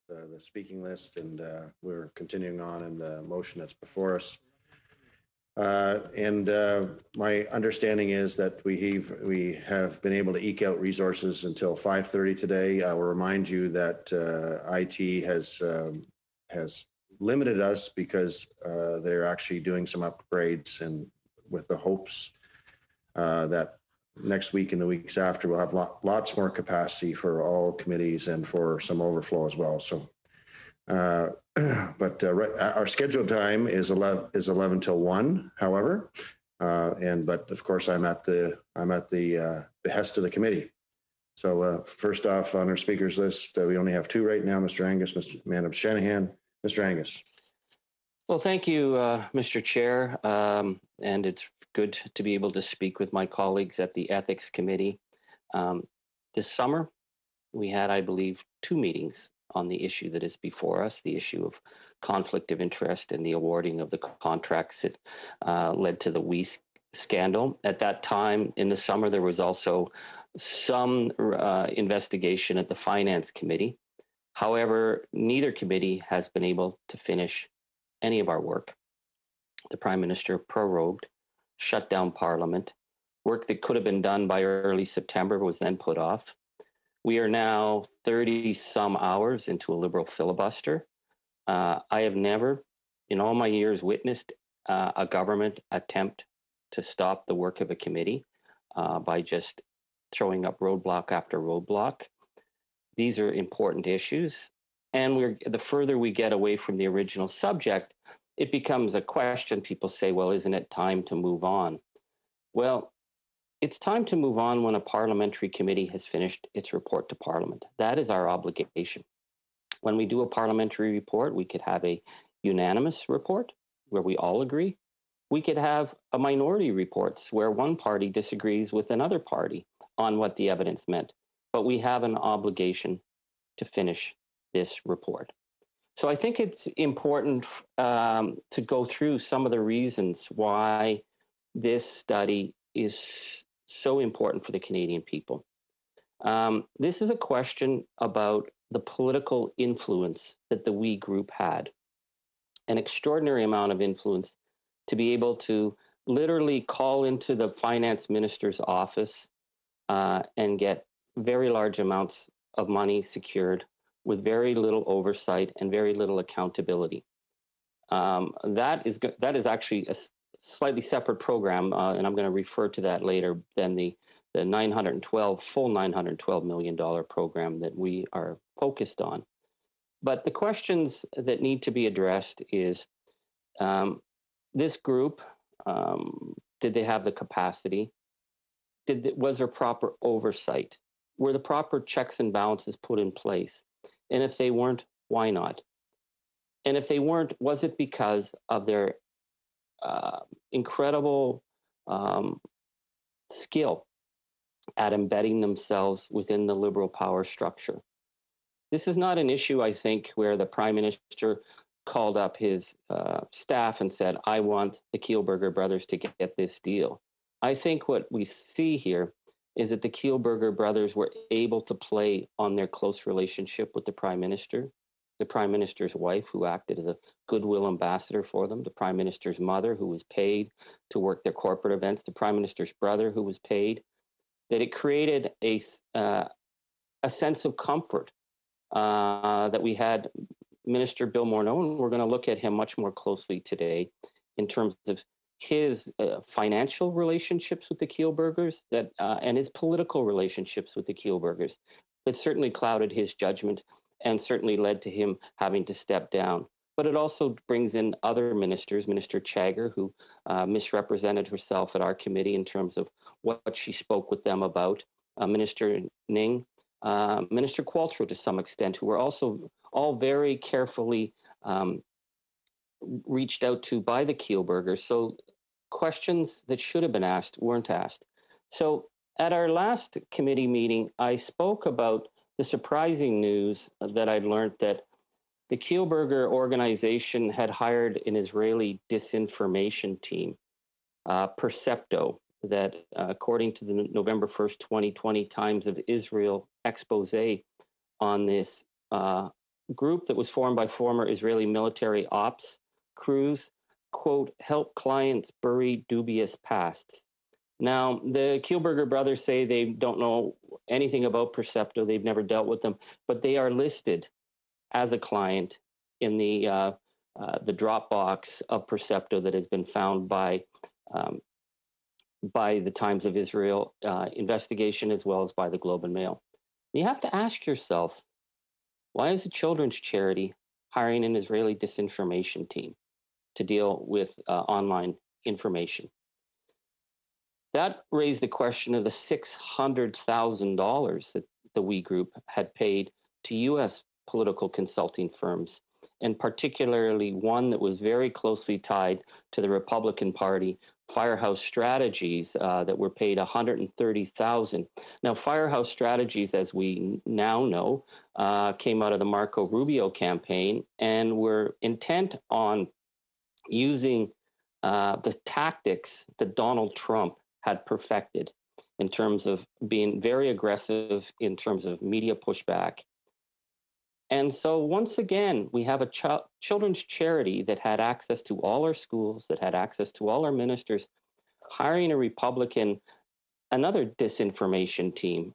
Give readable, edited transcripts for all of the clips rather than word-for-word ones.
with the speaking list, and we're continuing on in the motion that's before us. My understanding is that we have been able to eke out resources until 5:30 today. I will remind you that IT has limited us because they're actually doing some upgrades, and with the hopes that next week and the weeks after we'll have lots more capacity for all committees and for some overflow as well. So. But our scheduled time is 11 till 1, however, but of course I'm at the behest of the committee. So first off on our speakers list, we only have 2 right now, Mr. Angus, Mr. Madam Shanahan. Mr. Angus. Well, thank you, Mr. Chair, and it's good to be able to speak with my colleagues at the Ethics Committee. This summer, we had, I believe, 2 meetings on the issue that is before us, the issue of conflict of interest and the awarding of the contracts that led to the WE scandal. At that time in the summer, there was also some investigation at the Finance Committee. However, neither committee has been able to finish any of our work. The Prime Minister prorogued, shut down Parliament. Work that could have been done by early September was then put off. We are now 30 some hours into a Liberal filibuster. I have never, in all my years, witnessed a government attempt to stop the work of a committee by just throwing up roadblock after roadblock. These are important issues. And the further we get away from the original subject, it becomes a question. People say, well, isn't it time to move on? Well, it's time to move on when a parliamentary committee has finished its report to Parliament. That is our obligation. When we do a parliamentary report, we could have a unanimous report where we all agree. We could have a minority reports where one party disagrees with another party on what the evidence meant. But we have an obligation to finish this report. So I think it's important to go through some of the reasons why this study is so important for the Canadian people. This is a question about the political influence that the WE group had. An extraordinary amount of influence to be able to literally call into the finance minister's office and get very large amounts of money secured with very little oversight and very little accountability. That is actually a slightly separate program, and I'm going to refer to that later, than the full $912 million program that we are focused on. But the questions that need to be addressed is, this group, did they have the capacity? Was there proper oversight? Were the proper checks and balances put in place? And if they weren't, why not? And if they weren't, was it because of their incredible skill at embedding themselves within the Liberal power structure? This is not an issue, I think, where the Prime Minister called up his staff and said, I want the Kielburger brothers to get this deal. I think what we see here is that the Kielburger brothers were able to play on their close relationship with the Prime Minister, the Prime Minister's wife, who acted as a goodwill ambassador for them, the Prime Minister's mother, who was paid to work their corporate events, the Prime Minister's brother, who was paid, that it created a sense of comfort that we had Minister Bill Morneau, and we're going to look at him much more closely today in terms of his financial relationships with the Kielburgers and his political relationships with the Kielburgers that certainly clouded his judgment and certainly led to him having to step down. But it also brings in other ministers, Minister Chagger, who misrepresented herself at our committee in terms of what she spoke with them about, Minister Ning, Minister Qualtrough to some extent, who were also all very carefully reached out to by the Kielburgers. So questions that should have been asked weren't asked. So at our last committee meeting, I spoke about the surprising news that I'd learned that the Kielburger organization had hired an Israeli disinformation team, Percepto, that according to the November 1st, 2020 Times of Israel expose on this group that was formed by former Israeli military ops crews, quote, help clients bury dubious pasts. Now, the Kielburger brothers say they don't know anything about Percepto. They've never dealt with them, but they are listed as a client in the Dropbox of Percepto that has been found um, by the Times of Israel investigation, as well as by the Globe and Mail. You have to ask yourself, why is a children's charity hiring an Israeli disinformation team to deal with online information? That raised the question of the $600,000 that the We Group had paid to U.S. political consulting firms, and particularly one that was very closely tied to the Republican Party, Firehouse Strategies, that were paid $130,000. Now, Firehouse Strategies, as we now know, came out of the Marco Rubio campaign and were intent on using the tactics that Donald Trump had perfected in terms of being very aggressive in terms of media pushback. And so once again, we have a children's charity that had access to all our schools, that had access to all our ministers, hiring a Republican, another disinformation team.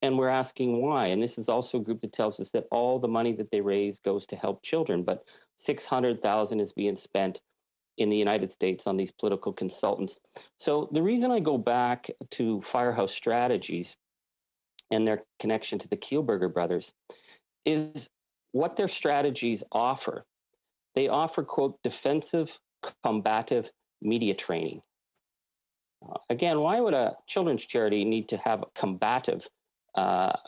And we're asking why. And this is also a group that tells us that all the money that they raise goes to help children, but $600,000 is being spent in the United States on these political consultants. So the reason I go back to Firehouse Strategies and their connection to the Kielburger brothers is what their strategies offer. They offer, quote, defensive, combative media training. Again, why would a children's charity need to have combative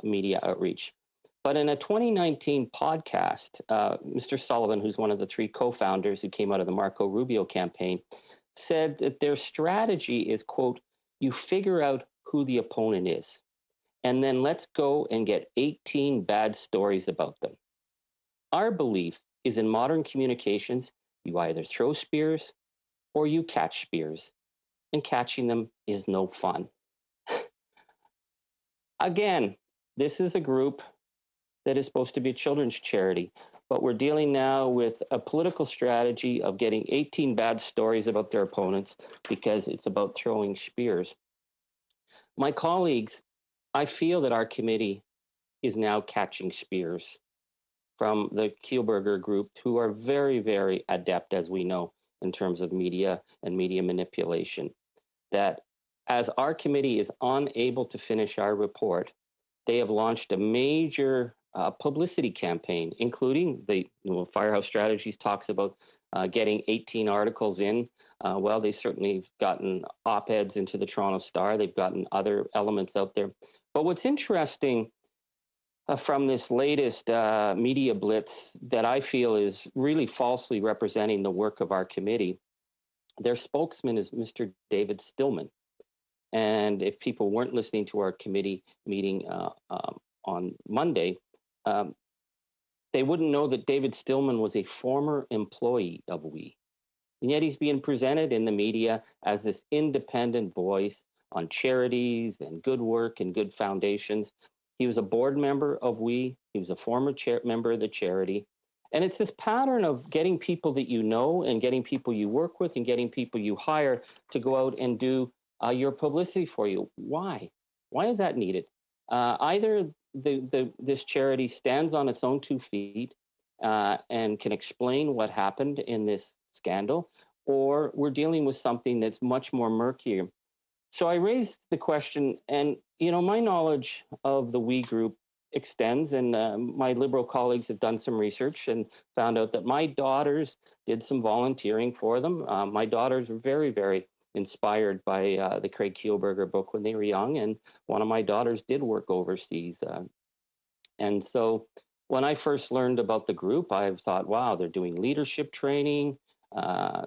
media outreach? But in a 2019 podcast, Mr. Sullivan, who's one of the three co-founders who came out of the Marco Rubio campaign, said that their strategy is, quote, you figure out who the opponent is, and then let's go and get 18 bad stories about them. Our belief is in modern communications, you either throw spears or you catch spears, and catching them is no fun. Again, this is a group that is supposed to be a children's charity, but we're dealing now with a political strategy of getting 18 bad stories about their opponents because it's about throwing spears. My colleagues, I feel that our committee is now catching spears from the Kielburger group, who are very, very adept, as we know, in terms of media and media manipulation. That as our committee is unable to finish our report, they have launched a major publicity campaign, including the Firehouse Strategies talks about getting 18 articles in. Well, they certainly have gotten op-eds into the Toronto Star. They've gotten other elements out there. But what's interesting from this latest media blitz that I feel is really falsely representing the work of our committee, their spokesman is Mr. David Stillman. And if people weren't listening to our committee meeting on Monday, they wouldn't know that David Stillman was a former employee of We. And yet he's being presented in the media as this independent voice on charities and good work and good foundations. He was a board member of We. He was a former member of the charity. And it's this pattern of getting people that you know and getting people you work with and getting people you hire to go out and do your publicity for you. Why? Why is that needed? Either this charity stands on its own 2 feet and can explain what happened in this scandal, or we're dealing with something that's much more murkier. So I raised the question, and my knowledge of the We Group extends, and my Liberal colleagues have done some research and found out that my daughters did some volunteering for them. My daughters were very, very inspired by the Craig Kielburger book when they were young, and one of my daughters did work overseas. And so when I first learned about the group, I thought, wow, they're doing leadership training.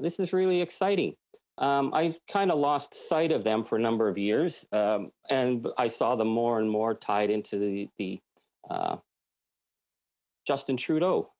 This is really exciting. I kind of lost sight of them for a number of years, and I saw them more and more tied into the Justin Trudeau.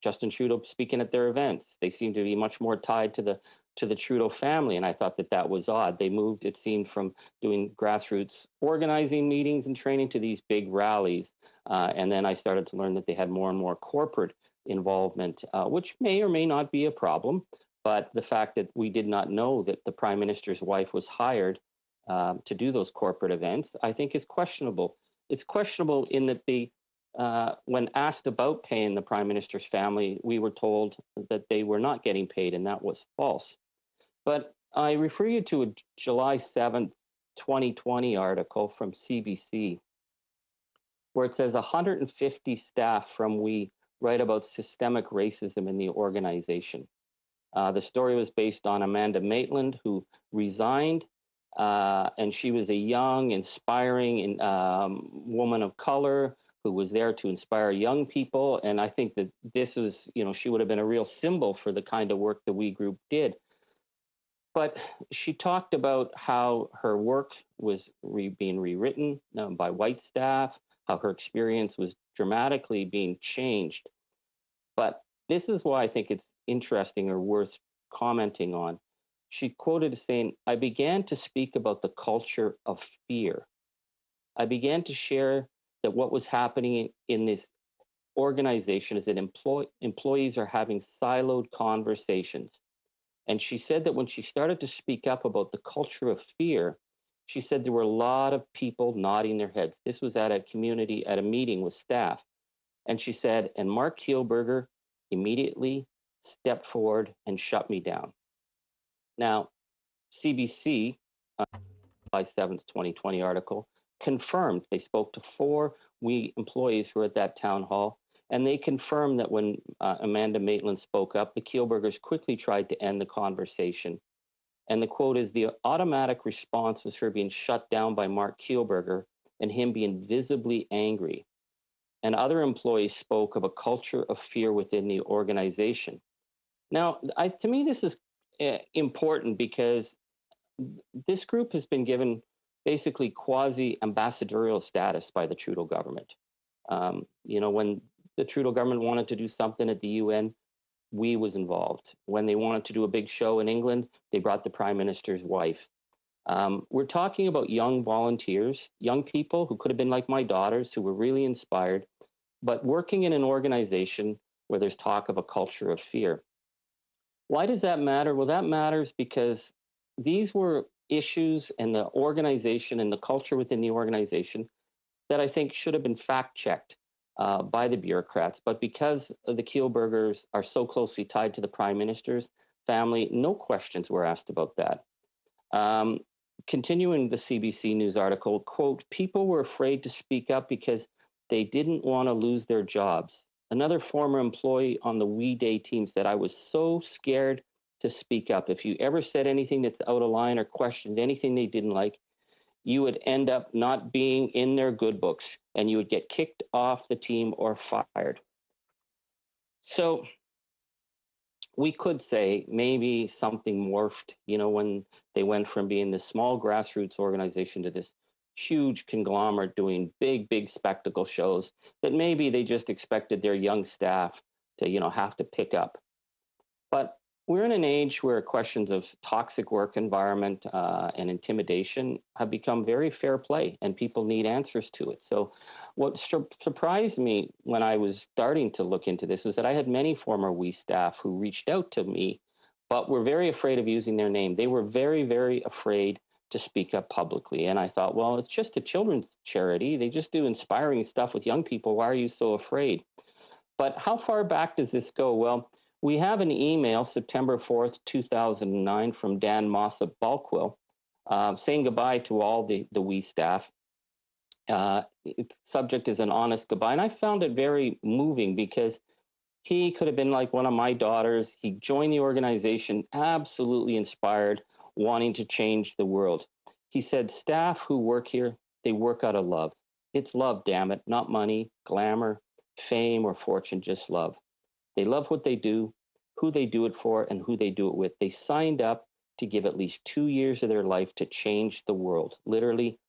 Justin Trudeau speaking at their events. They seem to be much more tied to the to the Trudeau family. And I thought that that was odd. They moved, it seemed, from doing grassroots organizing meetings and training to these big rallies. And then I started to learn that they had more and more corporate involvement, which may or may not be a problem. But the fact that we did not know that the Prime Minister's wife was hired to do those corporate events, I think is questionable. It's questionable in that when asked about paying the Prime Minister's family, we were told that they were not getting paid, and that was false. But I refer you to a July 7th, 2020 article from CBC, where it says 150 staff from We write about systemic racism in the organization. The story was based on Amanda Maitland, who resigned, and she was a young, inspiring woman of color who was there to inspire young people. And I think that this was, she would have been a real symbol for the kind of work the We Group did. But she talked about how her work was being rewritten by white staff, how her experience was dramatically being changed. But this is why I think it's interesting or worth commenting on. She quoted as saying, "I began to speak about the culture of fear. I began to share that what was happening in this organization is that employees are having siloed conversations." And she said that when she started to speak up about the culture of fear, she said there were a lot of people nodding their heads. This was at a meeting with staff. And she said, and Mark Kielburger immediately stepped forward and shut me down. Now, CBC, July 7th, 2020 article, confirmed they spoke to 4 We employees who were at that town hall, and they confirmed that when Amanda Maitland spoke up, the Kielburgers quickly tried to end the conversation. And the quote is, "The automatic response was her being shut down by Mark Kielburger and him being visibly angry." And other employees spoke of a culture of fear within the organization. Now, to me, this is important because this group has been given basically quasi-ambassadorial status by the Trudeau government. When the Trudeau government wanted to do something at the UN, We was involved. When they wanted to do a big show in England, they brought the Prime Minister's wife. We're talking about young volunteers, young people who could have been like my daughters, who were really inspired, but working in an organization where there's talk of a culture of fear. Why does that matter? Well, that matters because these were issues and the organization and the culture within the organization that I think should have been fact-checked by the bureaucrats. But because the Kielburgers are so closely tied to the Prime Minister's family, no questions were asked about that. Continuing the CBC News article, quote, "People were afraid to speak up because they didn't want to lose their jobs." Another former employee on the We Day team said, "I was so scared to speak up. If you ever said anything that's out of line or questioned anything they didn't like, you would end up not being in their good books and you would get kicked off the team or fired." So we could say maybe something morphed, when they went from being this small grassroots organization to this huge conglomerate doing big, big spectacle shows, that maybe they just expected their young staff to, have to pick up. But we're in an age where questions of toxic work environment and intimidation have become very fair play, and people need answers to it. So what surprised me when I was starting to look into this was that I had many former We staff who reached out to me, but were very afraid of using their name. They were very, very afraid to speak up publicly. And I thought, well, it's just a children's charity. They just do inspiring stuff with young people. Why are you so afraid? But how far back does this go? Well, we have an email, September 4th, 2009, from Dan Moss of Bulkwell, saying goodbye to all the We staff. Its subject is an honest goodbye. And I found it very moving because he could have been like one of my daughters. He joined the organization absolutely inspired, wanting to change the world. He said, "Staff who work here, they work out of love. It's love, damn it, not money, glamour, fame, or fortune, just love. They love what they do, who they do it for, and who they do it with. They signed up to give at least 2 years of their life to change the world." Literally,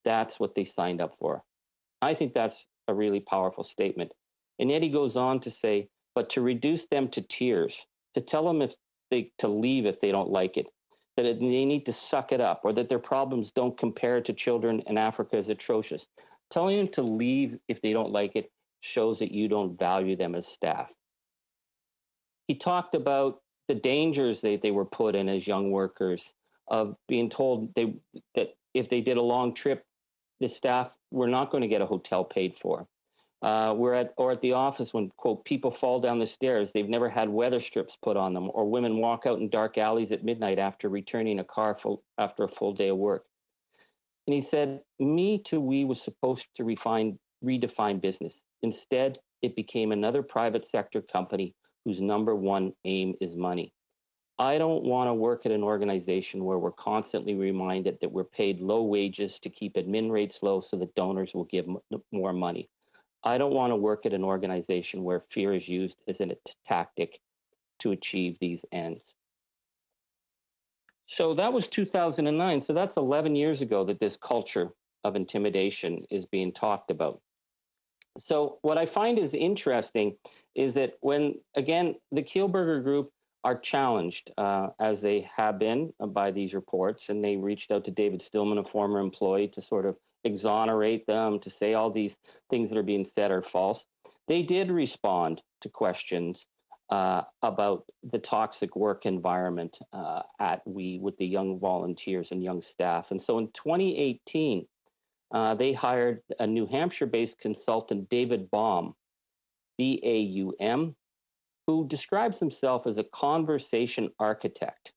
that's what they signed up for. I think that's a really powerful statement. And yet he goes on to say, "But to reduce them to tears, to tell them to leave if they don't like it, that they need to suck it up, or that their problems don't compare to children in Africa as atrocious. Telling them to leave if they don't like it shows that you don't value them as staff. He talked about the dangers they were put in as young workers, of being told that if they did a long trip, the staff were not going to get a hotel paid for. We're at the office when, quote, people fall down the stairs, they've never had weather strips put on them, or women walk out in dark alleys at midnight after returning a car after a full day of work. And he said, Me Too We was supposed to redefine business. Instead, it became another private sector company whose number one aim is money. I don't want to work at an organization where we're constantly reminded that we're paid low wages to keep admin rates low so that donors will give more money. I don't want to work at an organization where fear is used as a tactic to achieve these ends. So that was 2009. So that's 11 years ago that this culture of intimidation is being talked about. So what I find is interesting is that when, again, the Kielburger Group are challenged, as they have been by these reports, and they reached out to David Stillman, a former employee, to sort of exonerate them, to say all these things that are being said are false. They did respond to questions about the toxic work environment with the young volunteers and young staff. And so in 2018, they hired a New Hampshire-based consultant, David Baum, Baum, who describes himself as a conversation architect.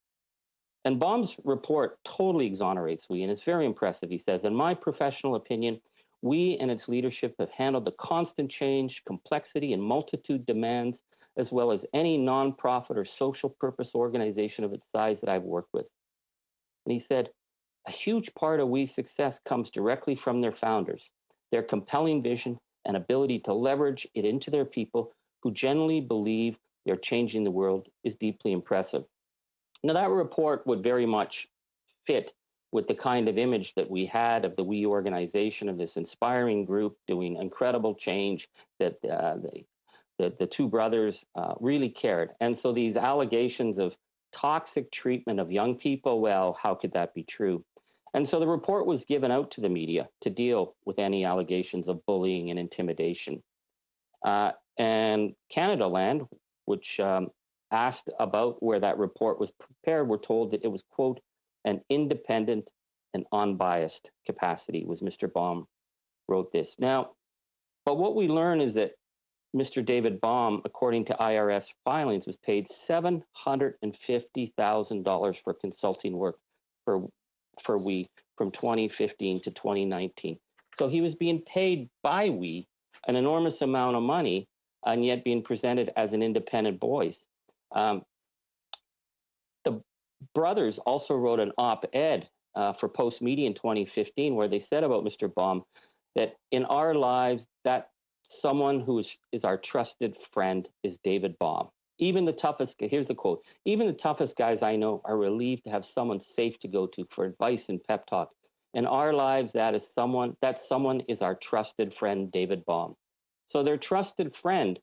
And Baum's report totally exonerates WE, and it's very impressive. He says, in my professional opinion, WE and its leadership have handled the constant change, complexity, and multitude demands, as well as any nonprofit or social purpose organization of its size that I've worked with. And he said, a huge part of WE's success comes directly from their founders, their compelling vision and ability to leverage it into their people who genuinely believe they're changing the world is deeply impressive. Now, that report would very much fit with the kind of image that we had of the WE organization, of this inspiring group doing incredible change, that the two brothers really cared. And so these allegations of toxic treatment of young people, well, how could that be true? And so the report was given out to the media to deal with any allegations of bullying and intimidation. And Canada Land, which asked about where that report was prepared, were told that it was, quote, an independent and unbiased capacity, was Mr. Baum wrote this. Now, but what we learn is that Mr. David Baum, according to IRS filings, was paid $750,000 for consulting work for WE from 2015 to 2019. So he was being paid by WE an enormous amount of money, and yet being presented as an independent voice. The brothers also wrote an op-ed for Post Media in 2015, where they said about Mr. Baum that in our lives, that someone who is our trusted friend is David Baum. Even the toughest, here's the quote, even the toughest guys I know are relieved to have someone safe to go to for advice and pep talk. In our lives, that someone is our trusted friend, David Baum. So their trusted friend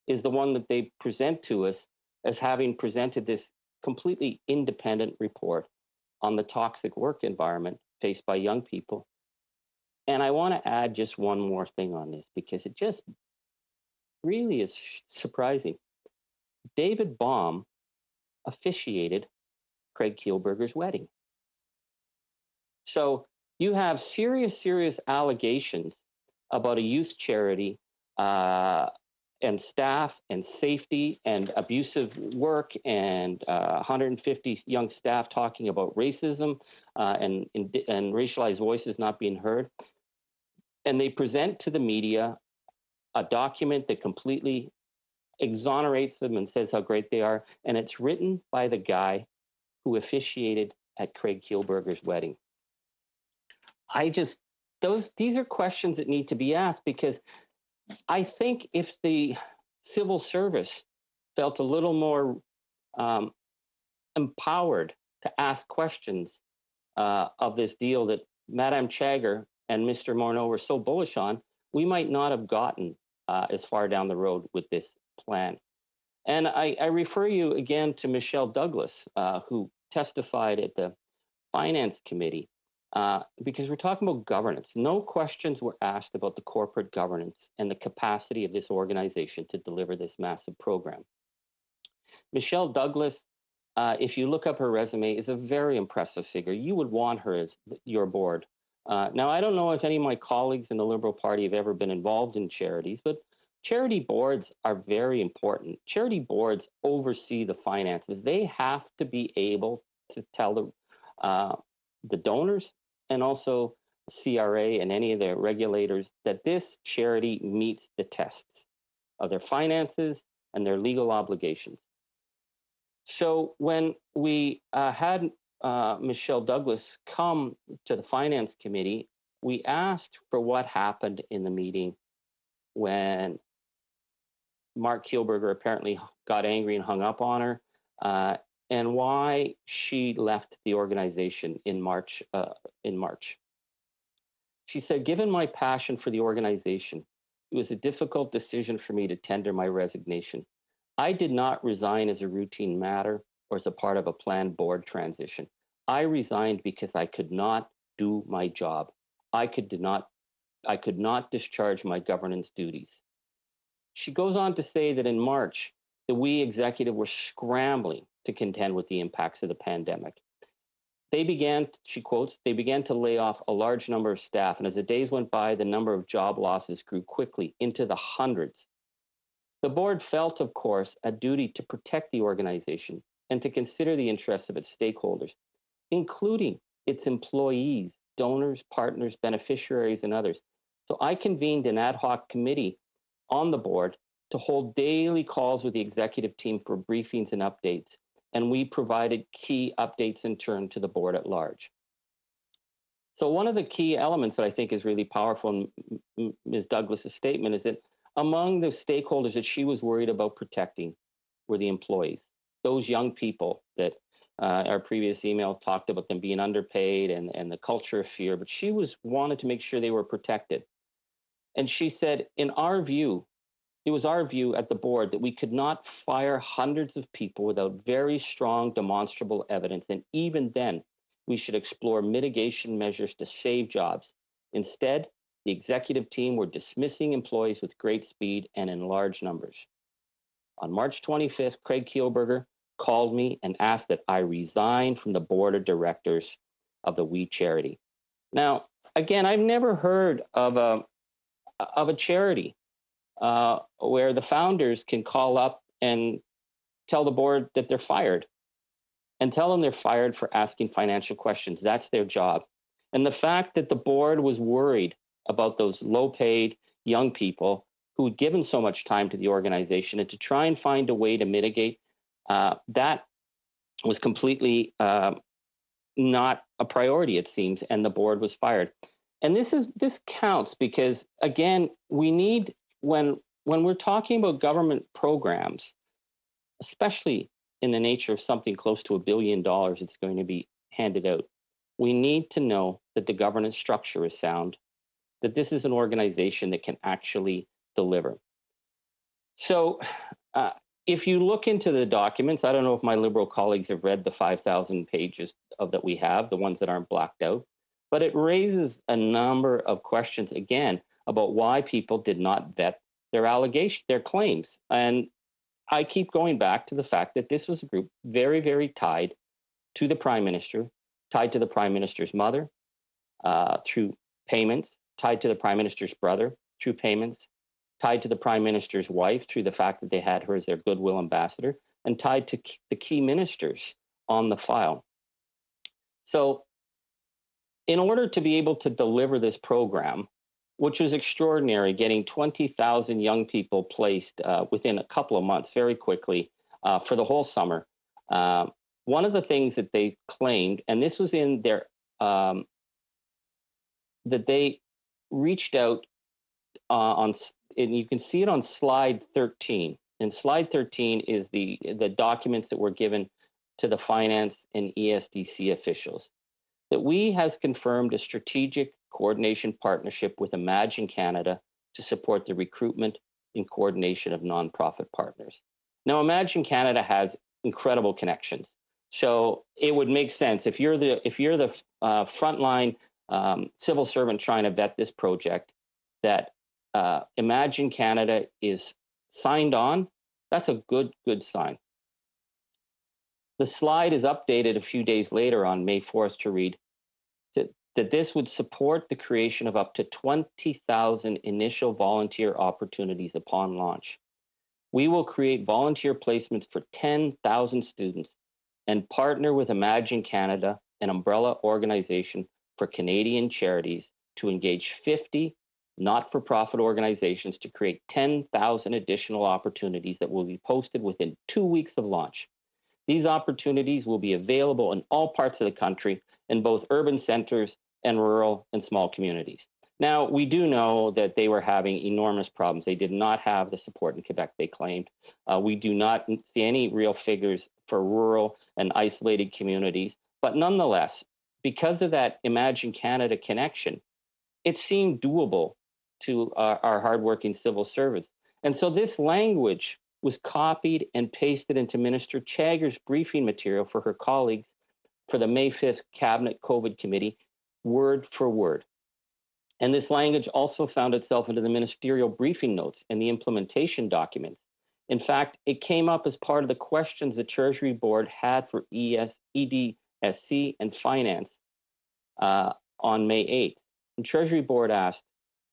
is the one that they present to us as having presented this completely independent report on the toxic work environment faced by young people. And I want to add just one more thing on this, because it just really is surprising. David Baum officiated Craig Kielburger's wedding. So you have serious allegations about a youth charity and staff and safety and abusive work, and 150 young staff talking about racism and racialized voices not being heard. And they present to the media a document that completely exonerates them and says how great they are. And it's written by the guy who officiated at Craig Kielburger's wedding. These are questions that need to be asked, because I think if the civil service felt a little more empowered to ask questions of this deal that Madame Chagger and Mr. Morneau were so bullish on, we might not have gotten as far down the road with this plan. And I refer you again to Michelle Douglas, who testified at the Finance Committee, because we're talking about governance. No questions were asked about the corporate governance and the capacity of this organization to deliver this massive program. Michelle Douglas, if you look up her resume, is a very impressive figure. You would want her as your board. Now, I don't know if any of my colleagues in the Liberal Party have ever been involved in charities, but charity boards are very important. Charity boards oversee the finances. They have to be able to tell the donors and also CRA and any of the regulators that this charity meets the tests of their finances and their legal obligations. So when we had Michelle Douglas come to the Finance Committee, we asked for what happened in the meeting when Mark Kielburger apparently got angry and hung up on her, and why she left the organization in March. She said, "Given my passion for the organization, it was a difficult decision for me to tender my resignation. I did not resign as a routine matter or as a part of a planned board transition. I resigned because I could not do my job. I could not discharge my governance duties." She goes on to say that in March, the We executive were scrambling to contend with the impacts of the pandemic. They began, she quotes, "They began to lay off a large number of staff, and as the days went by, the number of job losses grew quickly into the hundreds. The board felt, of course, a duty to protect the organization and to consider the interests of its stakeholders, including its employees, donors, partners, beneficiaries, and others. So I convened an ad hoc committee on the board to hold daily calls with the executive team for briefings and updates, and we provided key updates in turn to the board at large." So one of the key elements that I think is really powerful in Ms. Douglas's statement is that among the stakeholders that she was worried about protecting were the employees, those young people that our previous email talked about them being underpaid and the culture of fear, but she wanted to make sure they were protected. And she said, it was our view at the board that we could not fire hundreds of people without very strong demonstrable evidence. And even then, we should explore mitigation measures to save jobs. Instead, the executive team were dismissing employees with great speed and in large numbers. On March 25th, Craig Kielburger called me and asked that I resign from the board of directors of the We charity. Now, again, I've never heard of a charity where the founders can call up and tell the board that they're fired and tell them they're fired for asking financial questions. That's their job. And the fact that the board was worried about those low-paid young people who had given so much time to the organization and to try and find a way to mitigate, that was completely not a priority, it seems, and the board was fired. And this counts because, again, we need, when we're talking about government programs, especially in the nature of something close to $1 billion that's going to be handed out, we need to know that the governance structure is sound, that this is an organization that can actually deliver. So if you look into the documents, I don't know if my Liberal colleagues have read the 5,000 pages that we have, the ones that aren't blacked out, but it raises a number of questions, again, about why people did not vet their claims. And I keep going back to the fact that this was a group very, very tied to the Prime Minister, tied to the Prime Minister's mother through payments, tied to the Prime Minister's brother through payments, tied to the Prime Minister's wife through the fact that they had her as their goodwill ambassador, and tied to the key ministers on the file. So in order to be able to deliver this program, which was extraordinary, getting 20,000 young people placed within a couple of months very quickly for the whole summer, one of the things that they claimed, and this was in their, that they reached out on, and you can see it on slide 13. And slide 13 is the documents that were given to the finance and ESDC officials. That We has confirmed a strategic coordination partnership with Imagine Canada to support the recruitment and coordination of nonprofit partners. Now, Imagine Canada has incredible connections, so it would make sense if you're the frontline civil servant trying to vet this project, that Imagine Canada is signed on. That's a good sign. The slide is updated a few days later on May 4th to read that this would support the creation of up to 20,000 initial volunteer opportunities upon launch. We will create volunteer placements for 10,000 students and partner with Imagine Canada, an umbrella organization for Canadian charities, to engage 50 not-for-profit organizations to create 10,000 additional opportunities that will be posted within 2 weeks of launch. These opportunities will be available in all parts of the country, in both urban centers and rural and small communities. Now, we do know that they were having enormous problems. They did not have the support in Quebec they claimed. We do not see any real figures for rural and isolated communities. But nonetheless, because of that Imagine Canada connection, it seemed doable to our hardworking civil servants. And so this language was copied and pasted into Minister Chagger's briefing material for her colleagues for the May 5th Cabinet COVID Committee, word for word. And this language also found itself into the ministerial briefing notes and the implementation documents. In fact, it came up as part of the questions the Treasury Board had for EDSC and Finance on May 8th. The Treasury Board asked,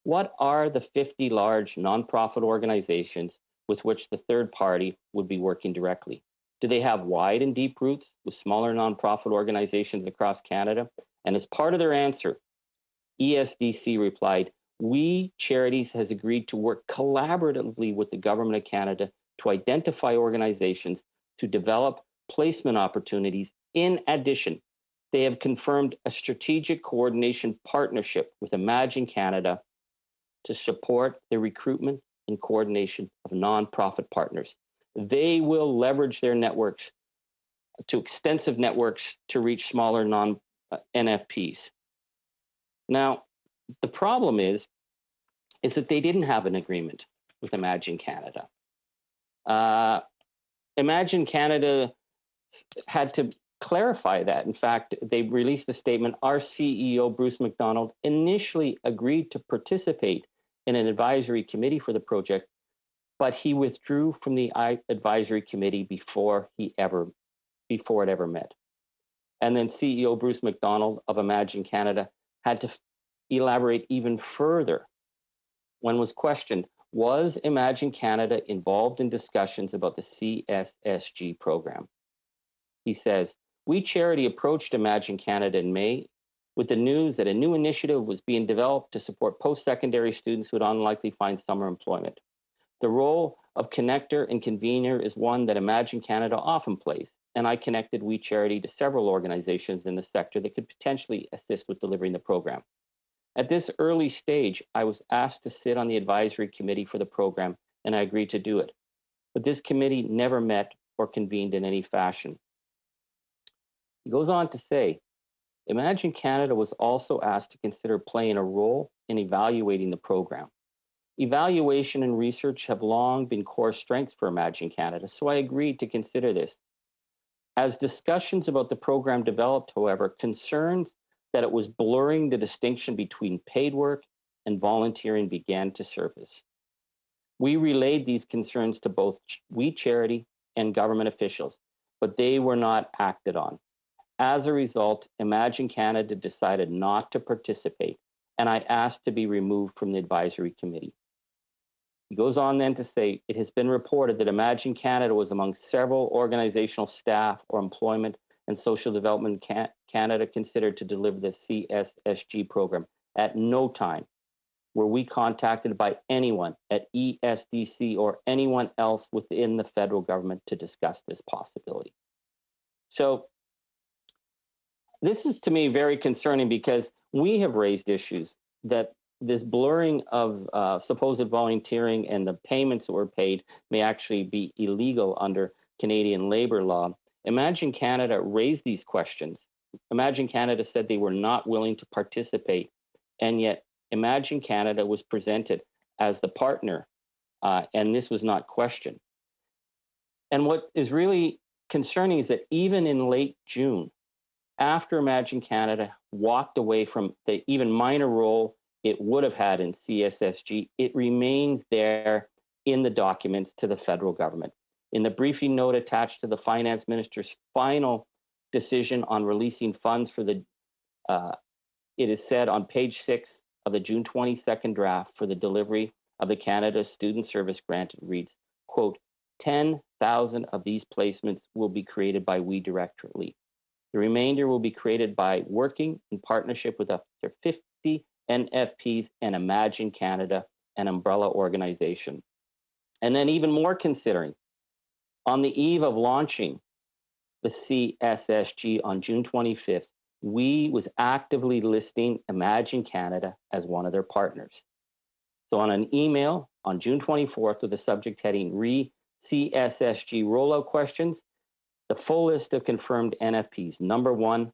what are the 50 large nonprofit organizations with which the third party would be working directly? Do they have wide and deep roots with smaller nonprofit organizations across Canada? And as part of their answer, ESDC replied, we Charities has agreed to work collaboratively with the Government of Canada to identify organizations to develop placement opportunities. In addition, they have confirmed a strategic coordination partnership with Imagine Canada to support the recruitment and coordination of nonprofit partners. They will leverage their networks to extensive networks to reach smaller non-NFPs. Now, the problem is that they didn't have an agreement with Imagine Canada. Imagine Canada had to clarify that. In fact, they released a statement. Our CEO, Bruce McDonald, initially agreed to participate in an advisory committee for the project, but he withdrew from the advisory committee before it ever met. And then CEO Bruce McDonald of Imagine Canada had to elaborate even further when was questioned, was Imagine Canada involved in discussions about the CSSG program? He says, we Charity approached Imagine Canada in May with the news that a new initiative was being developed to support post-secondary students who would unlikely find summer employment. The role of connector and convener is one that Imagine Canada often plays, and I connected We Charity to several organizations in the sector that could potentially assist with delivering the program. At this early stage, I was asked to sit on the advisory committee for the program, and I agreed to do it. But this committee never met or convened in any fashion. He goes on to say, Imagine Canada was also asked to consider playing a role in evaluating the program. Evaluation and research have long been core strengths for Imagine Canada, so I agreed to consider this. As discussions about the program developed, however, concerns that it was blurring the distinction between paid work and volunteering began to surface. We relayed these concerns to both We Charity and government officials, but they were not acted on. As a result, Imagine Canada decided not to participate, and I asked to be removed from the advisory committee. He goes on then to say, it has been reported that Imagine Canada was among several organizational staff or employment and Social Development Canada considered to deliver the CSSG program. At no time were we contacted by anyone at ESDC or anyone else within the federal government to discuss this possibility. So this is to me very concerning because we have raised issues that this blurring of supposed volunteering and the payments that were paid may actually be illegal under Canadian labor law. Imagine Canada raised these questions. Imagine Canada said they were not willing to participate, and yet Imagine Canada was presented as the partner, and this was not questioned. And what is really concerning is that even in late June, after Imagine Canada walked away from the even minor role it would have had in CSSG, it remains there in the documents to the federal government. In the briefing note attached to the finance minister's final decision on releasing funds for the, it is said on page 6 of the June 22nd draft for the delivery of the Canada Student Service Grant, it reads, quote, 10,000 of these placements will be created by We directly. The remainder will be created by working in partnership with up to 50 NFPs and Imagine Canada, an umbrella organization. And then even more considering, on the eve of launching the CSSG on June 25th, We was actively listing Imagine Canada as one of their partners. So on an email on June 24th with the subject heading CSSG rollout questions, the full list of confirmed NFPs. Number 1,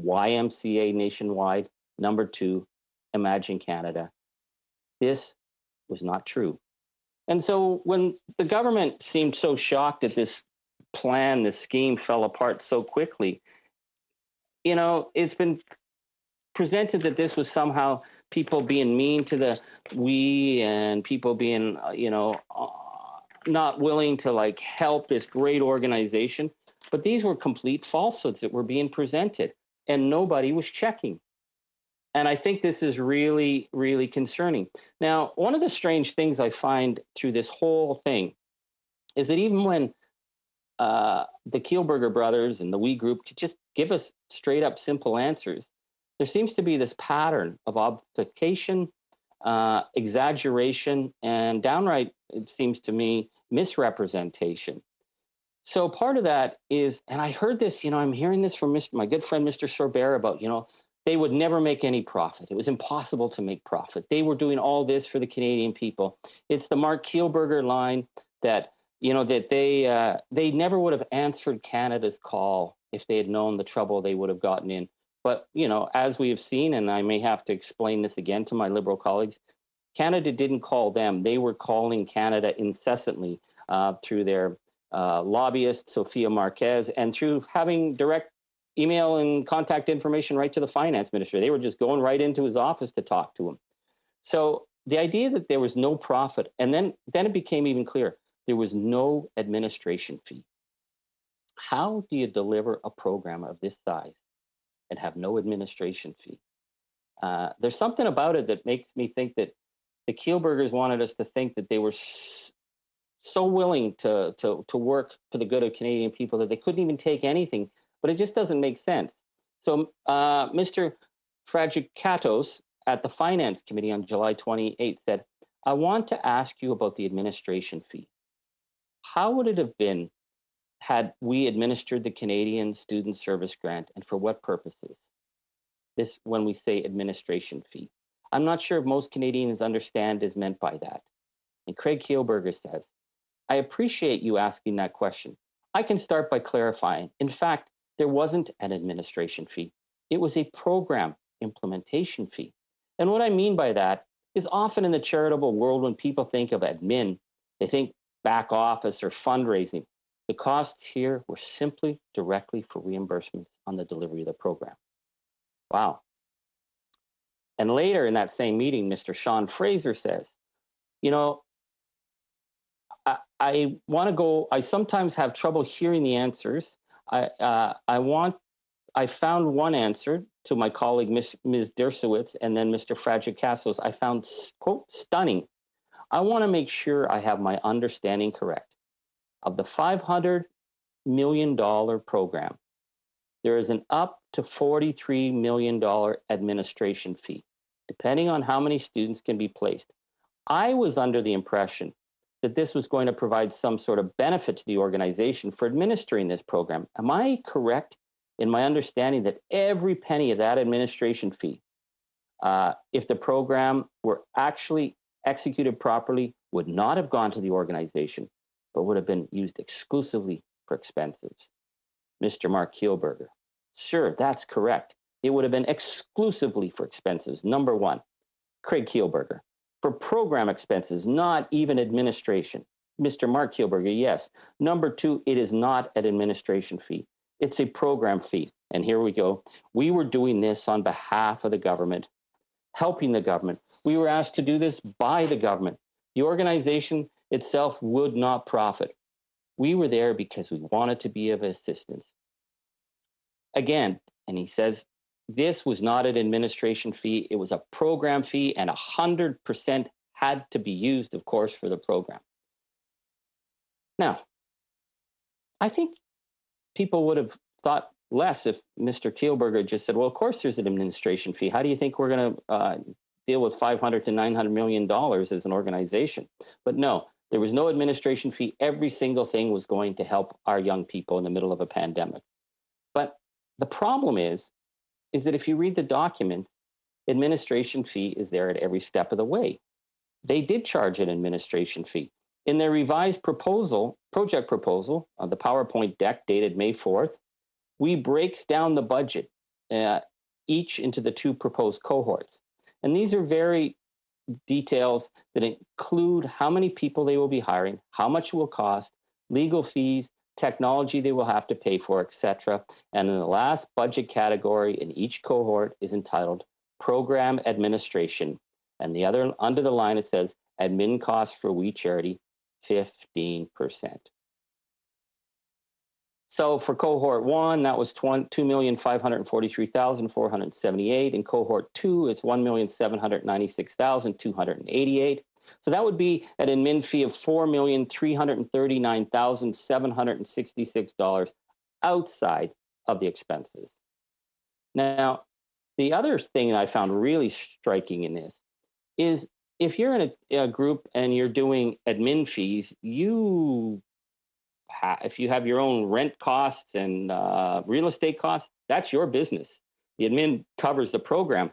YMCA nationwide. Number 2, Imagine Canada. This was not true. And so when the government seemed so shocked that this plan, this scheme fell apart so quickly, it's been presented that this was somehow people being mean to the We and people being, not willing to help this great organization. But these were complete falsehoods that were being presented, and nobody was checking. And I think this is really, really concerning. Now, one of the strange things I find through this whole thing is that even when the Kielburger brothers and the We Group could just give us straight up simple answers, there seems to be this pattern of obfuscation, exaggeration, and downright, it seems to me, misrepresentation. So part of that is, and I heard this, I'm hearing this from my good friend, Mr. Sorbert, about, they would never make any profit. It was impossible to make profit. They were doing all this for the Canadian people. It's the Mark Kielburger line that, that they never would have answered Canada's call if they had known the trouble they would have gotten in. But, as we have seen, and I may have to explain this again to my Liberal colleagues, Canada didn't call them. They were calling Canada incessantly through their lobbyist, Sophia Marquez, and through having direct email and contact information right to the finance minister. They were just going right into his office to talk to him. So the idea that there was no profit, and then it became even clearer, there was no administration fee. How do you deliver a program of this size and have no administration fee? There's something about it that makes me think that the Kielburgers wanted us to think that they were so willing to work for the good of Canadian people that they couldn't even take anything, but it just doesn't make sense. So Mr. Fragikatos at the Finance Committee on July 28th said, I want to ask you about the administration fee. How would it have been had we administered the Canadian Student Service Grant, and for what purposes? This, when we say administration fee. I'm not sure if most Canadians understand is meant by that. And Craig Kielburger says, I appreciate you asking that question. I can start by clarifying. In fact, there wasn't an administration fee. It was a program implementation fee. And what I mean by that is often in the charitable world, when people think of admin, they think back office or fundraising. The costs here were simply directly for reimbursements on the delivery of the program. Wow. And later in that same meeting, Mr. Sean Fraser says, I want to go, I sometimes have trouble hearing the answers. I found one answer to my colleague, Ms. Dershowitz, and then Mr. Fragikatos, I found, quote, stunning. I want to make sure I have my understanding correct. Of the $500 million program, there is an up to $43 million administration fee, depending on how many students can be placed. I was under the impression that this was going to provide some sort of benefit to the organization for administering this program. Am I correct in my understanding that every penny of that administration fee, if the program were actually executed properly, would not have gone to the organization, but would have been used exclusively for expenses? Mr. Mark Kielburger, sure, that's correct. It would have been exclusively for expenses. Number one. Craig Kielburger, for program expenses, not even administration. Mr. Mark Kielburger, yes. Number two, it is not an administration fee. It's a program fee. And here we go. We were doing this on behalf of the government, helping the government. We were asked to do this by the government. The organization itself would not profit. We were there because we wanted to be of assistance. Again, and he says, this was not an administration fee. It was a program fee, and 100% had to be used, of course, for the program. Now, I think people would have thought less if Mr. Kielburger just said, well, of course there's an administration fee. How do you think we're going to deal with $500 to $900 million as an organization? But no, there was no administration fee. Every single thing was going to help our young people in the middle of a pandemic. But the problem is that if you read the documents, administration fee is there at every step of the way. They did charge an administration fee. In their revised project proposal, on the PowerPoint deck dated May 4th, we breaks down the budget each into the two proposed cohorts. And these are very details that include how many people they will be hiring, how much it will cost, legal fees, technology they will have to pay for, etc. And then the last budget category in each cohort is entitled Program Administration. And the other, under the line, it says admin costs for We Charity, 15%. So for cohort one, that was $2,543,478. In cohort two, it's $1,796,288. So that would be an admin fee of $4,339,766 outside of the expenses. Now, the other thing I found really striking in this is if you're in a group and you're doing admin fees, if you have your own rent costs and real estate costs, that's your business. The admin covers the program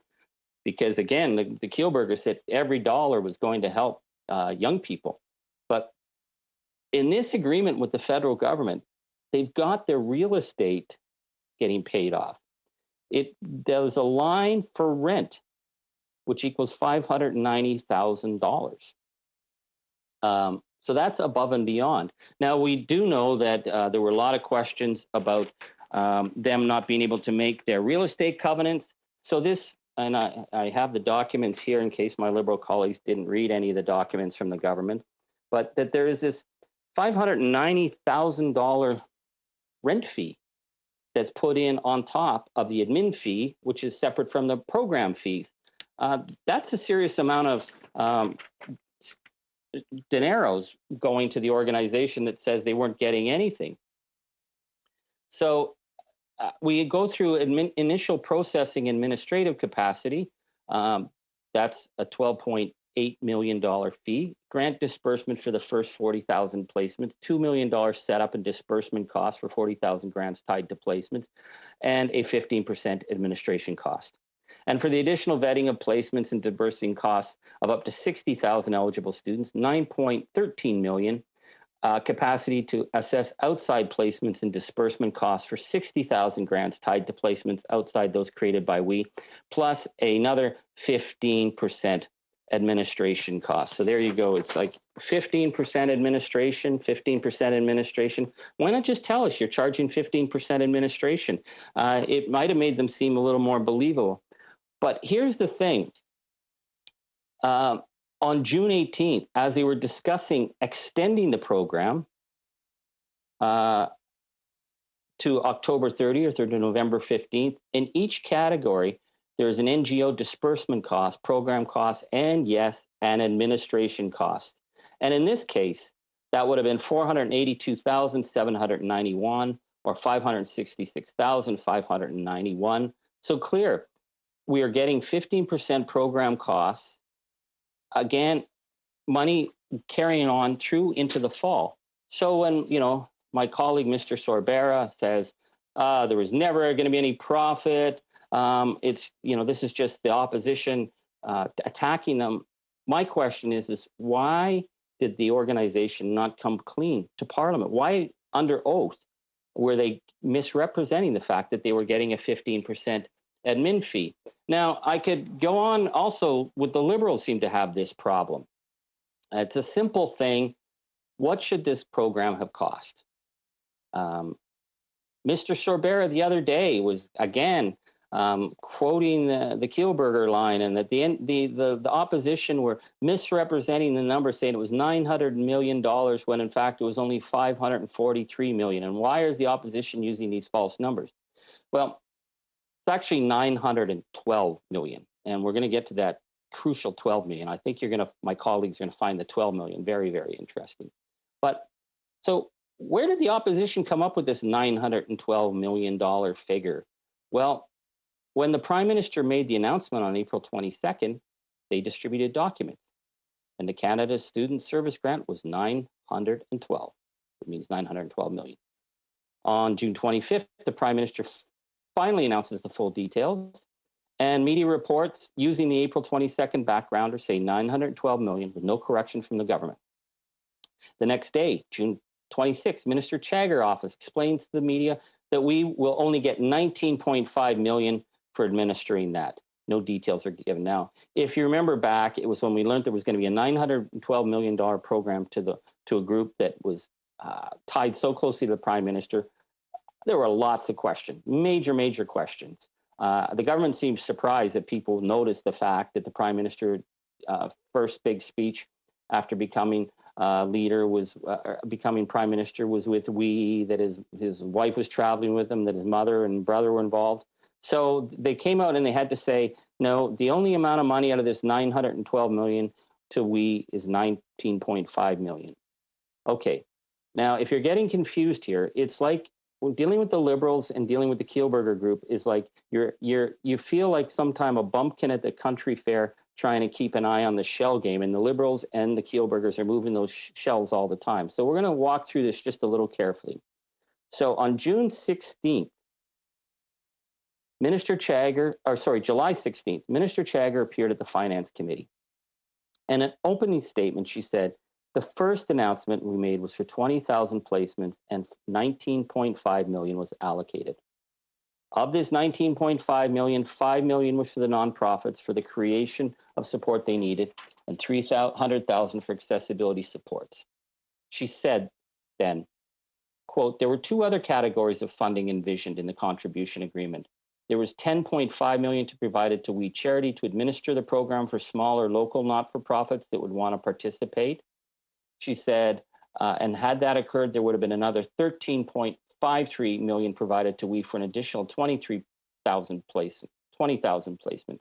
because, again, the Kielburger said every dollar was going to help young people. But in this agreement with the federal government, they've got their real estate getting paid off. There's a line for rent, which equals $590,000. So that's above and beyond. Now, we do know that there were a lot of questions about them not being able to make their real estate covenants. So this, and I have the documents here in case my Liberal colleagues didn't read any of the documents from the government, but that there is this $590,000 rent fee that's put in on top of the admin fee, which is separate from the program fees. That's a serious amount of dineros going to the organization that says they weren't getting anything. So we go through initial processing administrative capacity. That's a $12.8 million fee. Grant disbursement for the first 40,000 placements, $2 million setup and disbursement costs for 40,000 grants tied to placements, and a 15% administration cost. And for the additional vetting of placements and disbursing costs of up to 60,000 eligible students, $9.13 million, capacity to assess outside placements and disbursement costs for 60,000 grants tied to placements outside those created by We, plus another 15% administration costs. So there you go. It's like 15% administration, 15% administration. Why not just tell us you're charging 15% administration? It might have made them seem a little more believable. But here's the thing. On June 18th, as they were discussing extending the program to October 30th or to November 15th, in each category, there's an NGO disbursement cost, program cost, and yes, an administration cost. And in this case, that would have been $482,791 or $566,591. So clear, we are getting 15% program costs. Again, money carrying on through into the fall. So when, my colleague, Mr. Sorbera, says there was never going to be any profit, this is just the opposition attacking them. My question is why did the organization not come clean to Parliament? Why, under oath, were they misrepresenting the fact that they were getting a 15% admin fee? Now, I could go on also with the Liberals seem to have this problem. It's a simple thing. what should this program have cost? Mr. Sorbera the other day was again quoting the Kielburger line, and that the opposition were misrepresenting the number, saying it was $900 million when in fact it was only $543 million. And why is the opposition using these false numbers? Well, it's actually $912 million, and we're going to get to that crucial 12 million. I think my colleagues are going to find the 12 million very, very interesting. But so where did the opposition come up with this $912 million figure? Well, when the Prime Minister made the announcement on April 22nd, they distributed documents, and the Canada Student Service Grant was 912. It means 912 million. On June 25th, the Prime Minister finally announces the full details, and media reports using the April 22nd backgrounder say 912 million with no correction from the government. The next day, June 26th, Minister Chagger office explains to the media that we will only get 19.5 million for administering that. No details are given now. If you remember back, it was when we learned there was going to be a $912 million program to a group that was tied so closely to the Prime Minister. There were lots of questions, major questions. The government seemed surprised that people noticed the fact that the Prime Minister first big speech after becoming leader was becoming Prime Minister was with we, that his wife was traveling with him, that his mother and brother were involved. So they came out and they had to say, no, the only amount of money out of this 912 million to we is 19.5 million. Okay. Now, if you're getting confused here, it's like dealing with the Liberals and dealing with the Kielburger group is like you feel like sometime a bumpkin at the country fair trying to keep an eye on the shell game, and the Liberals and the Kielburgers are moving those shells all the time. So we're going to walk through this just a little carefully. So on June 16th, July 16th, Minister Chagger appeared at the Finance Committee. And in an opening statement, she said, the first announcement we made was for 20,000 placements and 19.5 million was allocated. Of this 19.5 million, 5 million was for the nonprofits for the creation of support they needed, and 300,000 for accessibility supports. She said then, quote, there were two other categories of funding envisioned in the contribution agreement. There was 10.5 million to provided to We Charity to administer the program for smaller local not-for-profits that would want to participate. She said, and had that occurred, there would have been another 13.53 million provided to We for an additional 20,000 placements.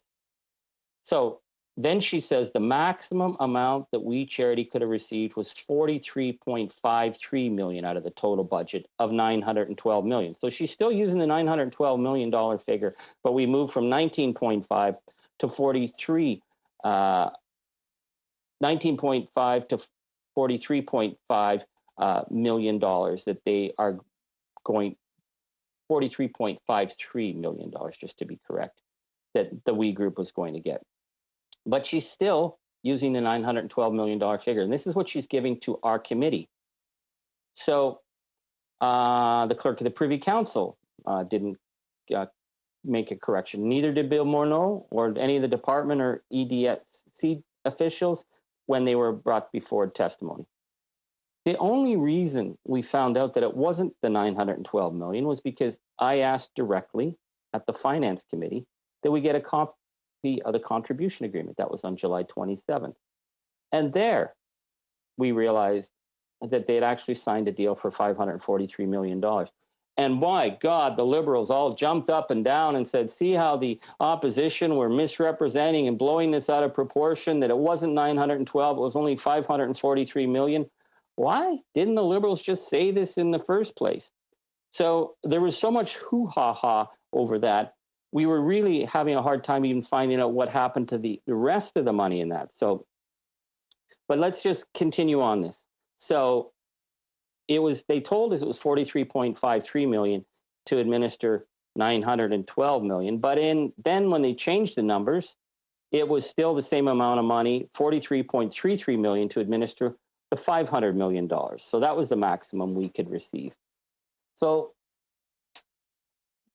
So then she says the maximum amount that We Charity could have received was 43.53 million out of the total budget of 912 million. So she's still using the $912 million figure, but we moved from 19.5 to 43, 19.5 to $43.5 million that they are going, $43.53 million, just to be correct, that the We Group was going to get. But she's still using the $912 million figure. And this is what she's giving to our committee. So the clerk of the Privy Council didn't make a correction. Neither did Bill Morneau or any of the department or EDSC officials when they were brought before testimony. The only reason we found out that it wasn't the 912 million was because I asked directly at the Finance Committee that we get a copy of the contribution agreement. That was on July 27th. And there we realized that they had actually signed a deal for $543 million. And by God, the Liberals all jumped up and down and said, see how the opposition were misrepresenting and blowing this out of proportion, that it wasn't 912, it was only 543 million. Why didn't the Liberals just say this in the first place? So there was so much hoo-ha-ha over that. We were really having a hard time even finding out what happened to the rest of the money in that. So, but let's just continue on this. So they told us it was 43.53 million to administer 912 million. But then when they changed the numbers, it was still the same amount of money, 43.33 million to administer the $500 million. So that was the maximum we could receive. So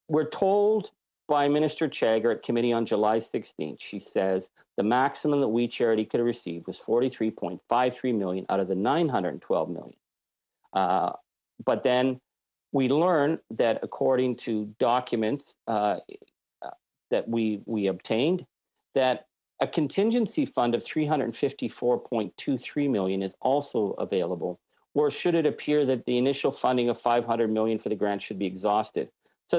we're told by Minister Chagger at committee on July 16th. She says the maximum that We Charity could have received was $43.53 million out of the $912 million. But then we learn that according to documents that we obtained, that a contingency fund of $354.23 million is also available, or should it appear that the initial funding of $500 million for the grant should be exhausted. So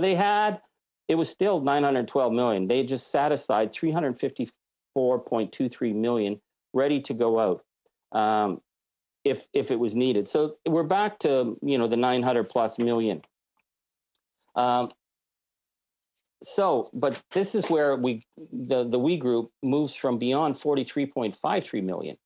it was still $912 million. They just set aside $354.23 million ready to go out if it was needed. So we're back to the $900+ million. But this is where the We Group moves from beyond $43.53 million.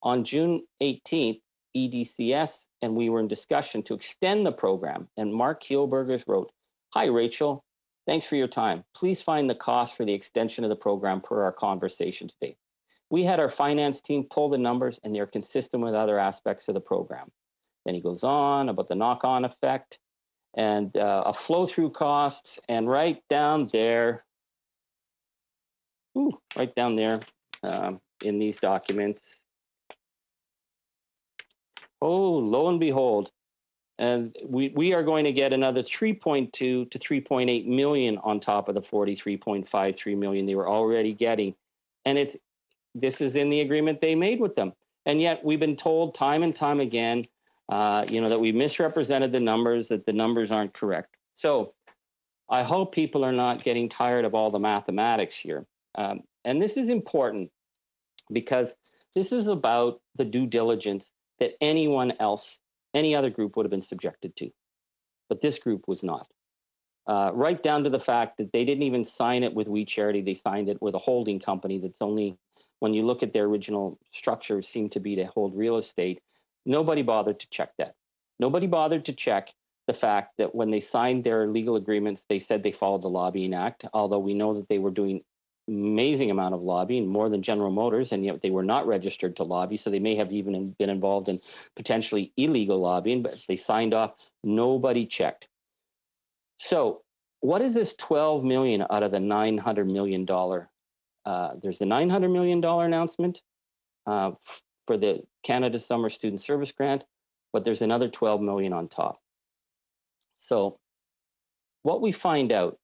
On June 18th, EDCS and we were in discussion to extend the program, and Mark Kielburger wrote, "Hi, Rachel. Thanks for your time. Please find the cost for the extension of the program per our conversation today." We had our finance team pull the numbers, and they're consistent with other aspects of the program. Then he goes on about the knock-on effect and a flow-through costs, and right down there in these documents, lo and behold, and we are going to get another 3.2 to 3.8 million on top of the 43.53 million they were already getting. And this is in the agreement they made with them. And yet we've been told time and time again, that we misrepresented the numbers, that the numbers aren't correct. So I hope people are not getting tired of all the mathematics here. And this is important because this is about the due diligence that anyone else, any other group would have been subjected to. But this group was not. Right down to the fact that they didn't even sign it with We Charity. They signed it with a holding company that's only, when you look at their original structure, seemed to be to hold real estate. Nobody bothered to check that. Nobody bothered to check the fact that when they signed their legal agreements, they said they followed the Lobbying Act, although we know that they were doing amazing amount of lobbying, more than General Motors, and yet they were not registered to lobby, so they may have even been involved in potentially illegal lobbying, but they signed off. Nobody checked. So what is this $12 million out of the $900 million? There's the $900 million announcement for the Canada Summer Student Service Grant, but there's another $12 million on top. So what we find out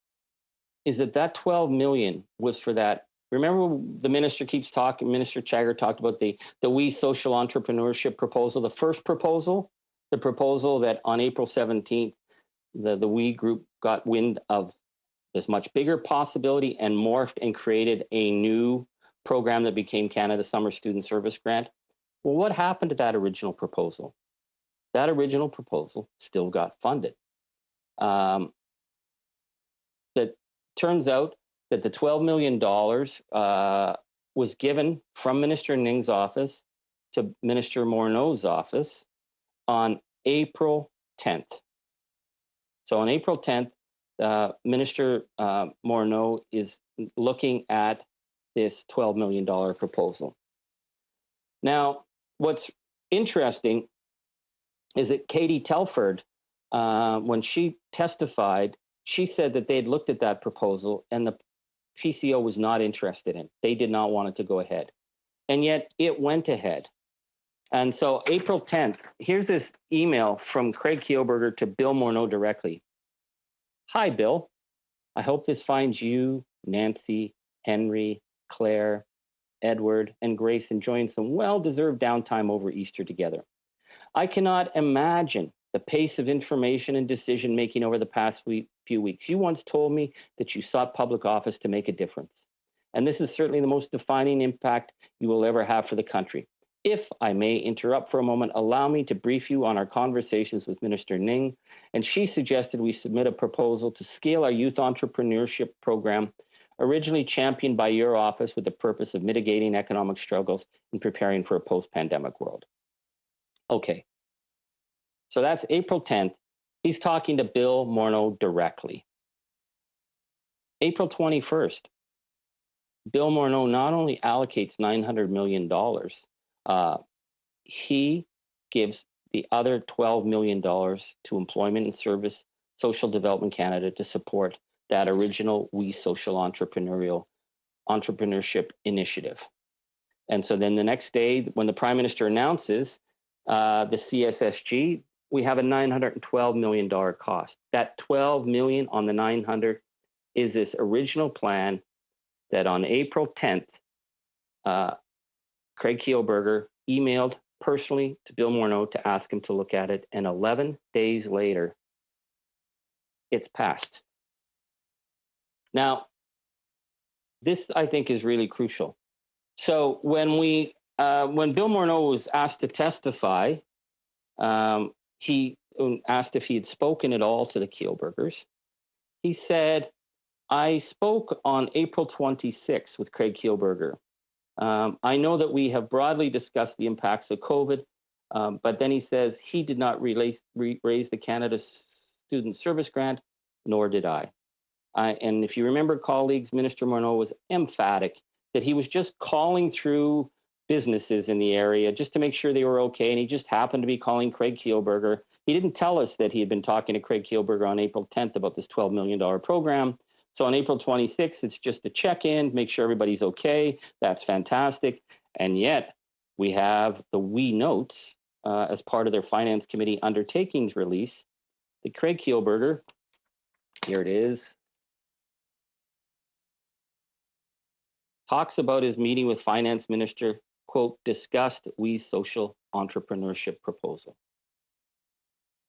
is that 12 million was for that. Remember, the minister keeps talking, Minister Chagger talked about the We Social Entrepreneurship proposal, the first proposal, the proposal that on April 17th, the We Group got wind of this much bigger possibility and morphed and created a new program that became Canada Summer Student Service Grant. Well, what happened to that original proposal? That original proposal still got funded. That turns out that the $12 million was given from Minister Ning's office to Minister Morneau's office on April 10th. So on April 10th, Minister Morneau is looking at this $12 million proposal. Now, what's interesting is that Katie Telford, when she testified, she said that they had looked at that proposal and the PCO was not interested in it. They did not want it to go ahead. And yet it went ahead. And so April 10th, here's this email from Craig Kielburger to Bill Morneau directly. "Hi, Bill. I hope this finds you, Nancy, Henry, Claire, Edward, and Grace enjoying some well-deserved downtime over Easter together. I cannot imagine the pace of information and decision-making over the past few weeks. You once told me that you sought public office to make a difference. And this is certainly the most defining impact you will ever have for the country. If I may interrupt for a moment, allow me to brief you on our conversations with Minister Ning. And she suggested we submit a proposal to scale our youth entrepreneurship program, originally championed by your office with the purpose of mitigating economic struggles and preparing for a post-pandemic world." Okay. So that's April 10th. He's talking to Bill Morneau directly. April 21st, Bill Morneau not only allocates $900 million, he gives the other $12 million to Employment and Service Social Development Canada to support that original We Social Entrepreneurship Initiative. And so then the next day, when the Prime Minister announces the CSSG, we have a $912 million cost. That $12 million on the 900 is this original plan that on April 10th, Craig Kielburger emailed personally to Bill Morneau to ask him to look at it. And 11 days later, it's passed. Now, this I think is really crucial. So when Bill Morneau was asked to testify, he asked if he had spoken at all to the Kielburgers. He said, I spoke on April 26th with Craig Kielburger. I know that we have broadly discussed the impacts of COVID, but then he says he did not raise the Canada Student Service Grant, nor did I. And if you remember, colleagues, Minister Morneau was emphatic that he was just calling through businesses in the area just to make sure they were okay. And he just happened to be calling Craig Kielburger. He didn't tell us that he had been talking to Craig Kielburger on April 10th about this $12 million program. So on April 26th, it's just a check-in, make sure everybody's okay. That's fantastic. And yet we have the We Notes as part of their Finance Committee undertakings release. The Craig Kielburger, here it is, talks about his meeting with Finance Minister, quote, discussed We Social Entrepreneurship proposal.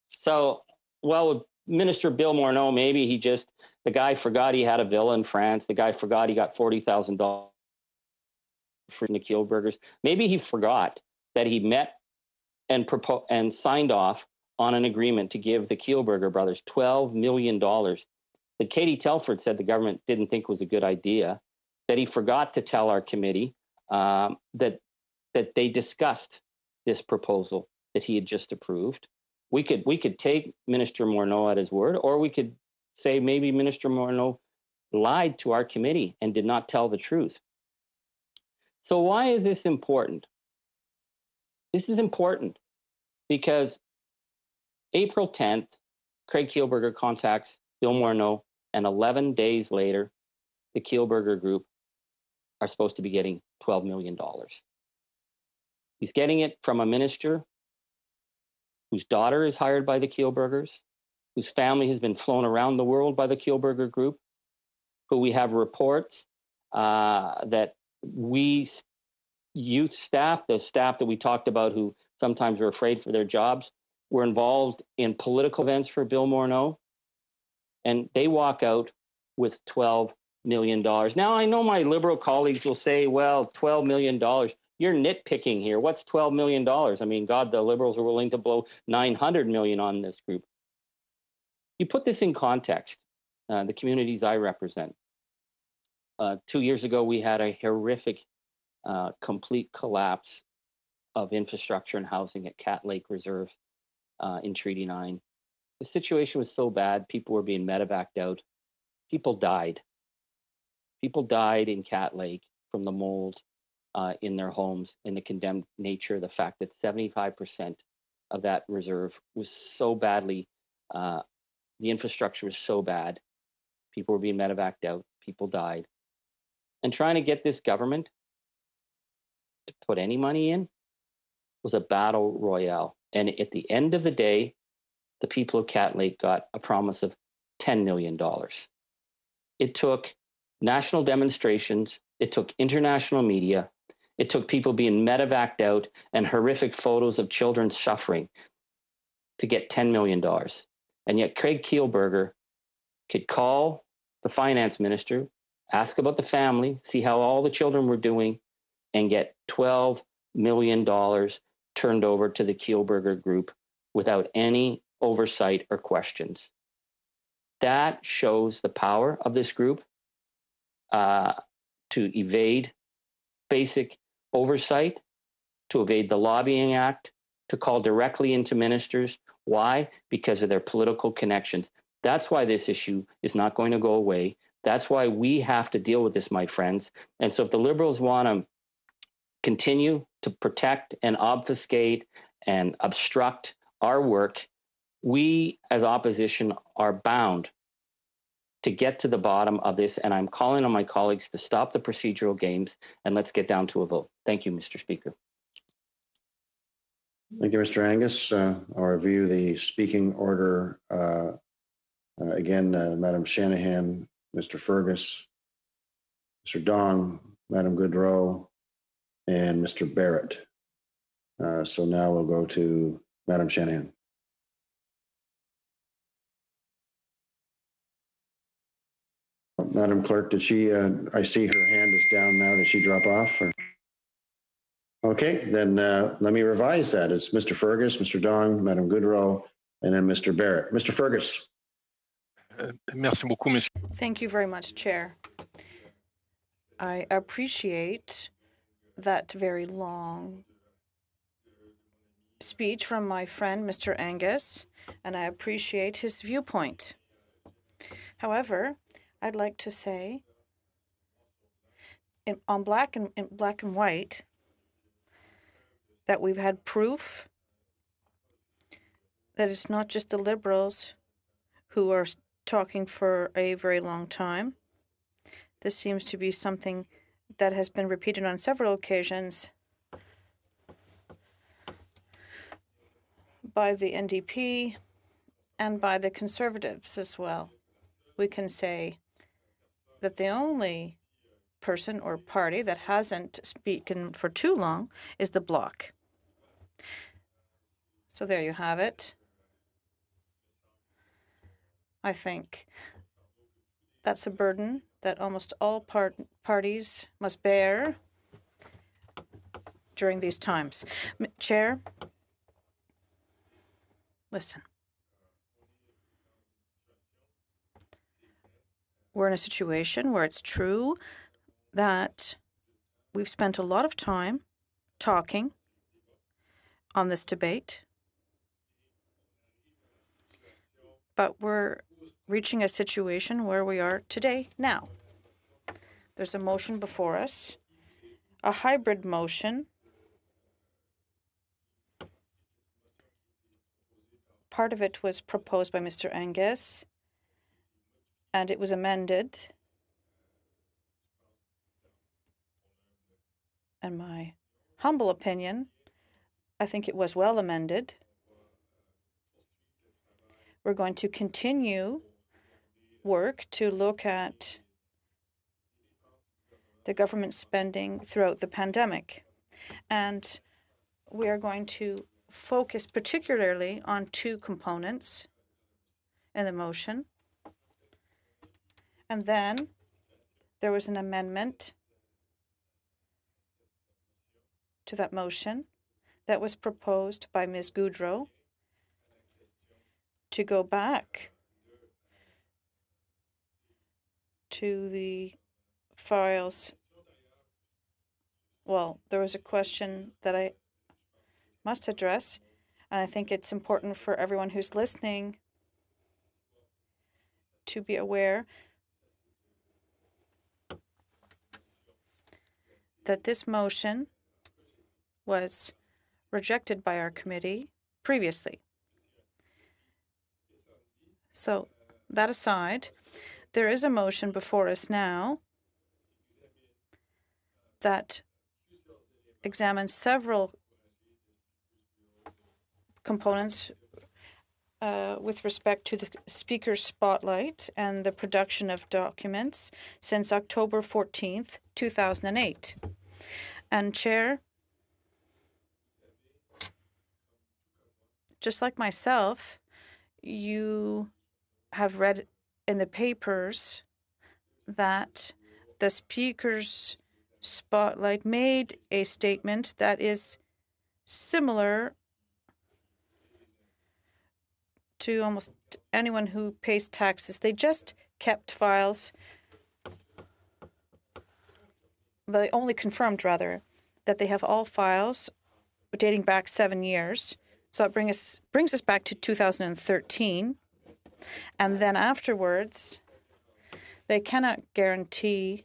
So, well, Minister Bill Morneau, maybe the guy forgot he had a villa in France. The guy forgot he got $40,000 for the Kielburgers. Maybe he forgot that he met and signed off on an agreement to give the Kielburger brothers $12 million that Katie Telford said the government didn't think was a good idea, that he forgot to tell our committee that they discussed this proposal that he had just approved. We could take Minister Morneau at his word, or we could say maybe Minister Morneau lied to our committee and did not tell the truth. So why is this important? This is important because April 10th, Craig Kielburger contacts Bill Morneau, and 11 days later, the Kielburger Group are supposed to be getting $12 million. He's getting it from a minister whose daughter is hired by the Kielburgers, whose family has been flown around the world by the Kielburger Group, who we have reports that youth staff, the staff that we talked about who sometimes are afraid for their jobs, were involved in political events for Bill Morneau, and they walk out with $12 million. Now, I know my Liberal colleagues will say, well, $12 million. You're nitpicking here. What's $12 million? I mean, God, the Liberals are willing to blow $900 million on this group. You put this in context, the communities I represent. 2 years ago, we had a horrific, complete collapse of infrastructure and housing at Cat Lake Reserve in Treaty 9. The situation was so bad, people were being medevaced out. People died. People died in Cat Lake from the mold in their homes, in the condemned nature, the fact that 75% of that reserve was so badly, the infrastructure was so bad, people were being medevaced out, people died. And trying to get this government to put any money in was a battle royale. And at the end of the day, the people of Cat Lake got a promise of $10 million. It took national demonstrations, it took international media, it took people being medevaced out and horrific photos of children suffering to get $10 million. And yet Craig Kielburger could call the finance minister, ask about the family, see how all the children were doing, and get $12 million turned over to the Kielburger Group without any oversight or questions. That shows the power of this group to evade basic oversight, to evade the Lobbying Act, to call directly into ministers. Why? Because of their political connections. That's why this issue is not going to go away. That's why we have to deal with this, my friends. And so if the Liberals want to continue to protect and obfuscate and obstruct our work, we as opposition are bound to get to the bottom of this, and I'm calling on my colleagues to stop the procedural games and let's get down to a vote. Thank you, Mr. Speaker. Thank you, Mr. Angus. I'll review the speaking order again. Madam Shanahan, Mr. Fergus, Mr. Dong, Madam Goodrow, and Mr. Barrett. So now we'll go to Madam Shanahan. Madam Clerk, did she, I see her hand is down now. Did she drop off? Or? Okay, then let me revise that. It's Mr. Fergus, Mr. Dong, Madam Goodrow, and then Mr. Barrett. Mr. Fergus. Merci beaucoup, monsieur. Thank you very much, Chair. I appreciate that very long speech from my friend, Mr. Angus, and I appreciate his viewpoint. However, I'd like to say, in black and white, that we've had proof that it's not just the Liberals who are talking for a very long time. This seems to be something that has been repeated on several occasions by the NDP and by the Conservatives as well. We can say that the only person or party that hasn't spoken for too long is the Bloc. So there you have it. I think that's a burden that almost all parties must bear during these times. Chair, listen. We're in a situation where it's true that we've spent a lot of time talking on this debate, but we're reaching a situation where we are today now. There's a motion before us, a hybrid motion. Part of it was proposed by Mr. Angus, and it was amended. In my humble opinion, I think it was well amended. We're going to continue work to look at the government spending throughout the pandemic. And we are going to focus particularly on two components in the motion. And then there was an amendment to that motion that was proposed by Ms. Goodrow to go back to the files. Well, there was a question that I must address, and I think it's important for everyone who's listening to be aware that this motion was rejected by our committee previously. So, that aside, there is a motion before us now that examines several components with respect to the Speaker's spotlight and the production of documents since October 14th, 2008. And Chair, just like myself, you have read in the papers that the Speaker's spotlight made a statement that is similar to almost anyone who pays taxes. They just kept files. They only confirmed, rather, that they have all files dating back 7 years. So it brings us back to 2013. And then afterwards, they cannot guarantee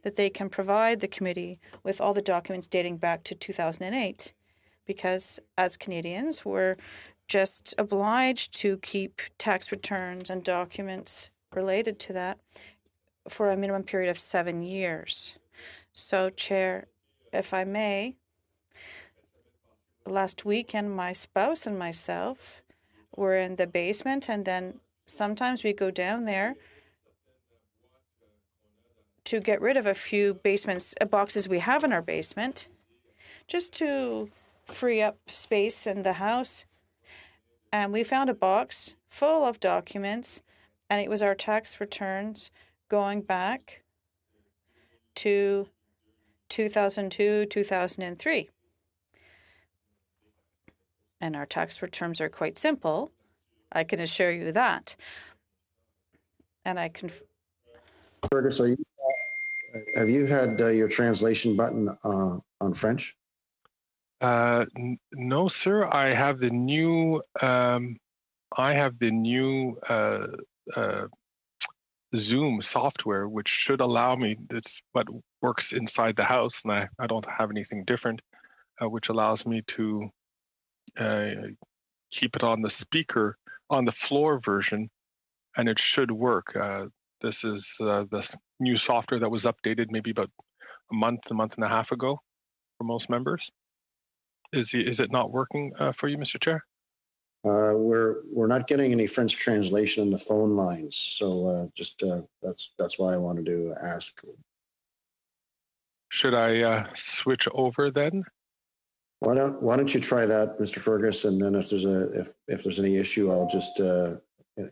that they can provide the committee with all the documents dating back to 2008, because as Canadians, we're just obliged to keep tax returns and documents related to that for a minimum period of 7 years. So, Chair, if I may, last weekend, my spouse and myself were in the basement, and then sometimes we go down there to get rid of a few boxes we have in our basement, just to free up space in the house. And we found a box full of documents, and it was our tax returns going back to 2002, 2003. And our tax returns are quite simple. I can assure you that. And I can. Fergus, have you had your translation button on French? No, sir. I have the new. Zoom software, which should allow me. That's what works inside the house, and I don't have anything different, which allows me to keep it on the speaker on the floor version, and it should work. This is the new software that was updated maybe about a month and a half ago for most members. Is it not working for you, Mr. Chair? We're not getting any French translation on the phone lines, so that's why I wanted to ask. Should I switch over then? Why don't you try that, Mr. Fergus, and then if there's any issue, I'll just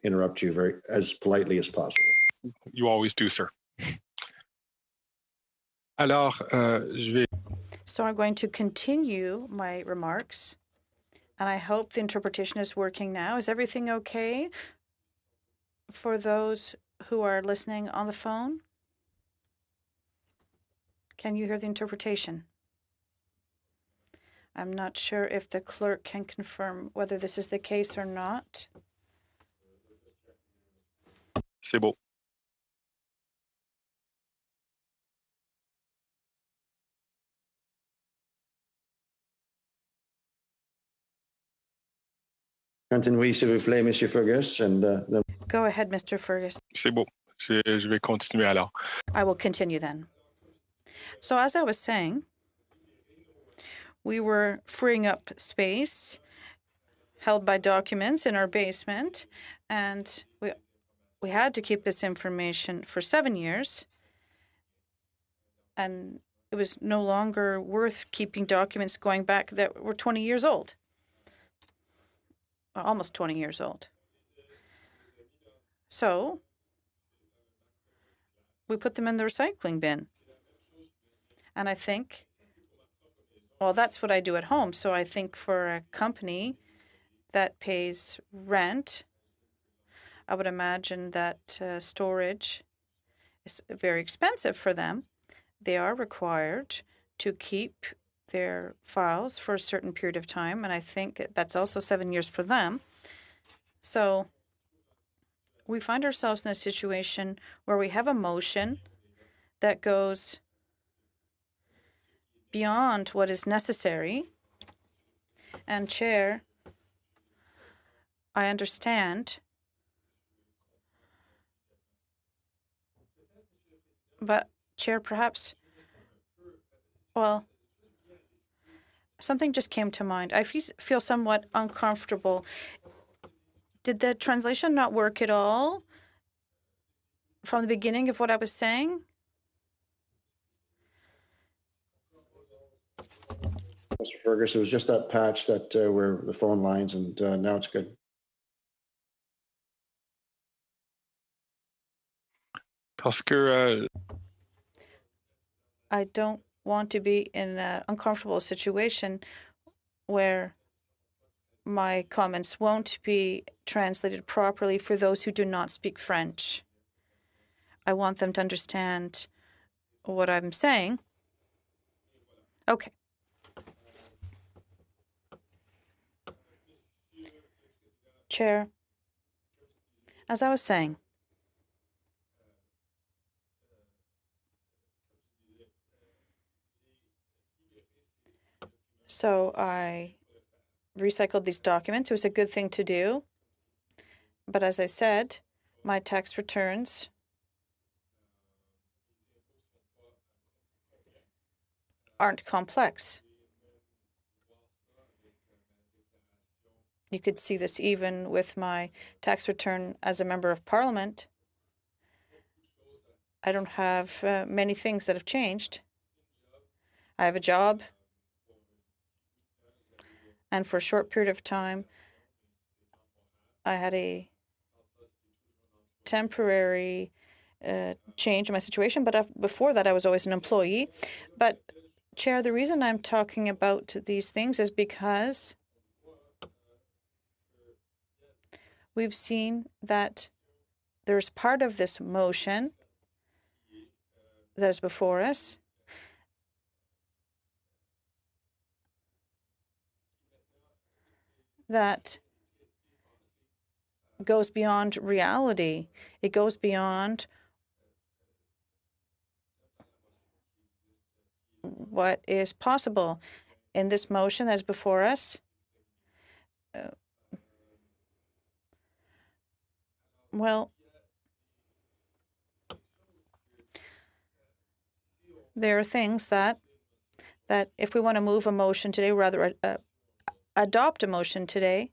interrupt you very as politely as possible. You always do, sir. Alors, So I'm going to continue my remarks, and I hope the interpretation is working now. Is everything okay for those who are listening on the phone? Can you hear the interpretation? I'm not sure if the clerk can confirm whether this is the case or not. c'est beau. Continuez, s'il vous plaît, Monsieur Fergus, and then. Go ahead, Mr. Fergus. C'est beau. Je vais continuer alors. I will continue then. So as I was saying, we were freeing up space held by documents in our basement, and we had to keep this information for 7 years, and it was no longer worth keeping documents going back that were 20 years old, or almost 20 years old. So we put them in the recycling bin. And I think, well, that's what I do at home. So I think for a company that pays rent, I would imagine that storage is very expensive for them. They are required to keep their files for a certain period of time, and I think that's also 7 years for them. So we find ourselves in a situation where we have a motion that goes beyond what is necessary. And Chair, I understand, but Chair, perhaps, well, something just came to mind. I feel somewhat uncomfortable. Did the translation not work at all from the beginning of what I was saying? Mr. Fergus, it was just that patch that where the phone lines, and now it's good. Parce que I don't want to be in an uncomfortable situation where my comments won't be translated properly for those who do not speak French. I want them to understand what I'm saying. Okay. Chair, as I was saying, so I recycled these documents. It was a good thing to do. But as I said, My tax returns aren't complex. You could see this even with my tax return as a member of parliament. I don't have many things that have changed. I have a job, and for a short period of time, I had a temporary change in my situation, but before that, I was always an employee. But, Chair, the reason I'm talking about these things is because we've seen that there's part of this motion that is before us that goes beyond reality. It goes beyond what is possible. In this motion that is before us, well, there are things that if we want to move a motion today, rather adopt a motion today,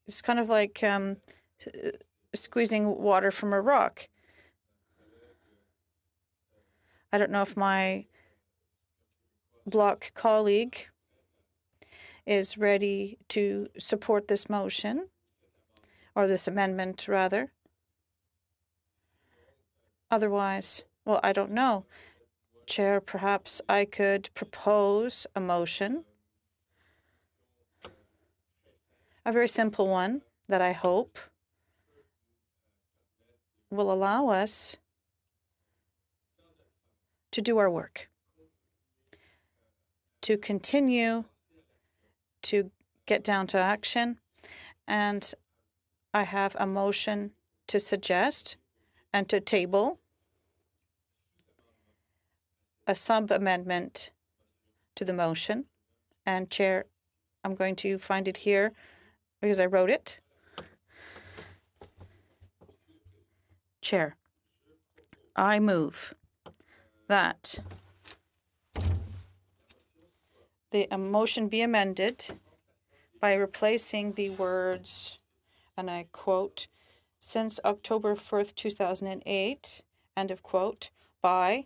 it's kind of like squeezing water from a rock. I don't know if my Bloc colleague is ready to support this motion, or this amendment, rather. Otherwise, well, I don't know. Chair, perhaps I could propose a motion, a very simple one that I hope will allow us to do our work, to continue to get down to action. And I have a motion to suggest and to table a sub-amendment to the motion. And Chair, I'm going to find it here because I wrote it. Chair, I move that the motion be amended by replacing the words, and I quote, since October 1st, 2008, end of quote, by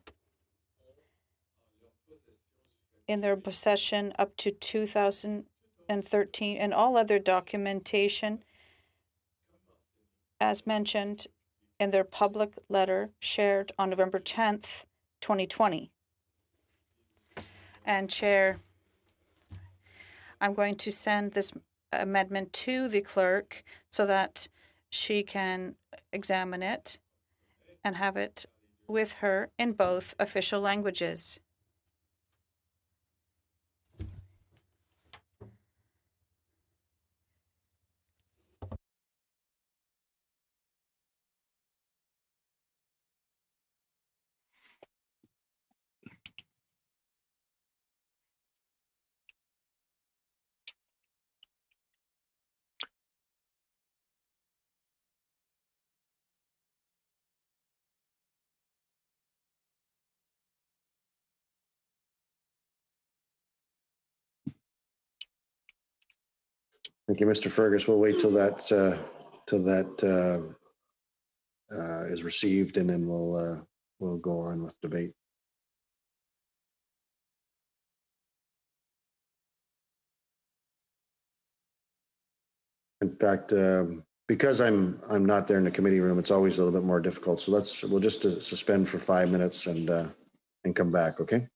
in their possession up to 2013 and all other documentation as mentioned in their public letter shared on November 10th, 2020. And Chair, I'm going to send this amendment to the clerk so that she can examine it and have it with her in both official languages. Thank you, Mr. Fergus. We'll wait till that is received, and then we'll go on with debate. In fact, because I'm not there in the committee room, it's always a little bit more difficult. So we'll just suspend for 5 minutes and come back. Okay.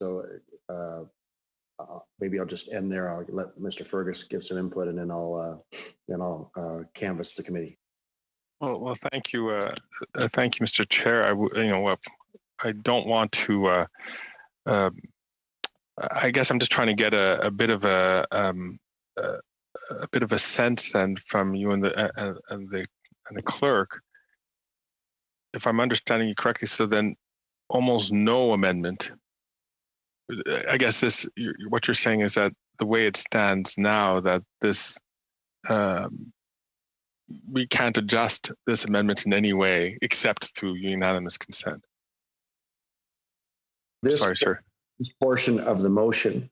So maybe I'll just end there. I'll let Mr. Fergus give some input, and then I'll canvass the committee. Well, thank you, Mr. Chair. I don't want to. I guess I'm just trying to get a bit of a sense then from you and the clerk, if I'm understanding you correctly. So then, almost no amendment. I guess what you're saying is that the way it stands now, that this we can't adjust this amendment in any way except through unanimous consent. Sorry, sir. This portion of the motion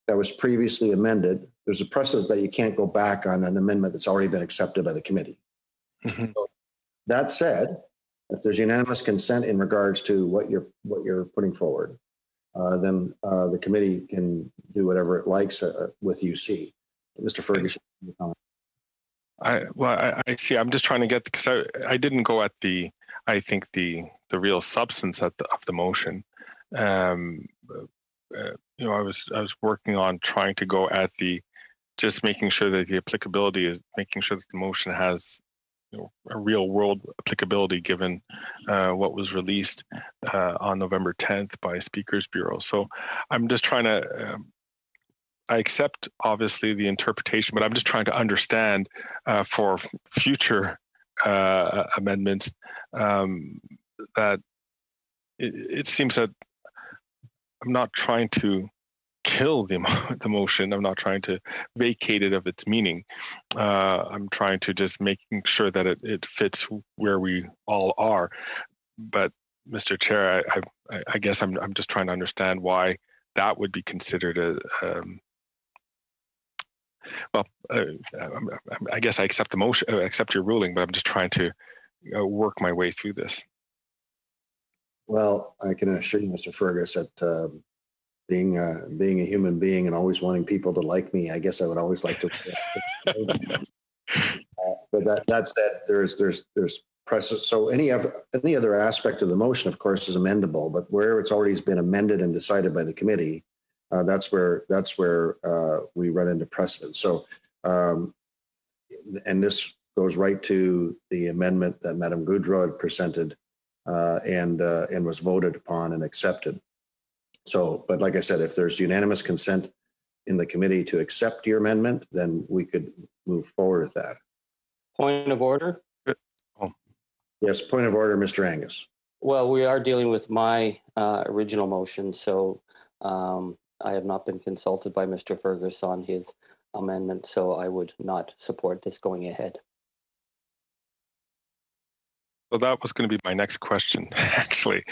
that was previously amended, there's a precedent that you can't go back on an amendment that's already been accepted by the committee. Mm-hmm. So, that said, if there's unanimous consent in regards to what you're putting forward, then the committee can do whatever it likes with UC. Mr. Ferguson. I see. I'm just trying to get, because I didn't go at I think the real substance of the motion. I was working on trying to go at just making sure that the applicability is making sure that the motion has a real world applicability given what was released on November 10th by Speakers Bureau. So I'm just trying to, I accept obviously the interpretation, but I'm just trying to understand for future amendments that it seems that I'm not trying to kill the motion. I'm not trying to vacate it of its meaning. I'm trying to just making sure that it fits where we all are. But Mr. Chair, I guess I'm just trying to understand why that would be considered I guess I accept the motion, accept your ruling, but I'm just trying to work my way through this. Well, I can assure you, Mr. Fergus, that being a human being and always wanting people to like me, I guess I would always like to. But that said, there's precedent. So any other aspect of the motion, of course, is amendable. But where it's already been amended and decided by the committee, that's where we run into precedent. So, and this goes right to the amendment that Madam Goodrow had presented and was voted upon and accepted. So, but like I said, if there's unanimous consent in the committee to accept your amendment, then we could move forward with that. Point of order? Yes, point of order, Mr. Angus. Well, we are dealing with my original motion, so I have not been consulted by Mr. Fergus on his amendment, so I would not support this going ahead. So that was going to be my next question, actually.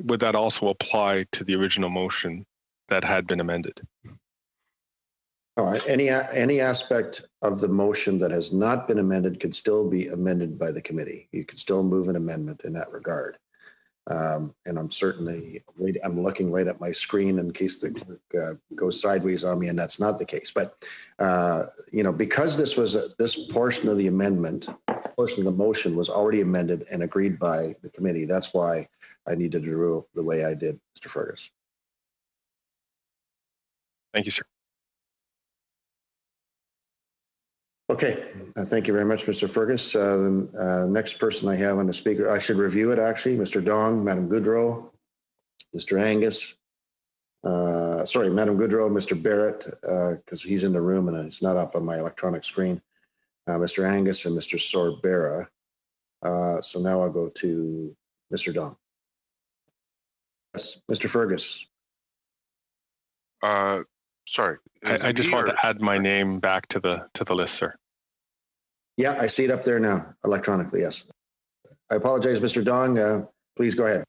Would that also apply to the original motion that had been amended? Any aspect of the motion that has not been amended could still be amended by the committee. You could still move an amendment in that regard. And I'm certainly, I'm looking right at my screen in case the clerk goes sideways on me, and that's not the case. But, because this portion of the amendment, portion of the motion was already amended and agreed by the committee, that's why I needed to rule the way I did, Mr. Fergus. Thank you, sir. Okay, thank you very much, Mr. Fergus. The next person I have on the speaker, I should review it actually, Mr. Dong, Madam Goodrow, Mr. Angus, Madam Goodrow, Mr. Barrett, because he's in the room and it's not up on my electronic screen, Mr. Angus and Mr. Sorbera. So now I'll go to Mr. Dong. Yes, Mr. Fergus. Sorry. I just want to add my name back to the list, sir. Yeah, I see it up there now, electronically, yes. I apologize, Mr. Dong. Please go ahead.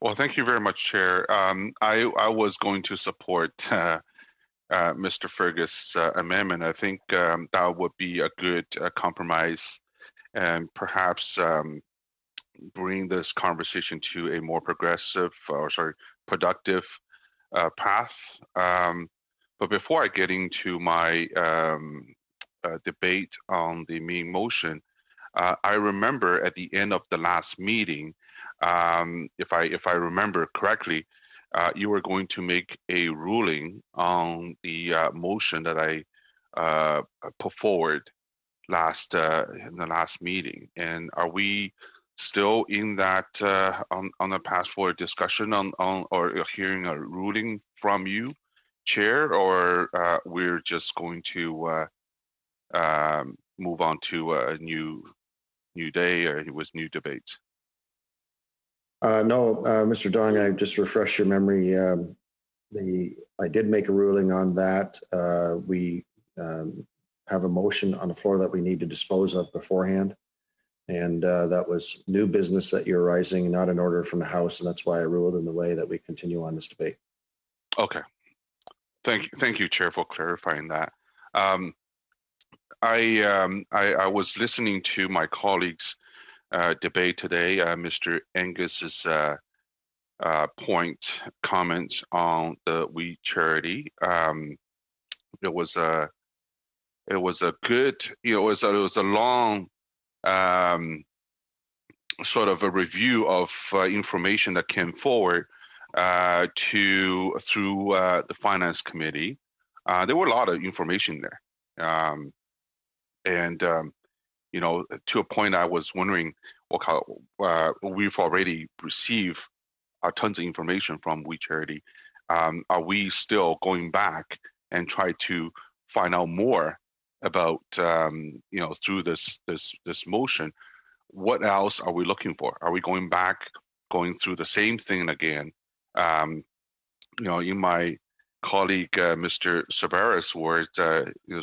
Well, thank you very much, Chair. I was going to support Mr. Fergus' amendment. I think that would be a good compromise and perhaps bring this conversation to a more productive path. But before I get into my debate on the main motion, I remember at the end of the last meeting, if I remember correctly, you were going to make a ruling on the motion that I put forward in the last meeting. And are we still in that on the path forward discussion on or hearing a ruling from you, Chair, or we're just going to move on to a new day or with new debates? No, Mr. Dong, I just refresh your memory. I did make a ruling on that. We have a motion on the floor that we need to dispose of beforehand. And that was new business that you're raising, not an order from the House. And that's why I ruled in the way that we continue on this debate. Okay. Thank you, Chair, for clarifying that. I was listening to my colleagues' debate today, Mr. Angus's comment on the We Charity. It was a good, it was a long sort of a review of information that came forward through the Finance Committee. There were a lot of information there, to a point I was wondering, we've already received tons of information from We Charity. Are we still going back and try to find out more about, through this motion? What else are we looking for? Are we going back, going through the same thing again? In my colleague Mr. Sabara's words,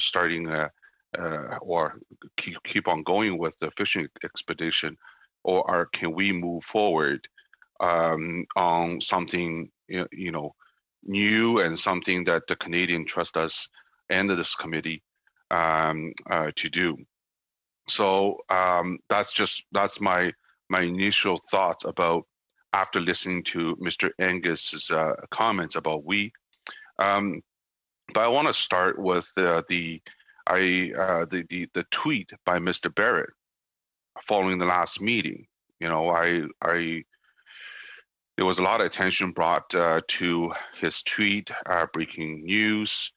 starting or keep on going with the fishing expedition, or can we move forward on something new and something that the Canadian trust us and this committee to do? So that's my initial thoughts about after listening to Mr. Angus's comments about we. But I want to start with the tweet by Mr. Barrett following the last meeting. There was a lot of attention brought to his tweet, breaking news.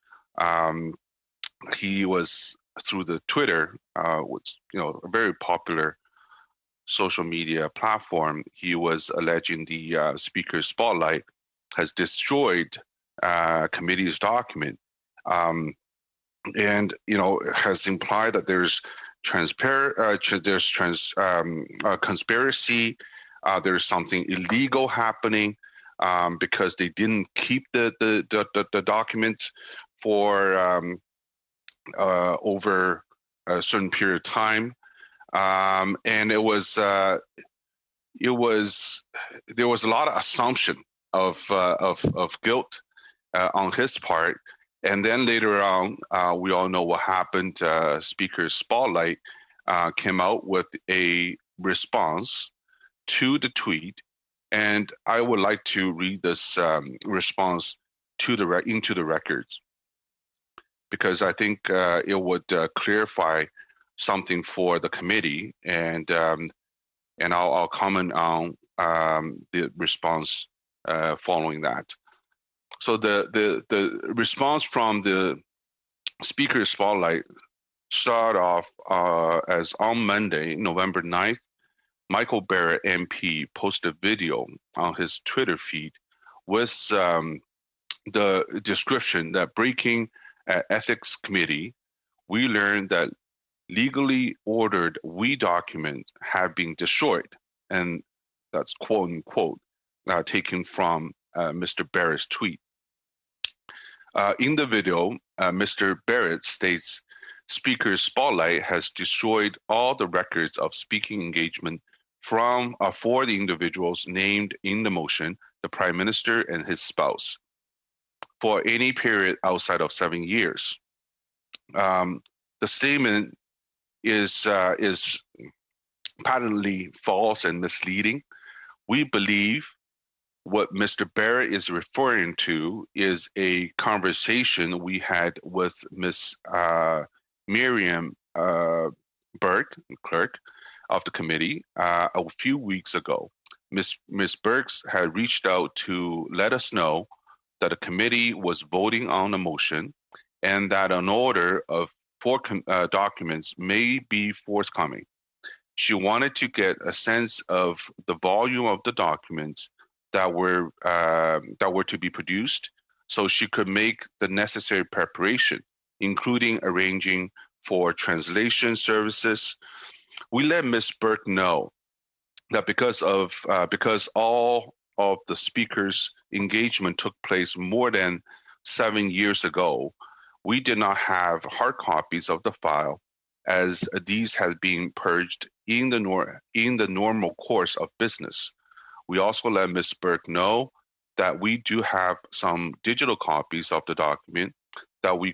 He was through the Twitter, which a very popular social media platform. He was alleging the Speaker's Spotlight has destroyed committee's document, and has implied that there's conspiracy. There's something illegal happening because they didn't keep the documents for over a certain period of time, and there was a lot of assumption of guilt on his part. And then later on, we all know what happened. Speaker's Spotlight came out with a response to the tweet, and I would like to read this response into the records, because I think it would clarify something for the committee, and I'll comment on the response following that. So the response from the Speaker's Spotlight started off as on Monday, November 9th, Michael Barrett MP posted a video on his Twitter feed with the description that breaking ethics committee, we learned that legally ordered we documents have been destroyed, and that's quote unquote taken from Mr. Barrett's tweet. In the video, Mr. Barrett states, Speaker Spotlight has destroyed all the records of speaking engagement for the individuals named in the motion, the Prime Minister and his spouse, for any period outside of 7 years. The statement is patently false and misleading. We believe what Mr. Barrett is referring to is a conversation we had with Ms. Miriam Burke, clerk of the committee, a few weeks ago. Ms. Burke had reached out to let us know that the committee was voting on a motion and that an order of 4 documents may be forthcoming. She wanted to get a sense of the volume of the documents that were to be produced, so she could make the necessary preparation, including arranging for translation services. We let Ms. Burke know that because all of the speakers' engagement took place more than 7 years ago, we did not have hard copies of the file, as these had been purged in the normal course of business. We also let Ms. Burke know that we do have some digital copies of the document that we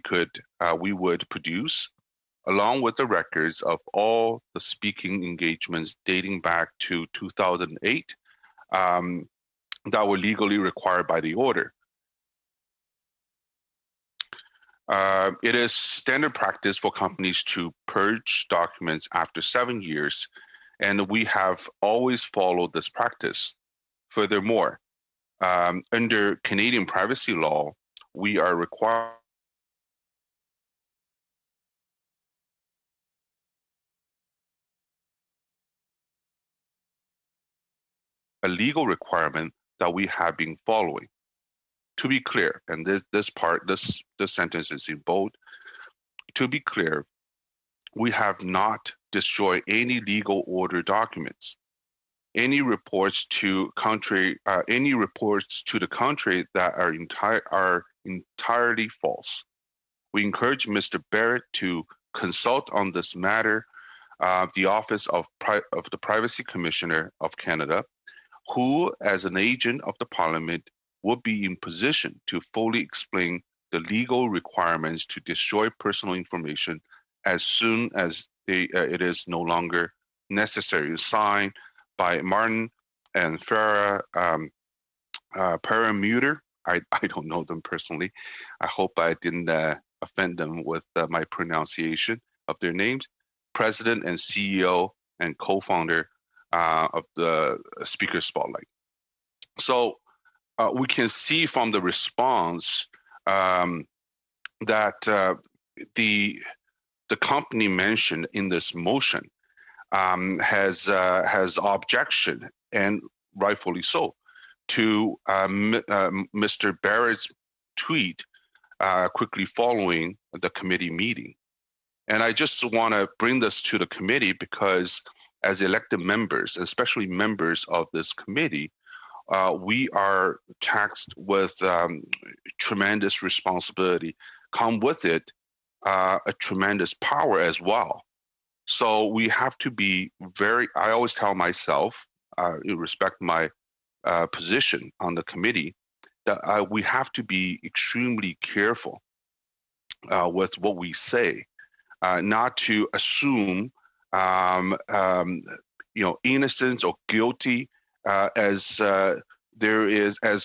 would produce, along with the records of all the speaking engagements dating back to 2008 that were legally required by the order. It is standard practice for companies to purge documents after 7 years, and we have always followed this practice. Furthermore, under Canadian privacy law, we are required a legal requirement that we have been following. To be clear, and this sentence is in bold. To be clear, we have not destroyed any legal order documents. Any reports to the contrary that are entirely false. We encourage Mr. Barrett to consult on this matter the Office of the Privacy Commissioner of Canada, who, as an agent of the Parliament, would be in position to fully explain the legal requirements to destroy personal information as soon as it is no longer necessary. Signed by Martin and Farah Paramuter. I don't know them personally. I hope I didn't offend them with my pronunciation of their names. President and CEO and co-founder of the Speaker Spotlight. So we can see from the response that the company mentioned in this motion has objection, and rightfully so, to Mr. Barrett's tweet quickly following the committee meeting. And I just want to bring this to the committee because as elected members, especially members of this committee, we are taxed with tremendous responsibility. Come with it a tremendous power as well. So we have to be I always tell myself, respect my position on the committee, that we have to be extremely careful with what we say, not to assume innocence or guilty as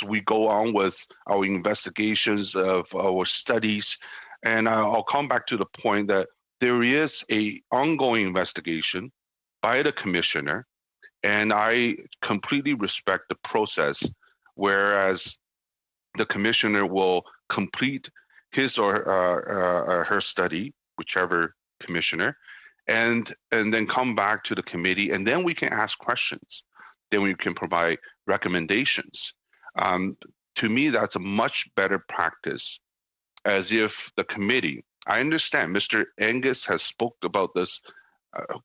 we go on with our investigations of our studies. And I'll come back to the point that there is an ongoing investigation by the commissioner, and I completely respect the process, whereas the commissioner will complete his or her study, whichever commissioner, and then come back to the committee, and then we can ask questions. Then we can provide recommendations. To me, that's a much better practice, as if the committee, I understand Mr. Angus has spoke about this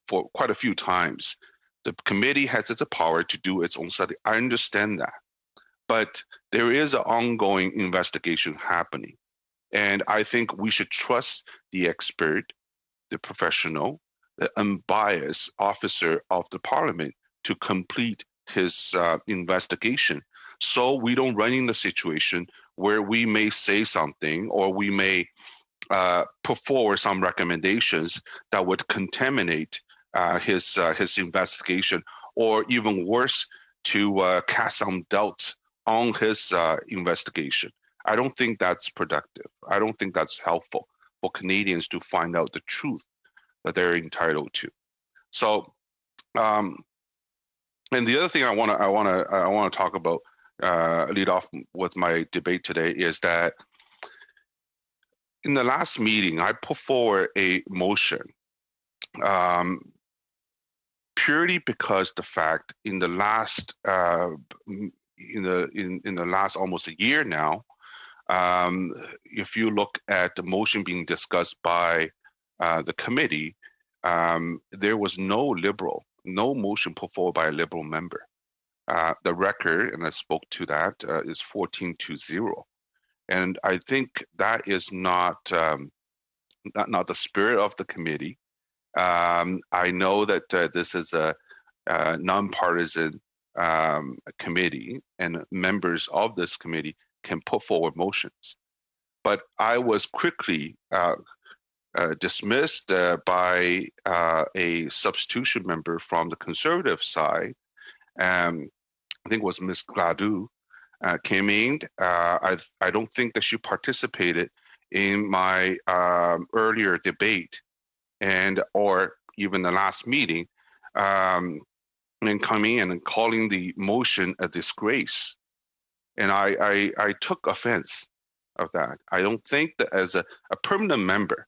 for quite a few times. The committee has its power to do its own study. I understand that. But there is an ongoing investigation happening. And I think we should trust the expert, the professional, the unbiased officer of the parliament to complete his investigation, so we don't run in the situation where we may say something or we may put forward some recommendations that would contaminate his investigation, or even worse, to cast some doubts on his investigation. I don't think that's productive. I don't think that's helpful for Canadians to find out the truth that they're entitled to. So, and the other thing I want to talk about, lead off with my debate today, is that in the last meeting, I put forward a motion purely because the fact in the last in the last almost a year now, if you look at the motion being discussed by the committee, there was no motion put forward by a Liberal member. The record, and I spoke to that, is 14-0. And I think that is not the spirit of the committee. I know that this is a nonpartisan committee, and members of this committee can put forward motions. But I was quickly dismissed by a substitution member from the Conservative side. I think it was Ms. Gladue. Came in. I don't think that she participated in my earlier debate or even the last meeting, and coming in and calling the motion a disgrace. And I took offense of that. I don't think that as a permanent member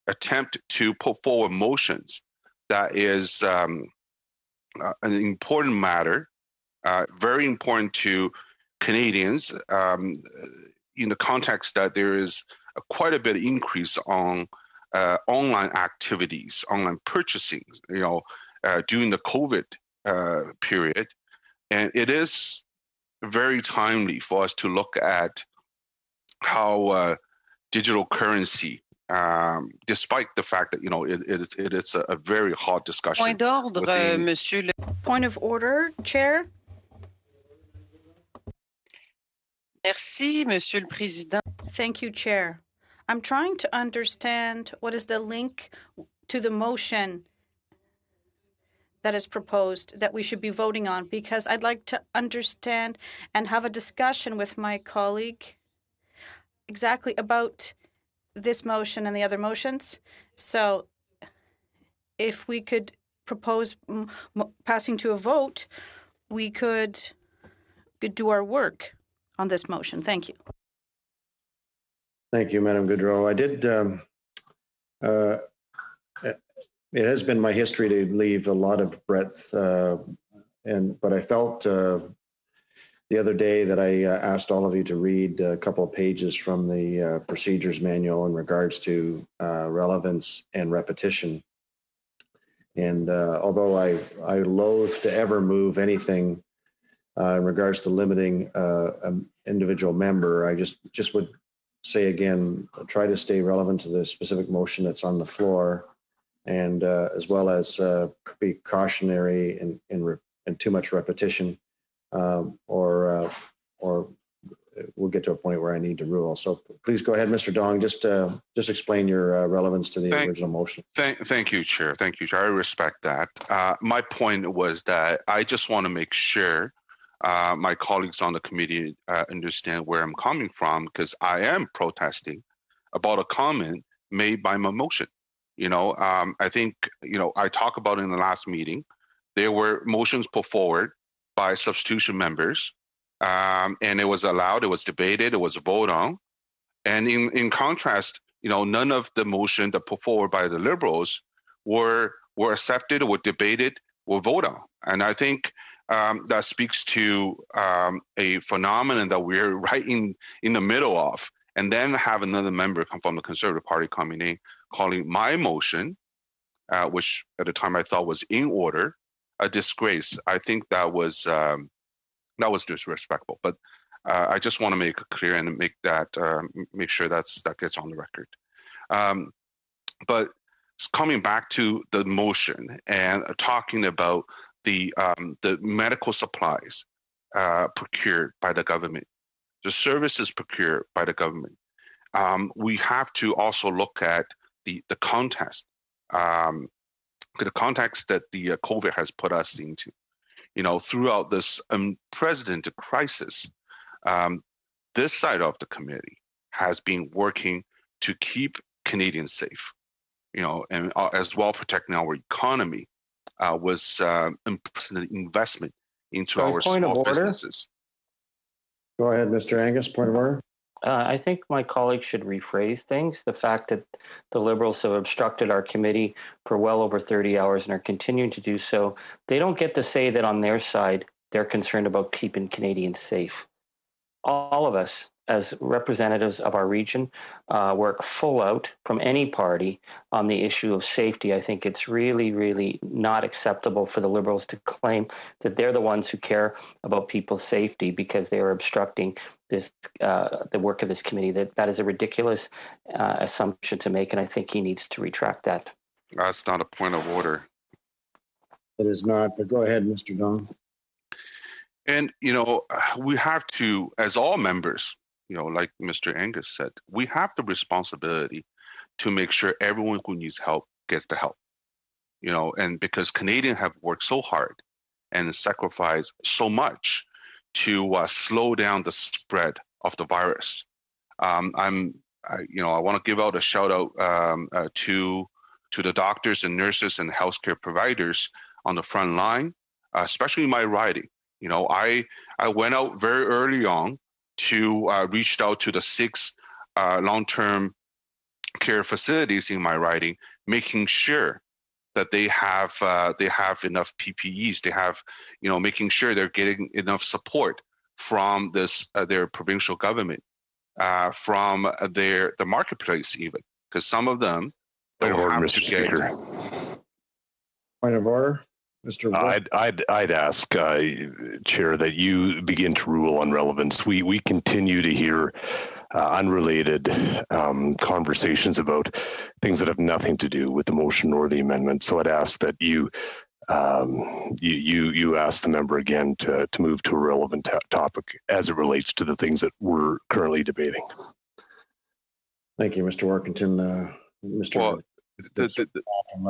attempt to put forward motions that is an important matter, very important to Canadians, in the context that there is quite a bit of increase on online activities, online purchasing, during the COVID period. And it is very timely for us to look at how digital currency, despite the fact that, it is a very hot discussion. Point d'ordre, monsieur le... Point of order, Chair. Merci, Monsieur le Président. Thank you, Chair. I'm trying to understand what is the link to the motion that is proposed that we should be voting on, because I'd like to understand and have a discussion with my colleague exactly about this motion and the other motions. So if we could propose passing to a vote, we could do our work on this motion. Thank you. Thank you, Madam Goodrow. I did. It has been my history to leave a lot of breadth, but I felt the other day that I asked all of you to read a couple of pages from the procedures manual in regards to relevance and repetition. And although I loathe to ever move anything in regards to limiting an individual member, I just would say again, try to stay relevant to the specific motion that's on the floor, and as well as be cautionary in too much repetition, or we'll get to a point where I need to rule. So please go ahead, Mr. Dong. Just explain your relevance to the original motion. Thank you, Chair. Thank you, Chair. I respect that. My point was that I just want to make sure my colleagues on the committee understand where I'm coming from, because I am protesting about a comment made by my motion. I think, I talked about in the last meeting, there were motions put forward by substitution members, and it was allowed, it was debated, it was voted on. And in contrast, none of the motion that put forward by the Liberals were accepted, were debated, were voted on. And I think that speaks to a phenomenon that we're right in the middle of, and then have another member come from the Conservative Party coming in, calling my motion, which at the time I thought was in order, a disgrace. I think that was disrespectful. But I just want to make it clear and make sure that gets on the record. But coming back to the motion and talking about the medical supplies procured by the government, the services procured by the government, we have to also look at the context, that the COVID has put us into. Throughout this unprecedented crisis, this side of the committee has been working to keep Canadians safe, and as well protecting our economy with unprecedented investment into our small businesses. Go ahead, Mr. Angus, point of order. I think my colleague should rephrase things. The fact that the Liberals have obstructed our committee for well over 30 hours and are continuing to do so, they don't get to say that on their side, they're concerned about keeping Canadians safe. All of us, as representatives of our region, work full out from any party on the issue of safety. I think it's really, really not acceptable for the Liberals to claim that they're the ones who care about people's safety because they are obstructing this the work of this committee. That is a ridiculous assumption to make, and I think he needs to retract that. That's not a point of order. It is not, but go ahead, Mr. Dong. And, we have to, as all members, like Mr. Angus said, we have the responsibility to make sure everyone who needs help gets the help, and because Canadians have worked so hard and sacrificed so much to slow down the spread of the virus. I want to give out a shout out to the doctors and nurses and healthcare providers on the front line, especially in my riding. I went out very early on to reach out to the 6 long-term care facilities in my riding, making sure that they have enough PPEs. They have, making sure they're getting enough support from their provincial government, from the marketplace even, because some of them don't have Mr. Speaker. Point of order. I'd ask, Chair, that you begin to rule on relevance. We continue to hear unrelated conversations about things that have nothing to do with the motion or the amendment. So I'd ask that you ask the member again to move to a relevant topic as it relates to the things that we're currently debating. Thank you, Mr. Workington. Let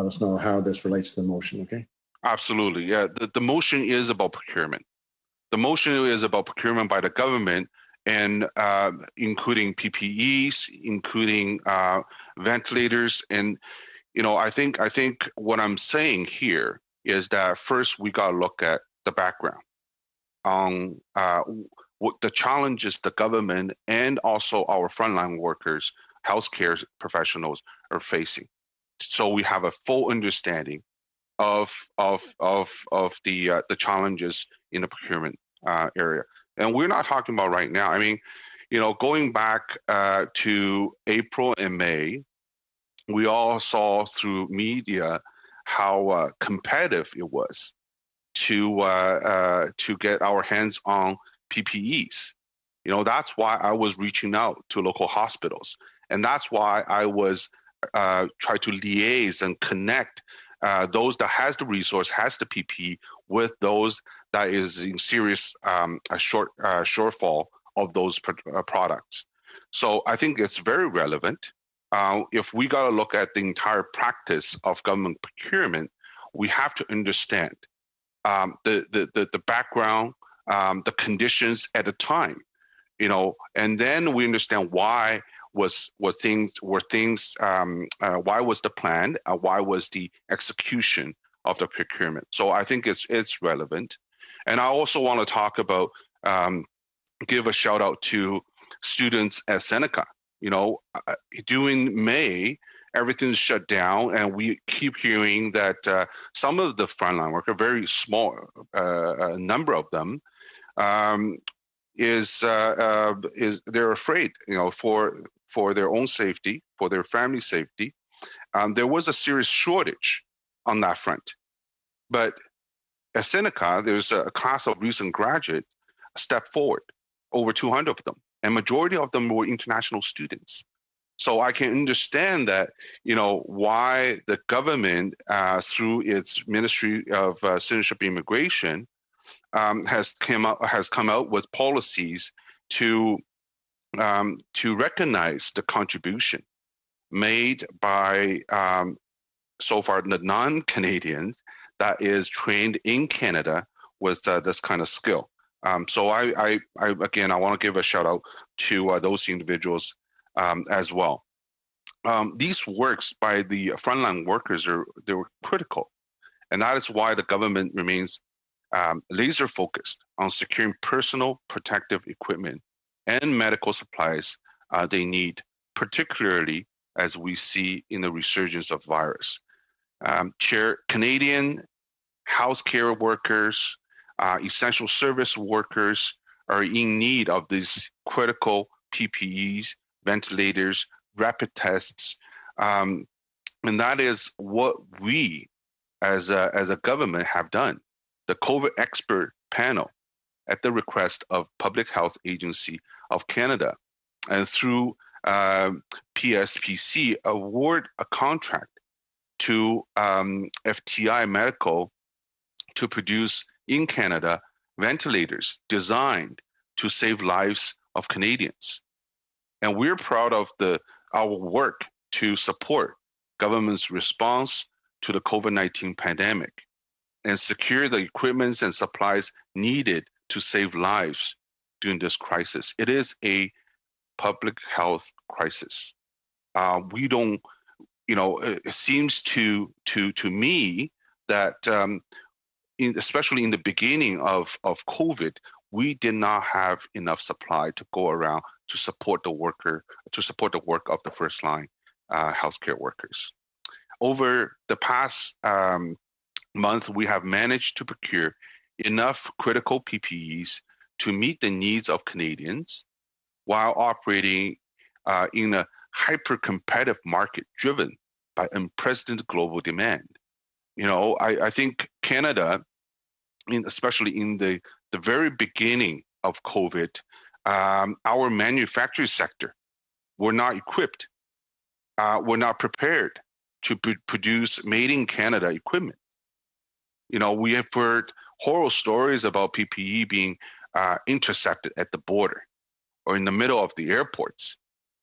us know how this relates to the motion, okay? Absolutely. Yeah. The motion is about procurement. The motion is about procurement by the government, and including PPEs, including ventilators. And, I think what I'm saying here is that first we got to look at the background on what the challenges the government and also our frontline workers, healthcare professionals are facing. So we have a full understanding of the challenges in the procurement area. And we're not talking about right now. I mean, going back to April and May, we all saw through media how competitive it was to get our hands on PPEs. That's why I was reaching out to local hospitals, and that's why I was trying to liaise and connect those that has the resource, has the PPE, with those that is in serious shortfall of those products. So I think it's very relevant. If we got to look at the entire practice of government procurement, we have to understand the background, the conditions at the time, and then we understand why why was the plan, why was the execution of the procurement. So I think it's relevant. And I also want to talk about, give a shout out to students at Seneca. During May, everything's shut down, and we keep hearing that some of the frontline workers, a very small number of them, is they're afraid, for their own safety, for their family safety. There was a serious shortage on that front, but at Seneca, there's a class of recent graduates stepped forward, over 200 of them, and majority of them were international students. So I can understand that, why the government, through its Ministry of Citizenship and Immigration, has come out with policies to recognize the contribution made by so far the non-Canadians that is trained in Canada with this kind of skill. So I again, I want to give a shout out to those individuals as well. These works by the frontline workers they were critical, and that is why the government remains laser focused on securing personal protective equipment and medical supplies they need, particularly as we see in the resurgence of virus. Chair, Canadian healthcare workers, essential service workers are in need of these critical PPEs, ventilators, rapid tests, and that is what we, as a government, have done. The COVID expert panel, at the request of Public Health Agency of Canada, and through PSPC, award a contract to FTI Medical to produce in Canada ventilators designed to save lives of Canadians. And we're proud of our work to support government's response to the COVID-19 pandemic and secure the equipment and supplies needed to save lives during this crisis. It is a public health crisis. We don't, it seems to me that especially in the beginning of COVID, we did not have enough supply to go around to support the work of the first line healthcare workers. Over the past month, we have managed to procure enough critical PPEs to meet the needs of Canadians while operating in a hyper-competitive market driven by unprecedented global demand. I think Canada, especially in the very beginning of COVID, our manufacturing sector were not equipped, were not prepared to produce made in Canada equipment. We have heard horror stories about PPE being intercepted at the border or in the middle of the airports.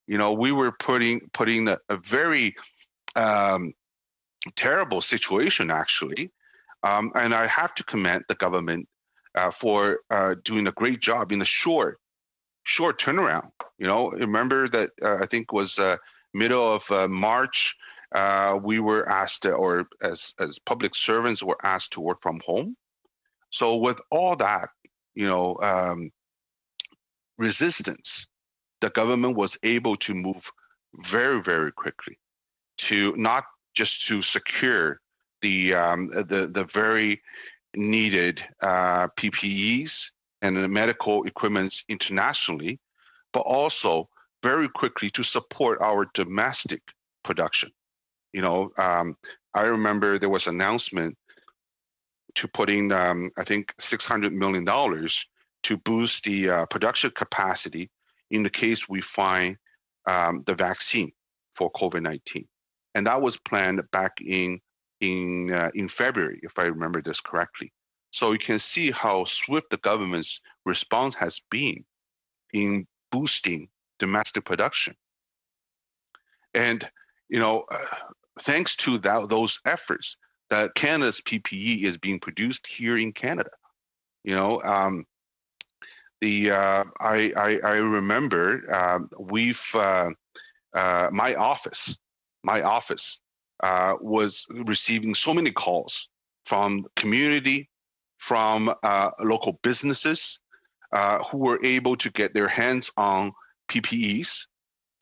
We were putting a very terrible situation, actually. And I have to commend the government for doing a great job in a short turnaround. Remember that I think it was middle of March, we were asked, or as public servants were asked to work from home. So with all that, resistance, the government was able to move very, very quickly to not just to secure the very needed PPEs and the medical equipment internationally, but also very quickly to support our domestic production. I remember there was an announcement to put in, I think, $600 million to boost the production capacity in the case we find the vaccine for COVID-19. And that was planned back in February, if I remember this correctly. So you can see how swift the government's response has been in boosting domestic production. And, thanks to those efforts, that Canada's PPE is being produced here in Canada. I remember my office was receiving so many calls from the community, from local businesses who were able to get their hands on PPEs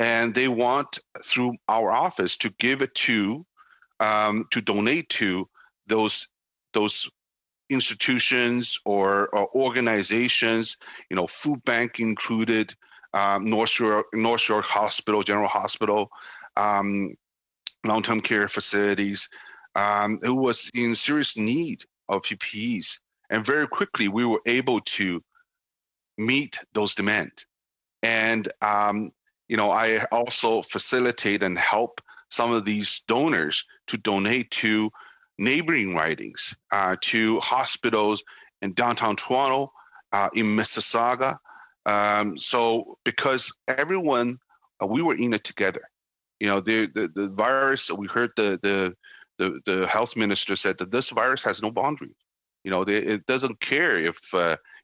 and they want through our office to give it to donate to those institutions or organizations, food bank included, North York Hospital, General Hospital, long-term care facilities, who was in serious need of PPEs. And very quickly, we were able to meet those demands. And, I also facilitate and help some of these donors to donate to neighboring ridings, to hospitals in downtown Toronto, in Mississauga. So because everyone, we were in it together. The virus, we heard the health minister said that this virus has no boundaries. It doesn't care if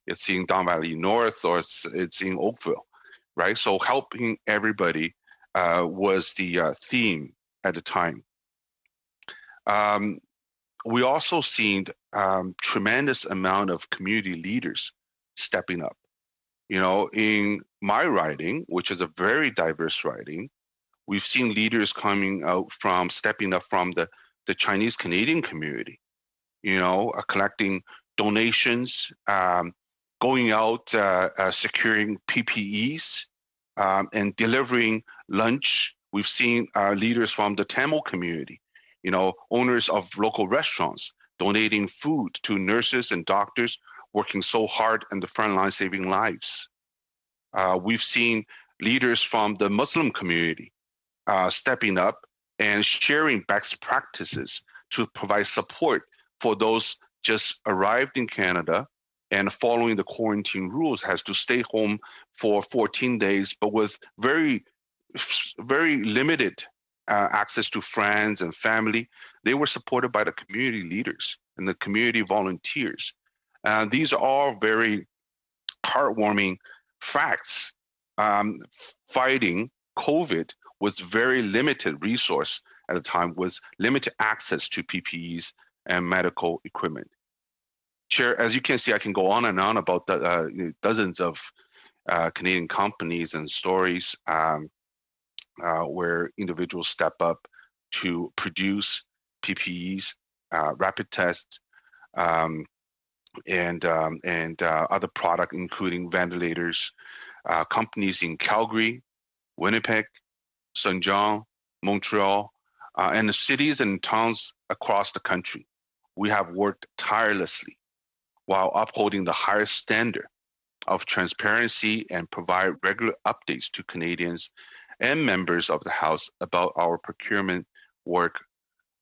it's in Don Valley North or it's in Oakville, right? So helping everybody was the theme at the time. We also seen tremendous amount of community leaders stepping up. In my riding, which is a very diverse riding, we've seen leaders coming out stepping up from the Chinese Canadian community, collecting donations, going out, securing PPEs, and delivering lunch. We've seen leaders from the Tamil community, owners of local restaurants donating food to nurses and doctors working so hard in the front line saving lives. We've seen leaders from the Muslim community stepping up and sharing best practices to provide support for those just arrived in Canada and following the quarantine rules has to stay home for 14 days, but with very, very limited access to friends and family. They were supported by the community leaders and the community volunteers. These are all very heartwarming facts. Fighting COVID was very limited resource at the time, was limited access to PPEs and medical equipment. Chair, as you can see, I can go on and on about the dozens of Canadian companies and stories where individuals step up to produce PPEs, rapid tests, and other products, including ventilators. Companies in Calgary, Winnipeg, Saint John, Montreal, and the cities and towns across the country. We have worked tirelessly while upholding the highest standard of transparency and provide regular updates to Canadians and members of the House about our procurement work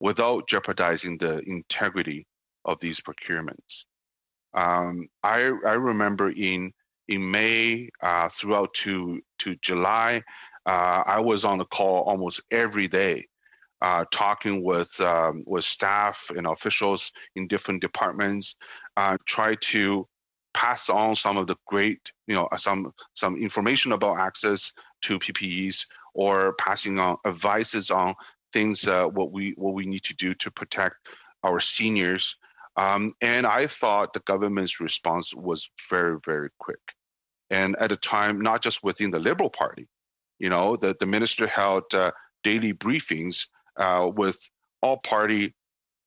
without jeopardizing the integrity of these procurements. I remember in May throughout to July, I was on the call almost every day, talking with staff and officials in different departments, try to pass on some of the great, some information about access to PPEs, or passing on advices on things what we need to do to protect our seniors. And I thought the government's response was very, very quick. And at the time, not just within the Liberal Party, the minister held daily briefings with all party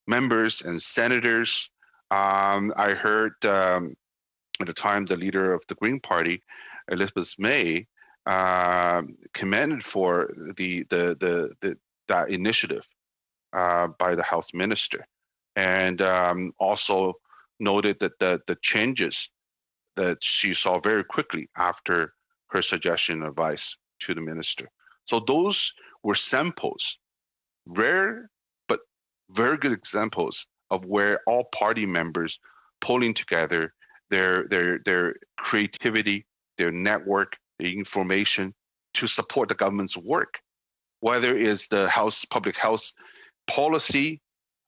members and senators. I heard at the time the leader of the Green Party, Elizabeth May, commended for that initiative by the health minister, and also noted that the changes that she saw very quickly after her suggestion and advice to the minister. So those were samples, rare but very good examples of where all party members pulling together their creativity, their network, their information to support the government's work, whether it's the public health policy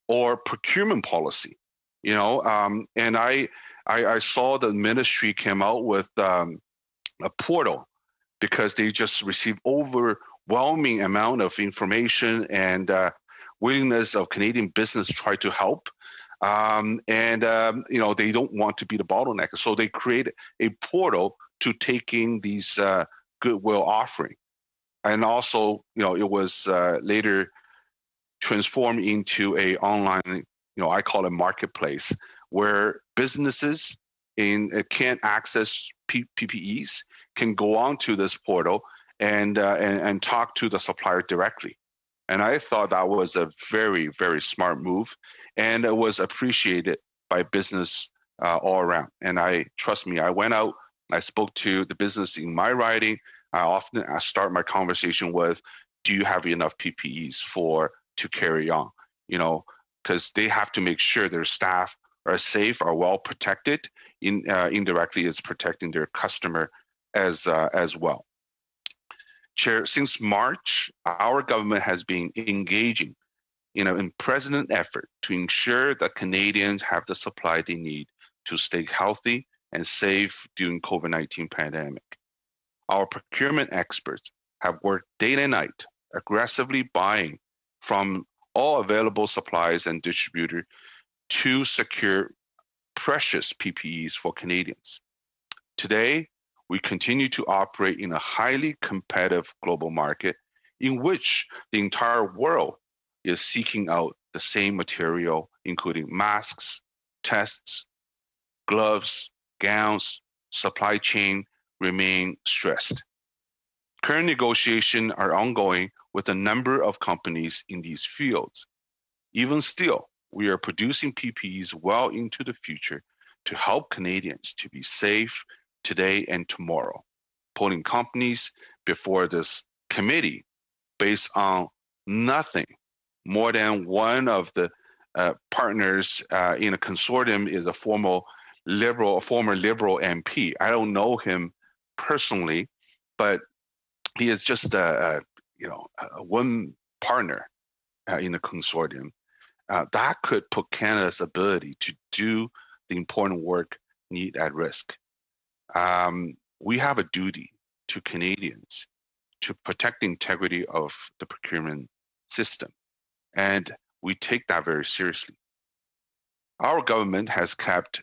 or procurement policy. And I saw the ministry came out with a portal because they just received overwhelming amount of information and willingness of Canadian business to try to help. They don't want to be the bottleneck. So they created a portal to take in these goodwill offering. and also, it was later transformed into a online, I call it marketplace, where businesses can't access PPEs can go onto this portal and talk to the supplier directly. And I thought that was a very, very smart move, and it was appreciated by business all around. And trust me, I went out, I spoke to the business in my riding. I start my conversation with, do you have enough PPEs to carry on? Because they have to make sure their staff are safe, are well protected. Indirectly, it's protecting their customer as well. Chair, since March, our government has been engaging in an unprecedented effort to ensure that Canadians have the supply they need to stay healthy and safe during COVID-19 pandemic. Our procurement experts have worked day and night, aggressively buying from all available suppliers and distributors to secure precious PPEs for Canadians. Today, we continue to operate in a highly competitive global market in which the entire world is seeking out the same material, including masks, tests, gloves, gowns. Supply chain remain stressed. Current negotiations are ongoing with a number of companies in these fields. Even still, we are producing PPEs well into the future to help Canadians to be safe today and tomorrow. Putting companies before this committee based on nothing more than one of the partners in a consortium is a former liberal MP. I don't know him personally, but he is just one partner in the consortium. That could put Canada's ability to do the important work need at risk. We have a duty to Canadians to protect the integrity of the procurement system, and we take that very seriously. Our government has kept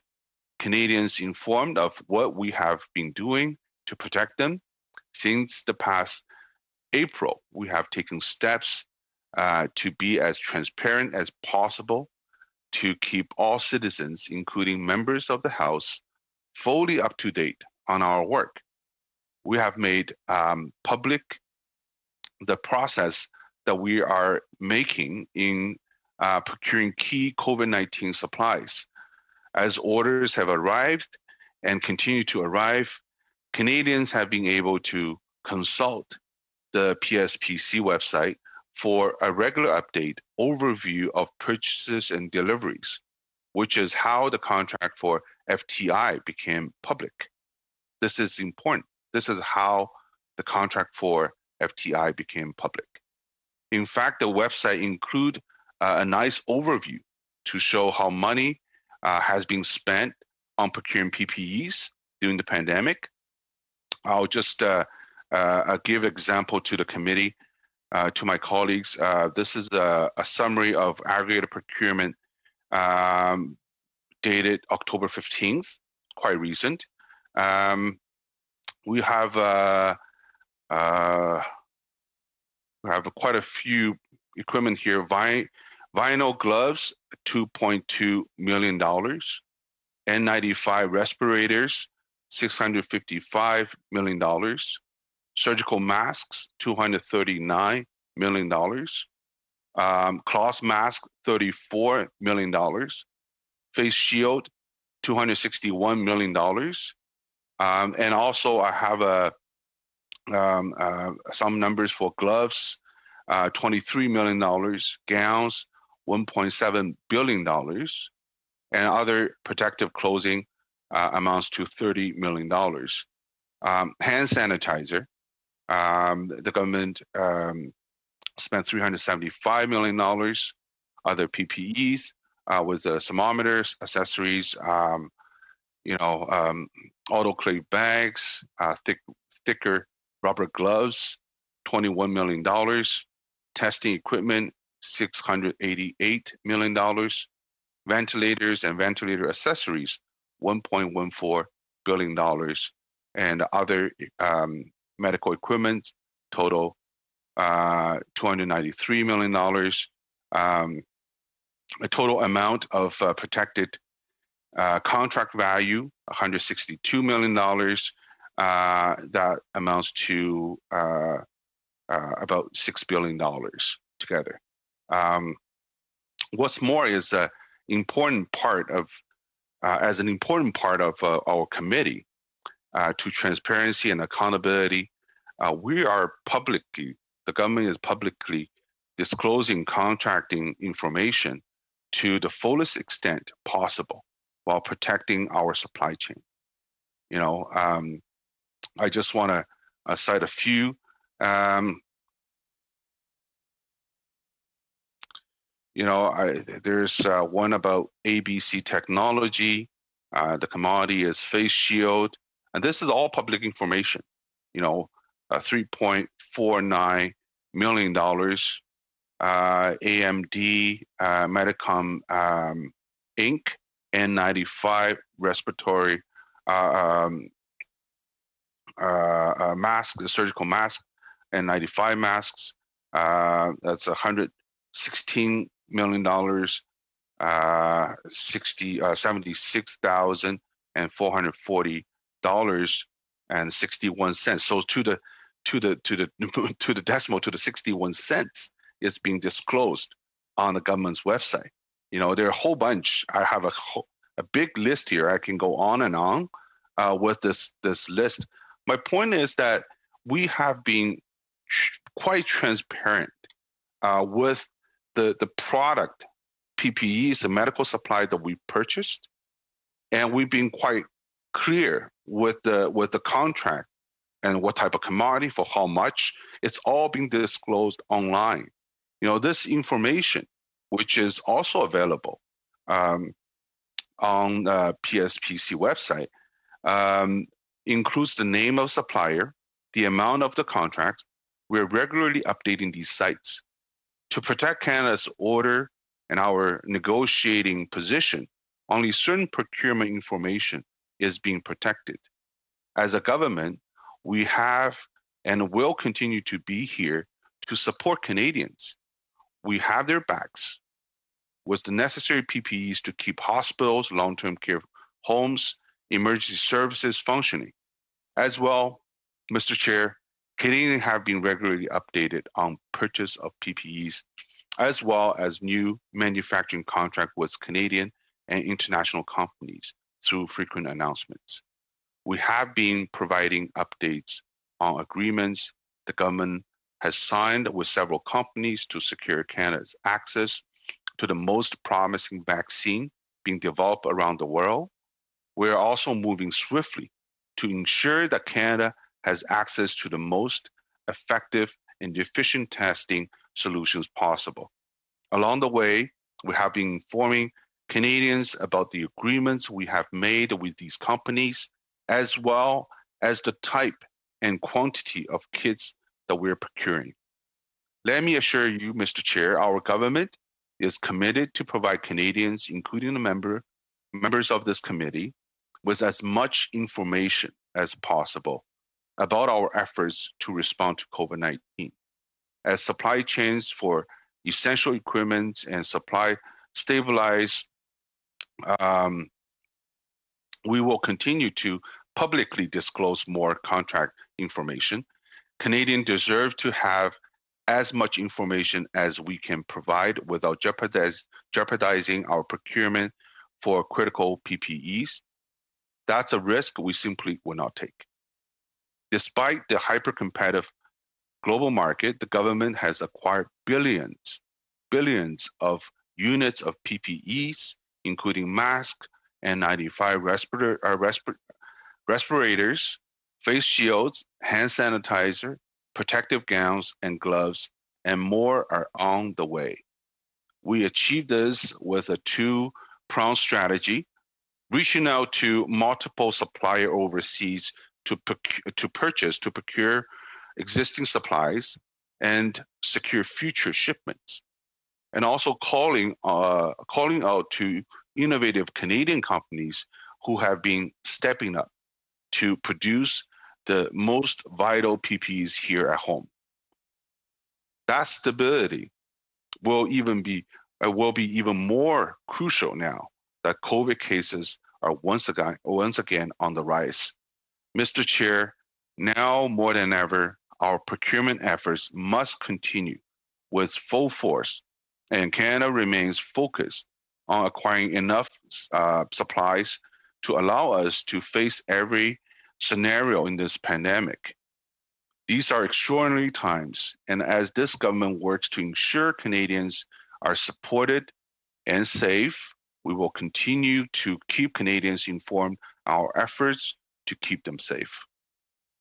Canadians informed of what we have been doing to protect them. Since the past April, we have taken steps to be as transparent as possible to keep all citizens, including members of the House, fully up to date on our work. We have made public the process that we are making in procuring key COVID-19 supplies. As orders have arrived and continue to arrive, Canadians have been able to consult the PSPC website for a regular update overview of purchases and deliveries, which is how the contract for FTI became public. This is important. This is how the contract for FTI became public. In fact, the website includes a nice overview to show how money has been spent on procuring PPEs during the pandemic. I'll just give example to the committee, to my colleagues. This is a summary of aggregated procurement dated October 15th, quite recent. We have quite a few equipment here. Vinyl gloves, $2.2 million. N95 respirators, $655 million. Surgical masks, $239 million. Cloth mask, $34 million. Face shield, $261 million. And also I have some numbers for gloves, $23 million, gowns, $1.7 billion, and other protective clothing amounts to $30 million. Hand sanitizer, the government spent $375 million. Other PPEs with thermometers, accessories, autoclave bags, thicker rubber gloves, $21 million. Testing equipment, $688 million. Ventilators and ventilator accessories, $1.14 billion. And other medical equipment, total $293 million. A total amount of protected contract value, $162 million. That amounts to about $6 billion together. What's more is an important part of our committee to transparency and accountability. The government is publicly disclosing contracting information to the fullest extent possible while protecting our supply chain. I just want to cite a few. There's one about ABC Technology. The commodity is face shield, and this is all public information. $3.49 million. AMD Medicom Inc. N95 respiratory mask, the surgical mask, N95 masks. That's $116 million, $76,440.61. So to the decimal, to the 61 cents is being disclosed on the government's website. There are a whole bunch. I have a big list here. I can go on and on with this list. My point is that we have been quite transparent with the product, PPEs, the medical supply that we purchased, and we've been quite clear with the contract and what type of commodity for how much. It's all being disclosed online. This information, which is also available on the PSPC website, includes the name of supplier, the amount of the contract. We're regularly updating these sites. To protect Canada's order and our negotiating position, only certain procurement information is being protected. As a government, we have and will continue to be here to support Canadians. We have their backs with the necessary PPEs to keep hospitals, long-term care homes, emergency services functioning. As well, Mr. Chair, Canadians have been regularly updated on purchase of PPEs, as well as new manufacturing contract with Canadian and international companies through frequent announcements. We have been providing updates on agreements the government has signed with several companies to secure Canada's access to the most promising vaccine being developed around the world. We are also moving swiftly to ensure that Canada has access to the most effective and efficient testing solutions possible. Along the way, we have been informing Canadians about the agreements we have made with these companies, as well as the type and quantity of kits that we're procuring. Let me assure you, Mr. Chair, our government is committed to provide Canadians, including the members of this committee, with as much information as possible about our efforts to respond to COVID-19. As supply chains for essential equipment and supply stabilize, we will continue to publicly disclose more contract information. Canadians deserve to have as much information as we can provide without jeopardizing our procurement for critical PPEs. That's a risk we simply will not take. Despite the hyper-competitive global market, the government has acquired billions of units of PPEs, including masks, N95 respirators, face shields, hand sanitizer, protective gowns and gloves, and more are on the way. We achieved this with a two-pronged strategy, reaching out to multiple suppliers overseas to procure existing supplies and secure future shipments, and also calling out to innovative Canadian companies who have been stepping up to produce the most vital PPEs here at home. That stability will be even more crucial now that COVID cases are once again on the rise. Mr. Chair, now more than ever, our procurement efforts must continue with full force, and Canada remains focused on acquiring enough supplies to allow us to face every scenario in this pandemic. These are extraordinary times, and as this government works to ensure Canadians are supported and safe, we will continue to keep Canadians informed our efforts to keep them safe.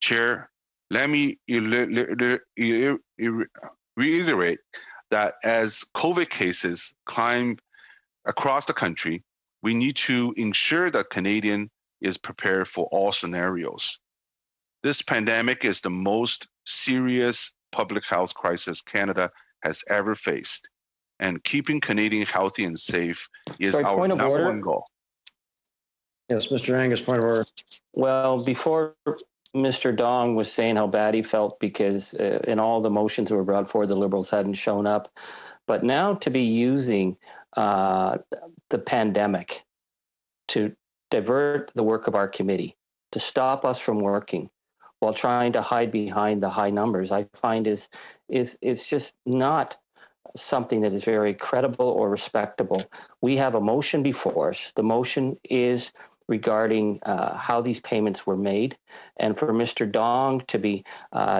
Chair, let me reiterate that as COVID cases climb across the country, we need to ensure that Canadian is prepared for all scenarios. This pandemic is the most serious public health crisis Canada has ever faced, and keeping Canadians healthy and safe is our number one goal. Yes, Mr. Angus, point of order. Well, before Mr. Dong was saying how bad he felt because in all the motions that were brought forward, the Liberals hadn't shown up. But now to be using the pandemic to divert the work of our committee, to stop us from working while trying to hide behind the high numbers, I find is just not something that is very credible or respectable. We have a motion before us. The motion is regarding how these payments were made. And for Mr. Dong to be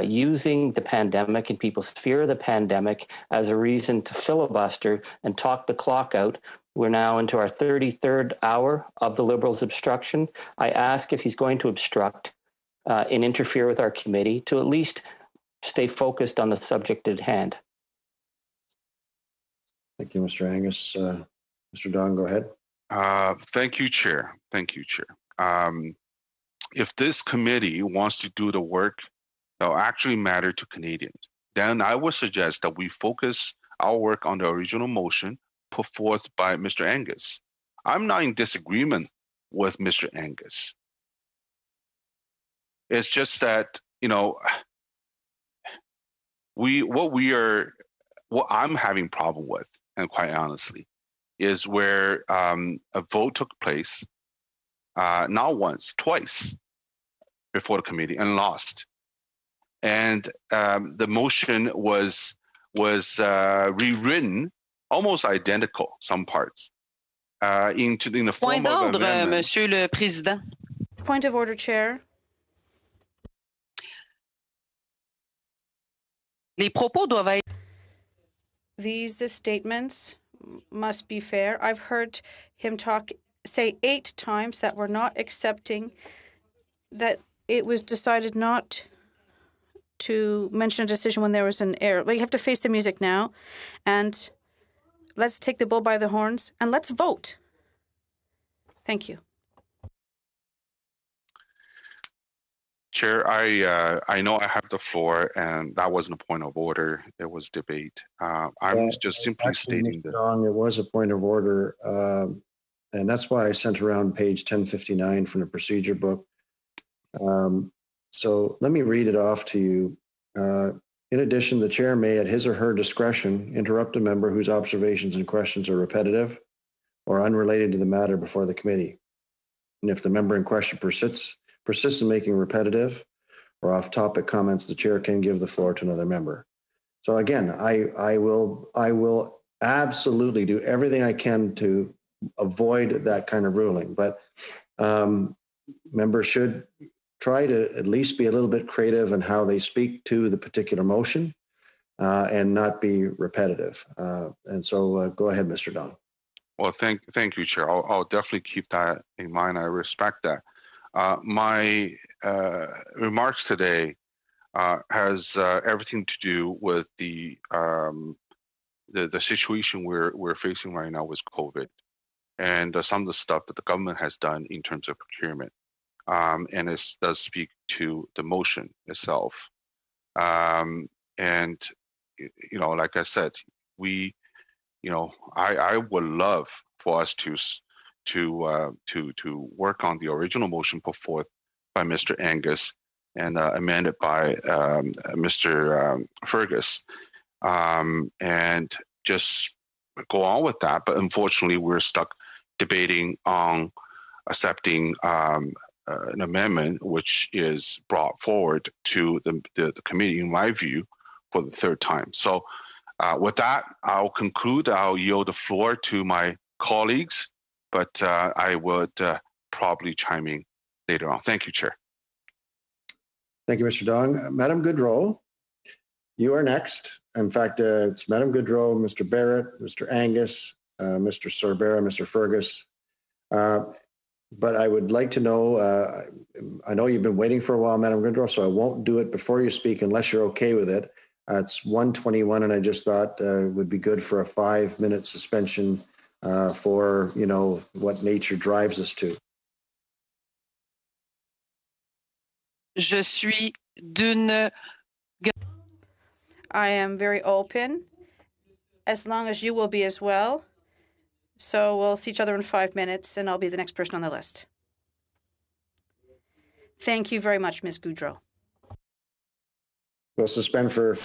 using the pandemic and people's fear of the pandemic as a reason to filibuster and talk the clock out. We're now into our 33rd hour of the Liberals' obstruction. I ask if he's going to obstruct and interfere with our committee to at least stay focused on the subject at hand. Thank you, Mr. Angus. Mr. Dong, go ahead. Thank you, Chair. Thank you, Chair. If this committee wants to do the work that will actually matter to Canadians, then I would suggest that we focus our work on the original motion put forth by Mr. Angus. I'm not in disagreement with Mr. Angus. It's just that, what I'm having problem with, and quite honestly, is where a vote took place, not once, twice before the committee and lost. And the motion was rewritten, almost identical, some parts, in the form Point of d'ordre, amendment. Monsieur le Président. Point of order, Chair. Les propos doivent être... These statements must be fair. I've heard him say 8 times that we're not accepting, that it was decided not to mention a decision when there was an error. Well, you have to face the music now, and let's take the bull by the horns and let's vote. Thank you. Chair, I know I have the floor, and that wasn't a point of order. It was debate. I'm just simply stating that. It was a point of order, and that's why I sent around page 1059 from the procedure book. So let me read it off to you. In addition, the chair may, at his or her discretion, interrupt a member whose observations and questions are repetitive or unrelated to the matter before the committee. And if the member in question persists in making repetitive or off-topic comments, the chair can give the floor to another member. So again, I will absolutely do everything I can to avoid that kind of ruling, but members should try to at least be a little bit creative in how they speak to the particular motion and not be repetitive. And so go ahead, Mr. Dong. Well, thank you, Chair. I'll definitely keep that in mind. I respect that. My remarks today has everything to do with the situation we're facing right now with COVID, and some of the stuff that the government has done in terms of procurement, and it does speak to the motion itself. And like I said, I would love for us to work on the original motion put forth by Mr. Angus and amended by Mr. Fergus. and just go on with that. But unfortunately, we're stuck debating on accepting an amendment which is brought forward to the committee, in my view, for the third time. So with that, I'll conclude. I'll yield the floor to my colleagues, but I would probably chime in later on. Thank you, Chair. Thank you, Mr. Dong. Madam Goodrow, you are next. In fact, it's Madam Goodrow, Mr. Barrett, Mr. Angus, Mr. Sorbera, Mr. Fergus. But I would like to know, I know you've been waiting for a while, Madam Goodrow, so I won't do it before you speak unless you're okay with it. It's 1:21, and I just thought it would be good for a 5-minute suspension for, what nature drives us to. Je suis d'une. I am very open, as long as you will be as well. So we'll see each other in 5 minutes, and I'll be the next person on the list. Thank you very much, Ms. Goodrow. We'll suspend for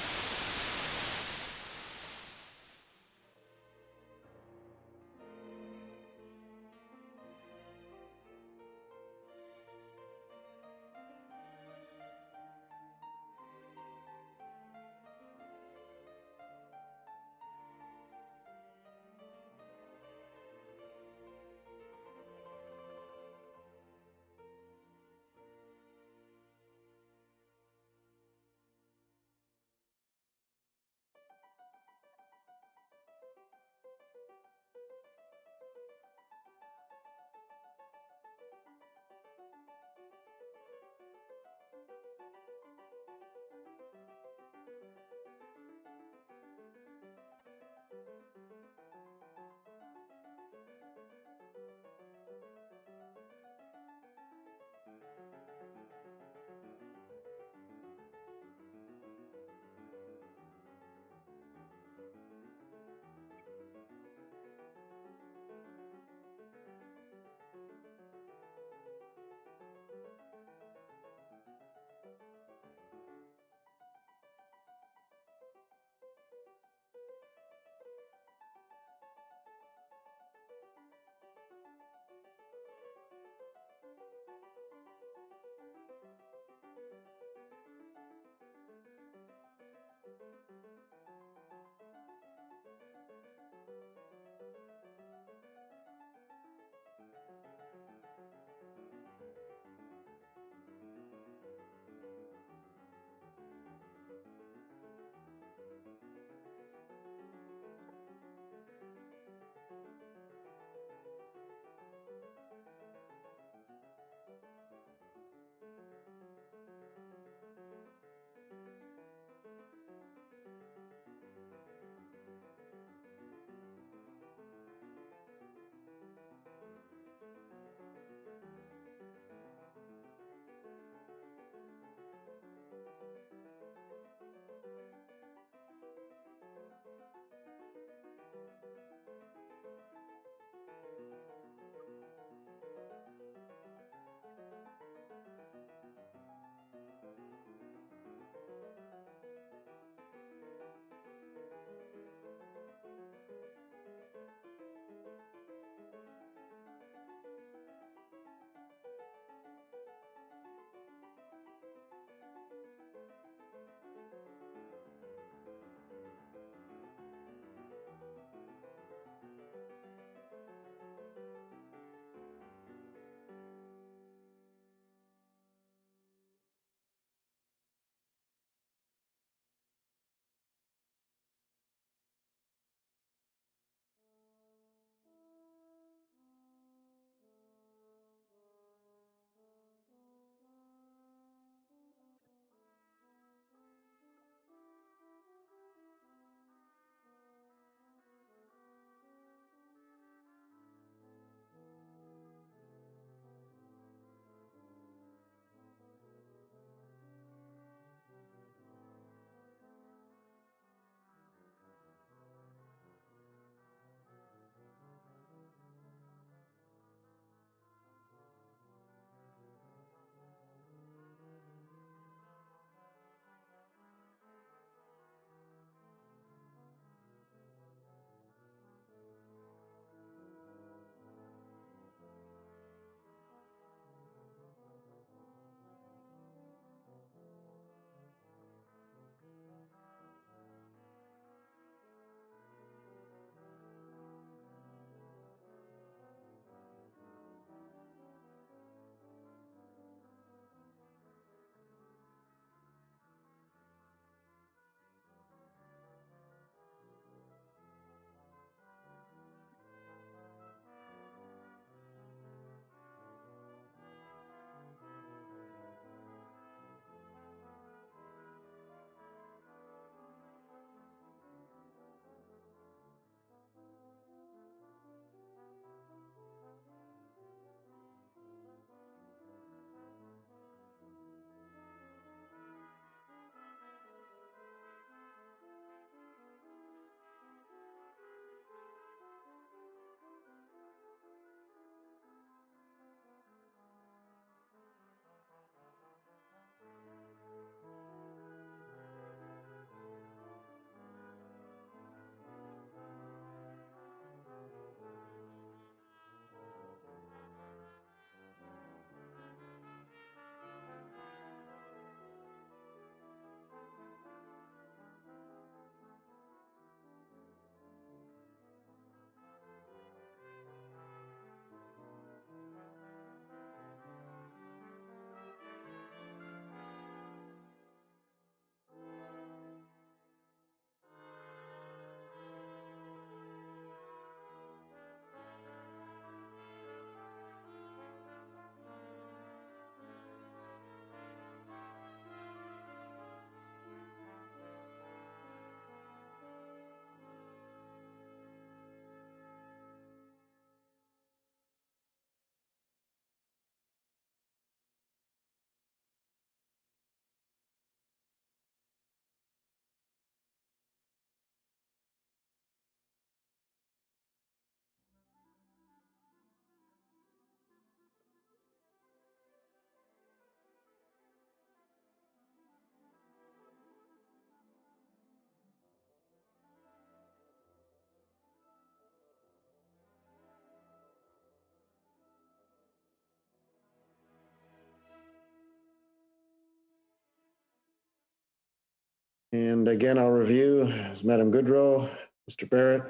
And again, I'll review Madam Goodrow, Mr. Barrett,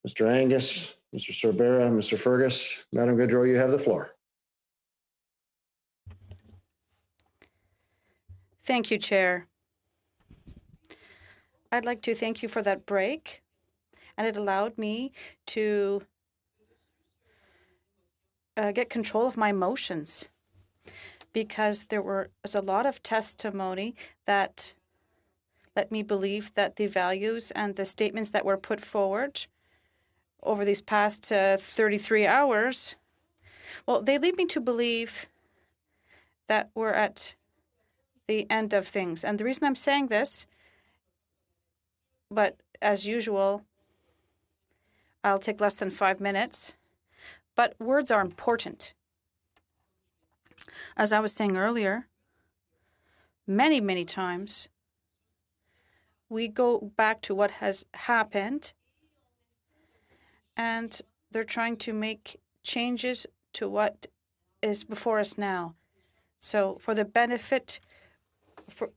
Mr. Angus, Mr. Sorbera, Mr. Fergus. Madam Goodrow, you have the floor. Thank you, Chair. I'd like to thank you for that break, and it allowed me to get control of my emotions, because there was a lot of testimony that let me believe that the values and the statements that were put forward over these past 33 hours, well, they lead me to believe that we're at the end of things. And the reason I'm saying this, but as usual, I'll take less than 5 minutes, but words are important. As I was saying earlier, many, many times, we go back to what has happened, and they're trying to make changes to what is before us now. So for the benefit,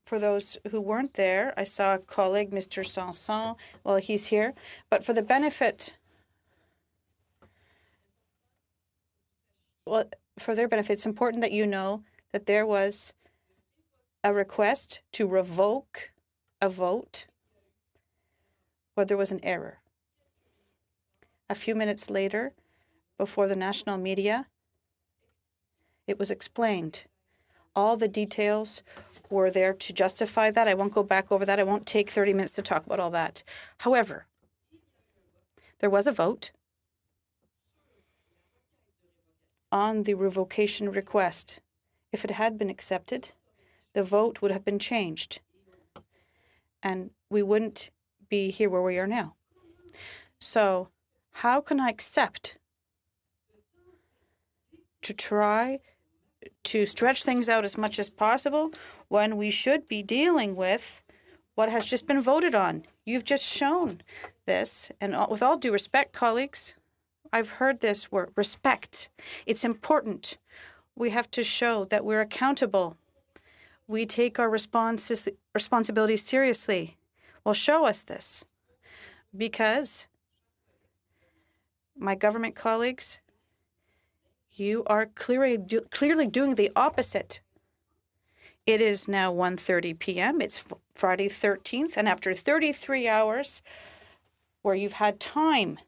for those who weren't there, I saw a colleague, Mr. Sanson, well, he's here, but for the benefit, well, for their benefit, it's important that you know that there was a request to revoke a vote where there was an error. A few minutes later, before the national media, it was explained. All the details were there to justify that. I won't go back over that. I won't take 30 minutes to talk about all that. However, there was a vote on the revocation request. If it had been accepted, the vote would have been changed, and we wouldn't be here where we are now. So how can I accept to try to stretch things out as much as possible when we should be dealing with what has just been voted on? You've just shown this, and with all due respect, colleagues, I've heard this word, respect. It's important. We have to show that we're accountable. We take our responsibilities seriously. Well, show us this, because my government colleagues, you are clearly doing the opposite. It is now 1:30 p.m. It's Friday 13th, and after 33 hours where you've had time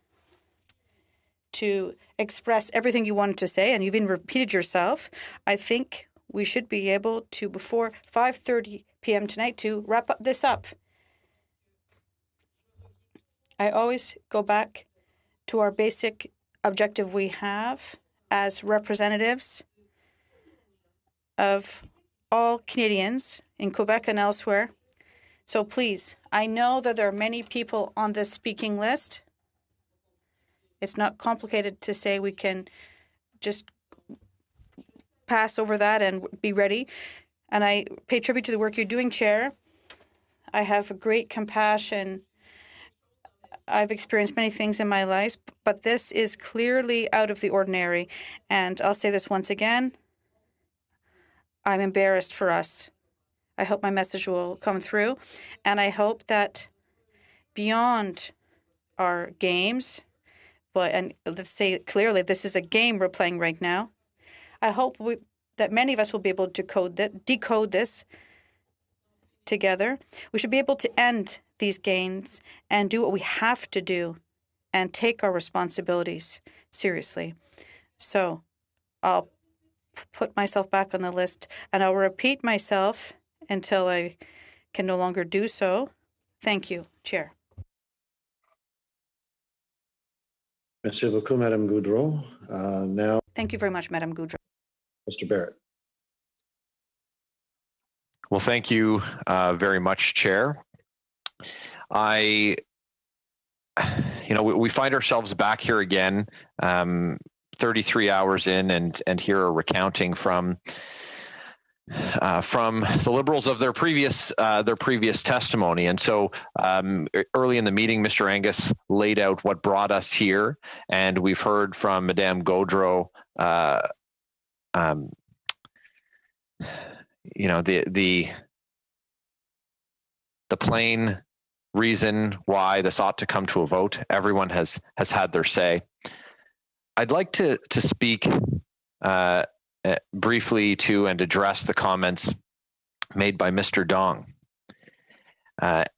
to express everything you wanted to say, and you've even repeated yourself, I think we should be able to, before 5:30 p.m. tonight, to wrap this up. I always go back to our basic objective we have as representatives of all Canadians in Quebec and elsewhere. So please, I know that there are many people on this speaking list. It's not complicated to say we can just pass over that and be ready. And I pay tribute to the work you're doing, Chair. I have a great compassion. I've experienced many things in my life, but this is clearly out of the ordinary. And I'll say this once again. I'm embarrassed for us. I hope my message will come through. And I hope that beyond our games, and let's say it clearly, this is a game we're playing right now. I hope that many of us will be able to decode this together. We should be able to end these games and do what we have to do and take our responsibilities seriously. So I'll put myself back on the list, and I'll repeat myself until I can no longer do so. Thank you, Chair. Merci beaucoup, Madame Goudreau. Now, thank you very much, Madame Goudreau. Mr. Barrett. Well, thank you very much, Chair. We find ourselves back here again, 33 hours in, and here are recounting from the Liberals of their previous testimony. And so early in the meeting, Mr. Angus laid out what brought us here, and we've heard from Madame Gaudreau the the plain reason why this ought to come to a vote. Everyone has had their say. I'd like to speak briefly to and address the comments made by Mr. Dong.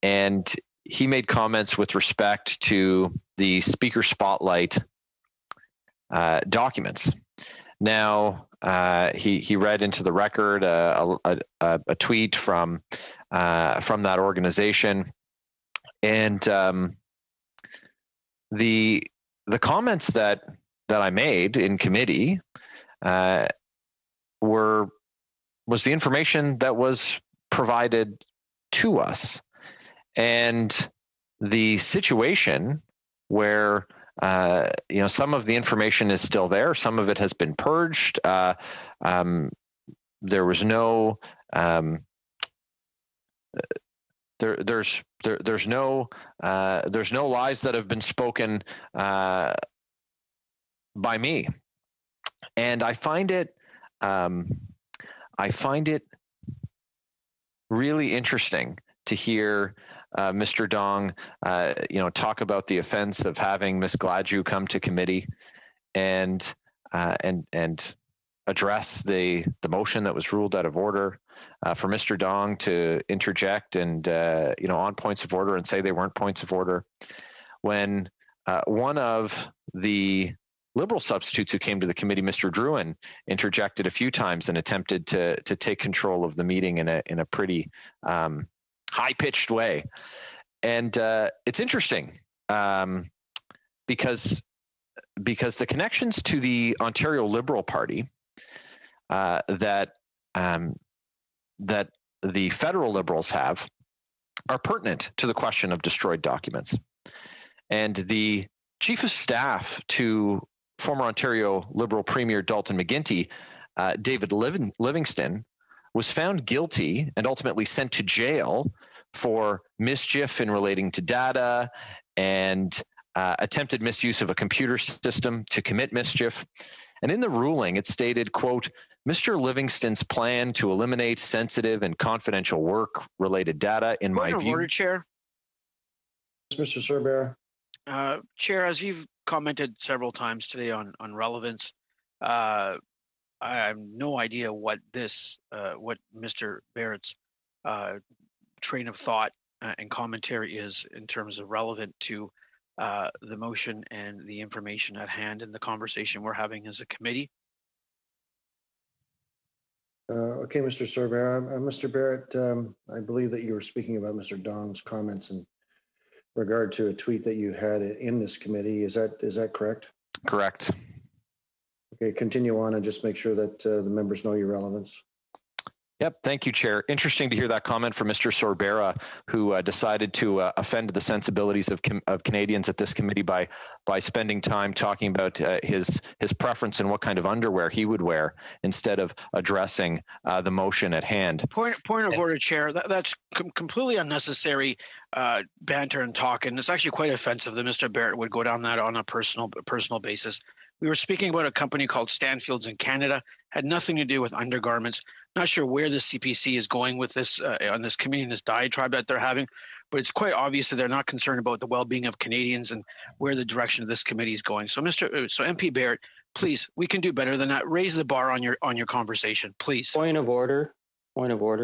And he made comments with respect to the Speaker Spotlight documents. Now, he read into the record a tweet from that organization, and the comments that I made in committee was the information that was provided to us, and the situation where some of the information is still there, some of it has been purged. There was no there's no lies that have been spoken by me, and I find it really interesting to hear Mr. Dong, talk about the offense of having Ms. Gladue come to committee and address the motion that was ruled out of order. For Mr. Dong to interject and on points of order and say they weren't points of order, when one of the Liberal substitutes who came to the committee, Mr. Drouin, interjected a few times and attempted to take control of the meeting in a pretty high-pitched way. And it's interesting because the connections to the Ontario Liberal Party that the federal Liberals have are pertinent to the question of destroyed documents. And the Chief of Staff to former Ontario Liberal Premier Dalton McGuinty, David Livingston, was found guilty and ultimately sent to jail for mischief in relating to data and attempted misuse of a computer system to commit mischief. And in the ruling, it stated, quote, Mr. Livingston's plan to eliminate sensitive and confidential work-related data, in my view. Order, Chair. Mr. Cerbera. Chair, as you've commented several times today on relevance, I have no idea what Mr. Barrett's train of thought and commentary is in terms of relevant to the motion and the information at hand in the conversation we're having as a committee. Okay, Mr. Cerbera. Mr. Barrett, I believe that you were speaking about Mr. Dong's comments in regard to a tweet that you had in this committee. Is that correct? Correct. Okay, continue on and just make sure that the members know your relevance. Yep. Thank you, Chair. Interesting to hear that comment from Mr. Cerbera, who decided to offend the sensibilities of Canadians at this committee by spending time talking about his preference and what kind of underwear he would wear instead of addressing the motion at hand. Point of order, Chair. That's completely unnecessary banter and talk, and it's actually quite offensive that Mr. Barrett would go down that on a personal basis. We were speaking about a company called Stanfields in Canada, had nothing to do with undergarments. Not sure where the CPC is going with this on this committee and this diatribe that they're having, but it's quite obvious that they're not concerned about the well-being of Canadians and where the direction of this committee is going. So MP Barrett, please, we can do better than that. Raise the bar on your conversation, please. Point of order,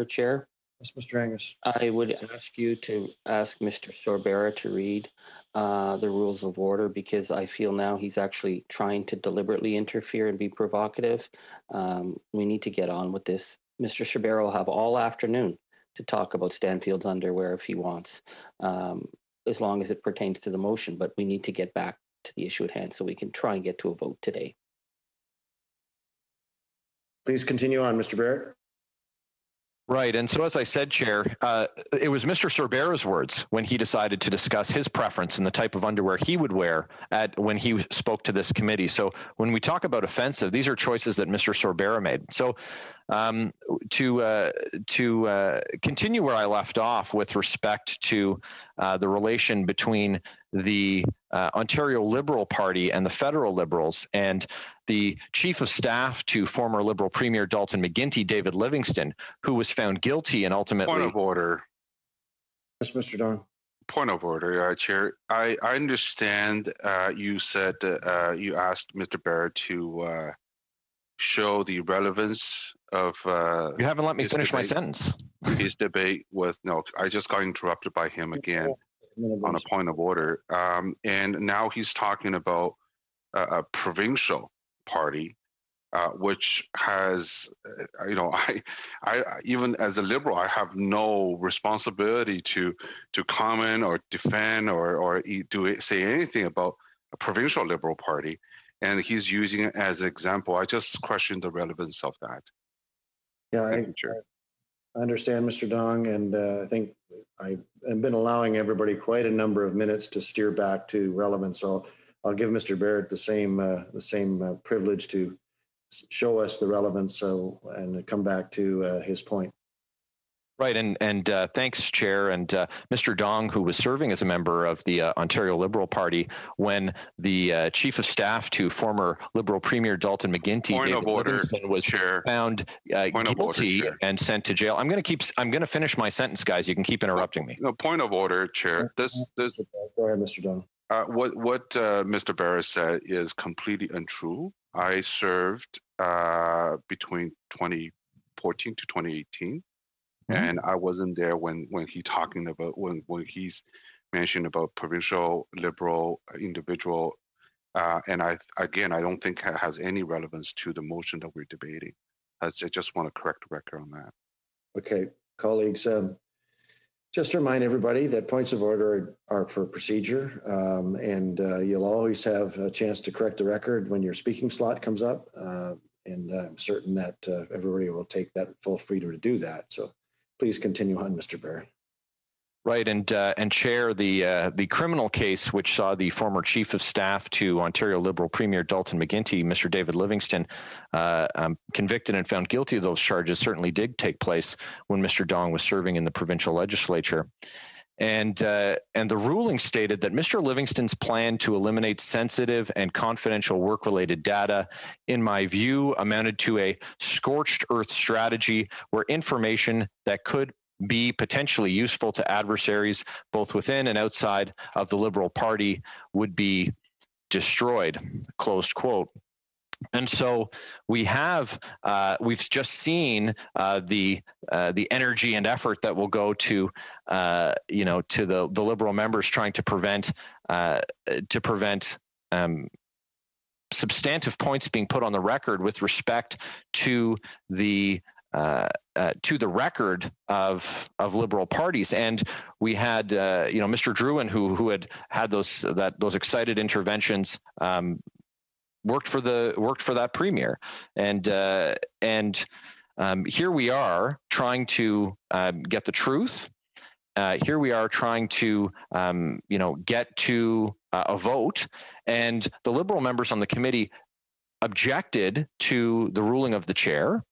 Chair. Yes, Mr. Angus. I would ask you to ask Mr. Cerbera to read the rules of order, because I feel now he's actually trying to deliberately interfere and be provocative. We need to get on with this. Mr. Cerbera will have all afternoon to talk about Stanfield's underwear if he wants, as long as it pertains to the motion. But we need to get back to the issue at hand so we can try and get to a vote today. Please continue on, Mr. Barrett. Right. And so, as I said, Chair, it was Mr. Cerbera's words when he decided to discuss his preference and the type of underwear he would wear when he spoke to this committee. So when we talk about offensive, these are choices that Mr. Cerbera made. So to continue where I left off with respect to the relation between the Ontario Liberal Party and the federal Liberals, and the Chief of Staff to former Liberal Premier Dalton McGuinty, David Livingston, who was found guilty and ultimately— Point of order. Yes, Mr. Dong. Point of order, Chair. I understand you said you asked Mr. Barrett to show the relevance of. You haven't let me his finish my debate- sentence. His debate with I just got interrupted by him again on a point of order, and now he's talking about a provincial party. Which has, I even as a Liberal, I have no responsibility to comment or defend or say anything about a provincial Liberal party, and he's using it as an example. I just question the relevance of that. Yeah, I understand, Mr. Dong, and I think I've been allowing everybody quite a number of minutes to steer back to relevance. So I'll give Mr. Barrett the same privilege to show us the relevance and come back to his point. Right, and thanks, Chair, and Mr. Dong, who was serving as a member of the Ontario Liberal Party when the Chief of Staff to former Liberal Premier Dalton McGuinty, David Livingston, was found guilty and sent to jail. I'm going to finish my sentence, guys. You can keep interrupting me. No, point of order, Chair. Go ahead, Mr. Dong. What Mr. Barrett said is completely untrue. I served between 2014 to 2018, and I wasn't there when he talking about when he's mentioned about provincial Liberal individual, and I don't think it has any relevance to the motion that we're debating. I just want to correct the record on that. Okay, colleagues. Just to remind everybody that points of order are for procedure, and you'll always have a chance to correct the record when your speaking slot comes up, and I'm certain that everybody will take that full freedom to do that. So please continue on, Mr. Barrett. Right, and Chair, the criminal case which saw the former Chief of Staff to Ontario Liberal Premier Dalton McGuinty, Mr. David Livingston, convicted and found guilty of those charges certainly did take place when Mr. Dong was serving in the provincial legislature. And the ruling stated that Mr. Livingston's plan to eliminate sensitive and confidential work-related data, in my view, amounted to a scorched earth strategy where information that could be potentially useful to adversaries both within and outside of the Liberal Party would be destroyed, closed quote. And so we've just seen the energy and effort that will go to the Liberal members trying to prevent substantive points being put on the record with respect to the record of Liberal parties. And we had Mr. Drouin who had those excited interventions, worked for that premier, and here we are trying to get the truth. Here we are trying to get to a vote, and the Liberal members on the committee objected to the ruling of the chair,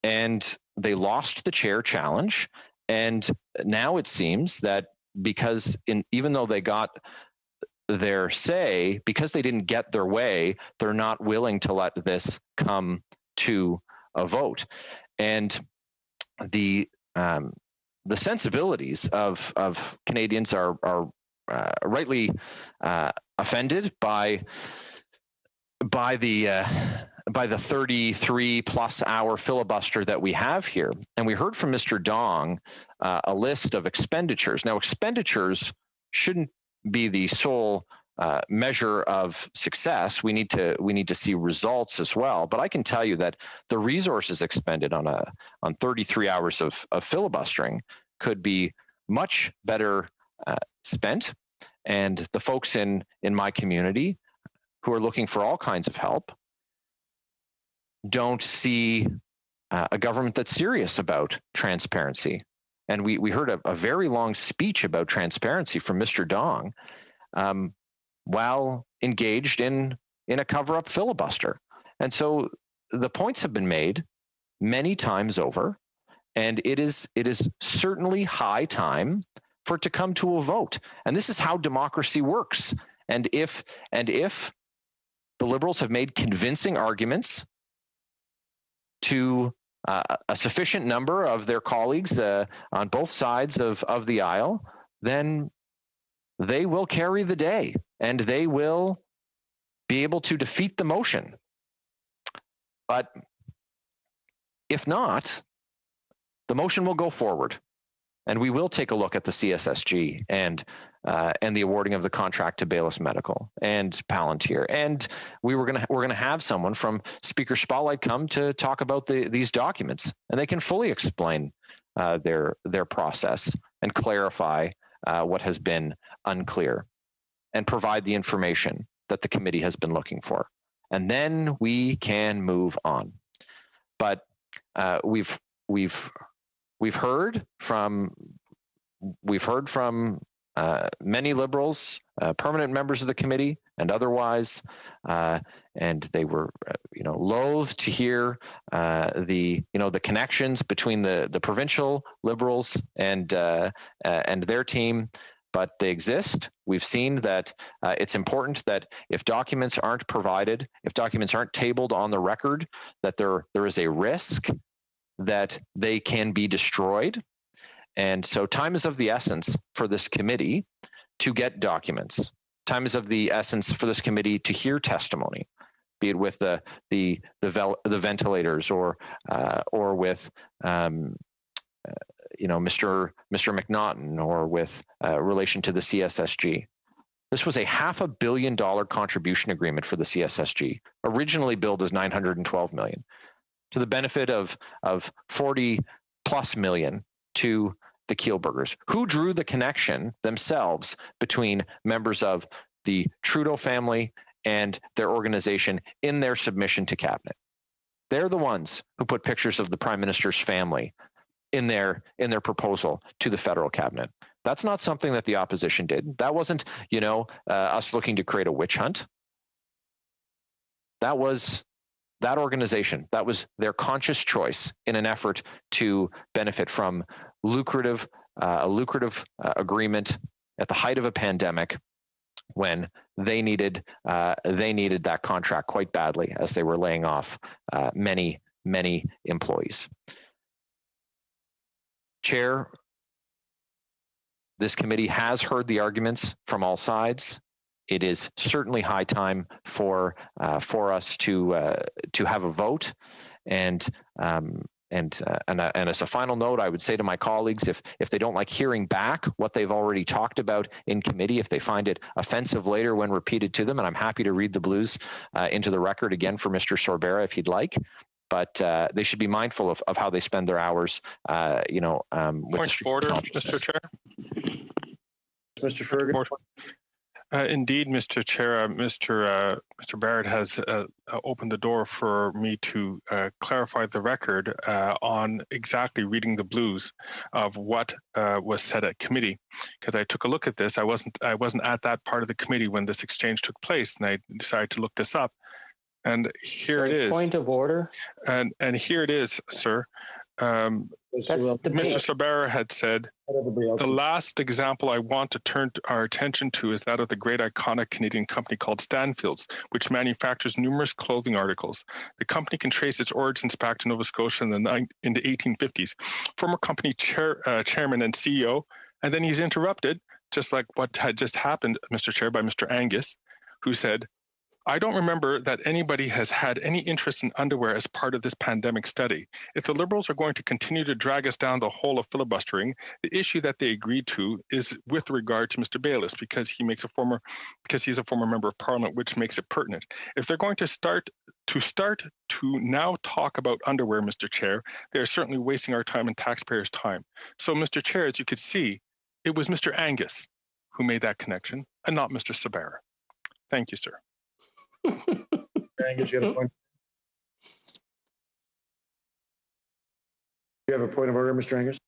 and they lost the chair challenge. And now it seems that even though they got their say, because they didn't get their way, they're not willing to let this come to a vote. And the sensibilities of Canadians are rightly offended by the 33 plus hour filibuster that we have here. And we heard from Mr. Dong a list of expenditures. Now, expenditures shouldn't be the sole measure of success. We need to see results as well. But I can tell you that the resources expended on 33 hours of filibustering could be much better spent. And the folks in my community who are looking for all kinds of help don't see a government that's serious about transparency. And we heard a very long speech about transparency from Mr. Dong while engaged in a cover-up filibuster. And so the points have been made many times over, and it is certainly high time for it to come to a vote. And this is how democracy works. And if the Liberals have made convincing arguments to a sufficient number of their colleagues on both sides of the aisle, then they will carry the day and they will be able to defeat the motion. But if not, the motion will go forward, and we will take a look at the CSSG and the awarding of the contract to Baylis Medical and Palantir. And we're gonna have someone from Speaker Spotlight come to talk about these documents, and they can fully explain their process and clarify what has been unclear, and provide the information that the committee has been looking for. And then we can move on. But we've heard from many Liberals, permanent members of the committee and otherwise, and they were loath to hear the connections between the provincial Liberals and their team. But they exist. We've seen that it's important that if documents aren't provided, if documents aren't tabled on the record, that there is a risk that they can be destroyed. And so time is of the essence for this committee to get documents. Time is of the essence for this committee to hear testimony, be it with the ventilators or with Mr. McNaughton, or with relation to the CSSG. This was a $500 million contribution agreement for the CSSG, originally billed as $912 million, to the benefit of $40+ million to the Kielburgers, who drew the connection themselves between members of the Trudeau family and their organization in their submission to cabinet. They're the ones who put pictures of the Prime Minister's family in their proposal to the federal cabinet. That's not something that the opposition did. That wasn't, us looking to create a witch hunt. That was that organization. That was their conscious choice in an effort to benefit from a lucrative agreement at the height of a pandemic, when they needed that contract quite badly, as they were laying off many employees. Chair, this committee has heard the arguments from all sides. It is certainly high time for us to have a vote. And as a final note, I would say to my colleagues, if they don't like hearing back what they've already talked about in committee, if they find it offensive later when repeated to them, and I'm happy to read the blues into the record again for Mr. Sorbera if he'd like. But they should be mindful of how they spend their hours, with Point of order, Mr. Chair. Mr. Fergus. Indeed, Mr. Chair, Mr. Barrett has opened the door for me to clarify the record on exactly reading the blues of what was said at committee. Because I took a look at this, I wasn't at that part of the committee when this exchange took place, and I decided to look this up. And here it is. Point of order. And here it is, sir. Mr. Sorbera had said, the last example I want to turn our attention to is that of the great iconic Canadian company called Stanfields, which manufactures numerous clothing articles. The company can trace its origins back to Nova Scotia in the 1850s. Former company chairman and CEO, and then he's interrupted, just like what had just happened, Mr. Chair, by Mr. Angus, who said, I don't remember that anybody has had any interest in underwear as part of this pandemic study. If the Liberals are going to continue to drag us down the hole of filibustering, the issue that they agreed to is with regard to Mr. Baylis, because he's a former member of Parliament, which makes it pertinent. If they're going to start to now talk about underwear, Mr. Chair, they are certainly wasting our time and taxpayers' time. So, Mr. Chair, as you could see, it was Mr. Angus who made that connection and not Mr. Sorbera. Thank you, sir. Angus, you have a point? You have a point of order, Mr. Angus?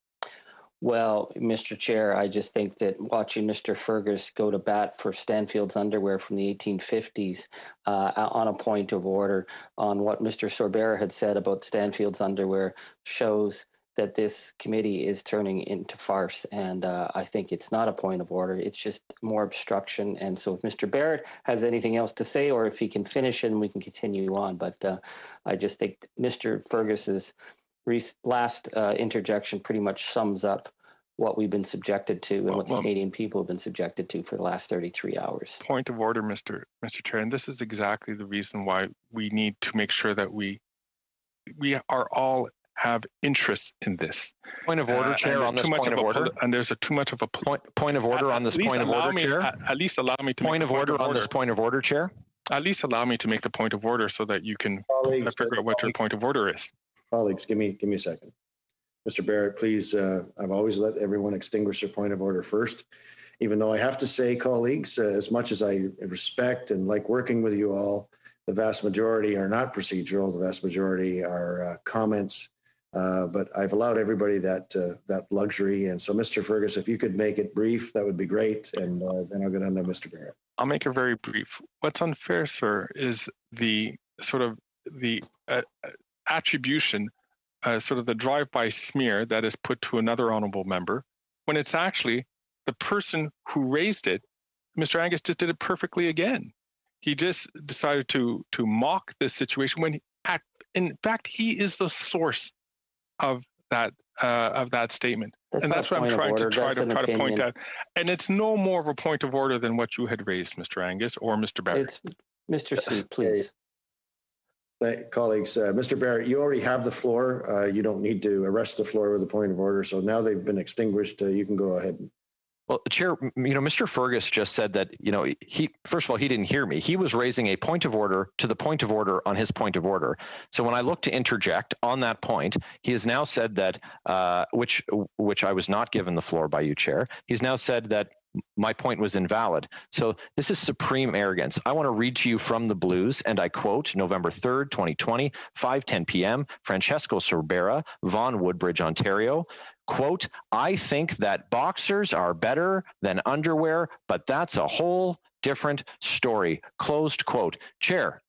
Well, Mr. Chair, I just think that watching Mr. Fergus go to bat for Stanfield's underwear from the 1850s on a point of order on what Mr. Sorbera had said about Stanfield's underwear shows that this committee is turning into farce. And I think it's not a point of order. It's just more obstruction. And so if Mr. Barrett has anything else to say, or if he can finish it, and we can continue on. But I just think Mr. Fergus's last interjection pretty much sums up what we've been subjected to and what the Canadian people have been subjected to for the last 33 hours. Point of order, Mr. Chair, and this is exactly the reason why we need to make sure that we are all have interests in this. Point of order, Chair, on this point of order. And there's too much of a point of order on this point of order, Chair. At least allow me to point of order on this point of order, Chair. At least allow me to make the point of order so that you can figure out what your point of order is. Colleagues, give me a second. Mr. Barrett, please, I've always let everyone extinguish their point of order first, even though I have to say, colleagues, as much as I respect and like working with you all, the vast majority are not procedural. The vast majority are comments, but I've allowed everybody that luxury. And so, Mr. Fergus, if you could make it brief, that would be great. And then I'll go down to Mr. Barrett. I'll make it very brief. What's unfair, sir, is the sort of the attribution, sort of the drive-by smear that is put to another honorable member, when it's actually the person who raised it. Mr. Angus just did it perfectly again. He just decided to mock this situation when, in fact, he is the source of that statement. And that's what I'm trying to point out. And it's no more of a point of order than what you had raised, Mr. Angus or Mr. Barrett. It's Mr. Sweet, please. Colleagues, Mr. Barrett, you already have the floor. You don't need to arrest the floor with a point of order. So now they've been extinguished. You can go ahead. Well, Chair, Mr. Fergus just said that, he, first of all, he didn't hear me. He was raising a point of order to the point of order on his point of order. So when I look to interject on that point, he has now said that, which I was not given the floor by you, Chair. He's now said that my point was invalid. So this is supreme arrogance. I want to read to you from the Blues, and I quote, November 3rd, 2020, 5:10 p.m., Francesco Cervera, Vaughan Woodbridge, Ontario. Quote, I think that boxers are better than underwear, but that's a whole different story. Closed quote. Chair,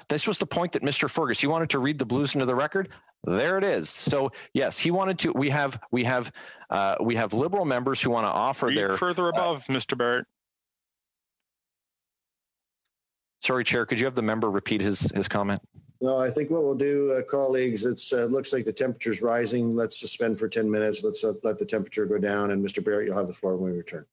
this was the point that Mr. Fergus, you wanted to read the Blues into the record? There it is. So yes, he wanted to. We have Liberal members who want to offer their further above, Mr. Barrett. Sorry, Chair. Could you have the member repeat his comment? No, I think what we'll do, colleagues, it looks like the temperature's rising. Let's suspend for 10 minutes. Let's let the temperature go down. And Mr. Barrett, you'll have the floor when we return.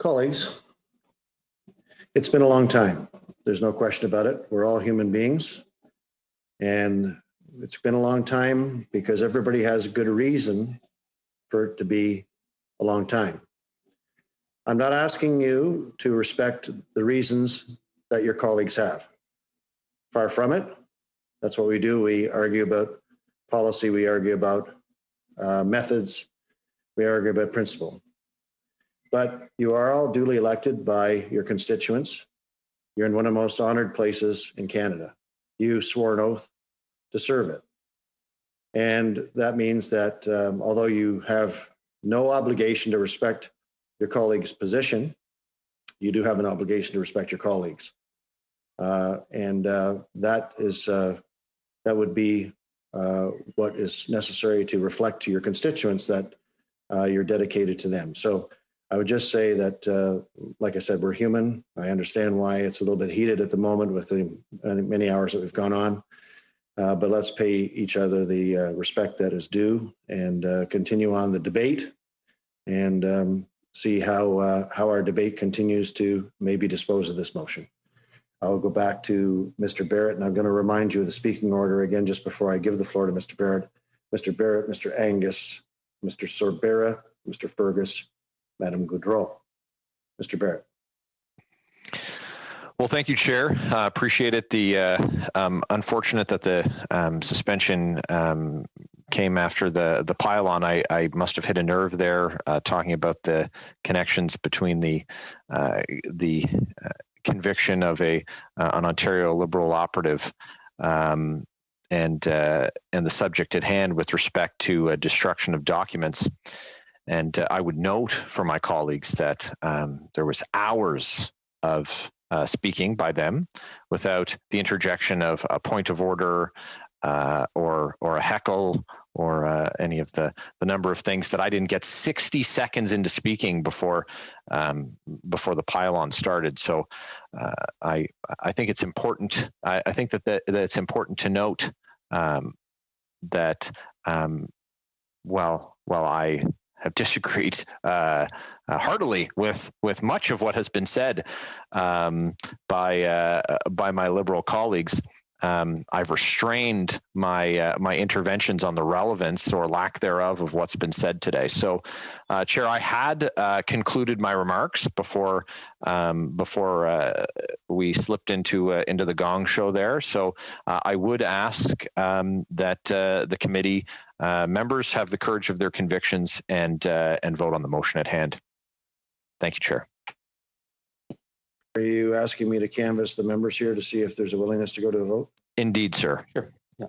Colleagues, it's been a long time. There's no question about it. We're all human beings. And it's been a long time because everybody has a good reason for it to be a long time. I'm not asking you to respect the reasons that your colleagues have. Far from it. That's what we do. We argue about policy. We argue about methods. We argue about principle. But you are all duly elected by your constituents. You're in one of the most honored places in Canada. You swore an oath to serve it. And that means that although you have no obligation to respect your colleagues' position, you do have an obligation to respect your colleagues. That would be what is necessary to reflect to your constituents that you're dedicated to them. So I would just say that, like I said, we're human. I understand why it's a little bit heated at the moment with the many hours that we've gone on. But let's pay each other the respect that is due and continue on the debate and see how our debate continues to maybe dispose of this motion. I'll go back to Mr. Barrett, and I'm going to remind you of the speaking order again just before I give the floor to Mr. Barrett. Mr. Barrett, Mr. Angus, Mr. Sorbera, Mr. Fergus, Madam Goudreau. Mr. Barrett. Well, thank you, Chair. Appreciate it. The unfortunate that the suspension came after the pylon. I must have hit a nerve there, talking about the connections between the conviction of an Ontario Liberal operative and the subject at hand with respect to destruction of documents. And I would note for my colleagues that there was hours of speaking by them without the interjection of a point of order or a heckle or any of the number of things that I didn't get 60 seconds into speaking before the pylon started. So I think it's important. I think that it's important to note that while I have disagreed heartily with much of what has been said by my Liberal colleagues, I've restrained my interventions on the relevance or lack thereof of what's been said today. So, Chair, I had concluded my remarks before we slipped into the gong show there. So I would ask that the committee members have the courage of their convictions and vote on the motion at hand. Thank you, Chair. Are you asking me to canvass the members here to see if there's a willingness to go to a vote? Indeed, sir. Sure. Yeah.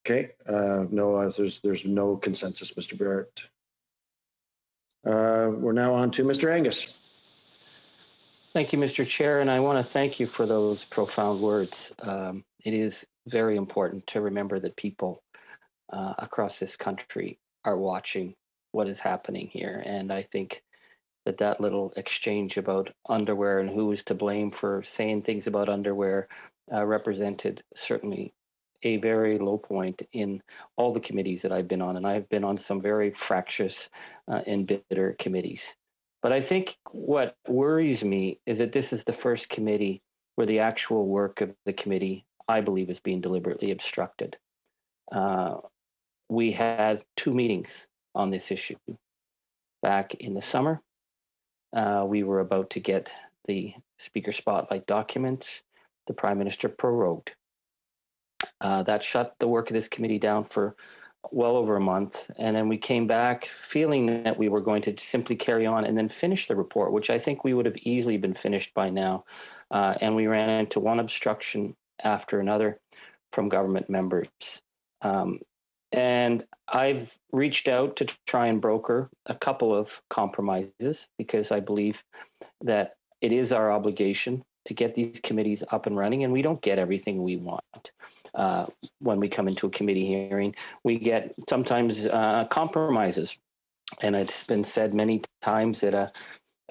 Okay. No, there's no consensus, Mr. Barrett. We're now on to Mr. Angus. Thank you, Mr. Chair, and I want to thank you for those profound words. It is very important to remember that people across this country are watching what is happening here, and I think that little exchange about underwear and who is to blame for saying things about underwear represented certainly a very low point in all the committees that I've been on, and I've been on some very fractious and bitter committees. But I think what worries me is that this is the first committee where the actual work of the committee, I believe, is being deliberately obstructed. We had 2 meetings on this issue back in the summer. We were about to get the Speaker Spotlight documents. The Prime Minister prorogued. That shut the work of this committee down for well over a month. And then we came back feeling that we were going to simply carry on and then finish the report, which I think we would have easily been finished by now. And we ran into one obstruction after another from government members. And I've reached out to try and broker a couple of compromises because I believe that it is our obligation to get these committees up and running, and we don't get everything we want. When we come into a committee hearing, we get sometimes compromises. And it's been said many times that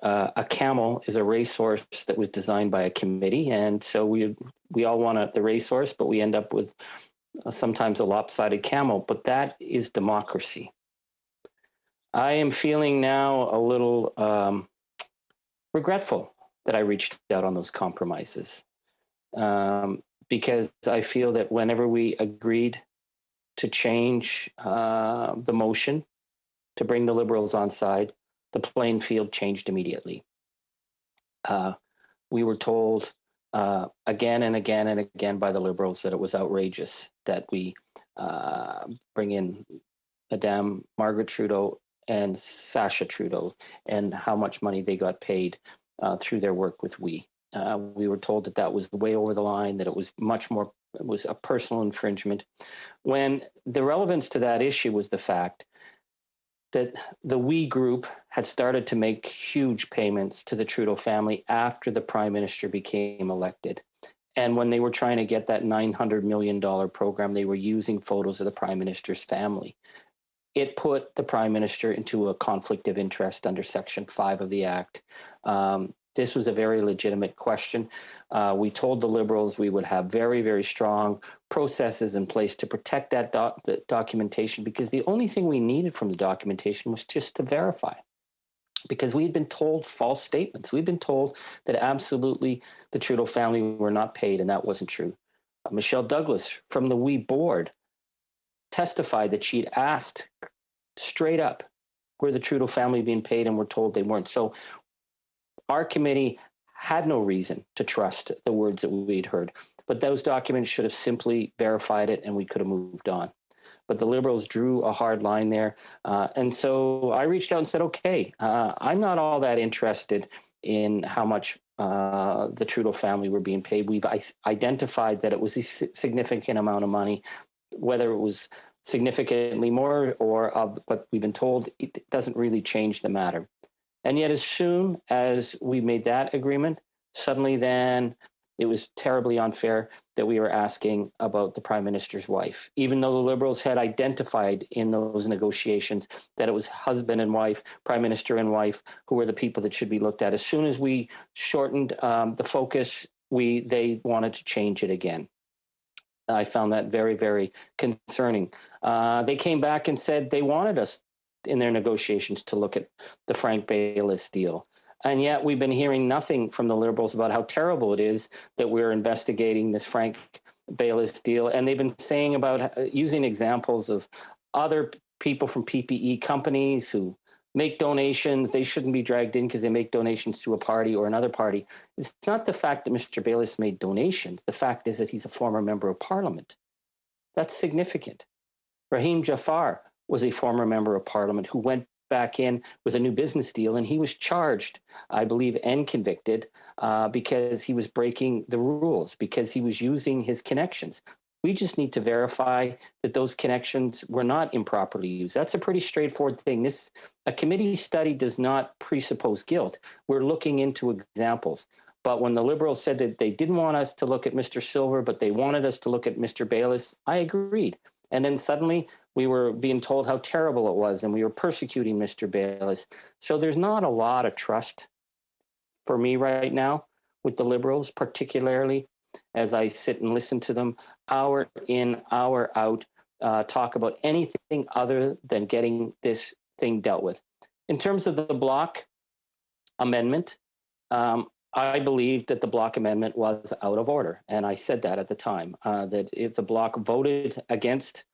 a camel is a racehorse that was designed by a committee. And so we all want the racehorse, but we end up with sometimes a lopsided camel, but that is democracy. I am feeling now a little regretful that I reached out on those compromises, because I feel that whenever we agreed to change the motion to bring the Liberals on side, the playing field changed immediately. We were told again and again and again by the Liberals that it was outrageous that we bring in Madame Margaret Trudeau and Sacha Trudeau and how much money they got paid through their work with We. We were told that that was way over the line, that it was much more, it was a personal infringement, when the relevance to that issue was the fact that the We group had started to make huge payments to the Trudeau family after the Prime Minister became elected. And when they were trying to get that $900 million program, they were using photos of the Prime Minister's family. It put the Prime Minister into a conflict of interest under Section 5 of the Act. This was a very legitimate question. We told the Liberals we would have very, very strong processes in place to protect that the documentation, because the only thing we needed from the documentation was just to verify. Because we had been told false statements. We'd been told that absolutely the Trudeau family were not paid, and that wasn't true. Michelle Douglas from the We board testified that she'd asked straight up, were the Trudeau family being paid, and were told they weren't. So our committee had no reason to trust the words that we'd heard, but those documents should have simply verified it and we could have moved on. But the Liberals drew a hard line there. And so I reached out and said, okay, I'm not all that interested in how much the Trudeau family were being paid. We've identified that it was a significant amount of money, whether it was significantly more or of what we've been told, it doesn't really change the matter. And yet, as soon as we made that agreement, suddenly then it was terribly unfair that we were asking about the Prime Minister's wife, even though the Liberals had identified in those negotiations that it was husband and wife, Prime Minister and wife, who were the people that should be looked at. As soon as we shortened the focus, they wanted to change it again. I found that very, very concerning. They came back and said they wanted us in their negotiations to look at the Frank Baylis deal. And yet we've been hearing nothing from the Liberals about how terrible it is that we're investigating this Frank Baylis deal. And they've been saying about using examples of other people from PPE companies who make donations. They shouldn't be dragged in because they make donations to a party or another party. It's not the fact that Mr. Baylis made donations. The fact is that he's a former member of Parliament. That's significant. Rahim Jafar was a former member of Parliament who went back in with a new business deal, and he was charged, I believe, and convicted because he was breaking the rules, because he was using his connections. We just need to verify that those connections were not improperly used. That's a pretty straightforward thing. A committee study does not presuppose guilt. We're looking into examples. But when the Liberals said that they didn't want us to look at Mr. Silver, but they wanted us to look at Mr. Baylis, I agreed. And then suddenly we were being told how terrible it was, and we were persecuting Mr. Baylis. So there's not a lot of trust for me right now with the Liberals, particularly as I sit and listen to them hour in, hour out, talk about anything other than getting this thing dealt with. In terms of the block amendment, I believe that the block amendment was out of order. And I said that at the time, that if the block voted against,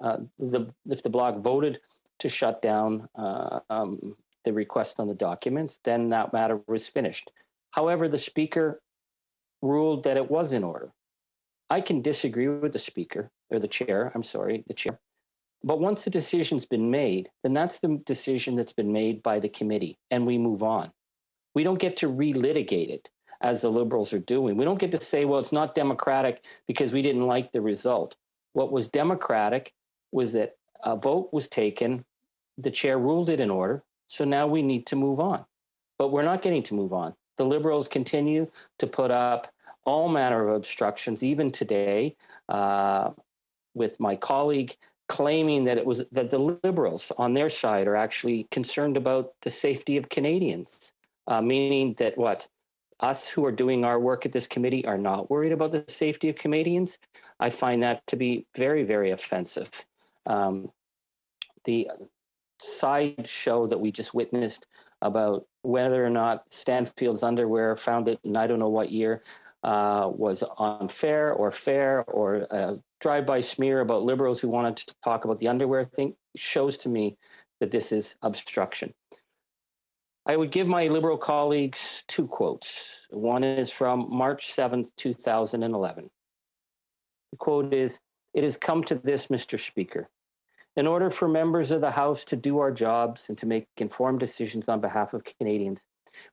if the block voted to shut down the request on the documents, then that matter was finished. However, the Speaker ruled that it was in order. I can disagree with the Speaker, or the Chair, the Chair. But once the decision's been made, then that's the decision that's been made by the committee, and we move on. We don't get to relitigate it as the Liberals are doing. We don't get to say, well, it's not democratic because we didn't like the result. What was democratic was that a vote was taken, the chair ruled it in order, so now we need to move on. But we're not getting to move on. The Liberals continue to put up all manner of obstructions, even today, with my colleague claiming that that the Liberals on their side are actually concerned about the safety of Canadians. Meaning that us who are doing our work at this committee are not worried about the safety of Canadians. I find that to be very, very offensive. The side show that we just witnessed about whether or not Stanfield's underwear, found it in I don't know what year, was unfair or fair, or a drive-by smear about Liberals who wanted to talk about the underwear thing, shows to me that this is obstruction. I would give my Liberal colleagues two quotes. One is from March 7th, 2011. The quote is, "It has come to this, Mr. Speaker. In order for members of the House to do our jobs and to make informed decisions on behalf of Canadians,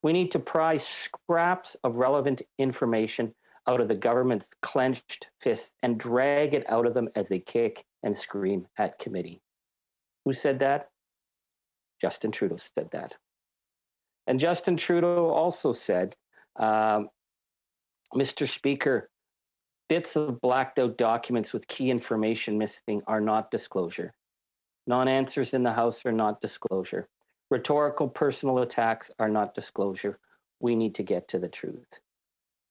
we need to pry scraps of relevant information out of the government's clenched fists and drag it out of them as they kick and scream at committee." Who said that? Justin Trudeau said that. And Justin Trudeau also said, Mr. Speaker, bits of blacked out documents with key information missing are not disclosure. Non-answers in the House are not disclosure. Rhetorical personal attacks are not disclosure. We need to get to the truth.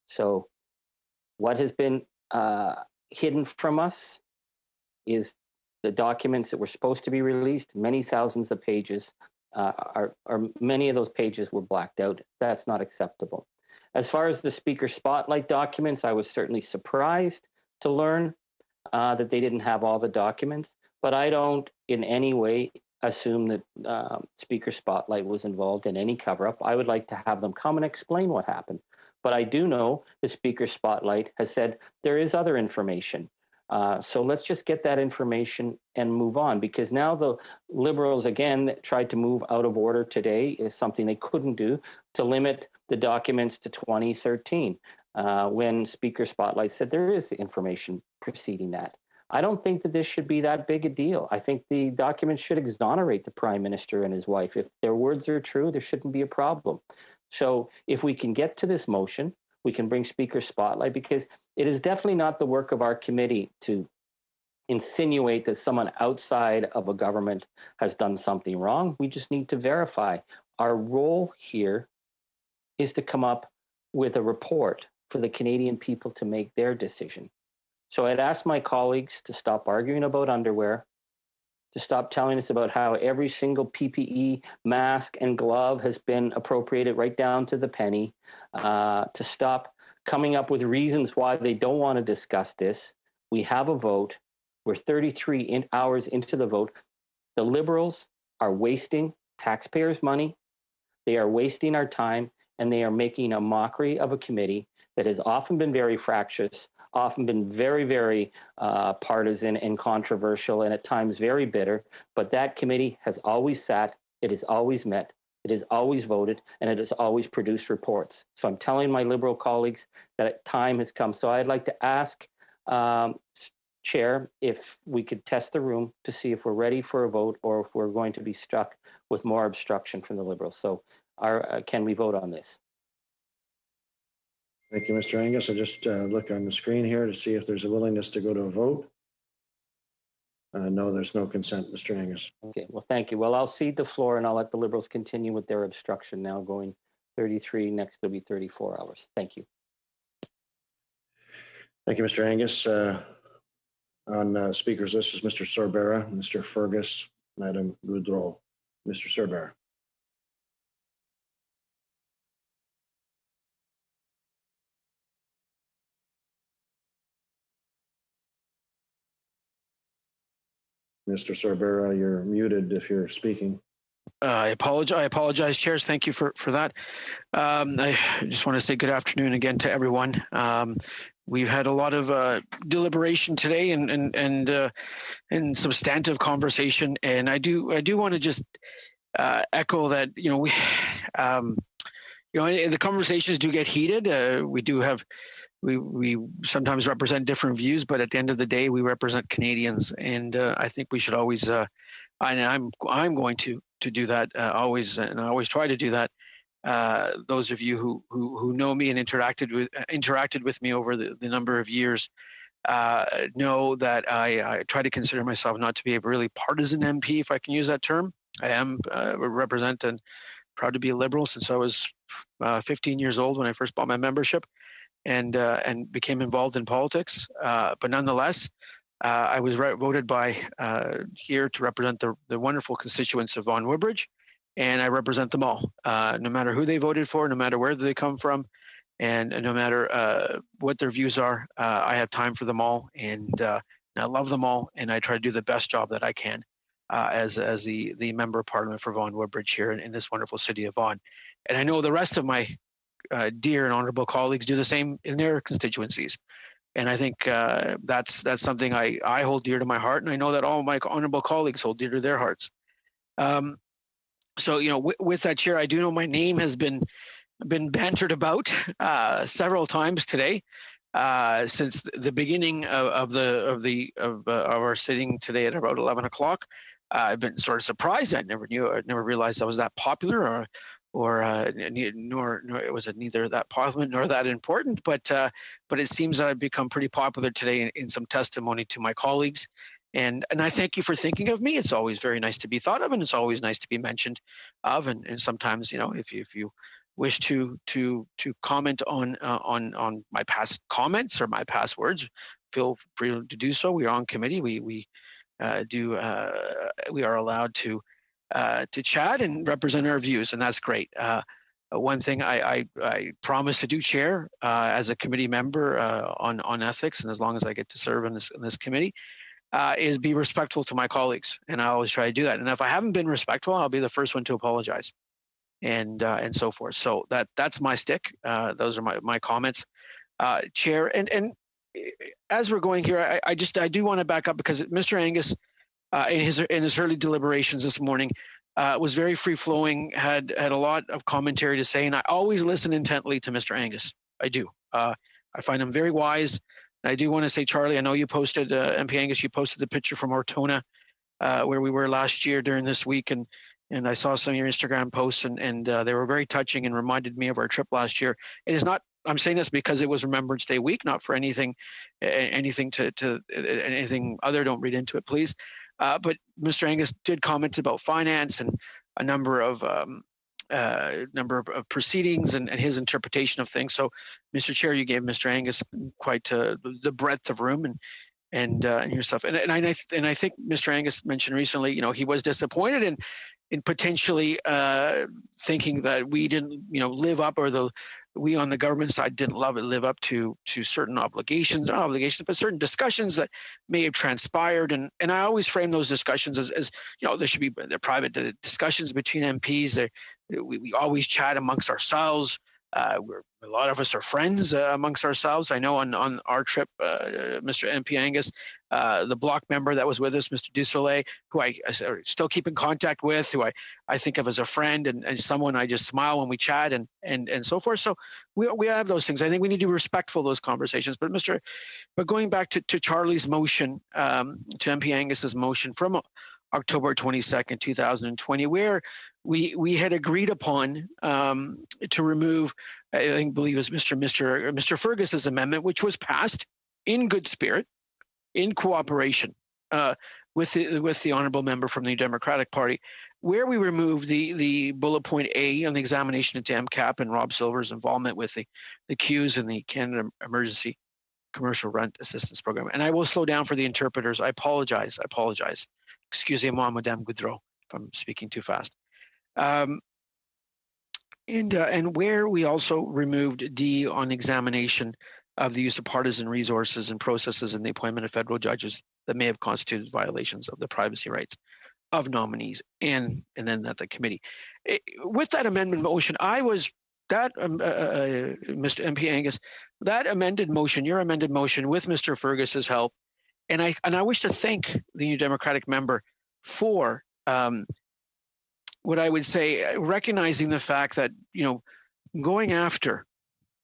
So what has been hidden from us is the documents that were supposed to be released, many thousands of pages, many of those pages were blacked out. That's not acceptable. As far as the Speaker Spotlight documents, I was certainly surprised to learn that they didn't have all the documents, but I don't in any way assume that Speaker Spotlight was involved in any cover-up. I would like to have them come and explain what happened. But I do know the Speaker Spotlight has said there is other information. So let's just get that information and move on, because now the Liberals again tried to move out of order today is something they couldn't do, to limit the documents to 2013 when Speaker Spotlight said there is information preceding that. I don't think that this should be that big a deal. I think the documents should exonerate the Prime Minister and his wife. If their words are true, there shouldn't be a problem. So if we can get to this motion, we can bring Speaker Spotlight, because it is definitely not the work of our committee to insinuate that someone outside of a government has done something wrong. We just need to verify. Our role here is to come up with a report for the Canadian people to make their decision. So I'd ask my colleagues to stop arguing about underwear, to stop telling us about how every single PPE, mask, and glove has been appropriated right down to the penny, to stop coming up with reasons why they don't want to discuss this. We have a vote. We're 33 hours into the vote. The Liberals are wasting taxpayers' money. They are wasting our time, and they are making a mockery of a committee that has often been very fractious, often been very, very partisan and controversial, and at times very bitter. But that committee has always sat, it has always met, it has always voted, and it has always produced reports. So I'm telling my Liberal colleagues that time has come. So I'd like to ask, Chair, if we could test the room to see if we're ready for a vote or if we're going to be struck with more obstruction from the Liberals. So can we vote on this? Thank you, Mr. Angus. I just look on the screen here to see if there's a willingness to go to a vote. No, there's no consent, Mr. Angus. Okay, well, thank you. Well, I'll cede the floor and I'll let the Liberals continue with their obstruction, now going 33, next will be 34 hours. Thank you. Thank you, Mr. Angus. On speakers list is Mr. Sorbara, Mr. Fergus, Madam Goudreau. Mr. Sorbara. Mr. Sorbara, you're muted if you're speaking. I apologize, chairs. Thank you for that. I just want to say good afternoon again to everyone. We've had a lot of deliberation today and substantive conversation, and I do want to just echo that the conversations do get heated. We sometimes represent different views, but at the end of the day, we represent Canadians, and I think we should always. I'm going to do that always, and I always try to do that. Those of you who know me and interacted with me over the number of years know that I try to consider myself not to be a really partisan MP, if I can use that term. I am represent and proud to be a Liberal since I was 15 years old when I first bought my membership, and became involved in politics. But nonetheless, I was voted by here to represent the wonderful constituents of Vaughan Woodbridge, and I represent them all, no matter who they voted for, no matter where they come from, and no matter what their views are. I have time for them all, and I love them all, and I try to do the best job that I can as the member of parliament for Vaughan Woodbridge here in this wonderful city of Vaughan. And I know the rest of my dear and honorable colleagues do the same in their constituencies. And I think that's something I hold dear to my heart, and I know that all my honorable colleagues hold dear to their hearts. So, with that, Chair, I do know my name has been bantered about several times today since the beginning of our sitting today at about 11 o'clock. I've been sort of surprised. I never realized I was that popular, nor was it neither that popular nor that important. But it seems that I've become pretty popular today in some testimony to my colleagues. And I thank you for thinking of me. It's always very nice to be thought of, and it's always nice to be mentioned of. And sometimes, if you wish to comment on my past comments or my past words, feel free to do so. We are on committee. We are allowed to chat and represent our views, and that's great. One thing I promise to do, Chair, as a committee member on ethics, and as long as I get to serve in this committee, is be respectful to my colleagues, and I always try to do that. And if I haven't been respectful, I'll be the first one to apologize, and so forth. So that's my stick. Those are my comments, Chair. And as we're going here, I do want to back up, because Mr. Angus, in his early deliberations this morning, was very free flowing, had a lot of commentary to say, and I always listen intently to Mr. Angus. I do. I find him very wise. I do want to say, Charlie, I know you posted, MP Angus, you posted the picture from Ortona, where we were last year during this week, and I saw some of your Instagram posts, and they were very touching and reminded me of our trip last year. It is not, I'm saying this because it was Remembrance Day week, not for anything to anything other. Don't read into it, please. But Mr. Angus did comment about finance and a number of proceedings and his interpretation of things. So, Mr. Chair, you gave Mr. Angus quite the breadth of room and yourself. And I think Mr. Angus mentioned recently, he was disappointed in potentially thinking that we didn't, live up, or we on the government side didn't live up to certain obligations, not obligations, but certain discussions that may have transpired. And I always frame those discussions as there should be private discussions between MPs. We always chat amongst ourselves. A lot of us are friends amongst ourselves. I know on our trip, Mr. MP Angus, the block member that was with us, Mr. Dusoleil, who I still keep in contact with, who I think of as a friend and someone I just smile when we chat and so forth. So we have those things. I think we need to be respectful of those conversations. But going back to Charlie's motion, to MP Angus's motion from October 22nd, 2020, where we had agreed upon to remove, I believe it was Mr. Fergus's amendment, which was passed in good spirit, in cooperation with the honourable member from the Democratic Party, where we removed the bullet point A on the examination into MCAP and Rob Silver's involvement with the CEWS and the Canada Emergency Commercial Rent Assistance Program. And I will slow down for the interpreters. I apologize. Excusez-moi, Madame Goudreau, if I'm speaking too fast. And where we also removed D on examination of the use of partisan resources and processes in the appointment of federal judges that may have constituted violations of the privacy rights of nominees, and then that the committee. With that amendment motion, Mr. MP Angus, that amended motion, your amended motion with Mr. Fergus's help, and I wish to thank the New Democratic member for what I would say, recognizing the fact that, going after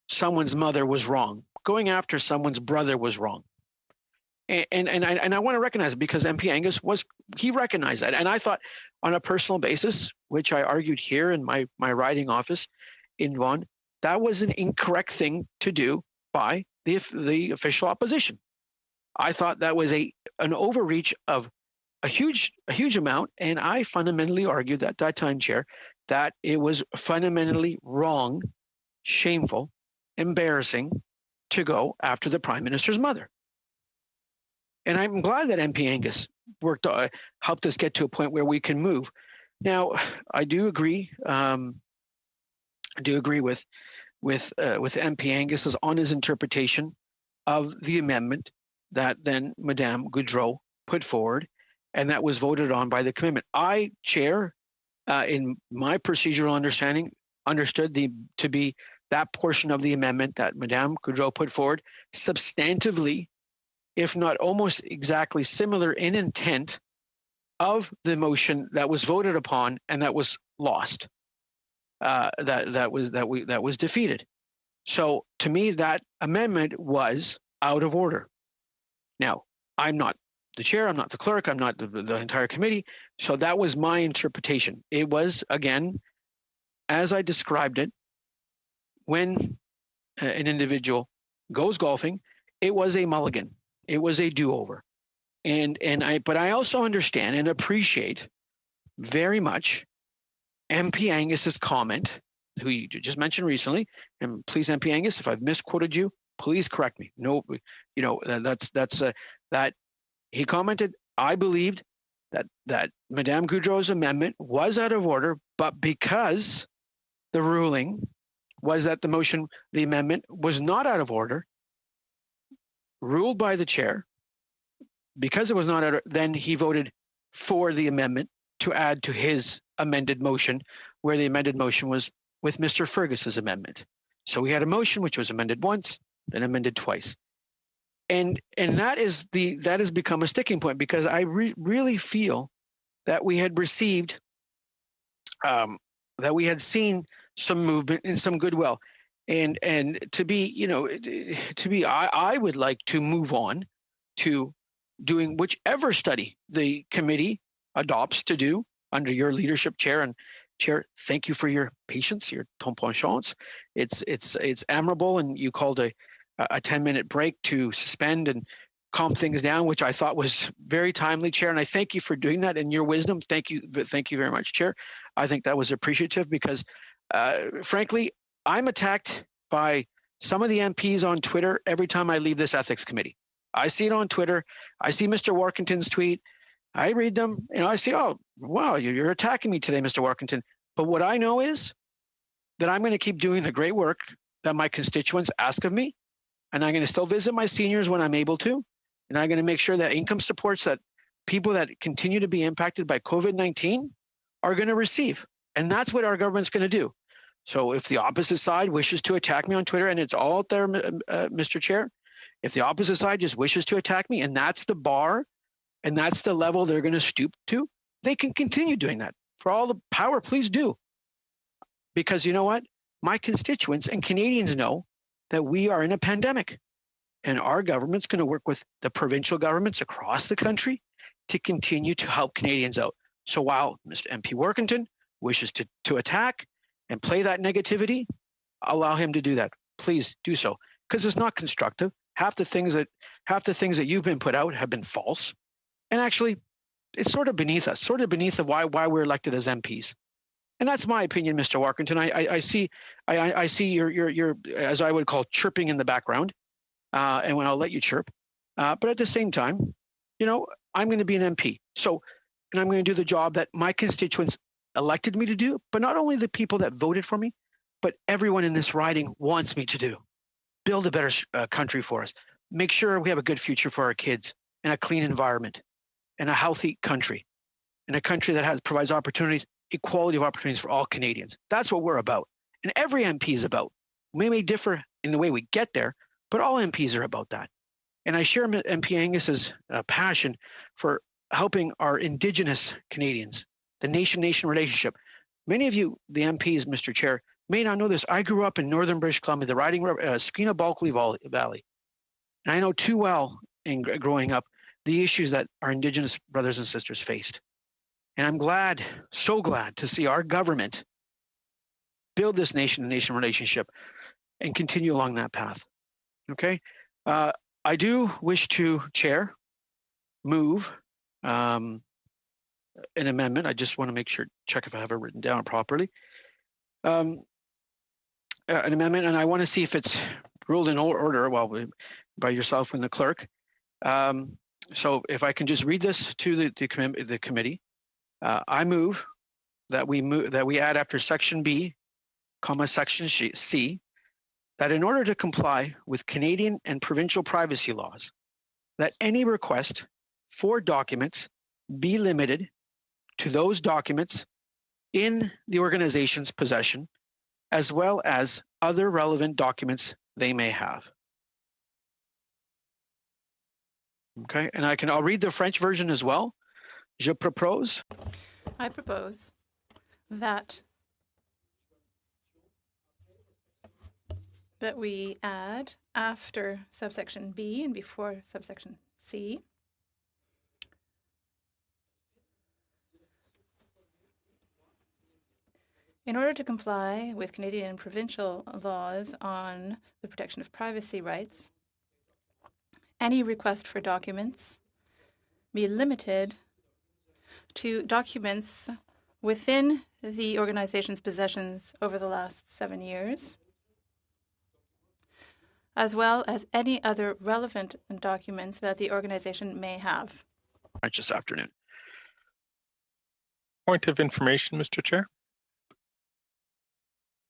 someone's mother was wrong. Going after someone's brother was wrong. And I want to recognize it, because MP Angus he recognized that. And I thought, on a personal basis, which I argued here in my riding office in Vaughan, that was an incorrect thing to do by the official opposition. I thought that was an overreach of a huge amount, and I fundamentally argued at that time, Chair, that it was fundamentally wrong, shameful, embarrassing to go after the Prime Minister's mother. And I'm glad that MP Angus helped us get to a point where we can move. Now, I do agree. I do agree with MP Angus's on his interpretation of the amendment that then Madame Goudreau put forward, and that was voted on by the commitment. I, Chair, in my procedural understanding, understood to be that portion of the amendment that Madame Goudreau put forward substantively, if not almost exactly similar in intent of the motion that was voted upon and that was lost, that was defeated. So to me, that amendment was out of order. Now, I'm not the chair, I'm not the clerk, I'm not the entire committee. So that was my interpretation. It was, again, as I described it, when an individual goes golfing, it was a mulligan. It was a do-over. But I also understand and appreciate very much MP Angus's comment, who you just mentioned recently, and please, MP Angus, if I've misquoted you, please correct me. No, that he commented, I believed that Madame Goudreau's amendment was out of order, but because the ruling was that the amendment was not out of order, ruled by the chair, because it was not out of, then he voted for the amendment to add to his amended motion, where the amended motion was with Mr. Fergus's amendment. So we had a motion which was amended once, then amended twice. And that has become a sticking point, because I really feel that we had received, that we had seen some movement and some goodwill. And I would like to move on to doing whichever study the committee adopts to do under your leadership, Chair. And Chair, thank you for your patience, your ton penchance. It's admirable, and you called a 10-minute break to suspend and calm things down, which I thought was very timely, Chair. And I thank you for doing that and your wisdom. Thank you very much, Chair. I think that was appreciative, because frankly, I'm attacked by some of the MPs on Twitter every time I leave this ethics committee. I see it on Twitter. I see Mr. Warkentin's tweet. I read them, and I say, oh, wow, you're attacking me today, Mr. Warkentin. But what I know is that I'm going to keep doing the great work that my constituents ask of me, and I'm going to still visit my seniors when I'm able to, and I'm going to make sure that income supports that people that continue to be impacted by COVID-19 are going to receive. And that's what our government's going to do. So if the opposite side wishes to attack me on Twitter, and it's all out there, Mr. Chair, if the opposite side just wishes to attack me, and that's the bar, and that's the level they're going to stoop to, they can continue doing that. For all the power, please do. Because you know what? My constituents and Canadians know that we are in a pandemic, and our government's going to work with the provincial governments across the country to continue to help Canadians out. So while Mr. MP Warkentin wishes to attack and play that negativity, allow him to do that. Please do so, because it's not constructive. Half the things that you've been put out have been false, and actually, it's sort of beneath us, sort of beneath why we're elected as MPs. And that's my opinion, Mr. Warkentin. I see your as I would call chirping in the background, and when I'll let you chirp. But at the same time, I'm going to be an MP. So, and I'm going to do the job that my constituents elected me to do, but not only the people that voted for me, but everyone in this riding wants me to do. Build a better country for us. Make sure we have a good future for our kids, and a clean environment, and a healthy country, and a country that provides opportunities, equality of opportunities for all Canadians. That's what we're about. And every MP is about. We may differ in the way we get there, but all MPs are about that. And I share MP Angus's passion for helping our Indigenous Canadians, the nation-nation relationship. Many of you, the MPs, Mr. Chair, may not know this. I grew up in northern British Columbia, the riding Skeena-Balkley Valley. And I know too well, in growing up, the issues that our Indigenous brothers and sisters faced. And I'm glad, so glad, to see our government build this nation-to-nation relationship and continue along that path. Okay? I do wish to, Chair, move an amendment. I just want to check if I have it written down properly. An amendment, and I want to see if it's ruled in order by yourself and the clerk. So if I can just read this to the committee. I move that we add after section B, comma section C, that in order to comply with Canadian and provincial privacy laws, that any request for documents be limited to those documents in the organization's possession, as well as other relevant documents they may have. Okay, and I'll read the French version as well. Je propose. I propose that we add after subsection B and before subsection C in order to comply with Canadian and provincial laws on the protection of privacy rights, any request for documents be limited to documents within the organization's possessions over the last 7 years, as well as any other relevant documents that the organization may have. This afternoon. Point of information, Mr. Chair.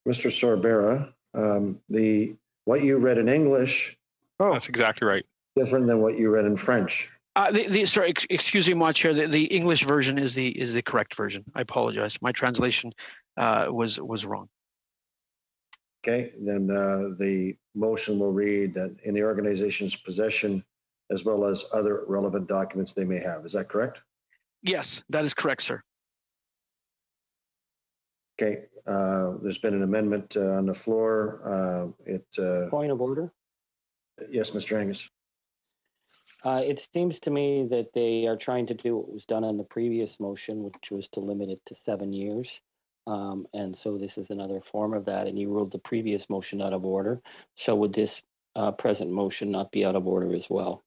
Mr. Sorbera, what you read in English. Oh, that's exactly right. Different than what you read in French. Sorry, excuse me, Mon Chair. The English version is the correct version. I apologize. My translation was wrong. Okay, then the motion will read that in the organization's possession, as well as other relevant documents they may have. Is that correct? Yes, that is correct, sir. Okay, there's been an amendment on the floor. Point of order. Yes, Mr. Angus. It seems to me that they are trying to do what was done on the previous motion, which was to limit it to 7 years. And so this is another form of that. And you ruled the previous motion out of order. So would this present motion not be out of order as well?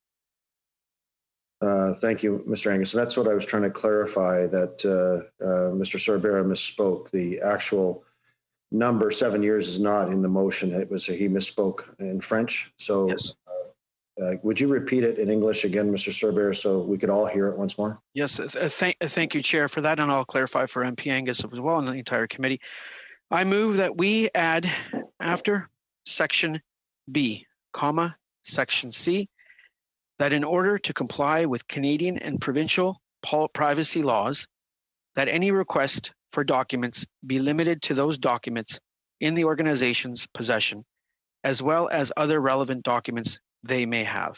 Thank you, Mr. Angus. And that's what I was trying to clarify, that Mr. Sorbera misspoke. The actual number 7 years is not in the motion. It was he misspoke in French. So yes. Would you repeat it in English again, Mr. Sorbera, so we could all hear it once more? Yes, thank you, Chair, for that. And I'll clarify for MP Angus as well and the entire committee. I move that we add after section B, comma, section C, that in order to comply with Canadian and provincial privacy laws, that any request for documents be limited to those documents in the organization's possession, as well as other relevant documents they may have.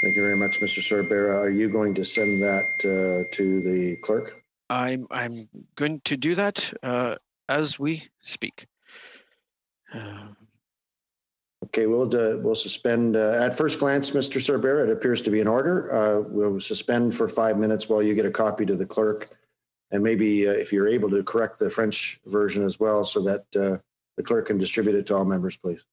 Thank you very much, Mr. Sorbera. Are you going to send that to the clerk? I'm going to do that as we speak. Okay, we'll suspend. At first glance, Mr. Sorbera, it appears to be in order. We'll suspend for 5 minutes while you get a copy to the clerk, and maybe if you're able to correct the French version as well, so that the clerk can distribute it to all members, please.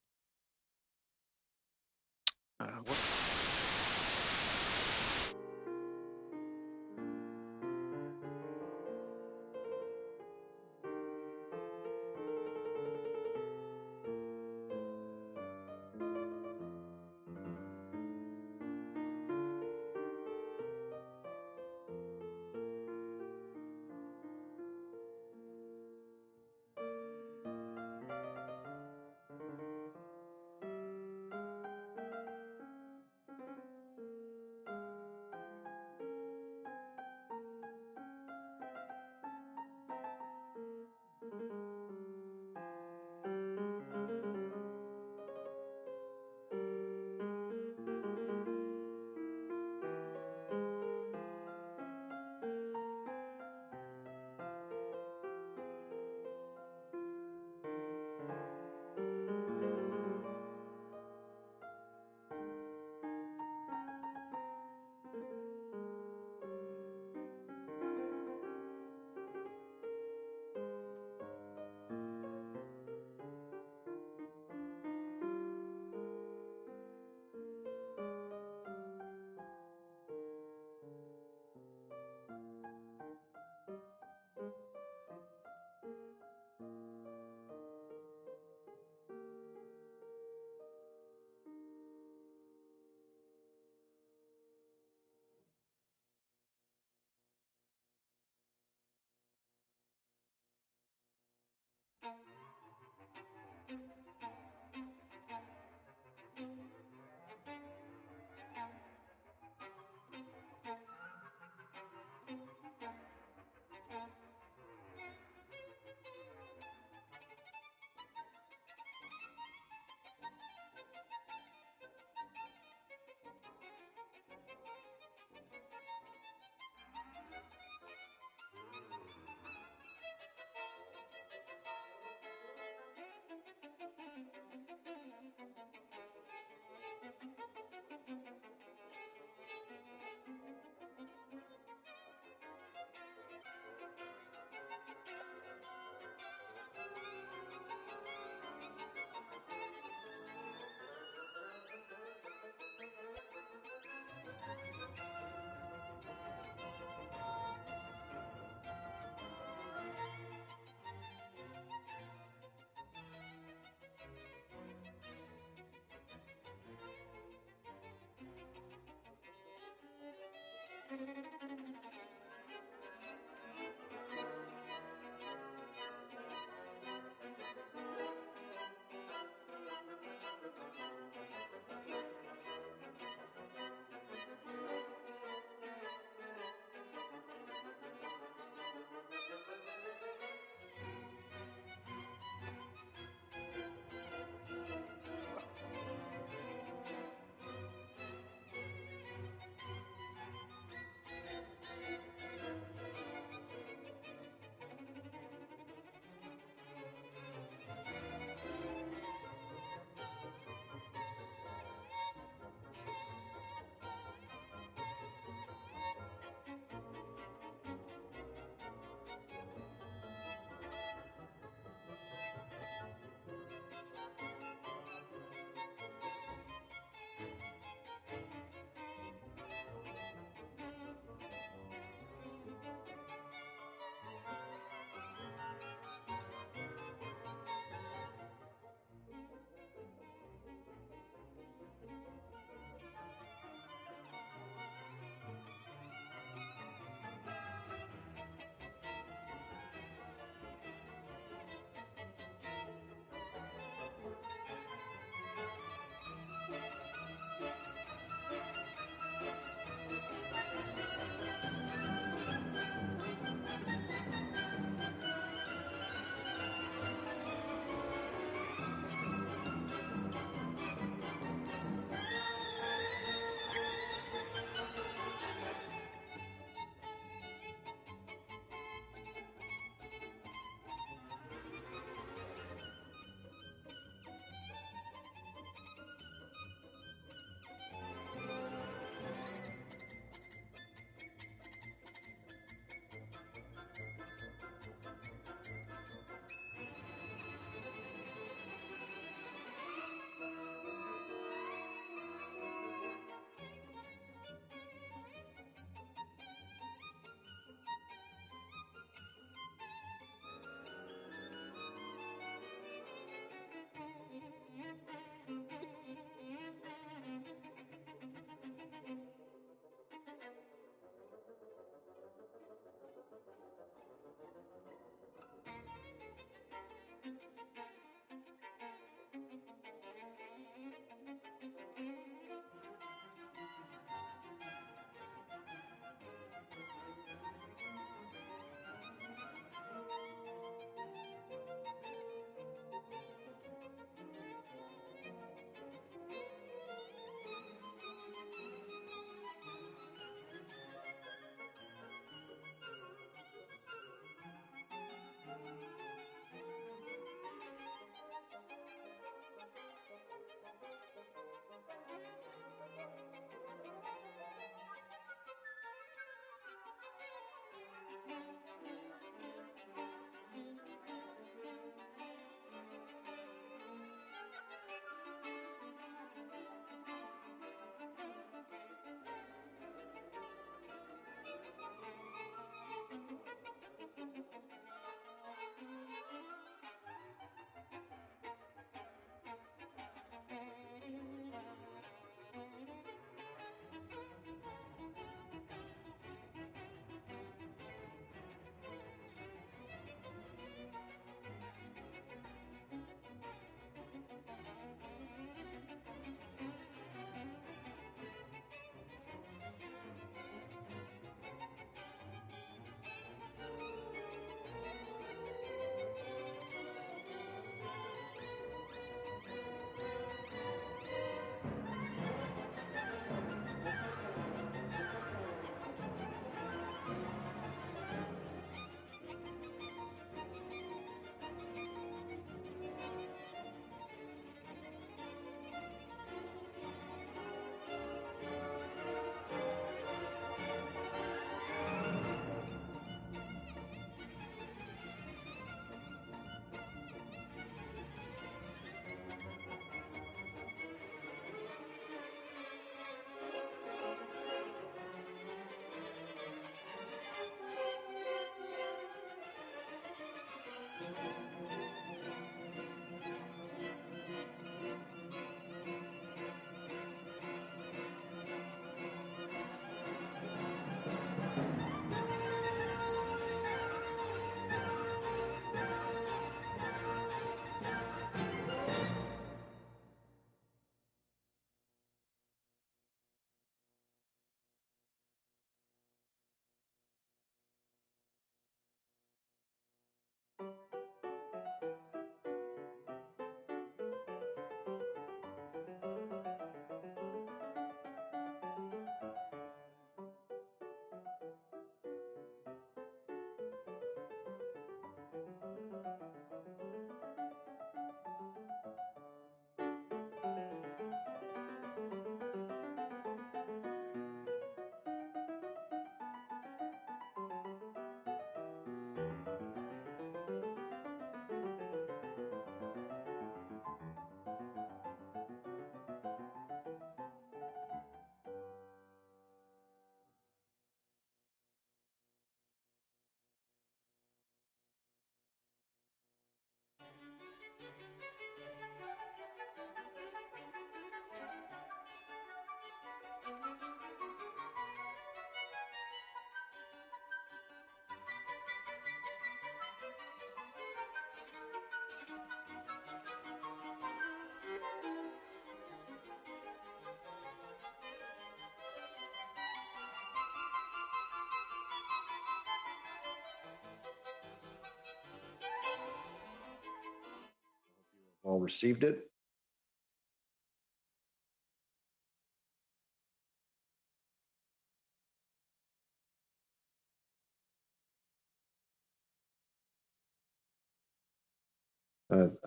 all received it.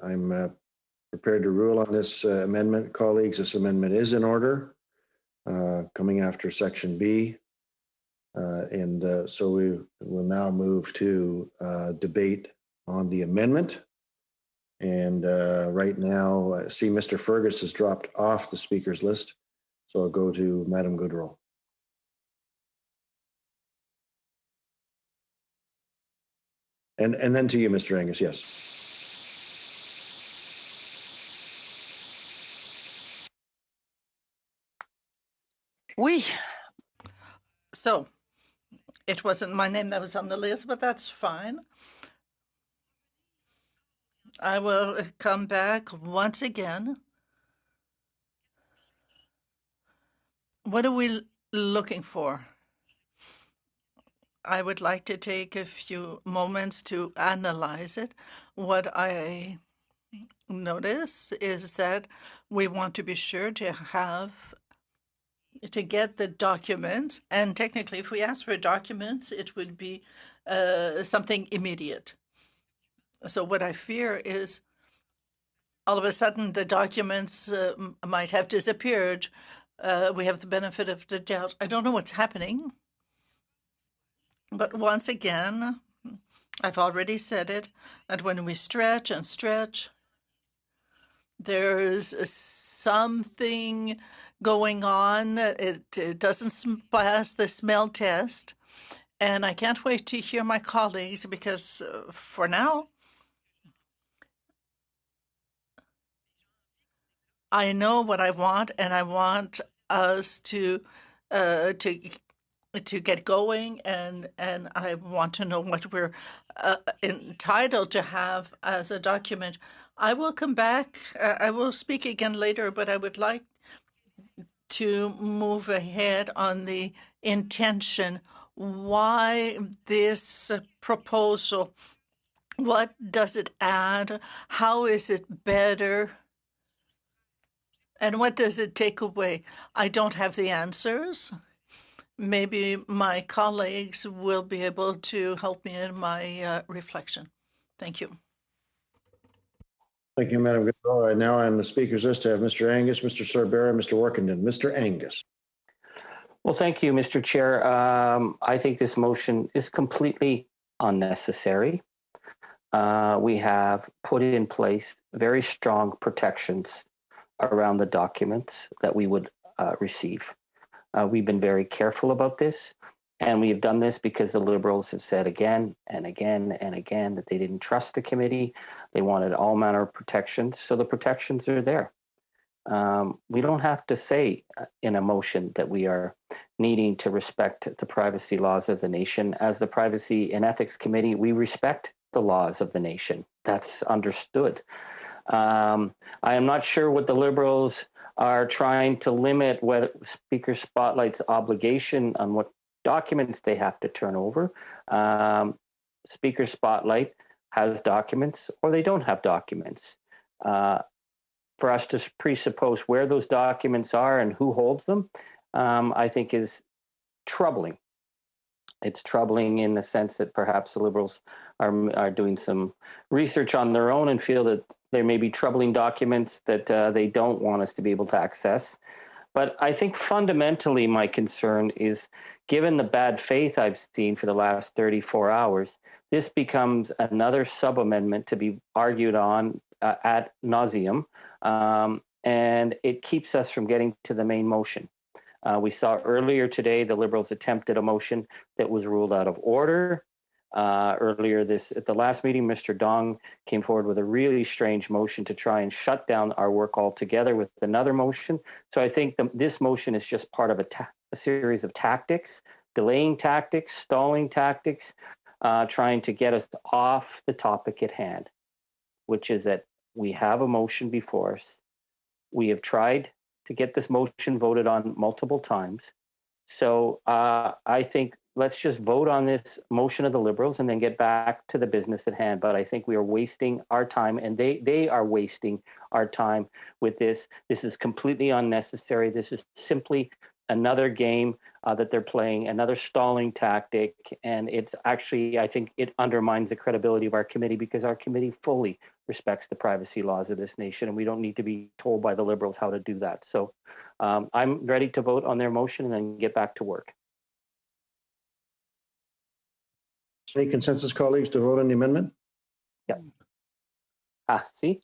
I'm prepared to rule on this amendment, colleagues. This amendment is in order, coming after section B. So we will now move to debate on the amendment. And right now, I see Mr. Fergus has dropped off the speakers list. So I'll go to Madam Goodrow. And then to you, Mr. Angus, yes. Oui. So it wasn't my name that was on the list, but that's fine. I will come back once again. What are we looking for? I would like to take a few moments to analyze it. What I notice is that we want to be sure to get the documents, and technically if we ask for documents, it would be something immediate. So what I fear is all of a sudden the documents might have disappeared. We have the benefit of the doubt. I don't know what's happening. But once again, I've already said it, and when we stretch and stretch, there's something going on. It doesn't pass the smell test. And I can't wait to hear my colleagues because for now, I know what I want, and I want us to get going, and I want to know what we're entitled to have as a document. I will come back. I will speak again later, but I would like to move ahead on the intention. Why this proposal? What does it add? How is it better? And what does it take away? I don't have the answers. Maybe my colleagues will be able to help me in my reflection. Thank you. Thank you, Madam Goodrow. Now on the speakers list, I have Mr. Angus, Mr. Sorbera, Mr. Workenden. Mr. Angus. Well, thank you, Mr. Chair. I think this motion is completely unnecessary. We have put in place very strong protections around the documents that we would receive. We've been very careful about this, and we have done this because the Liberals have said again and again and again that they didn't trust the committee. They wanted all manner of protections, so the protections are there. We don't have to say in a motion that we are needing to respect the privacy laws of the nation. As the Privacy and Ethics Committee, we respect the laws of the nation. That's understood. I am not sure what the Liberals are trying to limit, whether Speaker Spotlight's obligation on what documents they have to turn over. Speaker Spotlight has documents or they don't have documents. For us to presuppose where those documents are and who holds them, I think is troubling. It's troubling in the sense that perhaps the Liberals are doing some research on their own and feel that there may be troubling documents that they don't want us to be able to access. But I think fundamentally my concern is, given the bad faith I've seen for the last 34 hours, this becomes another sub-amendment to be argued on ad nauseum, and it keeps us from getting to the main motion. We saw earlier today the Liberals attempted a motion that was ruled out of order. Earlier at the last meeting, Mr. Dong came forward with a really strange motion to try and shut down our work altogether with another motion. So I think this motion is just part of a series of tactics, delaying tactics, stalling tactics, trying to get us off the topic at hand, which is that we have a motion before us. We have tried to get this motion voted on multiple times. So I think let's just vote on this motion of the Liberals and then get back to the business at hand. But I think we are wasting our time, and they are wasting our time with this. This is completely unnecessary. This is simply another game that they're playing, another stalling tactic. And it's actually, I think it undermines the credibility of our committee, because our committee fully respects the privacy laws of this nation, and we don't need to be told by the Liberals how to do that. So I'm ready to vote on their motion and then get back to work. Any consensus, colleagues, to vote on the amendment? Yeah. See?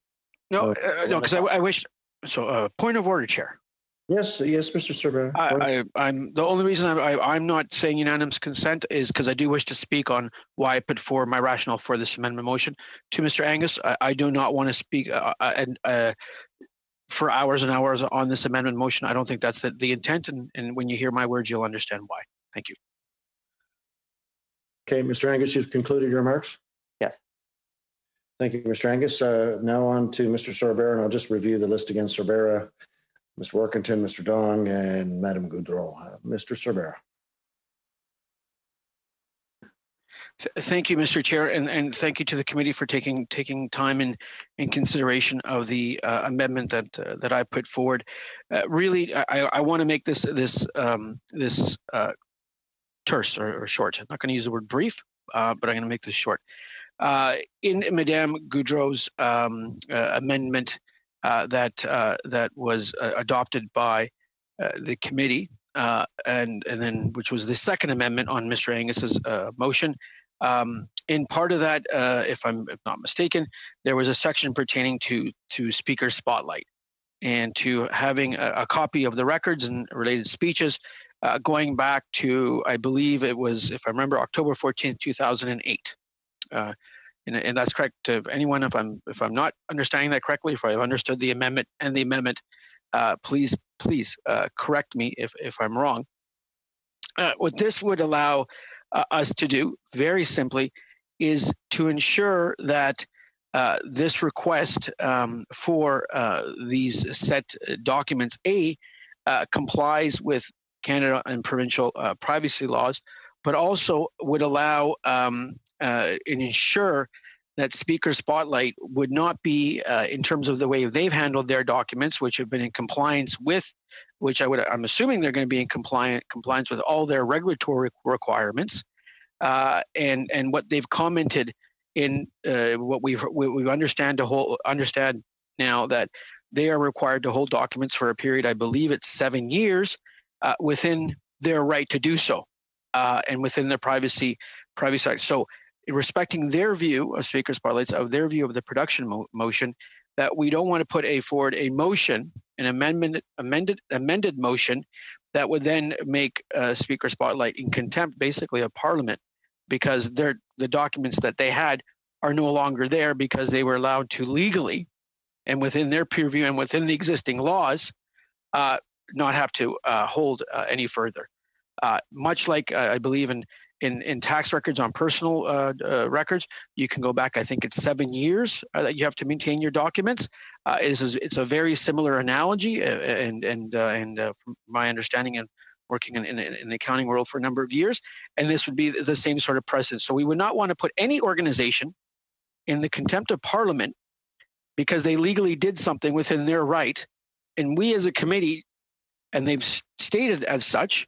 No, no, because I wish. So, point of order, Chair. Yes, Mr. Cervera. I'm the only reason I'm not saying unanimous consent is because I do wish to speak on why I put forward my rationale for this amendment motion. To Mr. Angus, I do not want to speak for hours and hours on this amendment motion. I don't think that's the intent, and when you hear my words, you'll understand why. Thank you. Okay, Mr. Angus, you've concluded your remarks? Yes. Thank you, Mr. Angus. Now on to Mr. Cervera, and I'll just review the list again. Cervera, Mr. Workington, Mr. Dong, and Madam Goodrow. Mr. Cervera. Thank you, Mr. Chair, and thank you to the committee for taking time in consideration of the amendment that I put forward. Really, I want to make this terse or short. I'm not going to use the word brief, but I'm going to make this short. In Madame Goudreau's amendment that was adopted by the committee, and then which was the second amendment on Mr. Angus's motion. In part of that, if I'm not mistaken, there was a section pertaining to speaker spotlight and to having a copy of the records and related speeches going back to, I believe it was, if I remember, October 14th, 2008. And that's correct to anyone. If I'm not understanding that correctly, if I've understood the amendment, please correct me if I'm wrong. What this would allow us to do, very simply, is to ensure that this request for these set documents, complies with Canada and provincial privacy laws, but also would allow and ensure that Speaker Spotlight would not be, in terms of the way they've handled their documents, which have been in compliance with, which I'm assuming they're going to be in compliance with all their regulatory requirements, and what they've commented in what we understand now, that they are required to hold documents for a period, I believe it's 7 years, within their right to do so, and within their privacy act. So, respecting their view of Speaker Spotlights, of their view of the production motion, that we don't want to put forward a motion, an amended motion, that would then make Speaker Spotlight in contempt, basically, of Parliament, because the documents that they had are no longer there, because they were allowed to legally, and within their peer review and within the existing laws, not have to hold any further. Much like I believe in tax records on personal records, you can go back, I think it's 7 years that you have to maintain your documents. It's a very similar analogy, and from my understanding and working in the accounting world for a number of years, and this would be the same sort of precedent. So we would not want to put any organization in the contempt of Parliament because they legally did something within their right, and we as a committee, and they've stated as such,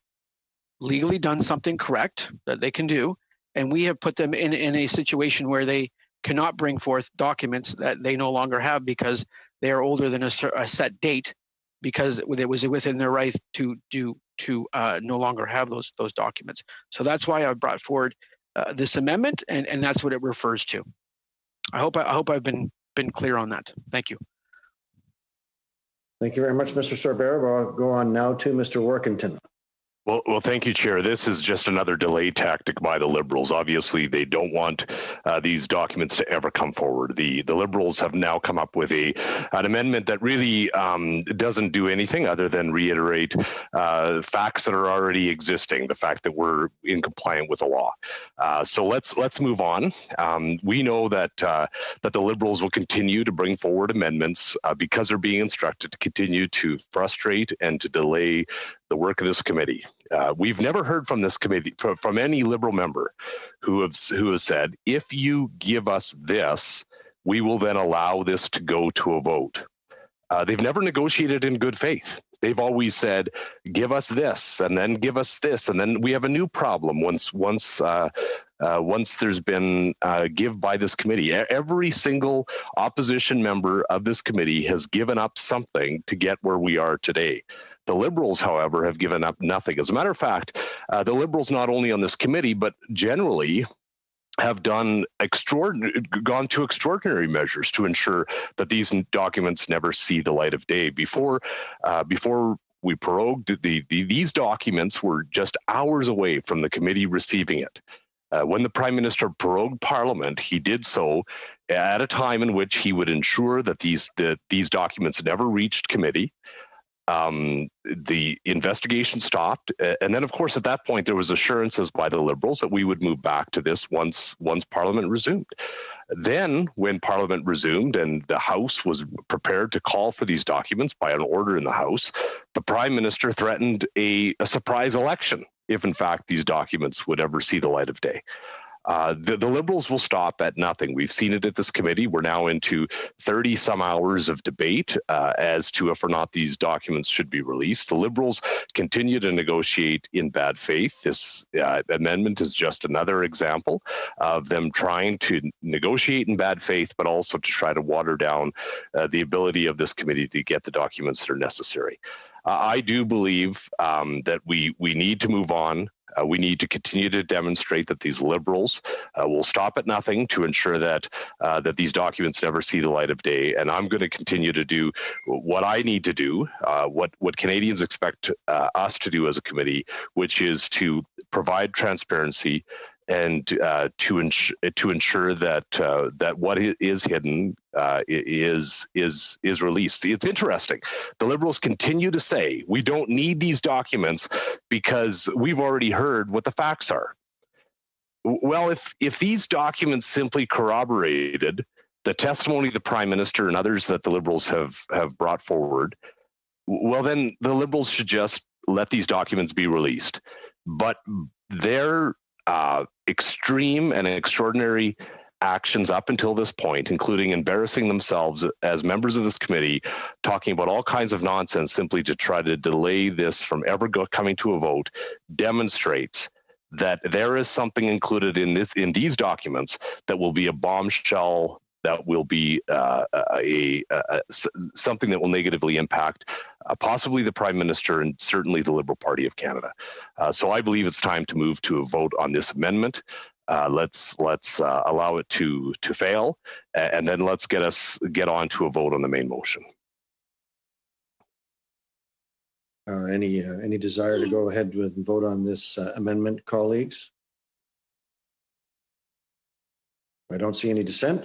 legally done something correct that they can do, and we have put them in a situation where they cannot bring forth documents that they no longer have because they are older than a set date, because it was within their right to no longer have those documents. So that's why I brought forward this amendment, and that's what it refers to. I hope I've been clear on that. Thank you. Thank you very much, Mr. Cervera. I'll go on now to Mr. Workington. Well, thank you, Chair. This is just another delay tactic by the Liberals. Obviously, they don't want these documents to ever come forward. The Liberals have now come up with an amendment that really doesn't do anything other than reiterate facts that are already existing, the fact that we're in compliance with the law. So let's move on. We know that the Liberals will continue to bring forward amendments because they're being instructed to continue to frustrate and to delay the work of this committee. We've never heard from this committee, from any Liberal member who has said, if you give us this, we will then allow this to go to a vote. They've never negotiated in good faith. They've always said, give us this, and then give us this, and then we have a new problem once there's been give by this committee. Every single opposition member of this committee has given up something to get where we are today. The Liberals, however, have given up nothing. As a matter of fact, the Liberals, not only on this committee, but generally, have gone to extraordinary measures to ensure that these documents never see the light of day. Before we prorogued, these documents were just hours away from the committee receiving it. When the Prime Minister prorogued Parliament, he did so at a time in which he would ensure that these documents never reached committee. The investigation stopped, and then, of course, at that point, there was assurances by the Liberals that we would move back to this once Parliament resumed. Then, when Parliament resumed and the House was prepared to call for these documents by an order in the House, the Prime Minister threatened a surprise election if, in fact, these documents would ever see the light of day. The Liberals will stop at nothing. We've seen it at this committee. We're now into 30 some hours of debate as to if or not these documents should be released. The Liberals continue to negotiate in bad faith. This amendment is just another example of them trying to negotiate in bad faith, but also to try to water down the ability of this committee to get the documents that are necessary. I do believe that we need to move on. We need to continue to demonstrate that these Liberals will stop at nothing to ensure that these documents never see the light of day. And I'm going to continue to do what I need to do, what Canadians expect us to do as a committee, which is to provide transparency and to ensure that what is hidden is released. It's interesting. The Liberals continue to say we don't need these documents because we've already heard what the facts are. Well, if these documents simply corroborated the testimony of the Prime Minister and others that the Liberals have brought forward, well, then the Liberals should just let these documents be released. But their extreme and extraordinary actions up until this point, including embarrassing themselves as members of this committee, talking about all kinds of nonsense simply to try to delay this from ever coming to a vote, demonstrates that there is something included in these documents that will be a bombshell, that will be something that will negatively impact possibly the Prime Minister and certainly the Liberal Party of Canada. So I believe it's time to move to a vote on this amendment. Let's allow it to fail, and then let's get on to a vote on the main motion. Any desire to go ahead and vote on this amendment, colleagues? I don't see any dissent.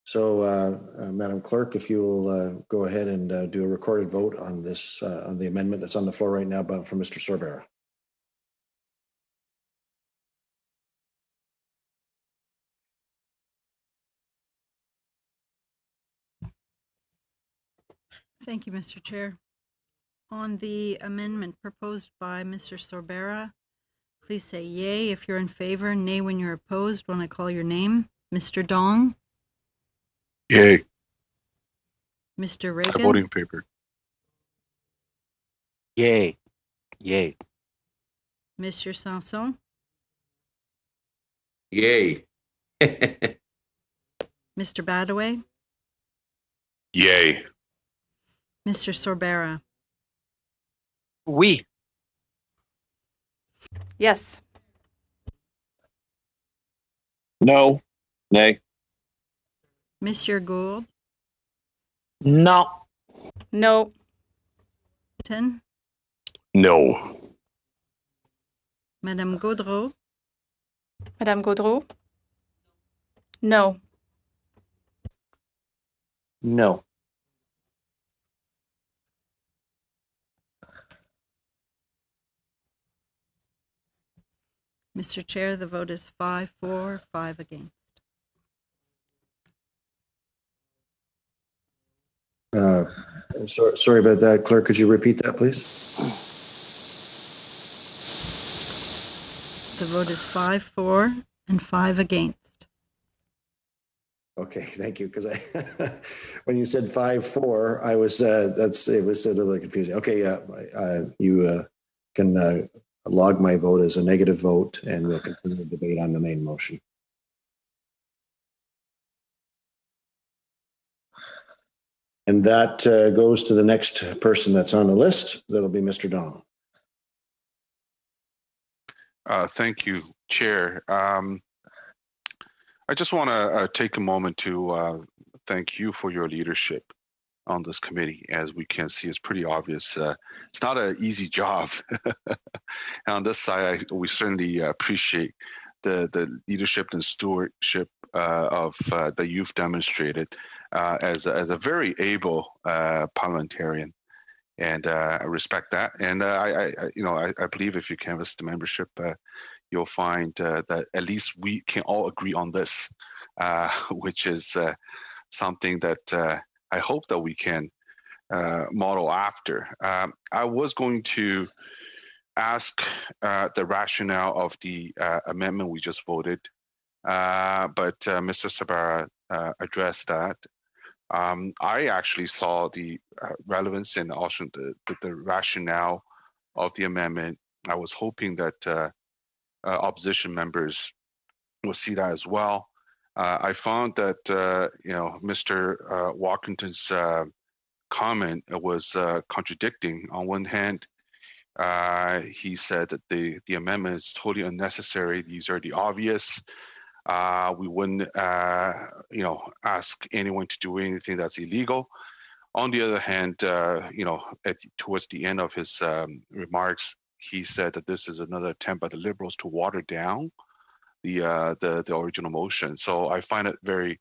So, Madam Clerk, if you will go ahead and do a recorded vote on this, on the amendment that's on the floor right now from Mr. Sorbara. Thank you, Mr. Chair. On the amendment proposed by Mr. Sorbara, please say yay if you're in favor, nay when you're opposed when I call your name. Mr. Dong? Yay. Mr. Reagan? I'm voting in favor. Yay. Yay. Mr. Sanson? Yay. Mr. Badaway? Yay. Mr. Sorbara? Oui. Yes. No. Nay. Monsieur Gould? No. No. No. Madame Gaudreau? Madame Gaudreau? No. No. Mr. Chair, the vote is 5 for, 5 against. Sorry about that, Clerk. Could you repeat that, please? The vote is 5-4 and 5 against. Okay, thank you. Because when you said 5-4, I was it was a little confusing. Okay, you can log my vote as a negative vote, and we'll continue the debate on the main motion. And that goes to the next person that's on the list. That'll be Mr. Dong. Thank you, Chair. I just want to take a moment to thank you for your leadership on this committee. As we can see, it's pretty obvious. It's not an easy job. And on this side, we certainly appreciate the leadership and stewardship that you've demonstrated as a very able parliamentarian. And I respect that. And I believe if you canvass the membership, you'll find that at least we can all agree on this, which is something that I hope that we can model after. I was going to ask the rationale of the amendment we just voted, but Mr. Sabara addressed that. I actually saw the relevance and also the rationale of the amendment. I was hoping that opposition members will see that as well. I found that Mr. Walkington's comment was contradicting. On one hand, he said that the amendment is totally unnecessary. These are the obvious. We wouldn't, ask anyone to do anything that's illegal. On the other hand, towards the end of his remarks, he said that this is another attempt by the Liberals to water down the original motion. So I find it very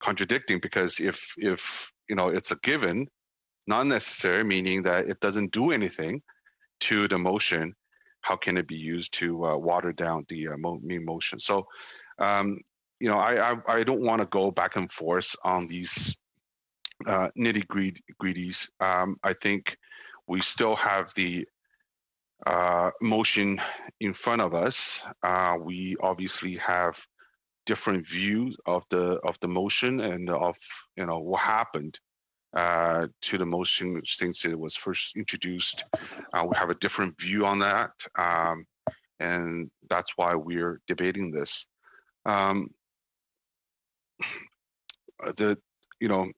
contradicting, because if it's a given, not necessary, meaning that it doesn't do anything to the motion, how can it be used to water down the main motion? So I don't want to go back and forth on these nitty-gritties. I think we still have the motion in front of us. We obviously have different views of the motion and of what happened to the motion since it was first introduced. We have a different view on that, and that's why we're debating this.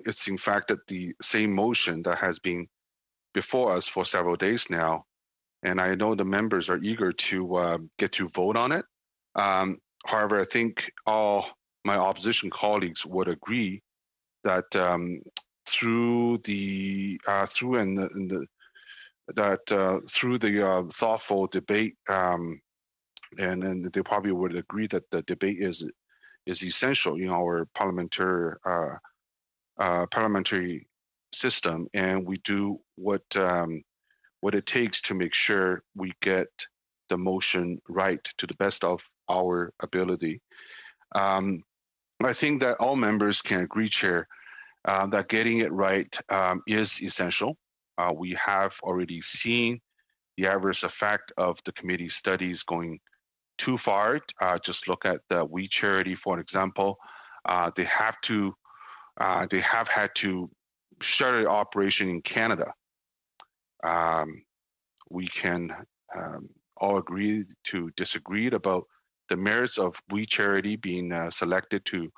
It's in fact that the same motion that has been before us for several days now, and I know the members are eager to get to vote on it. However, I think all my opposition colleagues would agree that through the thoughtful debate, and they probably would agree that the debate is essential in our parliamentary system, and we do what it takes to make sure we get the motion right to the best of our ability. I think that all members can agree, Chair, that getting it right is essential. We have already seen the adverse effect of the committee studies going too far. Just look at the We Charity, for an example. They have had to shut their operation in Canada. We can all agree to disagree about the merits of We Charity being selected to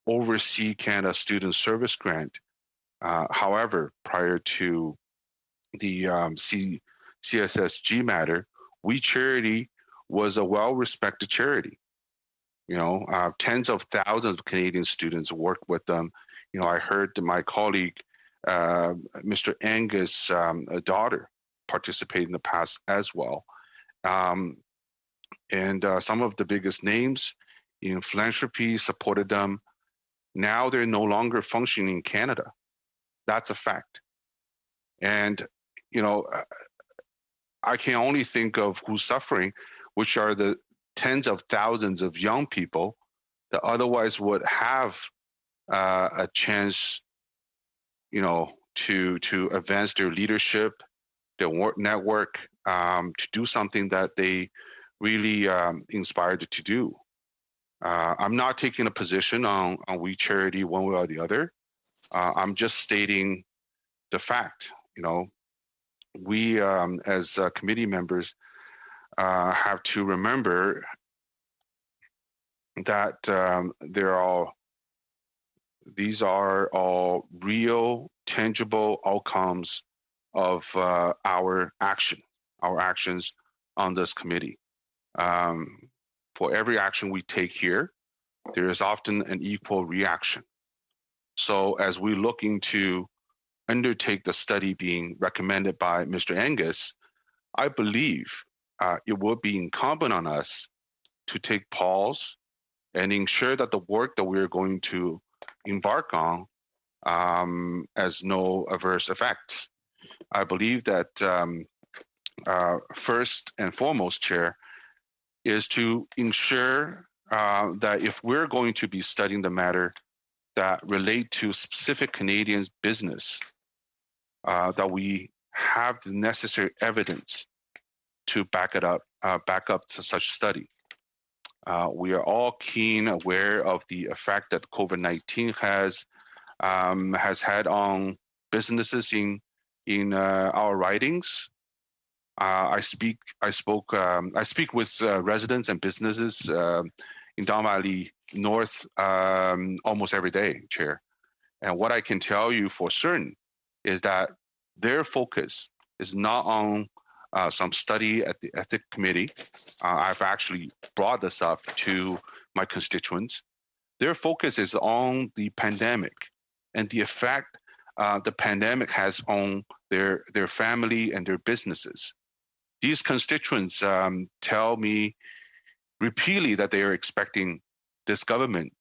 oversee Canada Student Service Grant. However, prior to the CSSG matter, We Charity was a well-respected charity. Tens of thousands of Canadian students worked with them. I heard my colleague, Mr. Angus' daughter, participate in the past as well. And some of the biggest names in philanthropy supported them. Now they're no longer functioning in Canada. That's a fact. And, I can only think of who's suffering, which are the tens of thousands of young people that otherwise would have a chance, to advance their leadership, their work network, to do something that they really inspired to do. I'm not taking a position on We Charity one way or the other. I'm just stating the fact. We as committee members have to remember that these are all real, tangible outcomes of our actions on this committee. For every action we take here, there is often an equal reaction. So as we look into undertake the study being recommended by Mr. Angus, I believe it will be incumbent on us to take pause and ensure that the work that we're going to embark on has no adverse effects. I believe that first and foremost, Chair, is to ensure that if we're going to be studying the matter that relate to specific Canadians' business, that we have the necessary evidence to back up to such study. We are all keen aware of the effect that COVID-19 has had on businesses in our ridings. I speak with residents and businesses in Don Valley North almost every day, Chair. And what I can tell you for certain is that their focus is not on some study at the Ethics Committee. I've actually brought this up to my constituents. Their focus is on the pandemic and the effect the pandemic has on their family and their businesses. These constituents tell me repeatedly that they are expecting this government,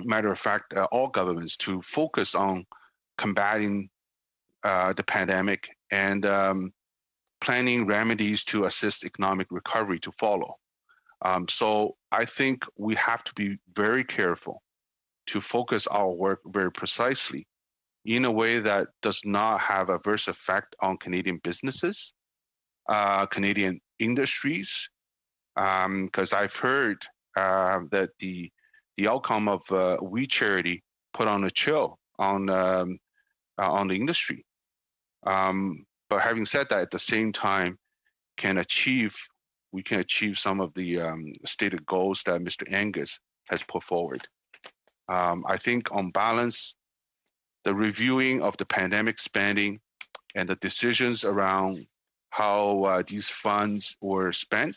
matter of fact, all governments, to focus on combating the pandemic and planning remedies to assist economic recovery to follow. So I think we have to be very careful to focus our work very precisely in a way that does not have adverse effect on Canadian businesses, Canadian industries, because I've heard that the outcome of We Charity put on a chill on the industry. But having said that, at the same time, we can achieve some of the stated goals that Mr. Angus has put forward. I think on balance, the reviewing of the pandemic spending and the decisions around how these funds were spent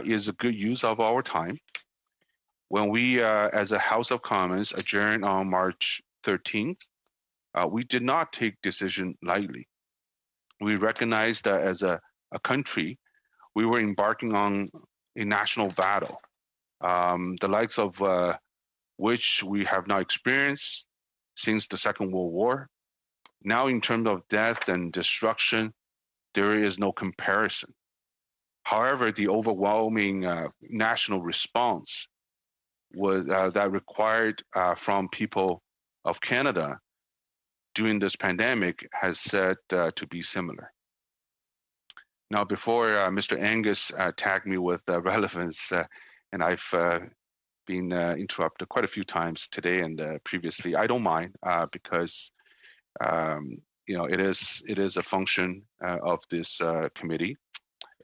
is a good use of our time. When we, as a House of Commons, adjourned on March 13th, we did not take decision lightly. We recognized that as a country, we were embarking on a national battle, the likes of which we have not experienced since the Second World War. Now, in terms of death and destruction, there is no comparison. However, the overwhelming national response was that required from people of Canada during this pandemic has said to be similar. Now, before Mr. Angus tagged me with relevance, and I've been interrupted quite a few times today and previously, I don't mind because it is a function of this committee,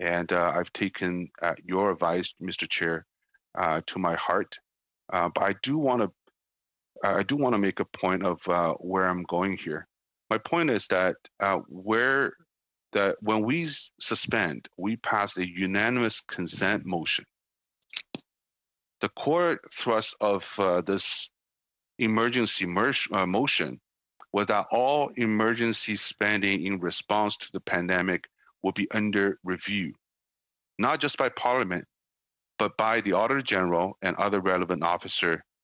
and I've taken your advice, Mr. Chair, to my heart. But I do want to make a point of where I'm going here. My point is that when we suspend, we pass a unanimous consent motion. The core thrust of this emergency motion was that all emergency spending in response to the pandemic will be under review, not just by Parliament, but by the Auditor General and other relevant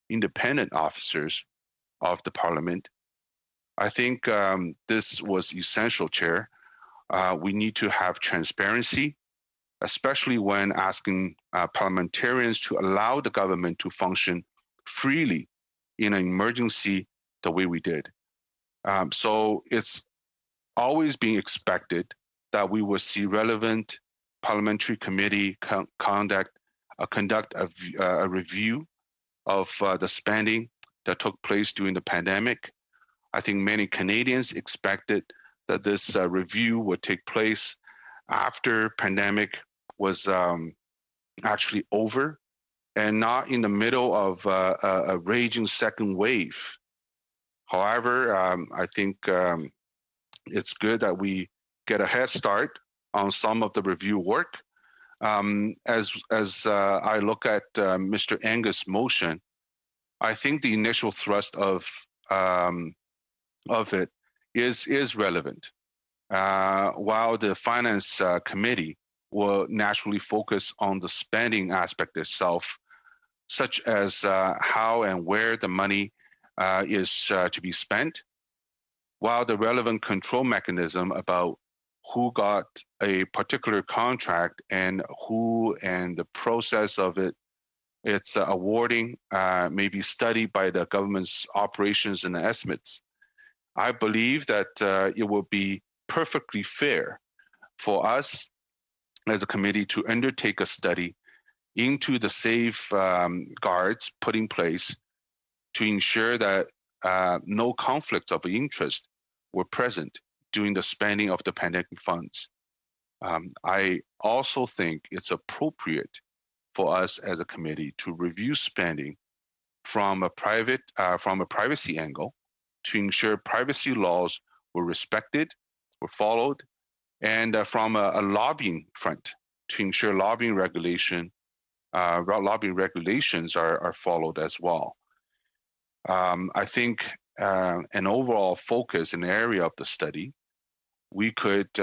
independent officers of the Parliament. I think this was essential, Chair. We need to have transparency, especially when asking parliamentarians to allow the government to function freely in an emergency the way we did. So it's always being expected that we will see relevant parliamentary committee conduct a review of the spending that took place during the pandemic. I think many Canadians expected that this review would take place after pandemic was actually over and not in the middle of a raging second wave. However, I think it's good that we get a head start on some of the review work. As I look at Mr. Angus' motion, I think the initial thrust of it is relevant. While the Finance Committee will naturally focus on the spending aspect itself, such as how and where the money is to be spent, while the relevant control mechanism about who got a particular contract and who and the process of its awarding may be studied by the government's operations and estimates. I believe that it will be perfectly fair for us as a committee to undertake a study into the safeguards put in place to ensure that no conflicts of interest were present during the spending of the pandemic funds. I also think it's appropriate for us as a committee to review spending from a privacy angle to ensure privacy laws were respected, were followed, and from a lobbying front to ensure lobbying regulations are followed as well. I think an overall focus in the area of the study, we could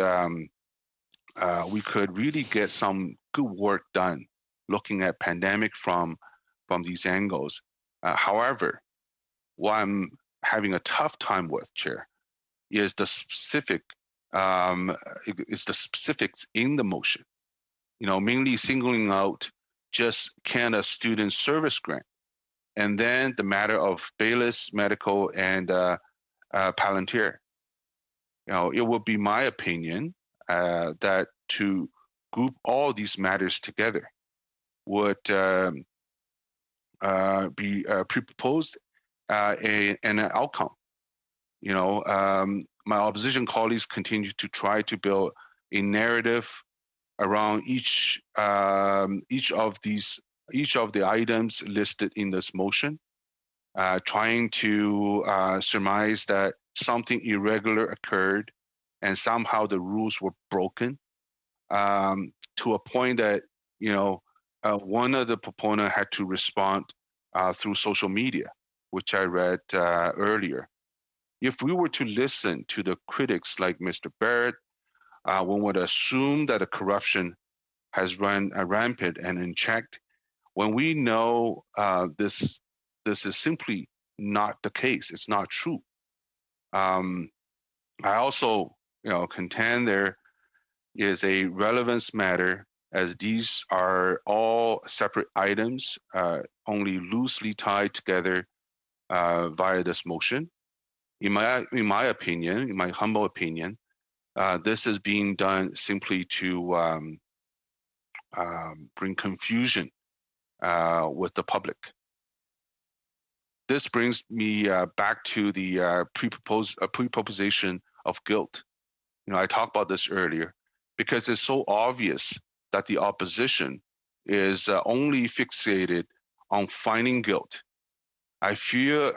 really get some good work done looking at pandemic from these angles. However, what I'm having a tough time with, Chair, is the specifics in the motion. Mainly singling out just Canada Student Service Grant, and then the matter of Baylis Medical and Palantir. It would be my opinion that to group all these matters together would be pre-proposed an outcome. My opposition colleagues continue to try to build a narrative around each of the items listed in this motion, trying to surmise that something irregular occurred and somehow the rules were broken, to a point that one of the proponents had to respond through social media, which I read earlier. If we were to listen to the critics like Mr. Barrett, one would assume that the corruption has run rampant and unchecked, when we know this is simply not the case. It's not true. I also contend there is a relevance matter, as these are all separate items, only loosely tied together via this motion. In my opinion, in my humble opinion, this is being done simply to bring confusion with the public. This brings me back to the pre-proposition of guilt. I talked about this earlier because it's so obvious that the opposition is only fixated on finding guilt. I fear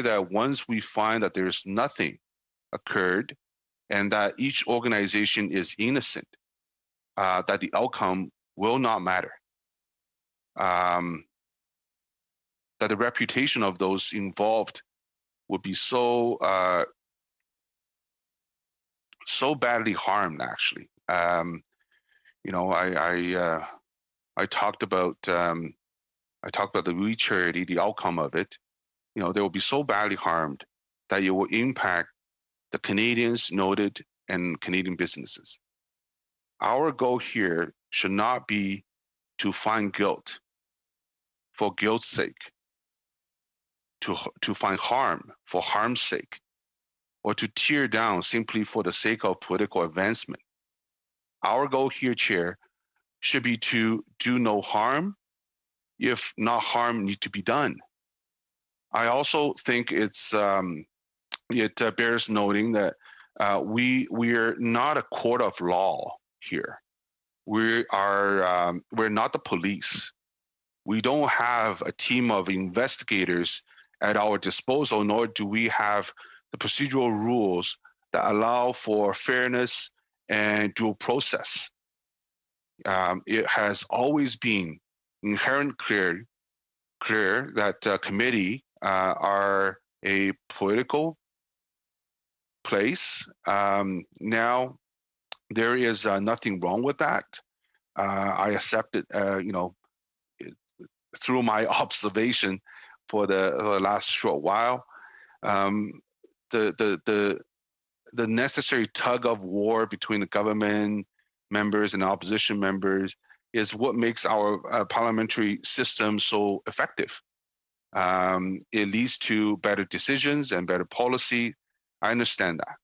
that once we find that there's nothing occurred and that each organization is innocent, that the outcome will not matter. That the reputation of those involved would be so badly harmed. Actually, I talked about the We Charity, the outcome of it. They will be so badly harmed that it will impact the Canadians noted and Canadian businesses. Our goal here should not be to find guilt for guilt's sake, to find harm for harm's sake, or to tear down simply for the sake of political advancement. Our goal here, Chair, should be to do no harm, if not harm need to be done. I also think it bears noting that we're not a court of law here. We're not the police. We don't have a team of investigators at our disposal, nor do we have the procedural rules that allow for fairness and due process. It has always been inherent clear that committee are a political place. Now, there is nothing wrong with that. I accept it, through my observation for the last short while. The necessary tug of war between the government members and opposition members is what makes our parliamentary system so effective. It leads to better decisions and better policy. I understand that.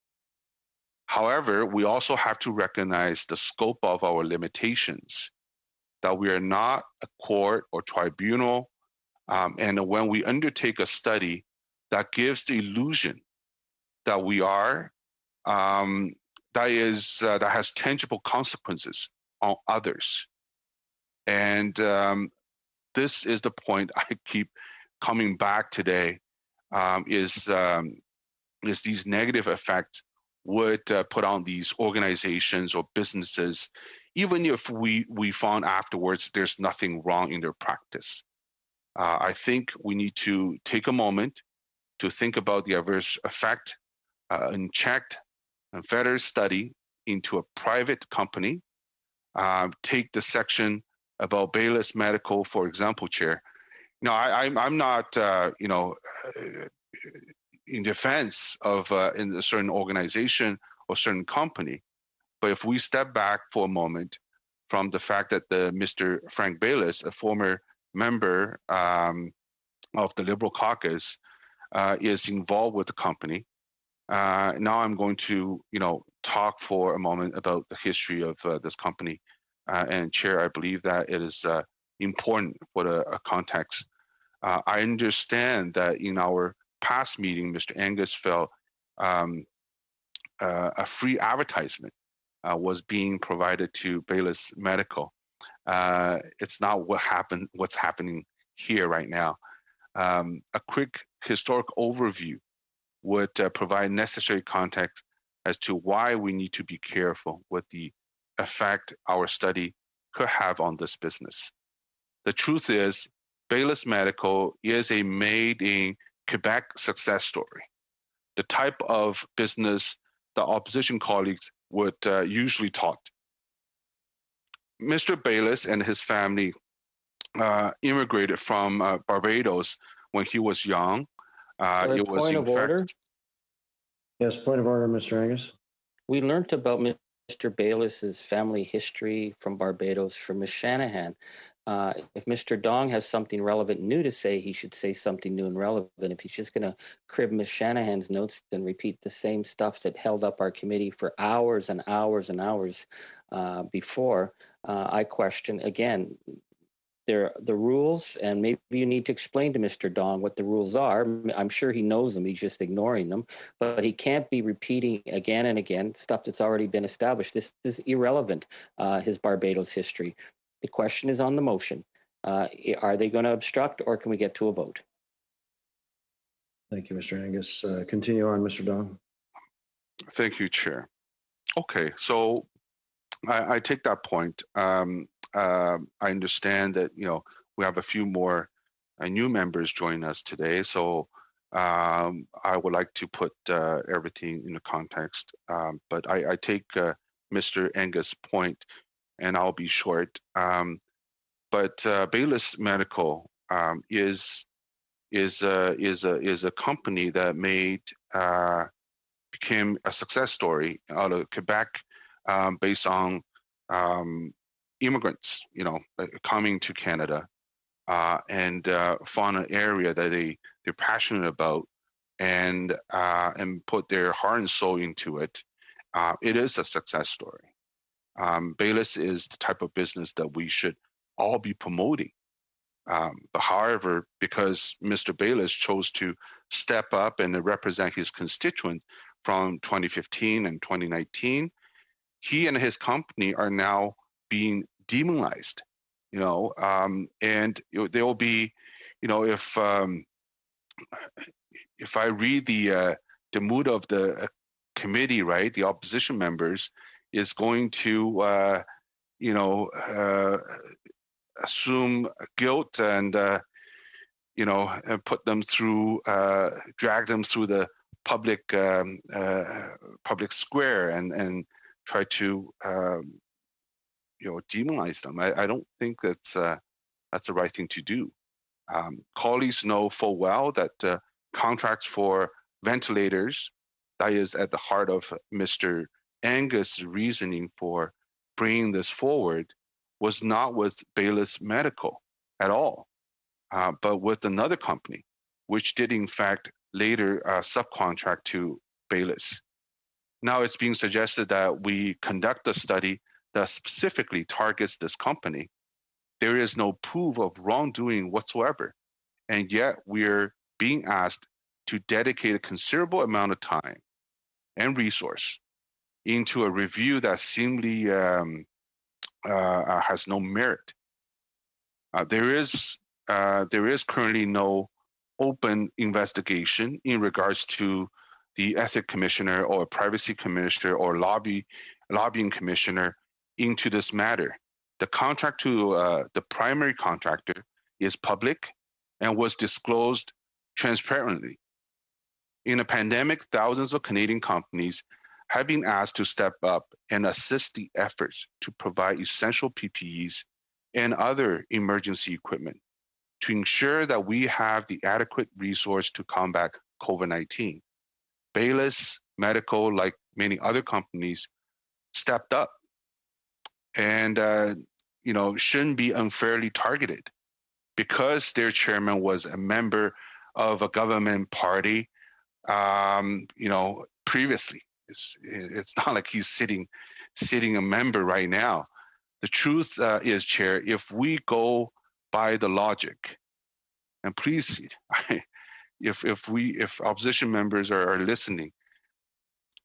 However, we also have to recognize the scope of our limitations, that we are not a court or tribunal. And when we undertake a study that gives the illusion that we are, that has tangible consequences on others. And this is the point I keep coming back today, is these negative effects would put on these organizations or businesses, even if we found afterwards there's nothing wrong in their practice. I think we need to take a moment to think about the adverse effect, unchecked and further study into a private company. Take the section about Baylis Medical, for example, Chair. I'm not, in defense of in a certain organization or certain company, but if we step back for a moment from the fact that Mr. Frank Baylis, a former member of the Liberal caucus, is involved with the company. Now I'm going to, talk for a moment about the history of this company. And Chair, I believe that it is important for the context. I understand that in our past meeting, Mr. Angus felt a free advertisement was being provided to Baylis Medical. It's not what's happening here right now. A quick historic overview would provide necessary context as to why we need to be careful with the effect our study could have on this business. The truth is, Baylis Medical is a made in Quebec success story, the type of business the opposition colleagues would usually talk. Mr. Baylis and his family immigrated from Barbados when he was young. Point of order. Yes, point of order, Mr. Angus. We learned about Mr. Baylis's family history from Barbados from Ms. Shanahan. If Mr. Dong has something relevant new to say, he should say something new and relevant. If he's just going to crib Ms. Shanahan's notes and repeat the same stuff that held up our committee for hours and hours and hours before, I question again. The rules, and maybe you need to explain to Mr. Dong what the rules are. I'm sure he knows them, he's just ignoring them, but he can't be repeating again and again stuff that's already been established. This is irrelevant, his Barbados history. The question is on the motion. Are they going to obstruct, or can we get to a vote? Thank you, Mr. Angus. Continue on, Mr. Dong. Thank you, Chair. Okay, so I take that point. I understand that we have a few more new members joining us today, so I would like to put everything into context. But I take Mr. Angus' point, and I'll be short. But Baylis Medical is a company that became a success story out of Quebec, based on immigrants, coming to Canada and found an area that they're passionate about and put their heart and soul into it. It is a success story. Baylis is the type of business that we should all be promoting. But however, because Mr. Baylis chose to step up and represent his constituent from 2015 and 2019, he and his company are now being demonized. And there will be, if I read the mood of the committee, right, the opposition members is going to, assume guilt and and put them through, drag them through the public square and try to demonize them. I don't think that's the right thing to do. Colleagues know full well that contracts for ventilators, that is at the heart of Mr. Angus' reasoning for bringing this forward, was not with Baylis Medical at all, but with another company, which did in fact later subcontract to Baylis. Now it's being suggested that we conduct a study that specifically targets this company. There is no proof of wrongdoing whatsoever, and yet we're being asked to dedicate a considerable amount of time and resource into a review that seemingly has no merit. There is currently no open investigation in regards to the ethics commissioner or privacy commissioner or lobbying commissioner into this matter. The contract to the primary contractor is public and was disclosed transparently. In a pandemic, thousands of Canadian companies have been asked to step up and assist the efforts to provide essential PPEs and other emergency equipment to ensure that we have the adequate resource to combat COVID-19. Baylis Medical, like many other companies, stepped up and shouldn't be unfairly targeted because their chairman was a member of a government party previously. It's not like he's sitting a member right now. The truth is, Chair, if we go by the logic, and please, if opposition members are listening,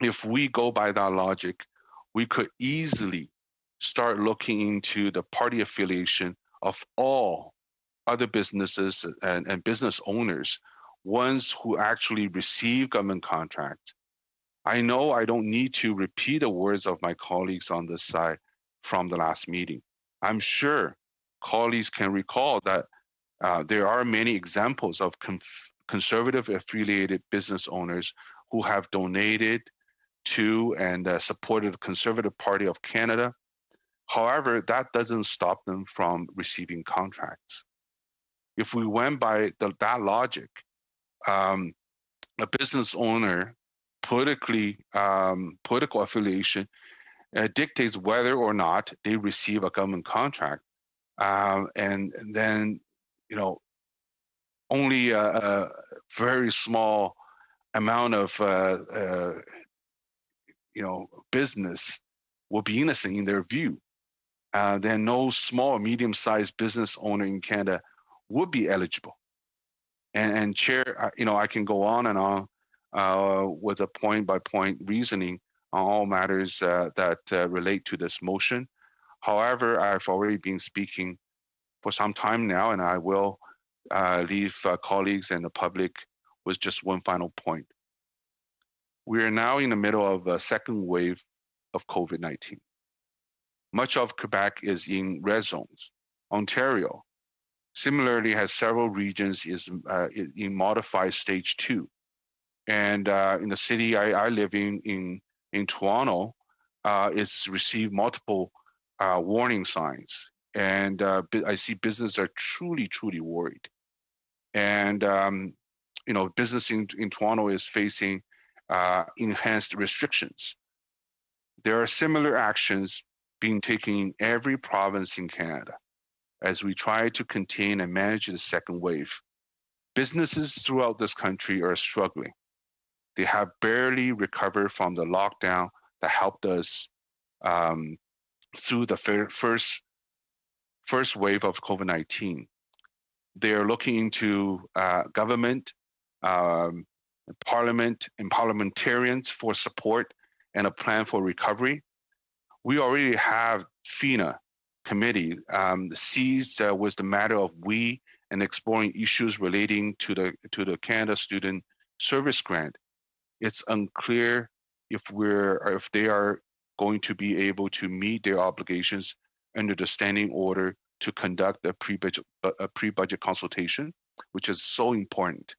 if we go by that logic, we could easily start looking into the party affiliation of all other businesses and business owners, ones who actually receive government contracts. I know I don't need to repeat the words of my colleagues on this side from the last meeting. I'm sure colleagues can recall that there are many examples of conservative affiliated business owners who have donated to and supported the Conservative Party of Canada. However, that doesn't stop them from receiving contracts. If we went by that logic, a business owner political affiliation dictates whether or not they receive a government contract, and then only a very small amount of business will be innocent in their view. Then no small or medium-sized business owner in Canada would be eligible. And Chair, I can go on and on with a point-by-point reasoning on all matters that relate to this motion. However, I've already been speaking for some time now, and I will leave colleagues and the public with just one final point. We are now in the middle of a second wave of COVID-19. Much of Quebec is in red zones. Ontario similarly has several regions in modified stage 2. And in the city I live in Toronto, it's received multiple warning signs. And I see businesses are truly, truly worried. And, business in Toronto is facing enhanced restrictions. There are similar actions being taken in every province in Canada as we try to contain and manage the second wave. Businesses throughout this country are struggling. They have barely recovered from the lockdown that helped us through the first wave of COVID-19. They are looking into government, parliament, and parliamentarians for support and a plan for recovery. We already have FINA committee seized with the matter of and exploring issues relating to the Canada Student Service Grant. It's unclear if they are going to be able to meet their obligations under the standing order to conduct a pre-budget consultation, which is so important.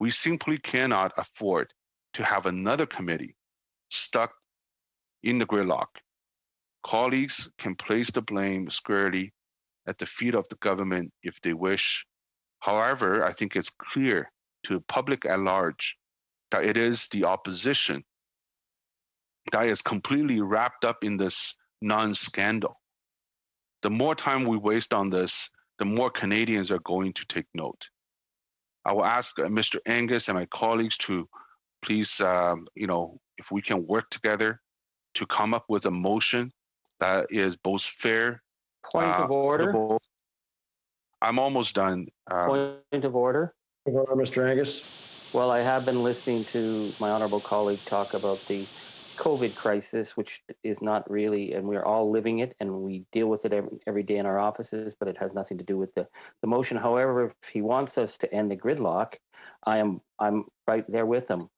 We simply cannot afford to have another committee stuck in the gridlock. Colleagues can place the blame squarely at the feet of the government if they wish. However, I think it's clear to the public at large that it is the opposition that is completely wrapped up in this non-scandal. The more time we waste on this, the more Canadians are going to take note. I will ask Mr. Angus and my colleagues to please, if we can work together to come up with a motion that is both fair. Point of order. I'm almost done. Point of order. Mr. Angus. Well, I have been listening to my honorable colleague talk about the COVID crisis, which is not really, and we're all living it, and we deal with it every day in our offices, but it has nothing to do with the motion. However, if he wants us to end the gridlock, I'm right there with him.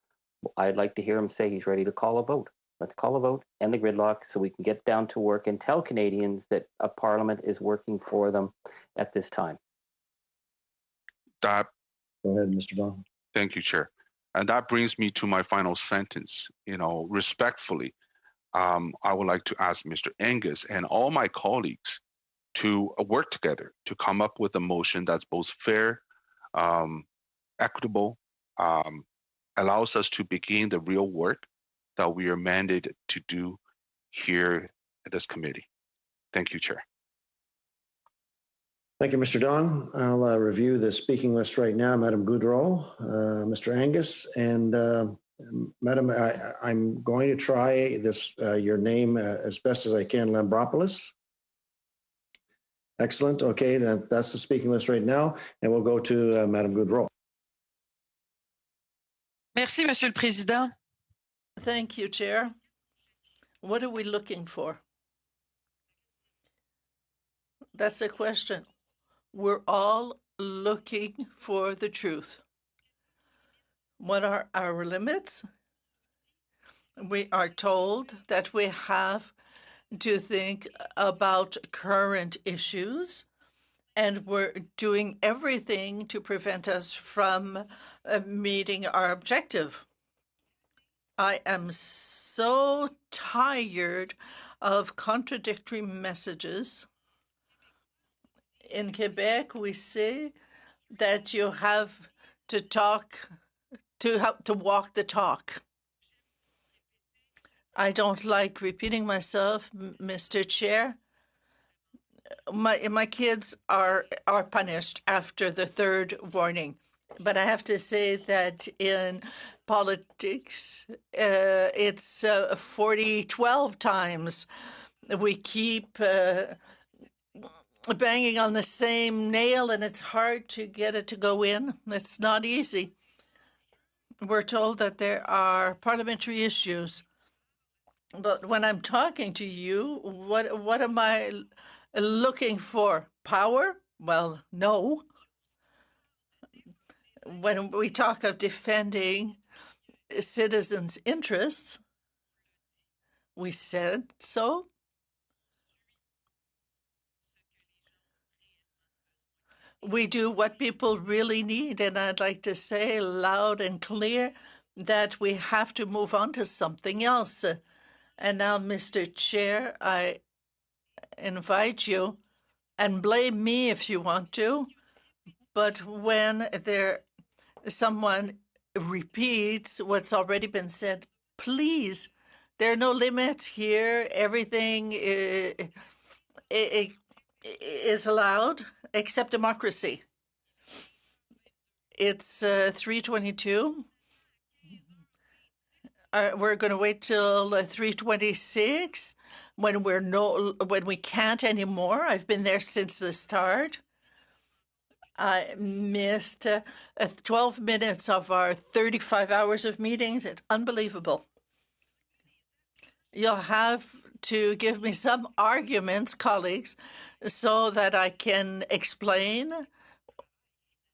I'd like to hear him say he's ready to call a vote. Let's call a vote, end the gridlock, so we can get down to work and tell Canadians that a parliament is working for them at this time. Go ahead, Mr. Don. Thank you, Chair. And that brings me to my final sentence. Respectfully, I would like to ask Mr. Angus and all my colleagues to work together to come up with a motion that's both fair, equitable, allows us to begin the real work that we are mandated to do here at this committee. Thank you, Chair. Thank you, Mr. Don. I'll review the speaking list right now. Madam Goodrow, Mr. Angus, and Madam, I'm going to try this your name as best as I can, Lambropoulos. Excellent. Okay, that's the speaking list right now, and we'll go to Madam Goodrow. Merci, Monsieur le Président. Thank you, Chair. What are we looking for? That's a question. We're all looking for the truth. What are our limits? We are told that we have to think about current issues, and we're doing everything to prevent us from meeting our objective. I am so tired of contradictory messages. In Quebec, we say that you have to walk the talk. I don't like repeating myself, Mr. Chair. My kids are punished after the third warning. But I have to say that in politics, it's 12 times. We keep banging on the same nail, and it's hard to get it to go in. It's not easy. We're told that there are parliamentary issues. But when I'm talking to you, what am I looking for? Power? Well, no. When we talk of defending citizens' interests, we said so. We do what people really need, and I'd like to say loud and clear that we have to move on to something else. And now, Mr. Chair, I invite you, and blame me if you want to, but when someone repeats what's already been said, please, there are no limits here. Everything is allowed except democracy. It's 3:22. We're going to wait till 3:26. when we can't anymore. I've been there since the start. I missed 12 minutes of our 35 hours of meetings. It's unbelievable. You'll have to give me some arguments, colleagues, so that I can explain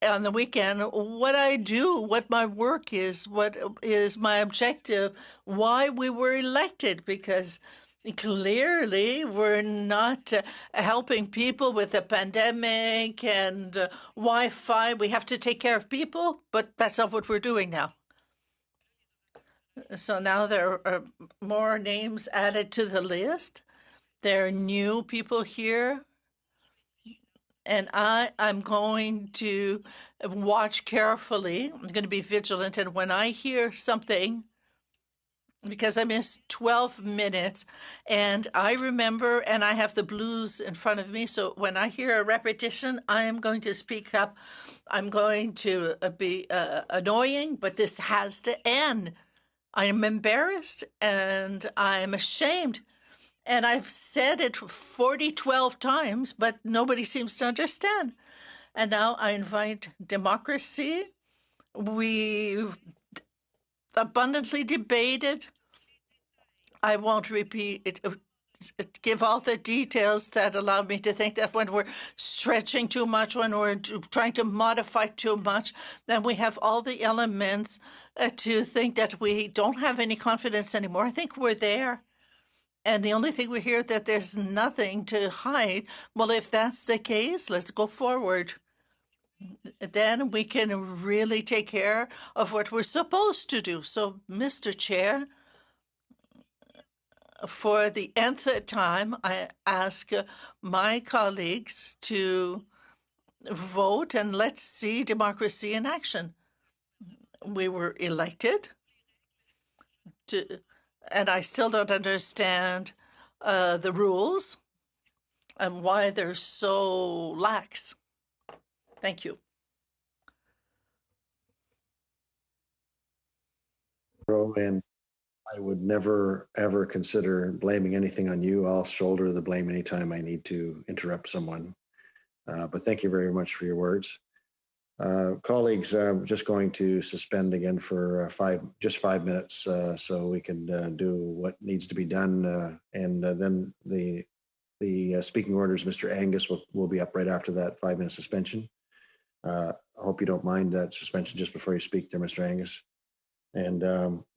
on the weekend what I do, what my work is, what is my objective, why we were elected, because clearly we're not helping people with the pandemic and Wi-Fi. We have to take care of people, but that's not what we're doing now. So now there are more names added to the list. There are new people here. And I'm going to watch carefully. I'm going to be vigilant. And when I hear something, because I missed 12 minutes, and I remember, and I have the blues in front of me, so when I hear a repetition, I am going to speak up. I'm going to be annoying, but this has to end. I am embarrassed, and I'm ashamed. And I've said it 12 times, but nobody seems to understand. And now I invite democracy. We've abundantly debated. I won't repeat it, give all the details that allow me to think that when we're stretching too much, when we're trying to modify too much, then we have all the elements to think that we don't have any confidence anymore. I think we're there. And the only thing we hear that there's nothing to hide. Well, if that's the case, let's go forward. Then we can really take care of what we're supposed to do. So, Mr. Chair, for the nth time, I ask my colleagues to vote, and let's see democracy in action. We were elected to. And I still don't understand the rules and why they're so lax. Thank you. And I would never, ever consider blaming anything on you. I'll shoulder the blame anytime I need to interrupt someone. But thank you very much for your words. Colleagues, I'm just going to suspend again for 5 minutes so we can do what needs to be done. And then the speaking orders, Mr. Angus will be up right after that 5-minute suspension. I hope you don't mind that suspension just before you speak there, Mr. Angus. And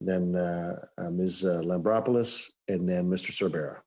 then Ms. Lambropoulos, and then Mr. Sorbera.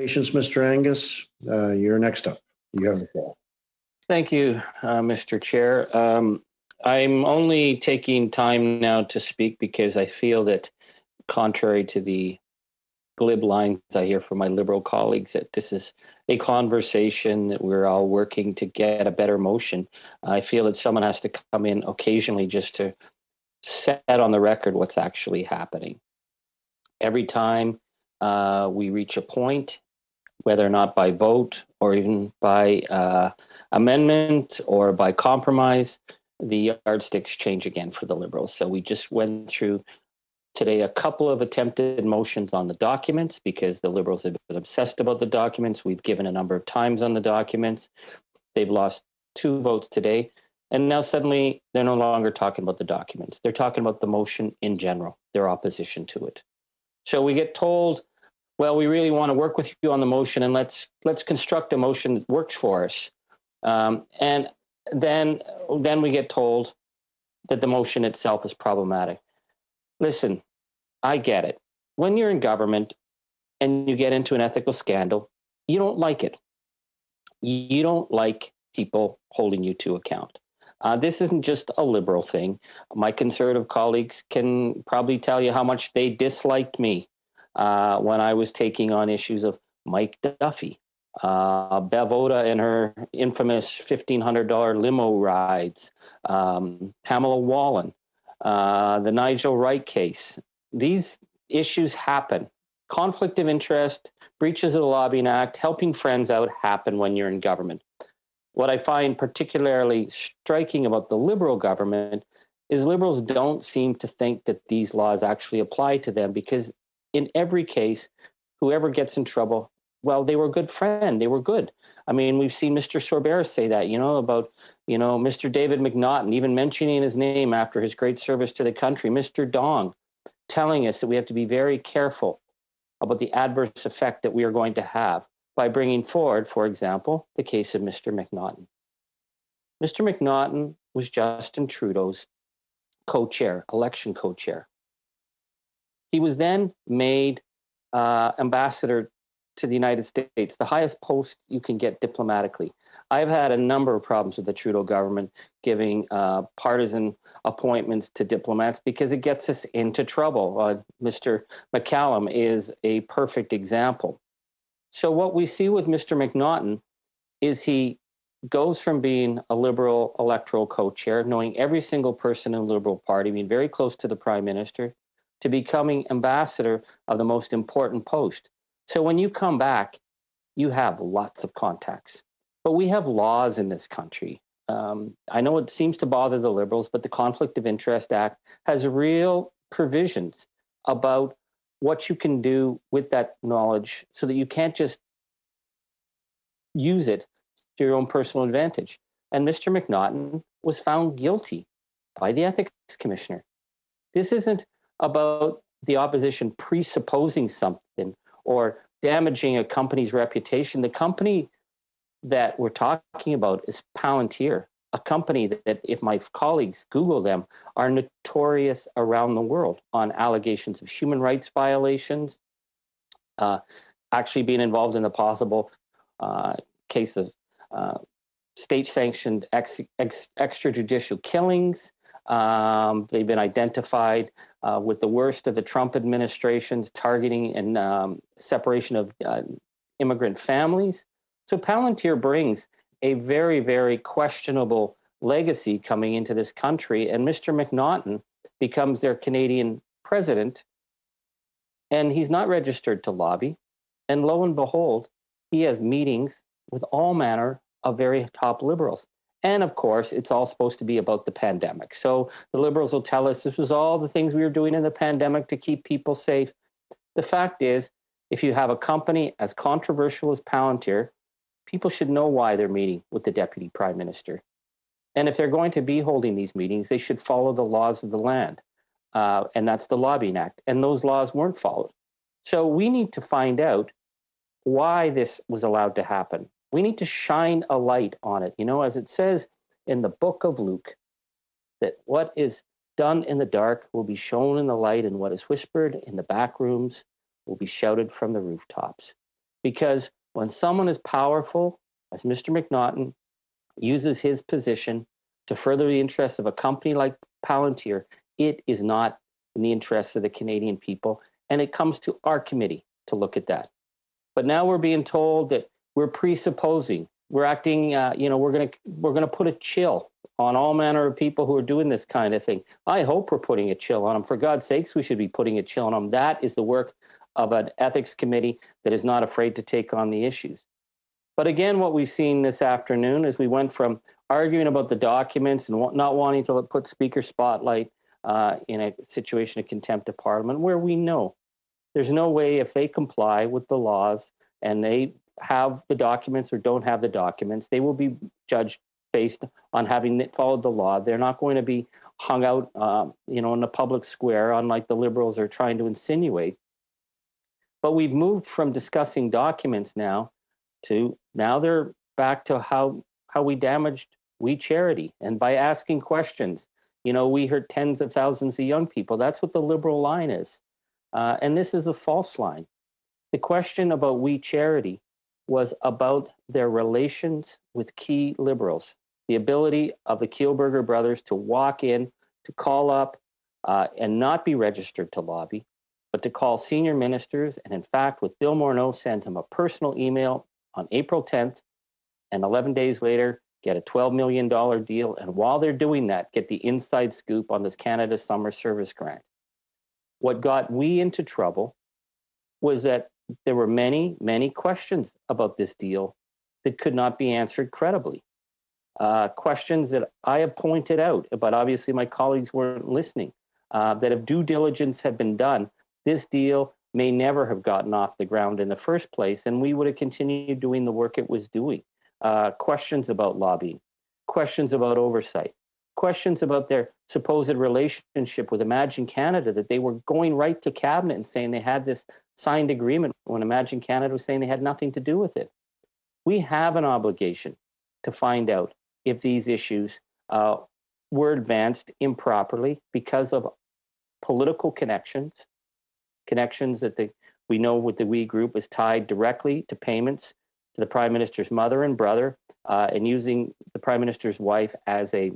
patience, Mr. Angus. You're next up. You have the floor. Thank you, Mr. Chair. I'm only taking time now to speak because I feel that, contrary to the glib lines I hear from my Liberal colleagues, that this is a conversation that we're all working to get a better motion. I feel that someone has to come in occasionally just to set on the record what's actually happening. Every time we reach a point, whether or not by vote or even by amendment or by compromise, the yardsticks change again for the Liberals. So we just went through today a couple of attempted motions on the documents because the Liberals have been obsessed about the documents. We've given a number of times on the documents. They've lost 2 votes today. And now suddenly they're no longer talking about the documents. They're talking about the motion in general, their opposition to it. So we get told, well, we really want to work with you on the motion, and let's construct a motion that works for us. And then we get told that the motion itself is problematic. Listen, I get it. When you're in government and you get into an ethical scandal, you don't like it. You don't like people holding you to account. This isn't just a Liberal thing. My Conservative colleagues can probably tell you how much they disliked me when I was taking on issues of Mike Duffy, Bev Oda and her infamous $1,500 limo rides, Pamela Wallin, the Nigel Wright case. These issues happen. Conflict of interest, breaches of the Lobbying Act, helping friends out happen when you're in government. What I find particularly striking about the Liberal government is Liberals don't seem to think that these laws actually apply to them, because in every case, whoever gets in trouble, well, they were a good friend. They were good. I mean, we've seen Mr. Sorbera say that, about, Mr. David McNaughton, even mentioning his name after his great service to the country, Mr. Dong, telling us that we have to be very careful about the adverse effect that we are going to have by bringing forward, for example, the case of Mr. McNaughton. Mr. McNaughton was Justin Trudeau's co-chair, election co-chair. He was then made ambassador to the United States, the highest post you can get diplomatically. I've had a number of problems with the Trudeau government giving partisan appointments to diplomats because it gets us into trouble. Mr. McCallum is a perfect example. So what we see with Mr. McNaughton is he goes from being a Liberal electoral co-chair, knowing every single person in the Liberal Party, being very close to the Prime Minister, to becoming ambassador of the most important post. So when you come back, you have lots of contacts. But we have laws in this country. I know it seems to bother the Liberals, but the Conflict of Interest Act has real provisions about what you can do with that knowledge so that you can't just use it to your own personal advantage. And Mr. McNaughton was found guilty by the Ethics Commissioner. This isn't about the opposition presupposing something or damaging a company's reputation. The company that we're talking about is Palantir, a company that if my colleagues Google them, are notorious around the world on allegations of human rights violations, actually being involved in the possible case of state-sanctioned extrajudicial killings. They've been identified with the worst of the Trump administration's targeting and separation of immigrant families. So Palantir brings a very, very questionable legacy coming into this country, and Mr. McNaughton becomes their Canadian president, and he's not registered to lobby. And lo and behold, he has meetings with all manner of very top Liberals. And of course, it's all supposed to be about the pandemic. So the Liberals will tell us this was all the things we were doing in the pandemic to keep people safe. The fact is, if you have a company as controversial as Palantir, people should know why they're meeting with the Deputy Prime Minister. And if they're going to be holding these meetings, they should follow the laws of the land. And that's the Lobbying Act. And those laws weren't followed. So we need to find out why this was allowed to happen. We need to shine a light on it. As it says in the book of Luke, that what is done in the dark will be shown in the light, and what is whispered in the back rooms will be shouted from the rooftops. Because when someone as powerful as Mr. McNaughton uses his position to further the interests of a company like Palantir, it is not in the interests of the Canadian people. And it comes to our committee to look at that. But now we're being told that we're presupposing, we're acting, we're gonna put a chill on all manner of people who are doing this kind of thing. I hope we're putting a chill on them. For God's sakes, we should be putting a chill on them. That is the work of an ethics committee that is not afraid to take on the issues. But again, what we've seen this afternoon is we went from arguing about the documents and not wanting to put Speaker Spotlight in a situation of contempt of Parliament, where we know there's no way, if they comply with the laws and they have the documents or don't have the documents, they will be judged based on having followed the law. They're not going to be hung out, in the public square, unlike the Liberals are trying to insinuate. But we've moved from discussing documents now to now they're back to how we damaged We Charity, and by asking questions. We hurt tens of thousands of young people. That's what the Liberal line is. And this is a false line. The question about We Charity was about their relations with key Liberals, the ability of the Kielburger brothers to walk in, to call up and not be registered to lobby, but to call senior ministers. And in fact, with Bill Morneau, send him a personal email on April 10th, and 11 days later, get a $12 million deal. And while they're doing that, get the inside scoop on this Canada Summer Service Grant. What got we into trouble was that there were many, many questions about this deal that could not be answered credibly. Questions that I have pointed out, but obviously my colleagues weren't listening, that if due diligence had been done, this deal may never have gotten off the ground in the first place, and we would have continued doing the work it was doing. Questions about lobbying, questions about oversight, questions about their supposed relationship with Imagine Canada, that they were going right to cabinet and saying they had this signed agreement when Imagine Canada was saying they had nothing to do with it. We have an obligation to find out if these issues were advanced improperly because of political connections that we know with the We Group is tied directly to payments to the Prime Minister's mother and brother, and using the Prime Minister's wife as a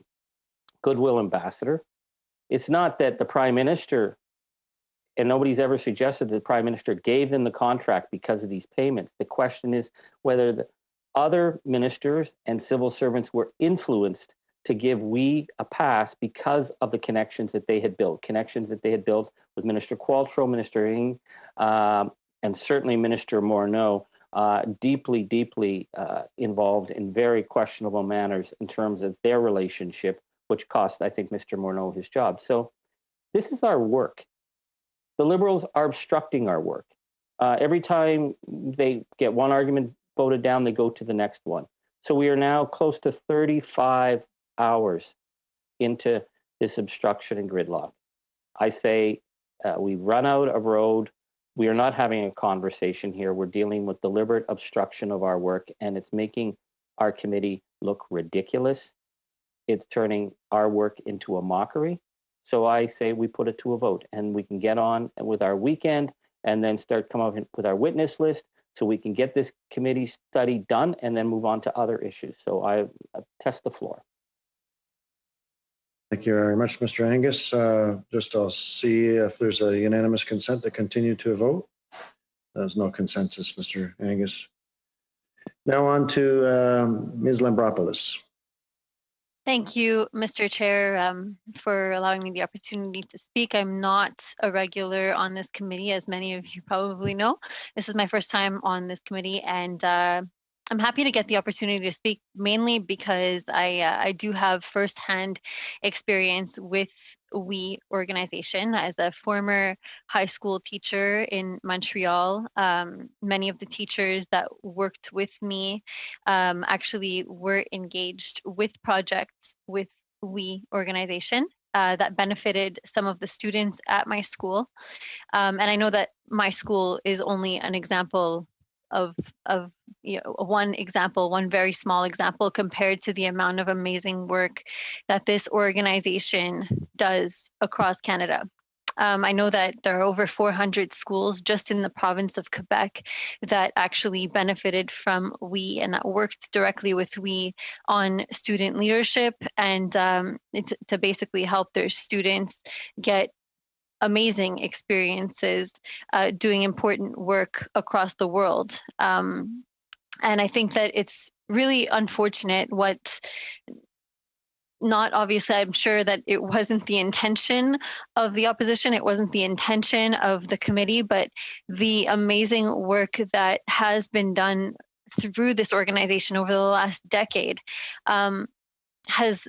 goodwill ambassador. It's not that the Prime Minister, and nobody's ever suggested that the Prime Minister gave them the contract because of these payments. The question is whether the other ministers and civil servants were influenced to give We a pass because of the connections that they had built with Minister Qualtrough, Minister Ng, and certainly Minister Morneau, deeply involved in very questionable manners in terms of their relationship, which cost, I think, Mr. Morneau his job. So this is our work. The Liberals are obstructing our work. Every time they get one argument voted down, they go to the next one. So we are now close to 35 hours into this obstruction and gridlock. I say we've run out of road. We are not having a conversation here. We're dealing with deliberate obstruction of our work, and it's making our committee look ridiculous. It's turning our work into a mockery. So I say we put it to a vote, and we can get on with our weekend and then start coming up with our witness list so we can get this committee study done and then move on to other issues. So I test the floor. Thank you very much, Mr. Angus. I'll see if there's a unanimous consent to continue to vote. There's no consensus, Mr. Angus. Now on to Ms. Lambropoulos. Thank you, Mr. Chair, for allowing me the opportunity to speak. I'm not a regular on this committee, as many of you probably know. This is my first time on this committee, and I'm happy to get the opportunity to speak, mainly because I do have firsthand experience with We organization. As a former high school teacher in Montreal, many of the teachers that worked with me actually were engaged with projects with We organization that benefited some of the students at my school. And I know that my school is only an example of one very small example compared to the amount of amazing work that this organization does across Canada. I know that there are over 400 schools just in the province of Quebec that actually benefited from WE and that worked directly with WE on student leadership and to basically help their students get amazing experiences doing important work across the world. And I think that it's really unfortunate what not obviously, I'm sure that it wasn't the intention of the opposition, it wasn't the intention of the committee, but the amazing work that has been done through this organization over the last decade has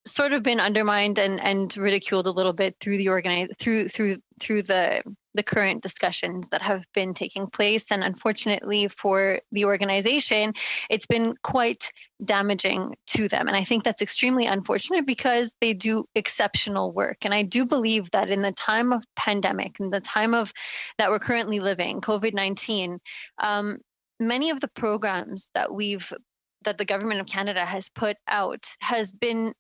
sort of been undermined and ridiculed a little bit through the through the current discussions that have been taking place. And unfortunately for the organization, it's been quite damaging to them. And I think that's extremely unfortunate because they do exceptional work. And I do believe that in the time of pandemic, in the time of that we're currently living, COVID-19, many of the programs that the government of Canada has put out has been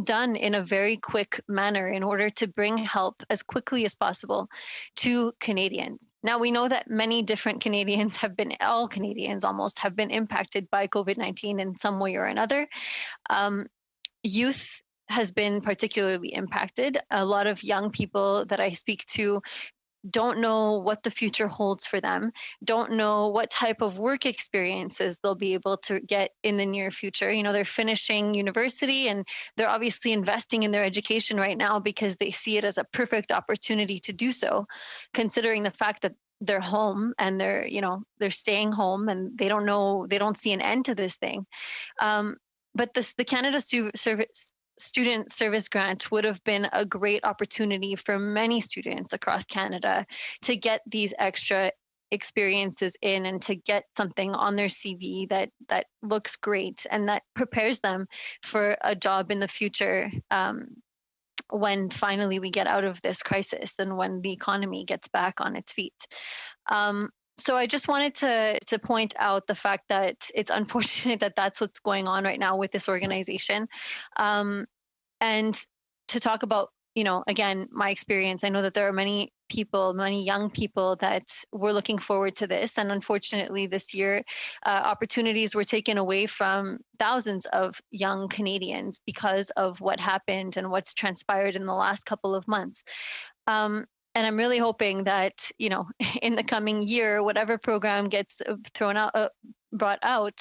done in a very quick manner in order to bring help as quickly as possible to Canadians. Now, we know that many different Canadians all Canadians almost have been impacted by COVID-19 in some way or another. Youth has been particularly impacted. A lot of young people that I speak to don't know what the future holds for them, don't know what type of work experiences they'll be able to get in the near future. You know, they're finishing university and they're obviously investing in their education right now because they see it as a perfect opportunity to do so, considering the fact that they're home and they're staying home and they don't see an end to this thing. But the Canada Student Service Grant would have been a great opportunity for many students across Canada to get these extra experiences in and to get something on their CV that looks great and that prepares them for a job in the future when finally we get out of this crisis and when the economy gets back on its feet. So I just wanted to point out the fact that it's unfortunate that that's what's going on right now with this organization. And to talk about, again, my experience, I know that there are many young people that were looking forward to this. And unfortunately, this year, opportunities were taken away from thousands of young Canadians because of what happened and what's transpired in the last couple of months. And I'm really hoping that, in the coming year, whatever program gets brought out,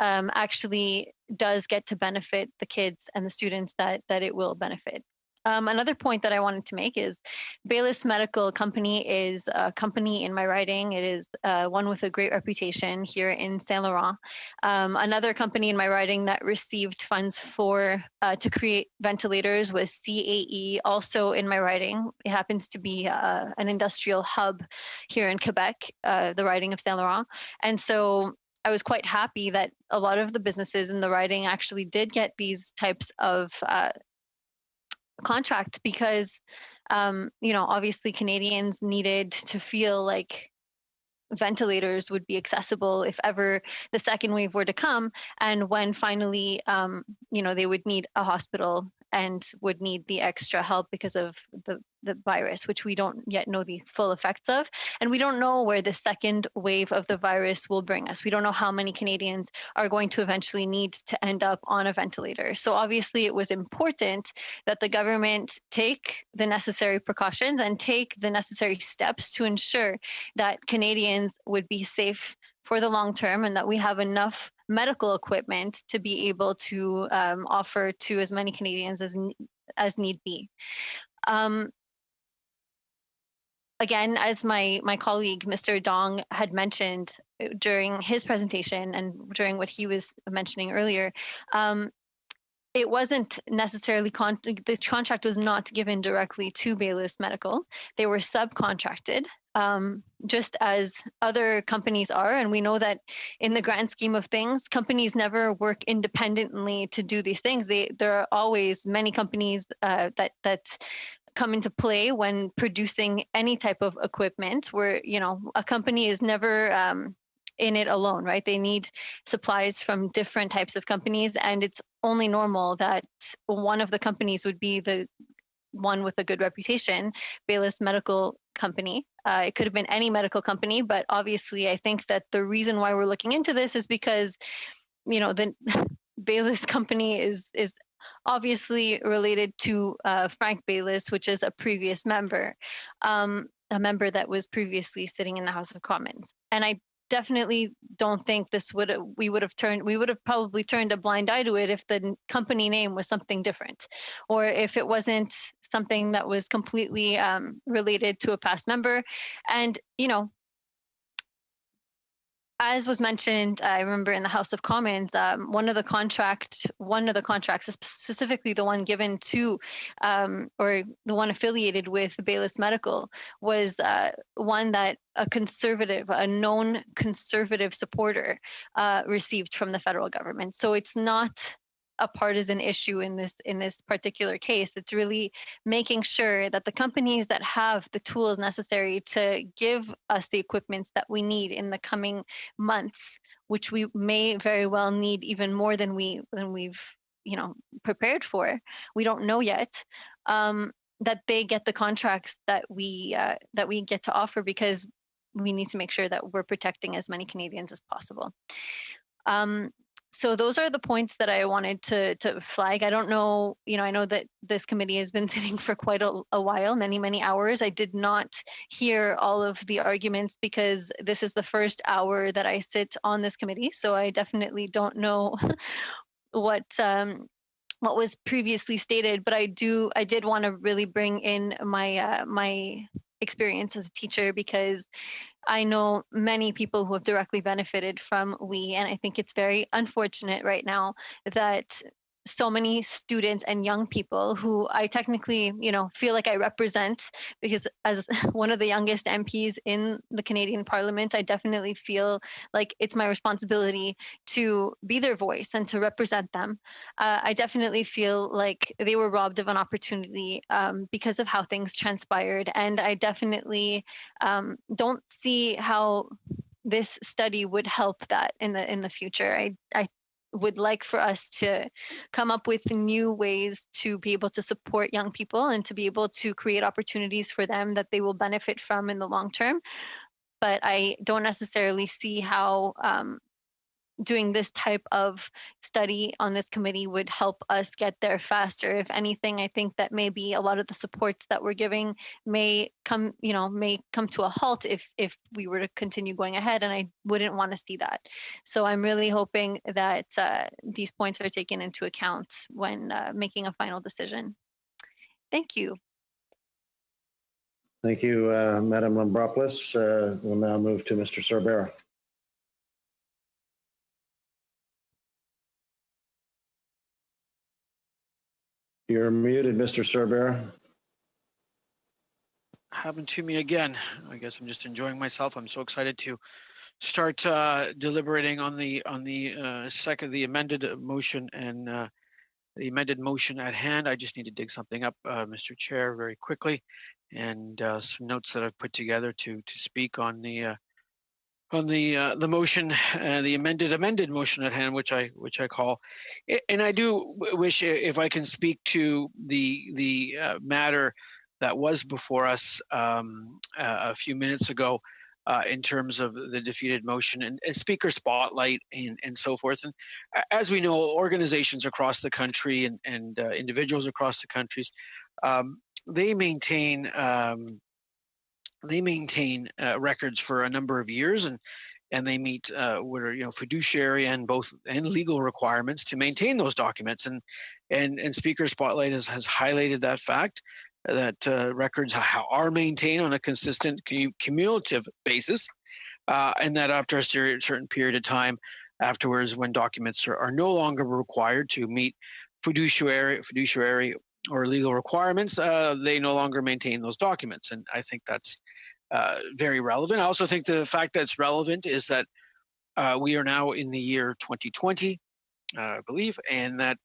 actually does get to benefit the kids and the students that it will benefit. Another point that I wanted to make is Baylis Medical Company is a company in my riding. It is one with a great reputation here in Saint Laurent. Another company in my riding that received funds to create ventilators was CAE, also in my riding. It happens to be an industrial hub here in Quebec, the riding of Saint Laurent. And so I was quite happy that a lot of the businesses in the riding actually did get these types of contracts because, obviously Canadians needed to feel like ventilators would be accessible if ever the second wave were to come. And when finally, they would need a hospital and would need the extra help because of the virus, which we don't yet know the full effects of. And we don't know where the second wave of the virus will bring us. We don't know how many Canadians are going to eventually need to end up on a ventilator. So obviously it was important that the government take the necessary precautions and take the necessary steps to ensure that Canadians would be safe for the long term and that we have enough medical equipment to be able to offer to as many Canadians as need be. Again, as my colleague, Mr. Dong, had mentioned during his presentation and during what he was mentioning earlier, it wasn't necessarily, the contract was not given directly to Baylis Medical. They were subcontracted, just as other companies are. And we know that in the grand scheme of things, companies never work independently to do these things. There are always many companies that come into play when producing any type of equipment where, a company is never in it alone, right? They need supplies from different types of companies, and it's only normal that one of the companies would be the one with a good reputation, Baylis Medical Company. It could have been any medical company, but obviously I think that the reason why we're looking into this is because, the Baylis Company is obviously related to Frank Baylis, which is a previous member, a member that was previously sitting in the House of Commons. And I definitely don't think we would have probably turned a blind eye to it if the company name was something different, or if it wasn't something that was completely related to a past member. And as was mentioned, I remember in the House of Commons, one of the contracts, specifically the one given to, or the one affiliated with Baylis Medical, was one that a known conservative supporter received from the federal government. So it's not a partisan issue in this particular case. It's really making sure that the companies that have the tools necessary to give us the equipment that we need in the coming months, which we may very well need even more than we've prepared for. We don't know yet. That they get the contracts that we get to offer, because we need to make sure that we're protecting as many Canadians as possible. So those are the points that I wanted to flag. I don't know, I know that this committee has been sitting for quite a while, many, many hours. I did not hear all of the arguments because this is the first hour that I sit on this committee. So I definitely don't know what was previously stated, but I did want to really bring in my experience as a teacher, because I know many people who have directly benefited from WE, and I think it's very unfortunate right now that so many students and young people who I technically, feel like I represent, because as one of the youngest MPs in the Canadian Parliament, I definitely feel like it's my responsibility to be their voice and to represent them. I definitely feel like they were robbed of an opportunity because of how things transpired, and I definitely don't see how this study would help that in the future. I would like for us to come up with new ways to be able to support young people and to be able to create opportunities for them that they will benefit from in the long term. But I don't necessarily see how doing this type of study on this committee would help us get there faster. If anything, I think that maybe a lot of the supports that we're giving may come to a halt if we were to continue going ahead, and I wouldn't want to see that. So I'm really hoping that these points are taken into account when making a final decision. Thank you. Thank you, Madam Lambropoulos. We'll now move to Mr. Sorbara. You're muted, Mr. Sorbara. Happened to me again. I guess I'm just enjoying myself. I'm so excited to start deliberating on the amended motion and the amended motion at hand. I just need to dig something up, Mr. Chair, very quickly, and some notes that I've put together to speak on the motion, the amended motion at hand, which I call, and I do wish, if I can speak to the matter that was before us a few minutes ago, in terms of the defeated motion and speaker spotlight and so forth. And as we know, organizations across the country and individuals across the countries, they maintain records for a number of years, and they meet what are fiduciary and legal requirements to maintain those documents. And Speaker Spotlight has highlighted that fact, that records are maintained on a consistent cumulative basis, and that after a certain period of time afterwards, when documents are no longer required to meet fiduciary or legal requirements, they no longer maintain those documents. And I think that's very relevant. I also think the fact that it's relevant is that we are now in the year 2020, I believe, and that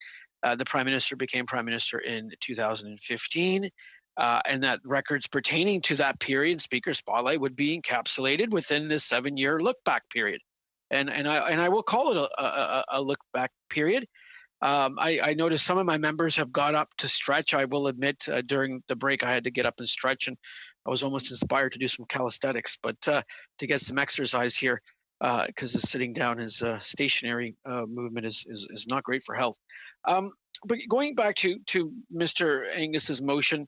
the Prime Minister became Prime Minister in 2015, and that records pertaining to that period, Speaker Spotlight, would be encapsulated within this 7-year look-back period. And I will call it a look-back period, I noticed some of my members have got up to stretch. I will admit during the break, I had to get up and stretch, and I was almost inspired to do some calisthenics, but to get some exercise here, because the sitting down is stationary movement is not great for health. But going back to Mr. Angus's motion,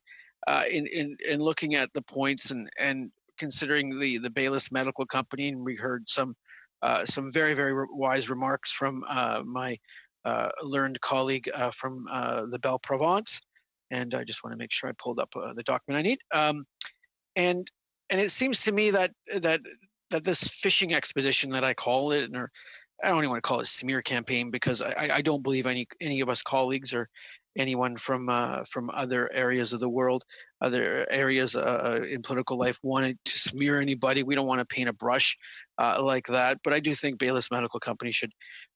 in looking at the points and considering the Baylis Medical Company, and we heard some very, very wise remarks from my learned colleague from the Belle Provence, and I just want to make sure I pulled up the document I need. And it seems to me that this fishing expedition that I call it, or I don't even want to call it a smear campaign, because I don't believe any of us colleagues or anyone from other areas of the world, other areas in political life, wanted to smear anybody. We don't want to paint a brush like that. But I do think Baylis Medical Company should,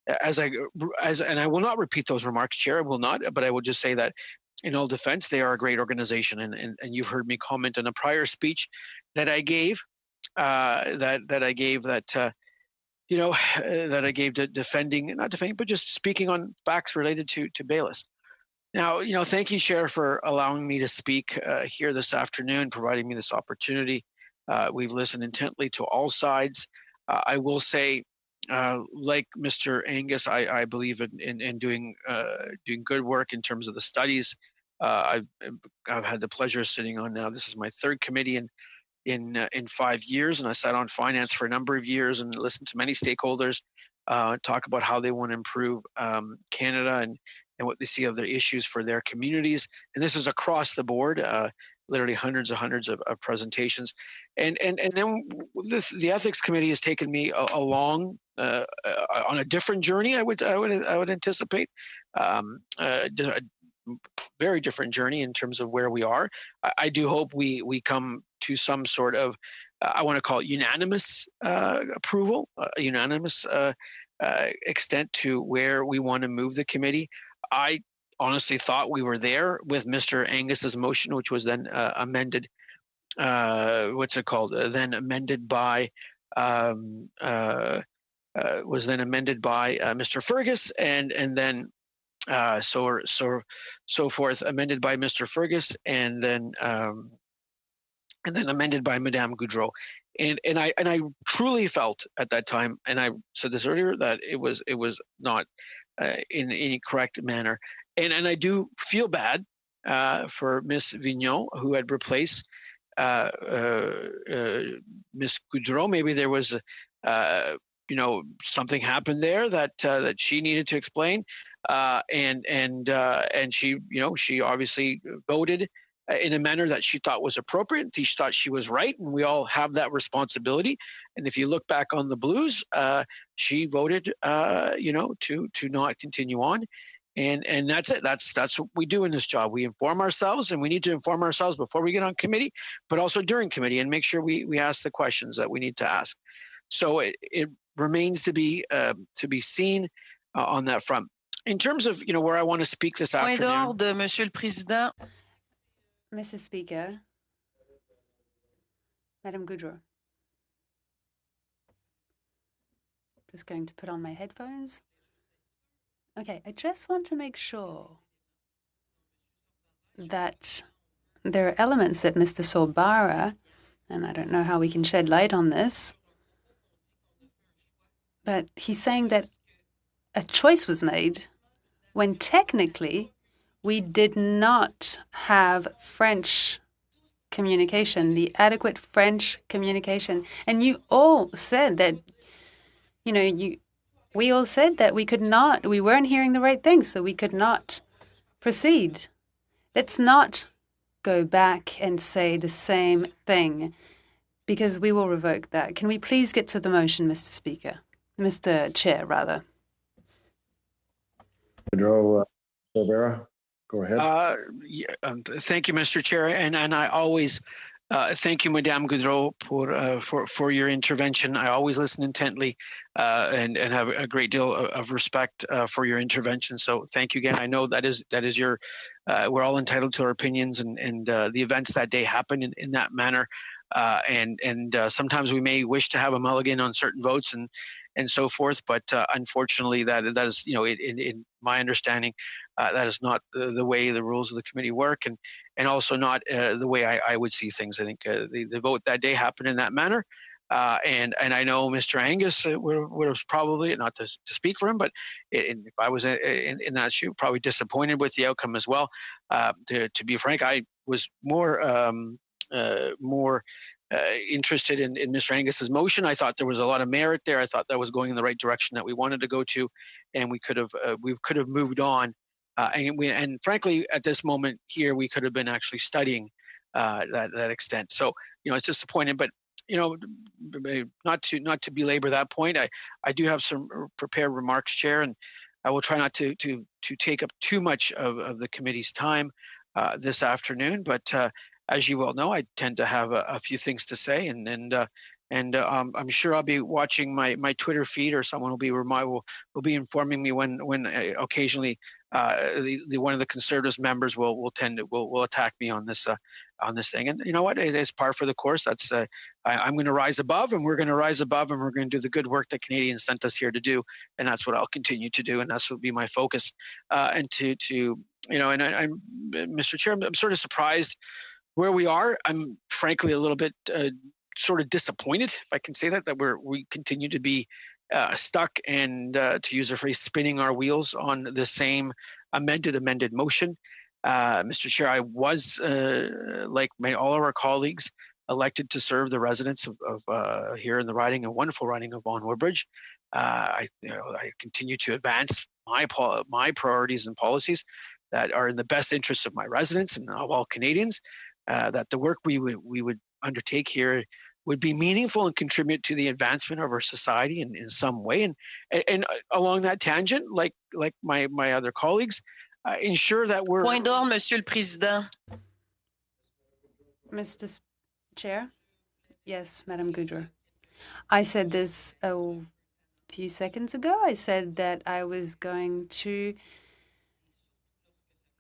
and I will not repeat those remarks, Chair. I will not, but I will just say that in all defense, they are a great organization, and you've heard me comment on a prior speech that I gave, that I gave to defending, not defending, but just speaking on facts related to Baylis. Now, thank you, Chair, for allowing me to speak here this afternoon, providing me this opportunity. We've listened intently to all sides. I will say, like Mr. Angus, I believe in doing good work in terms of the studies. I've had the pleasure of sitting on now. This is my third committee in 5 years, and I sat on finance for a number of years and listened to many stakeholders talk about how they want to improve Canada and what they see of their issues for their communities. And this is across the board, literally hundreds of presentations. And then the ethics committee has taken me along on a different journey. I would anticipate a very different journey in terms of where we are. I do hope we come to some sort of, I want to call it unanimous approval, a unanimous extent to where we want to move the committee. I honestly thought we were there with Mr. Angus's motion, which was then amended. Then amended by Mr. Fergus, and then so forth, amended by Mr. Fergus, and then amended by Madame Goudreau. And I truly felt at that time, and I said this earlier, that it was not in any correct manner. And I do feel bad for Miss Vigneault, who had replaced Miss Goudreau. Maybe there was something happened there that she needed to explain, and she obviously voted in a manner that she thought was appropriate. She thought she was right, and we all have that responsibility. And if you look back on the Blues, she voted, to not continue on, and that's it. That's what we do in this job. We inform ourselves, and we need to inform ourselves before we get on committee, but also during committee, and make sure we ask the questions that we need to ask. So it remains to be seen on that front. In terms of where I want to speak this afternoon. Point d'ordre, Monsieur le Président. Mr. Speaker, Madame Goudreau. Just going to put on my headphones. Okay, I just want to make sure that there are elements that Mr. Sorbara, and I don't know how we can shed light on this, but he's saying that a choice was made when technically we did not have French communication, the adequate French communication. And you all said that, we all said that we weren't hearing the right thing, so we could not proceed. Let's not go back and say the same thing, because we will revoke that. Can we please get to the motion, Mr. Speaker? Mr. Chair, rather. Pedro Sorbara. Go ahead. Thank you, Mr. Chair, and I always thank you, Madame Goudreau, for your intervention. I always listen intently and have a great deal of respect for your intervention. So thank you again. I know that is your. We're all entitled to our opinions, and the events that day happened in that manner. and sometimes we may wish to have a mulligan on certain votes and so forth. But unfortunately, that is, in my understanding, that is not the way the rules of the committee work, and also not the way I would see things. I think the vote that day happened in that manner. And I know Mr. Angus would have probably, not to speak for him, but if I was in that shoe, probably disappointed with the outcome as well. To be frank, I was more interested in Mr. Angus's motion. I thought there was a lot of merit there. I thought that was going in the right direction that we wanted to go to, and we could have moved on. And frankly, at this moment here, we could have been actually studying that extent. So it's disappointing, but not to belabor that point. I do have some prepared remarks, Chair, and I will try not to take up too much of the committee's time this afternoon. But as you well know, I tend to have a few things to say, and I'm sure I'll be watching my Twitter feed, or someone will be informing me when occasionally one of the Conservatives members will attack me on this thing. And you know what? It's par for the course. That's I'm going to rise above, and we're going to rise above, and we're going to do the good work that Canadians sent us here to do, and that's what I'll continue to do, and that's what will be my focus. And I'm Mr. Chair, I'm sort of surprised where we are. I'm frankly a little bit sort of disappointed, if I can say that we continue to be stuck and, to use a phrase, spinning our wheels on the same amended motion. Mr. Chair, I was, like all of our colleagues, elected to serve the residents of here in the riding, a wonderful riding of Vaughan Woodbridge. I continue to advance my priorities and policies that are in the best interest of my residents and of all Canadians. That the work we would undertake here would be meaningful and contribute to the advancement of our society in some way. And along that tangent, like my other colleagues, ensure that we're... Point d'ordre, Monsieur le Président. Mr. Chair? Yes, Madam Goudreau. I said this a few seconds ago. I said that I was going to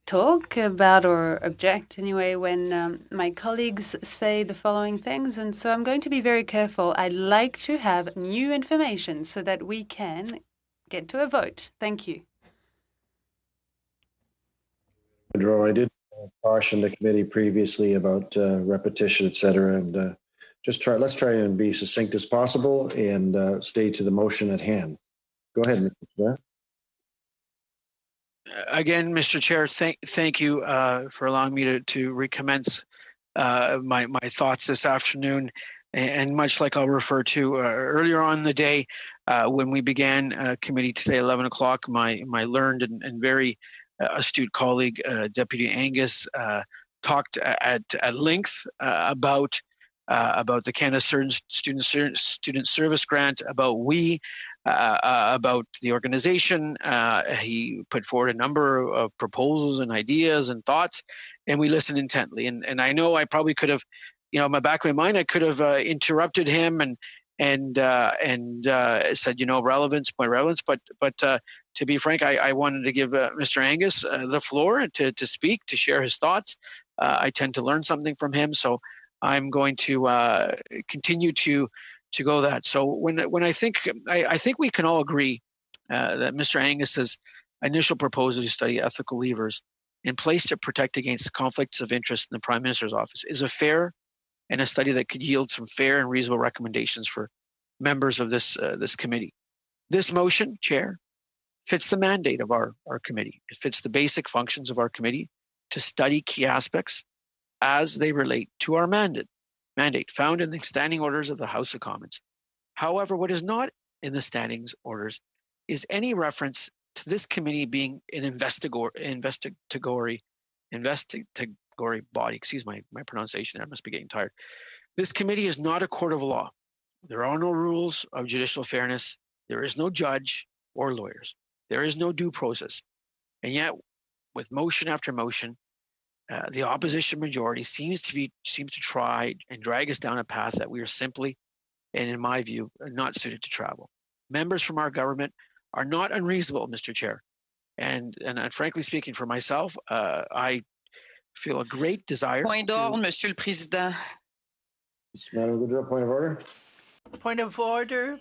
talk about or object anyway when my colleagues say the following things, and so I'm going to be very careful. I'd like to have new information so that we can get to a vote. Thank you. I did caution the committee previously about repetition, et cetera, and let's try and be succinct as possible and stay to the motion at hand. Go ahead, Mr. Chair. Again, Mr. Chair, thank you for allowing me to recommence my thoughts this afternoon. And much like I'll refer to earlier on in the day, when we began committee today at 11 o'clock, my learned and very astute colleague, Deputy Angus, talked at length about the Canada Student Service Grant, about about the organization. He put forward a number of proposals and ideas and thoughts, and we listened intently. And I know I probably could have, in the back of my mind, I could have interrupted him and said, relevance, point relevance. But to be frank, I wanted to give Mr. Angus the floor to speak, to share his thoughts. I tend to learn something from him, so I'm going to continue to go that. So when I think we can all agree that Mr. Angus's initial proposal to study ethical levers in place to protect against conflicts of interest in the Prime Minister's office is a fair and a study that could yield some fair and reasonable recommendations for members of this committee. This motion, Chair, fits the mandate of our committee. It fits the basic functions of our committee to study key aspects as they relate to our mandate found in the standing orders of the House of Commons. However, what is not in the standings orders is any reference to this committee being an investigatory body. Excuse my pronunciation. I must be getting tired. This committee is not a court of law. There are no rules of judicial fairness. There is no judge or lawyers. There is no due process. And yet, with motion after motion, the opposition majority seems to try and drag us down a path that we are simply, and in my view, not suited to travel. Members from our government are not unreasonable, Mr. Chair. And frankly speaking, for myself, I feel a great desire. Point d'ordre, Monsieur le Président. Madam Goodrow, point of order. Point of order.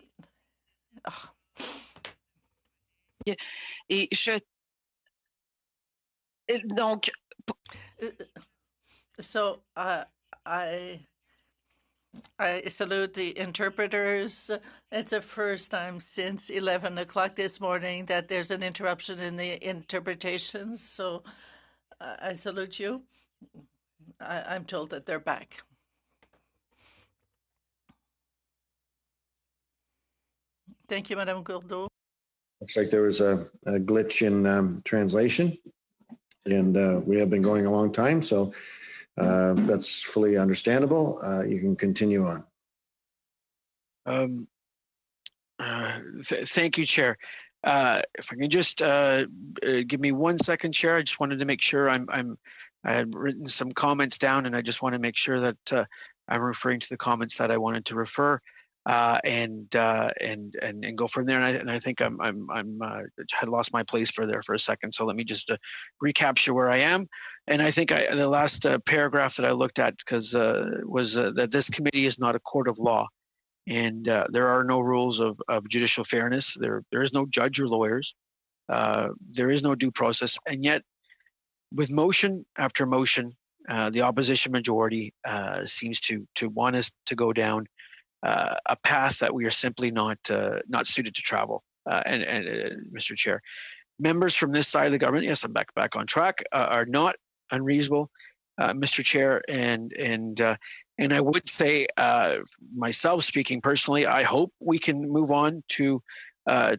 Et donc, so I salute the interpreters. It's the first time since 11 o'clock this morning that there's an interruption in the interpretations. So I salute you. I'm told that they're back. Thank you, Madame Gourdeau. Looks like there was a glitch in translation, and we have been going a long time, so that's fully understandable. You can continue on. Thank you, Chair. If I can just give me 1 second, Chair. I just wanted to make sure I had written some comments down, and I just want to make sure that I'm referring to the comments that I wanted to refer. And go from there. And I think I had lost my place for a second. So let me just recapture where I am. And I think the last paragraph that I looked at was that this committee is not a court of law, and there are no rules of judicial fairness. There is no judge or lawyers. There is no due process. And yet, with motion after motion, the opposition majority seems to want us to go down a path that we are simply not suited to travel. And Mr. Chair, members from this side of the government, yes, I'm back on track, are not unreasonable, Mr. Chair. And I would say, myself speaking personally, I hope we can move on to a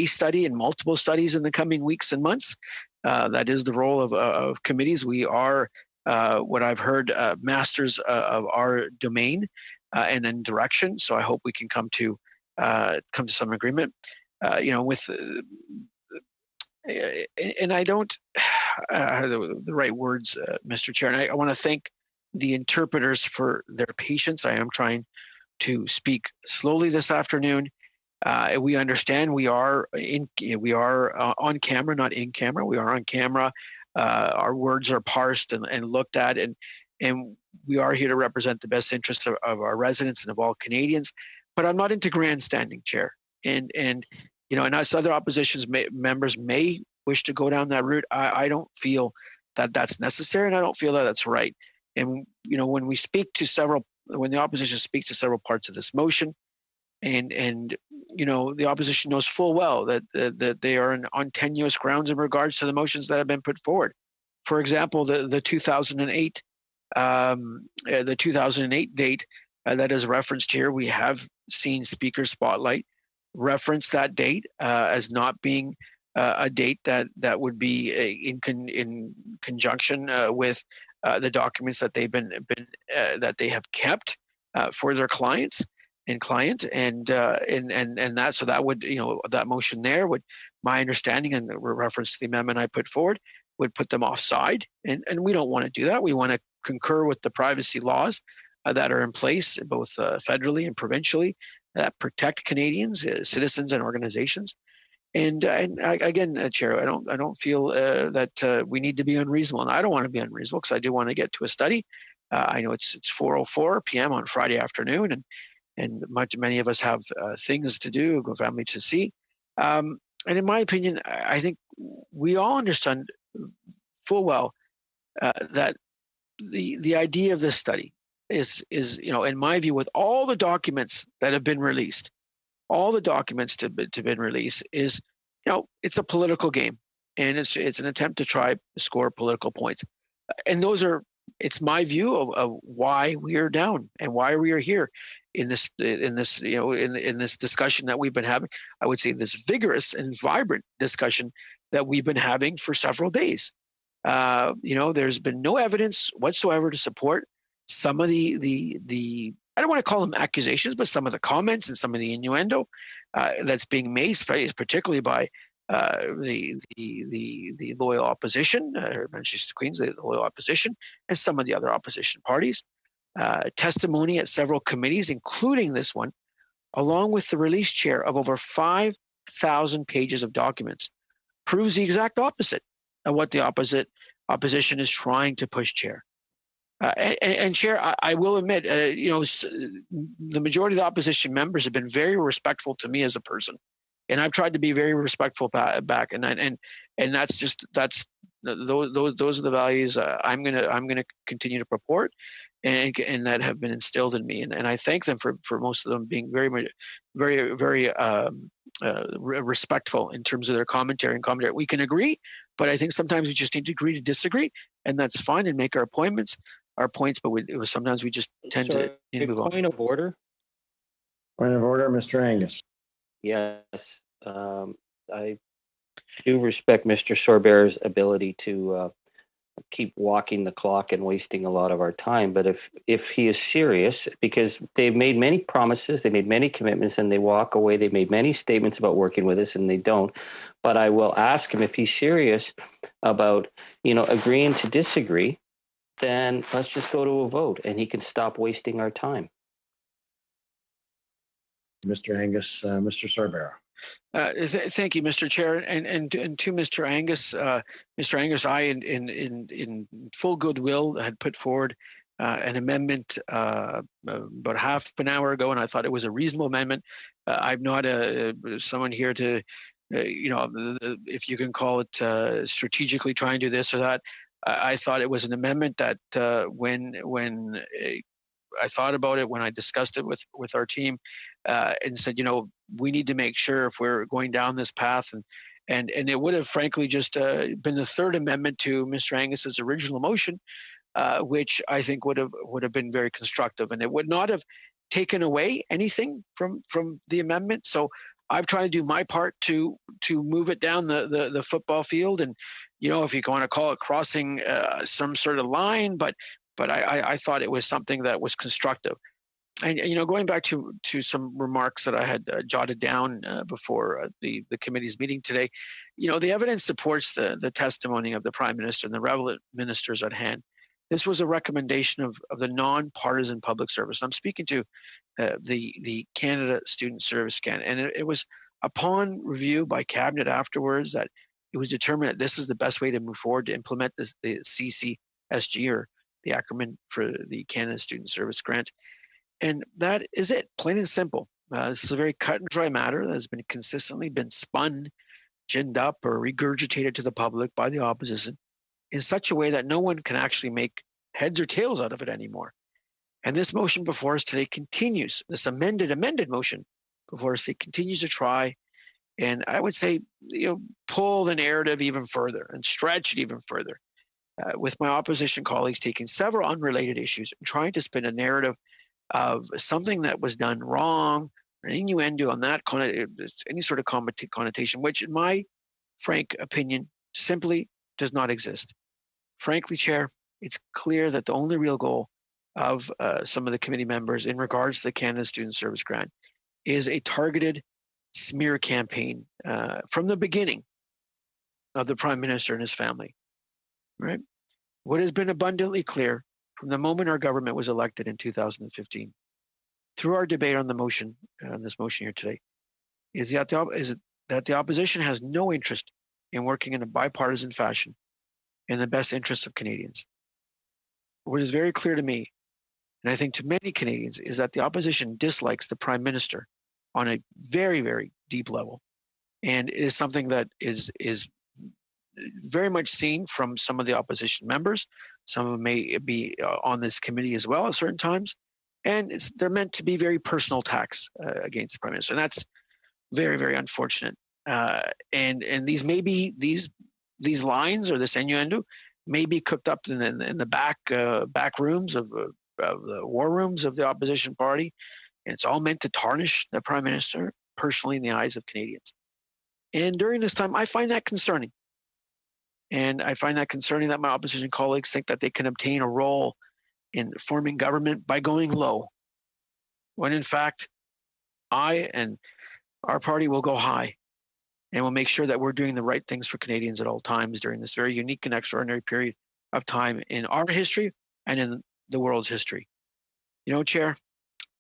study and multiple studies in the coming weeks and months. That is the role of committees. We are, what I've heard, masters of our domain. And in direction. So I hope we can come to some agreement. With and I don't have the right words, Mr. Chair. And I want to thank the interpreters for their patience. I am trying to speak slowly this afternoon. We understand we are on camera, not in camera. We are on camera. Our words are parsed and looked at, and we are here to represent the best interests of our residents and of all Canadians. But I'm not into grandstanding, Chair. And as other opposition members may wish to go down that route, I don't feel that that's necessary, and I don't feel that that's right. And when the opposition speaks to several parts of this motion, and the opposition knows full well that they are on tenuous grounds in regards to the motions that have been put forward. For example, the 2008 date that is referenced here, we have seen Speaker Spotlight reference that date as not being a date that would be in conjunction with the documents that that they have kept for their clients and that, so that would, that motion there would, my understanding and reference to the amendment I put forward, would put them offside, and we don't want to do that. We want to concur with the privacy laws that are in place, both federally and provincially, that protect Canadians, citizens, and organizations. And again, Chair, I don't feel that we need to be unreasonable, and I don't want to be unreasonable because I do want to get to a study. I know it's 4:04 p.m. on Friday afternoon, and many of us have things to do, family to see. And in my opinion, I think we all understand full well that the idea of this study is in my view, with all the documents that have been released, all the documents to been released, is it's a political game, and it's an attempt to try to score political points. And it's my view of why we are down and why we are here in this discussion that we've been having. I would say this vigorous and vibrant discussion that we've been having for several days. There's been no evidence whatsoever to support some of the I don't want to call them accusations, but some of the comments and some of the innuendo that's being made, particularly by the loyal opposition, Manchester Queens, the loyal opposition, and some of the other opposition parties. Testimony at several committees, including this one, along with the release, Chair, of over 5,000 pages of documents, proves the exact opposite of what the opposition is trying to push, Chair. And Chair, I will admit, the majority of the opposition members have been very respectful to me as a person, and I've tried to be very respectful back. And those are the values I'm gonna continue to purport, and that have been instilled in me. And I thank them for most of them being very respectful in terms of their commentary. We can agree, but I think sometimes we just need to agree to disagree, and that's fine, and make our points, but sometimes we just tend to move on. Point of order. Point of order, Mr. Angus. Yes, I do respect Mr. Sorbera's ability to keep walking the clock and wasting a lot of our time. But if he is serious, because they've made many promises, they made many commitments, and they walk away. They made many statements about working with us, and they don't. But I will ask him if he's serious about, agreeing to disagree. Then let's just go to a vote, and he can stop wasting our time. Mr. Angus, Mr. Sorbera. Thank you, Mr. Chair, and to Mr. Angus. Mr. Angus, I, in full goodwill, had put forward an amendment about half an hour ago, and I thought it was a reasonable amendment. I'm not someone here to, if you can call it strategically trying to do this or that. I thought it was an amendment that when I thought about it, when I discussed it with our team, and said, we need to make sure if we're going down this path, and it would have frankly just been the third amendment to Mr. Angus's original motion, which I think would have been very constructive, and it would not have taken away anything from the amendment. So I've tried to do my part to move it down the football field, and if you want to call it crossing some sort of line, but I thought it was something that was constructive. And going back to some remarks that I had jotted down before the committee's meeting today, the evidence supports the testimony of the Prime Minister and the relevant ministers at hand. This was a recommendation of the non-partisan public service. I'm speaking to the Canada Student Service Scan, and it was upon review by Cabinet afterwards that it was determined that this is the best way to move forward to implement the CCSG, or the acronym for the Canada Student Service Grant. And that is it, plain and simple. This is a very cut and dry matter that has been consistently spun, ginned up, or regurgitated to the public by the opposition in such a way that no one can actually make heads or tails out of it anymore. And this motion before us today continues, this amended motion before us today continues to try, and I would say, pull the narrative even further and stretch it even further. With my opposition colleagues taking several unrelated issues and trying to spin a narrative of something that was done wrong, or an innuendo on that, any sort of connotation, which in my frank opinion simply does not exist. Frankly, Chair, it's clear that the only real goal of some of the committee members in regards to the Canada Student Service Grant is a targeted smear campaign from the beginning of the Prime Minister and his family. Right? What has been abundantly clear from the moment our government was elected in 2015, through our debate on this motion here today, is that the opposition has no interest in working in a bipartisan fashion in the best interests of Canadians. What is very clear to me, and I think to many Canadians, is that the opposition dislikes the Prime Minister on a very, very deep level, and it is something that is very much seen from some of the opposition members. Some of them may be on this committee as well at certain times, and they're meant to be very personal attacks against the Prime Minister, and that's very, very unfortunate. And these may be these lines or this innuendo may be cooked up in the back rooms of the war rooms of the opposition party, and it's all meant to tarnish the Prime Minister personally in the eyes of Canadians. And during this time, I find that concerning. And I find that concerning that my opposition colleagues think that they can obtain a role in forming government by going low, when in fact, I and our party will go high, and we'll make sure that we're doing the right things for Canadians at all times during this very unique and extraordinary period of time in our history and in the world's history. Chair,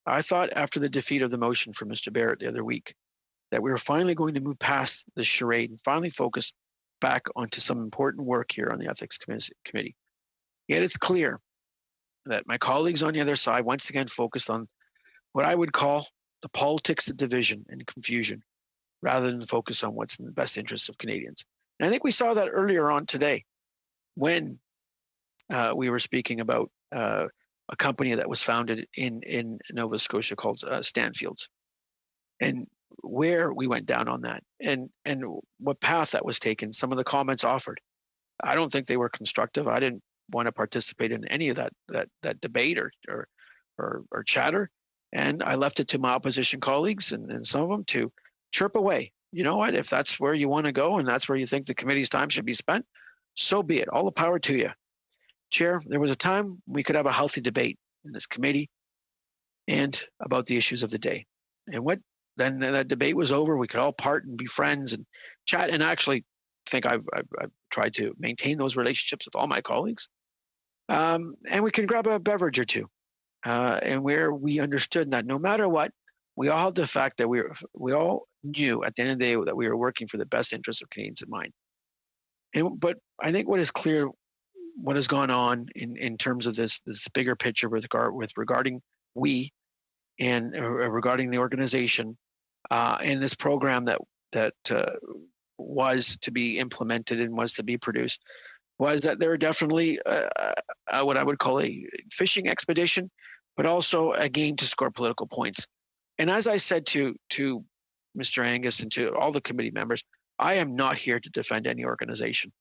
I thought after the defeat of the motion for Mr. Barrett the other week that we were finally going to move past the charade and finally focus back onto some important work here on the Ethics Committee. Yet it's clear that my colleagues on the other side once again focused on what I would call the politics of division and confusion, rather than focus on what's in the best interests of Canadians. And I think we saw that earlier on today when we were speaking about a company that was founded in Nova Scotia called Stanfield's, and where we went down on that, and what path that was taken. Some of the comments offered, I don't think they were constructive. I didn't want to participate in any of that debate or chatter, and I left it to my opposition colleagues and some of them to chirp away. You know what? If that's where you want to go and that's where you think the committee's time should be spent, so be it. All the power to you. Chair, there was a time we could have a healthy debate in this committee and about the issues of the day. And then that debate was over, we could all part and be friends and chat. And actually think I've tried to maintain those relationships with all my colleagues. And we can grab a beverage or two. And where we understood that no matter what, we all had the fact that we all knew at the end of the day that we were working for the best interests of Canadians in mind. But I think what is clear, what has gone on in terms of this bigger picture regarding we and regarding the organization and this program that was to be implemented and was to be produced, was that there are definitely what I would call a fishing expedition, but also a game to score political points. And as I said to Mr. Angus and to all the committee members, I am not here to defend any organization.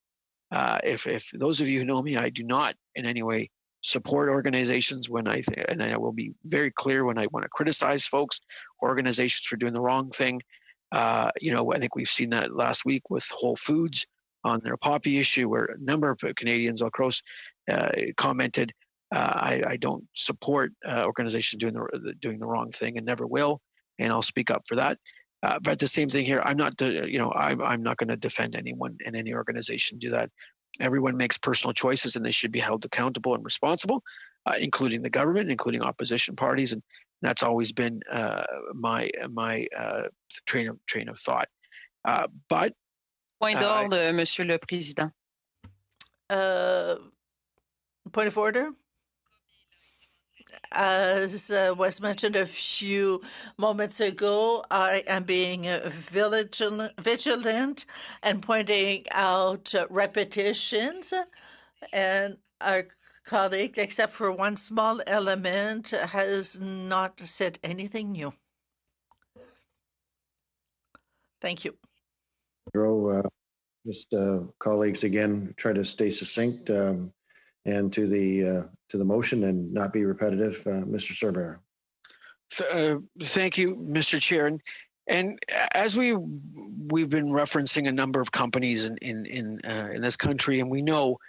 If those of you who know me, I do not in any way support organizations and I will be very clear when I want to criticize folks, organizations for doing the wrong thing. I think we've seen that last week with Whole Foods on their poppy issue, where a number of Canadians across commented, I don't support organizations doing the wrong thing and never will, and I'll speak up for that. But the same thing here, I'm not going to defend anyone in any organization do that. Everyone makes personal choices, and they should be held accountable and responsible, including the government, including opposition parties, and that's always been my train of thought. But point d'ordre, Monsieur le Président. Point of order. As was mentioned a few moments ago, I am being vigilant and pointing out repetitions, and our colleague, except for one small element, has not said anything new. Thank you. Just colleagues, again, try to stay succinct and to the motion and not be repetitive. Mr. Cerbera. Thank you, Mr. Chair. And as we've been referencing a number of companies in this country, and we know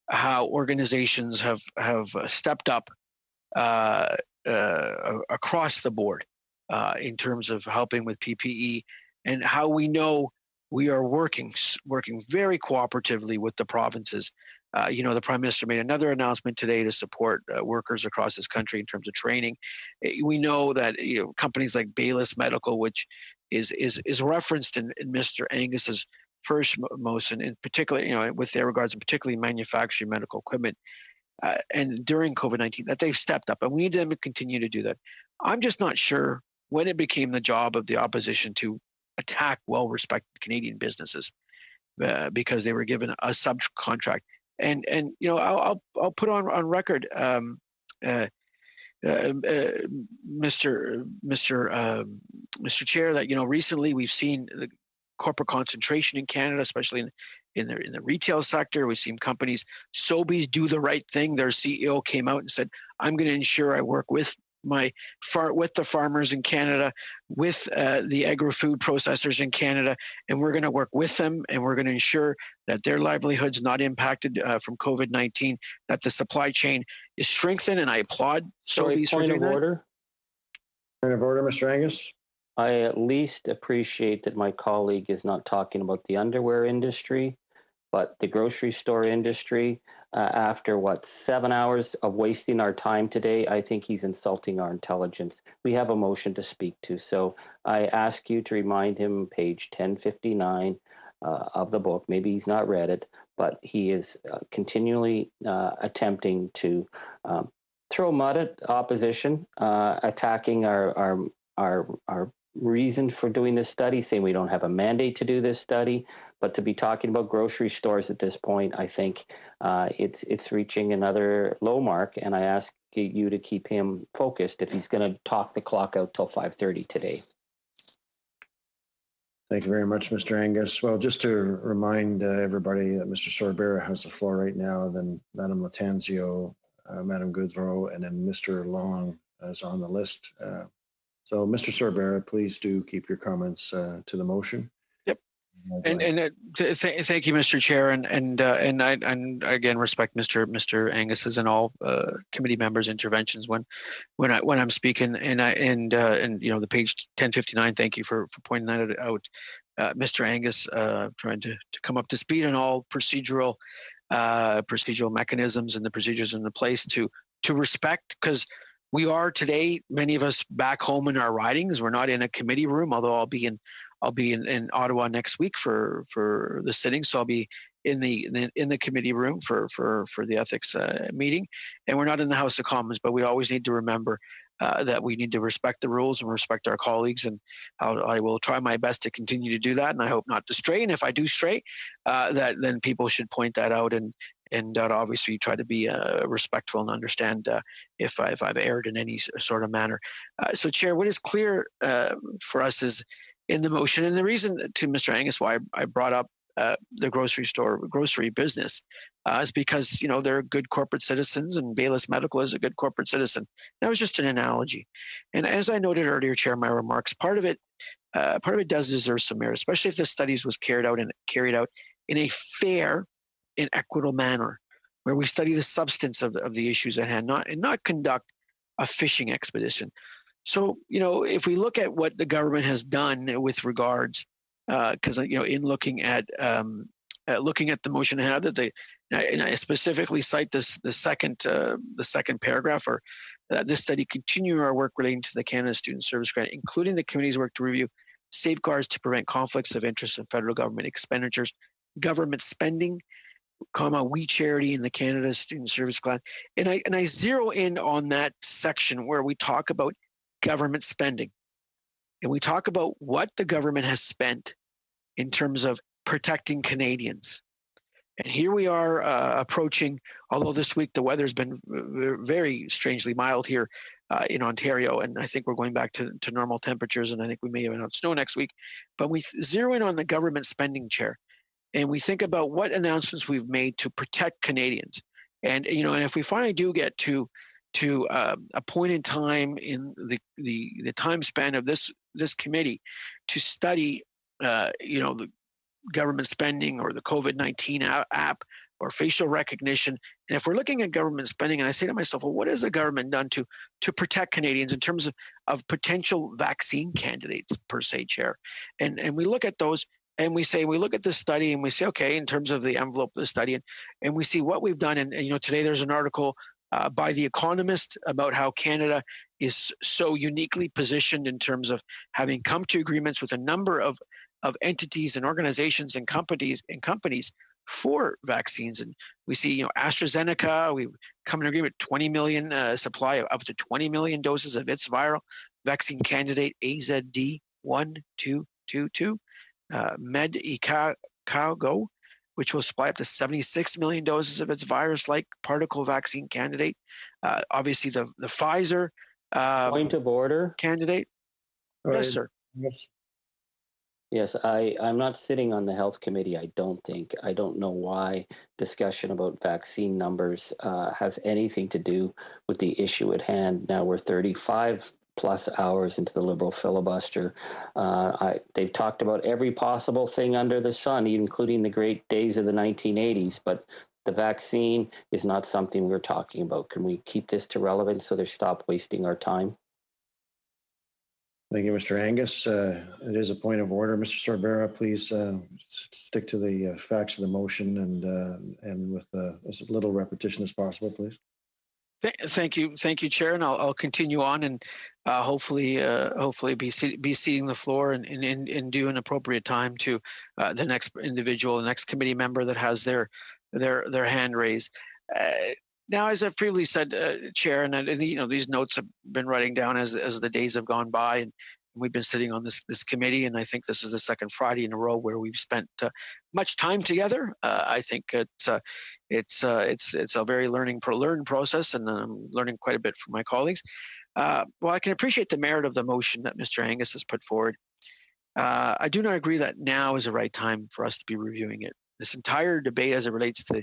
how organizations have stepped up across the board in terms of helping with PPE, and how we know we are working very cooperatively with the provinces. The Prime Minister made another announcement today to support workers across this country in terms of training. We know that companies like Baylis Medical, which is referenced in Mr. Angus's first motion, in particular, with their regards to particularly manufacturing medical equipment, and during COVID-19, that they've stepped up, and we need them to continue to do that. I'm just not sure when it became the job of the opposition to attack well-respected Canadian businesses because they were given a subcontract. And I'll put on record, Mr. Chair, that recently we've seen the corporate concentration in Canada, especially in the retail sector. We've seen companies, Sobeys, do the right thing. Their CEO came out and said, "I'm going to ensure I work with the farmers in Canada, with the agri-food processors in Canada, and we're going to work with them, and we're going to ensure that their livelihoods not impacted from COVID-19, that the supply chain is strengthened." And I applaud Sobeys for doing that. Point of order, Mr. Angus. I at least appreciate that my colleague is not talking about the underwear industry, but the grocery store industry. After 7 hours of wasting our time today, I think he's insulting our intelligence. We have a motion to speak to, so I ask you to remind him page 1059 of the book. Maybe he's not read it, but he is continually attempting to throw mud at opposition, attacking our reason for doing this study, saying we don't have a mandate to do this study. But to be talking about grocery stores at this point, I think it's reaching another low mark. And I ask you to keep him focused if he's going to talk the clock out till 5:30 today. Thank you very much, Mr. Angus. Well, just to remind everybody that Mr. Sorbera has the floor right now, then Madam Latanzio, Madam Goodrow, and then Mr. Long is on the list. So, Mr. Sorbera, please do keep your comments to the motion. Yep. Thank you, Mr. Chair, and I again respect Mr. Angus's and all committee members' interventions when I'm speaking, and you know, the page 1059. Thank you for pointing that out, Mr. Angus, trying to come up to speed on all procedural mechanisms and the procedures in the place to respect, because we are today, many of us back home in our ridings. We're not in a committee room, although I'll be in Ottawa next week for the sitting, so I'll be in the committee room for the ethics meeting, and we're not in the House of Commons. But we always need to remember that we need to respect the rules and respect our colleagues, and I will try my best to continue to do that, and I hope not to stray. And if I do stray, that then people should point that out, and obviously try to be respectful and understand if I've erred in any sort of manner. So, Chair, what is clear for us is in the motion, and the reason to Mr. Angus why I brought up the grocery business is because, you know, they're good corporate citizens, and Baylis Medical is a good corporate citizen. That was just an analogy. And as I noted earlier, Chair, in my remarks, part of it does deserve some merit, especially if the studies was carried out in a fair and equitable manner, where we study the substance of the issues at hand, not conduct a fishing expedition. So, you know, if we look at what the government has done with regards, because, you know, in looking at the motion ahead, and I specifically cite the second paragraph, or this study continue our work relating to the Canada Student Service Grant, including the committee's work to review safeguards to prevent conflicts of interest in federal government expenditures, government spending, We Charity in the Canada Student Service Grant, and I zero in on that section where we talk about government spending, and we talk about what the government has spent in terms of protecting Canadians. And here we are approaching, although this week the weather's been very strangely mild here in Ontario, and I think we're going back to normal temperatures, and I think we may even have snow next week. But we zero in on the government spending, Chair, and we think about what announcements we've made to protect Canadians. And, you know, and if we finally do get to a point in time in the time span of this committee to study, you know, the government spending or the COVID-19 app or facial recognition, and if we're looking at government spending, and I say to myself, well, what has the government done to protect Canadians in terms of potential vaccine candidates per se, Chair? And we look at those, and we look at this study, and we say, okay, in terms of the envelope of the study, and we see what we've done. And you know, today there's an article by The Economist about how Canada is so uniquely positioned in terms of having come to agreements with a number of entities and organizations and companies for vaccines. And we see, you know, AstraZeneca, we've come to agreement 20 million supply of up to 20 million doses of its viral vaccine candidate AZD1222. Medicago, which will supply up to 76 million doses of its virus-like particle vaccine candidate. Obviously, the Pfizer point of order candidate. Yes, sir. Yes, I'm not sitting on the health committee. I don't know why discussion about vaccine numbers has anything to do with the issue at hand. Now we're 35 plus hours into the Liberal filibuster. They've talked about every possible thing under the sun, including the great days of the 1980s, but the vaccine is not something we're talking about. Can we keep this to relevance so they stop wasting our time? Thank you, Mr. Angus. It is a point of order. Mr. Sorbera, please stick to the facts of the motion and with as little repetition as possible, please. Thank you, Chair, and I'll continue on and hopefully be ceding the floor and due an appropriate time to the next individual, the next committee member that has their hand raised. Now, as I've previously said, Chair, and these notes have been writing down as the days have gone by, and we've been sitting on this committee, and I think this is the second Friday in a row where we've spent much time together. I think it's a very learning process, and I'm learning quite a bit from my colleagues. Well, I can appreciate the merit of the motion that Mr. Angus has put forward. I do not agree that now is the right time for us to be reviewing it. This entire debate as it relates to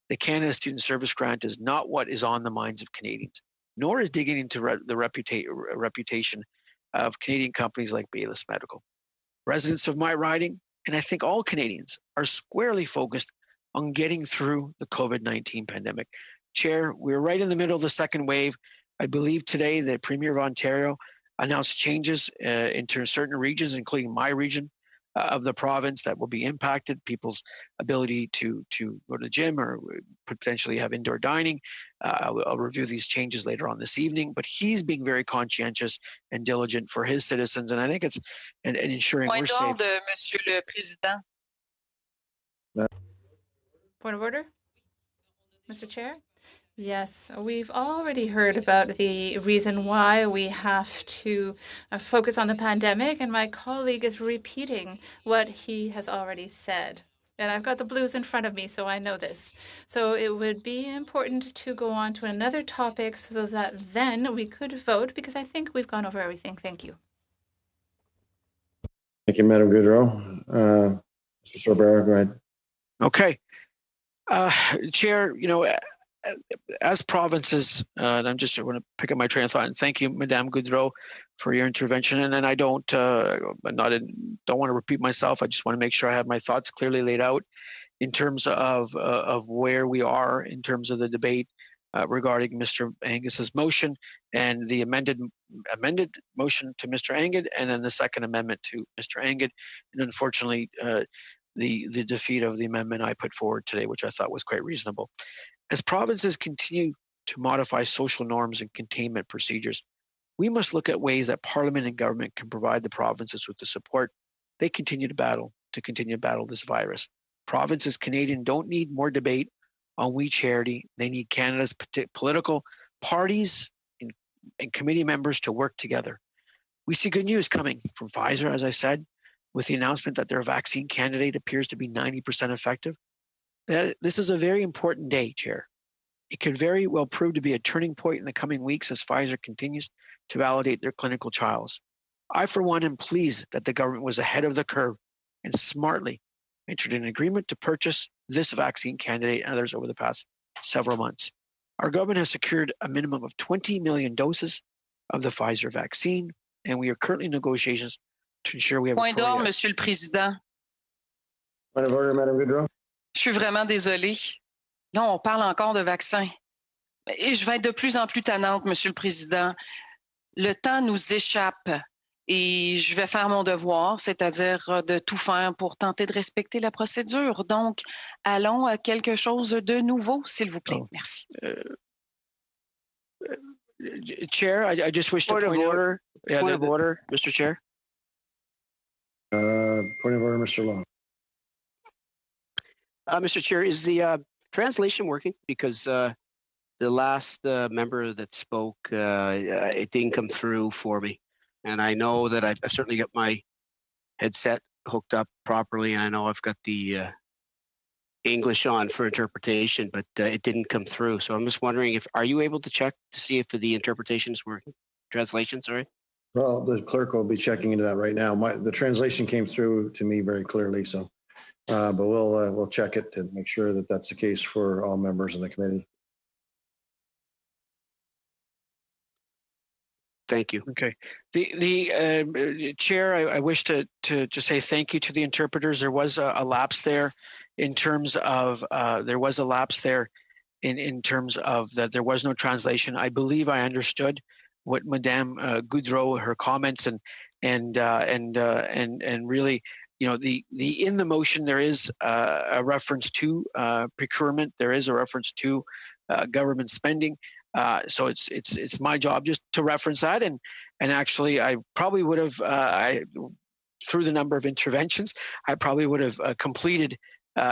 the Canada Student Service Grant is not what is on the minds of Canadians, nor is digging into the reputation of Canadian companies like Baylis Medical. Residents of my riding, and I think all Canadians, are squarely focused on getting through the COVID-19 pandemic. Chair, we're right in the middle of the second wave. I believe today the Premier of Ontario announced changes into certain regions, including my region of the province, that will be impacted. People's ability to go to the gym or potentially have indoor dining. I'll review these changes later on this evening, but he's being very conscientious and diligent for his citizens, and I think it's and ensuring we're safe. Point d'ordre, Monsieur le Président. Point of order, Mr. Chair? Yes, we've already heard about the reason why we have to focus on the pandemic, and my colleague is repeating what he has already said. And I've got the blues in front of me, so I know this. So it would be important to go on to another topic so that then we could vote, because I think we've gone over everything. Thank you. Thank you, Madam Goodrow. Mr. Sorbara, go ahead. Okay. Chair, as provinces, and I'm just going to pick up my train of thought, and thank you, Madame Goodrow, for your intervention. And then I don't want to repeat myself. I just want to make sure I have my thoughts clearly laid out in terms of where we are in terms of the debate regarding Mr. Angus's motion and the amended motion to Mr. Angad, and then the second amendment to Mr. Angad, and unfortunately the defeat of the amendment I put forward today, which I thought was quite reasonable. As provinces continue to modify social norms and containment procedures, we must look at ways that Parliament and government can provide the provinces with the support they continue to battle this virus. Provinces Canadian don't need more debate on We Charity. They need Canada's political parties and committee members to work together. We see good news coming from Pfizer, as I said, with the announcement that their vaccine candidate appears to be 90% effective. This is a very important day, Chair. It could very well prove to be a turning point in the coming weeks as Pfizer continues to validate their clinical trials. I, for one, am pleased that the government was ahead of the curve and smartly entered an agreement to purchase this vaccine candidate and others over the past several months. Our government has secured a minimum of 20 million doses of the Pfizer vaccine, and we are currently in negotiations to ensure we have. Point d'ordre, Monsieur le Président. Point of order, Madame Goodrow. Je suis vraiment désolée. Là, on parle encore de vaccins. Et je vais être de plus en plus tannante, Monsieur le Président. Le temps nous échappe et je vais faire mon devoir, c'est-à-dire de tout faire pour tenter de respecter la procédure. Donc, allons à quelque chose de nouveau, s'il vous plaît. Merci. Chair, I just wish to point order. Point of order, Mr. Chair. Point of order, Mr. Long. Mr. Chair, is the translation working? Because the last member that spoke, it didn't come through for me. And I know that I've certainly got my headset hooked up properly, and I know I've got the English on for interpretation, but it didn't come through. So I'm just wondering, are you able to check to see if the interpretation is working? Translation, sorry? Well, the clerk will be checking into that right now. The translation came through to me very clearly, so. But we'll check it to make sure that that's the case for all members in the committee. Thank you. Okay. The Chair, I wish to just say thank you to the interpreters. There was a lapse there in terms of that there was no translation. I believe I understood what Madame Goodrow, her comments and really. The in the motion there is a reference to procurement. There is a reference to government spending. So it's my job just to reference that. And actually, I probably would have through the number of interventions, I probably would have completed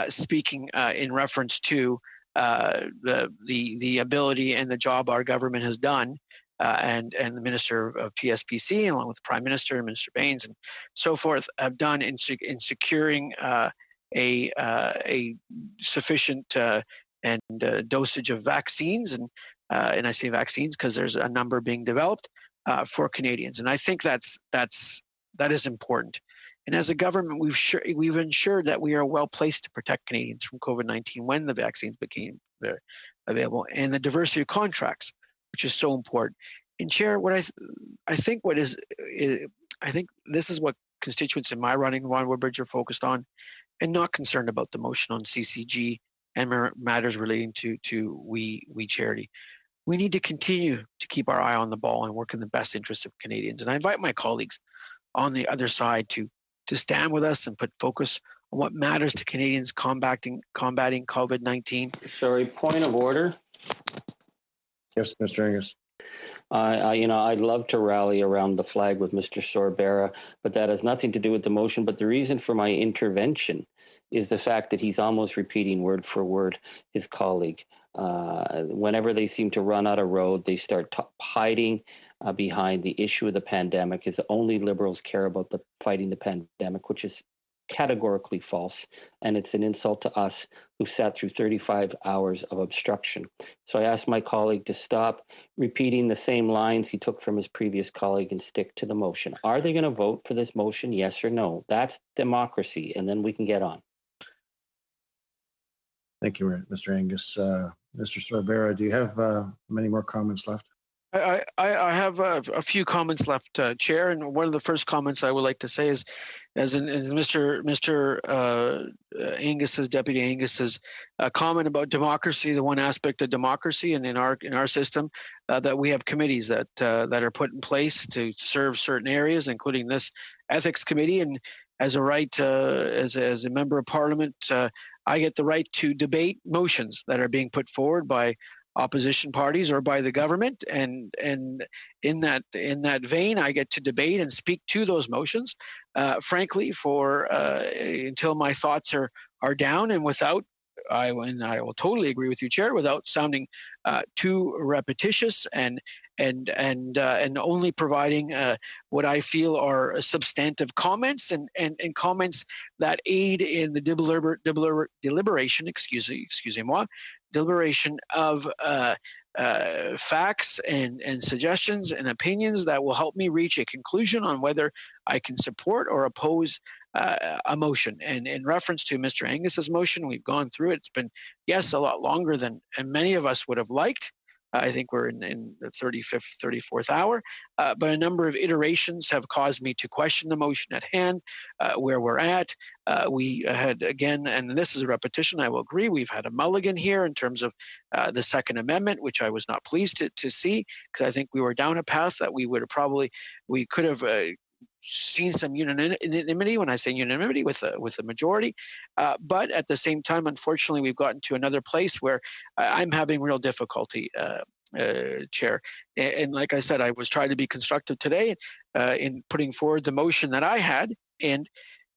speaking in reference to the ability and the job our government has done, and the Minister of PSPC, along with the Prime Minister and Minister Baines and so forth, have done in securing a sufficient and dosage of vaccines, and I say vaccines because there's a number being developed for Canadians, and I think that is important. And as a government, we've ensured that we are well placed to protect Canadians from COVID-19 when the vaccines became available, and the diversity of contracts, which is so important. And Chair, what I think this is what constituents in my riding, Vaughan Woodbridge, are focused on, and not concerned about the motion on CCG and matters relating to We Charity. We need to continue to keep our eye on the ball and work in the best interest of Canadians. And I invite my colleagues on the other side to stand with us and put focus on what matters to Canadians combating COVID-19. Sorry, point of order. Yes, Mr. Angus. I'd love to rally around the flag with Mr. Sorbara, but that has nothing to do with the motion. But the reason for my intervention is the fact that he's almost repeating word for word his colleague. Whenever they seem to run out of road, they start hiding behind the issue of the pandemic, is only Liberals care about fighting the pandemic, which is categorically false. And it's an insult to us who sat through 35 hours of obstruction. So I asked my colleague to stop repeating the same lines he took from his previous colleague and stick to the motion. Are they going to vote for this motion? Yes or no? That's democracy. And then we can get on. Thank you, Mr. Angus. Mr. Sorbara, do you have many more comments left? I have a few comments left, Chair, and one of the first comments I would like to say is, as in Mr. Angus's, Deputy Angus's comment about democracy, the one aspect of democracy, and in our system, that we have committees that are put in place to serve certain areas, including this ethics committee, and as a right, as a member of Parliament, I get the right to debate motions that are being put forward by opposition parties or by the government, and in that vein, I get to debate and speak to those motions, frankly, for until my thoughts are down, and without. I will totally agree with you, Chair, without sounding too repetitious and only providing what I feel are substantive comments and comments that aid in the deliberation. Deliberation of facts and suggestions and opinions that will help me reach a conclusion on whether I can support or oppose a motion. And in reference to Mr. Angus's motion, we've gone through it. It's been, yes, a lot longer than many of us would have liked. I think we're in the 35th, 34th hour, but a number of iterations have caused me to question the motion at hand, where we're at. We had, again, and this is a repetition, I will agree, we've had a mulligan here in terms of the Second Amendment, which I was not pleased to see, because I think we were down a path that we could have seen some unanimity. When I say unanimity, with the majority, but at the same time, unfortunately, we've gotten to another place where I'm having real difficulty, Chair. And like I said, I was trying to be constructive today in putting forward the motion that I had, and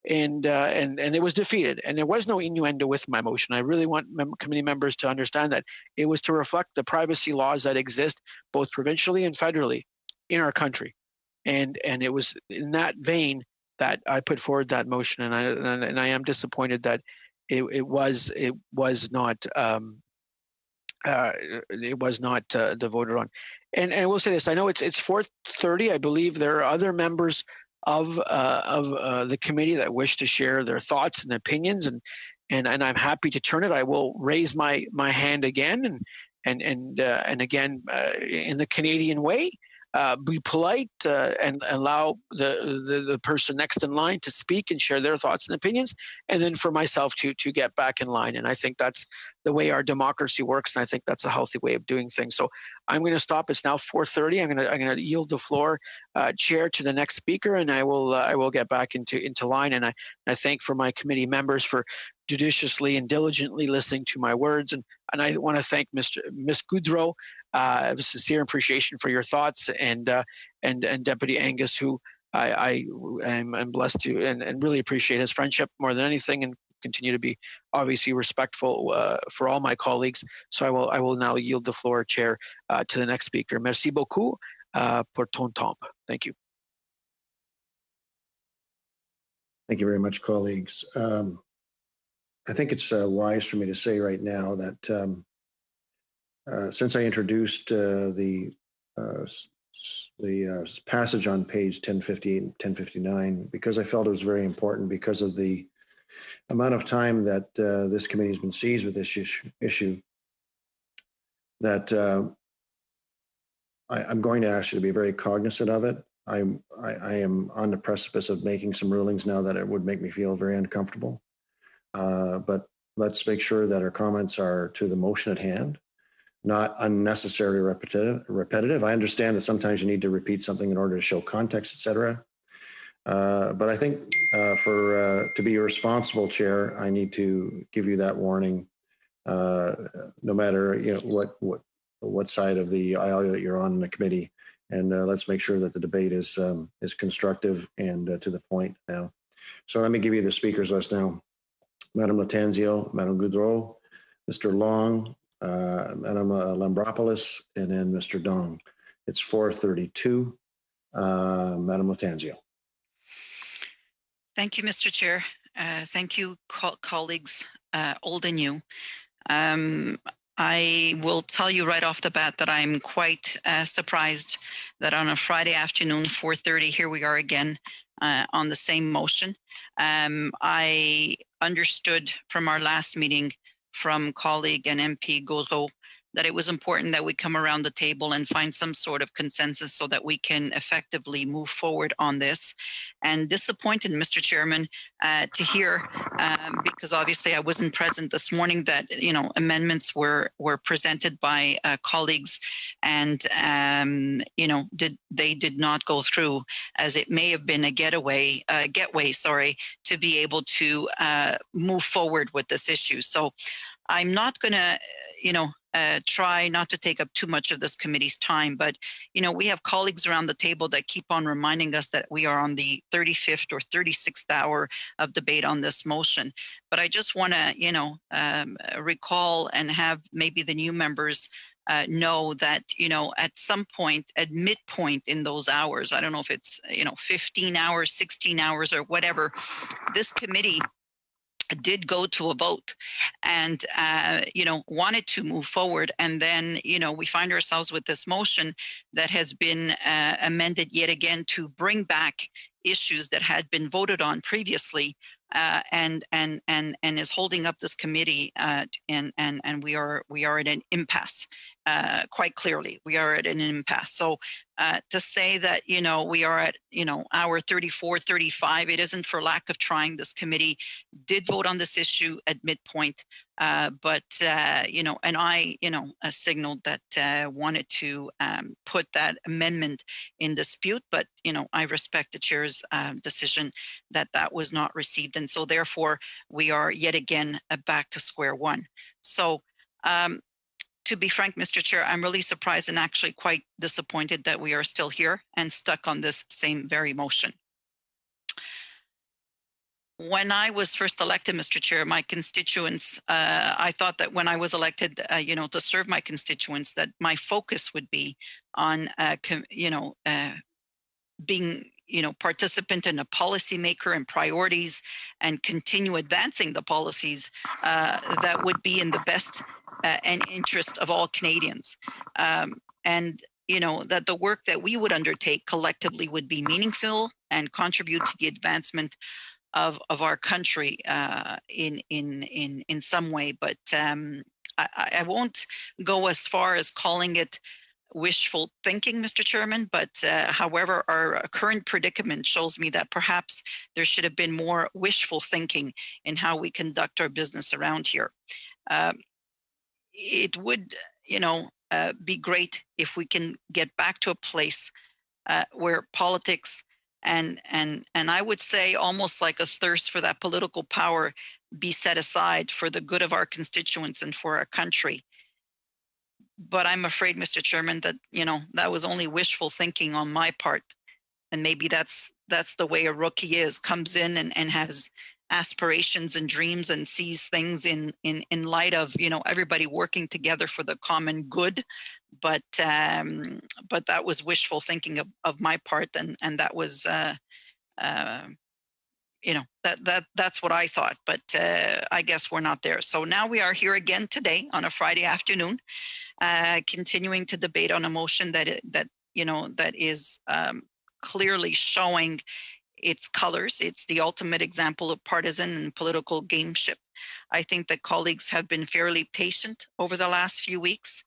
it was defeated. And there was no innuendo with my motion. I really want committee members to understand that it was to reflect the privacy laws that exist both provincially and federally in our country. And it was in that vein that I put forward that motion, and I am disappointed that it was not voted on. And I will say this: I know it's 4:30. I believe there are other members of the committee that wish to share their thoughts and opinions, and I'm happy to turn it. I will raise my hand again, and again in the Canadian way. Be polite and allow the person next in line to speak and share their thoughts and opinions, and then for myself to get back in line. And I think that's the way our democracy works, and I think that's a healthy way of doing things. So I'm going to stop. It's now 4:30. I'm going to yield the floor, Chair, to the next speaker, and I will get back into line. And I thank for my committee members for judiciously and diligently listening to my words, and I want to thank Miss Goudreau. A sincere appreciation for your thoughts, and Deputy Angus, who I'm blessed to and really appreciate his friendship more than anything, and continue to be obviously respectful for all my colleagues. So I will now yield the floor, Chair, to the next speaker. Merci beaucoup pour ton temps. Thank you. Thank you very much, colleagues. I think it's wise for me to say right now that since I introduced the passage on page 1058 and 1059, because I felt it was very important because of the amount of time that this committee has been seized with this issue, that I'm going to ask you to be very cognizant of it. I am on the precipice of making some rulings now that it would make me feel very uncomfortable. But let's make sure that our comments are to the motion at hand, not unnecessarily repetitive. I understand that sometimes you need to repeat something in order to show context, etc. But I think to be a responsible chair, I need to give you that warning, no matter what side of the aisle that you're on in the committee. And let's make sure that the debate is constructive and to the point now. So let me give you the speakers list now. Madame Latanzio, Madame Goudreau, Mr. Long, Madame Lambropoulos, and then Mr. Dong. It's 4:32. Madame Latanzio. Thank you, Mr. Chair. Thank you, colleagues, old and new. I will tell you right off the bat that I'm quite surprised that on a Friday afternoon, 4:30, here we are again on the same motion. I understood from our last meeting from colleague and MP Gaudreau that it was important that we come around the table and find some sort of consensus so that we can effectively move forward on this. And disappointed, Mr. Chairman, to hear, because obviously I wasn't present this morning, that amendments were presented by colleagues, and they did not go through, as it may have been a getaway, to be able to move forward with this issue. So I'm not going to, try not to take up too much of this committee's time, but we have colleagues around the table that keep on reminding us that we are on the 35th or 36th hour of debate on this motion. But I just want to, recall and have maybe the new members know that, at some point, at midpoint in those hours, I don't know if it's, 15 hours, 16 hours, or whatever, this committee did go to a vote and, wanted to move forward. And then, we find ourselves with this motion that has been amended yet again to bring back issues that had been voted on previously, and is holding up this committee, and we are at an impasse. Quite clearly, we are at an impasse. So to say that, we are at, hour 34, 35, it isn't for lack of trying. This committee did vote on this issue at midpoint, but, and I, signaled that wanted to put that amendment in dispute, but, I respect the chair's decision that was not received. And so therefore, we are yet again back to square one. So, to be frank, Mr. Chair, I'm really surprised and actually quite disappointed that we are still here and stuck on this same very motion. When I was first elected, Mr. Chair, my constituents, I thought that when I was elected, to serve my constituents, that my focus would be on, being, participant in a policymaker and priorities, and continue advancing the policies that would be in the best and interest of all Canadians. And, that the work that we would undertake collectively would be meaningful and contribute to the advancement of our country in some way. But I won't go as far as calling it wishful thinking, Mr. Chairman, but however, our current predicament shows me that perhaps there should have been more wishful thinking in how we conduct our business around here. It would, be great if we can get back to a place where politics and I would say almost like a thirst for that political power be set aside for the good of our constituents and for our country. But I'm afraid, Mr. Chairman, that, that was only wishful thinking on my part. And maybe that's the way a rookie is, comes in and has aspirations and dreams and sees things in light of, you know, everybody working together for the common good. But that was wishful thinking of my part, and that was you know, that's what I thought. But I guess we're not there. So now we are here again today on a Friday afternoon, continuing to debate on a motion that you know, that is clearly showing its colors. It's the ultimate example of partisan and political gameship. I think that colleagues have been fairly patient over the last few weeks.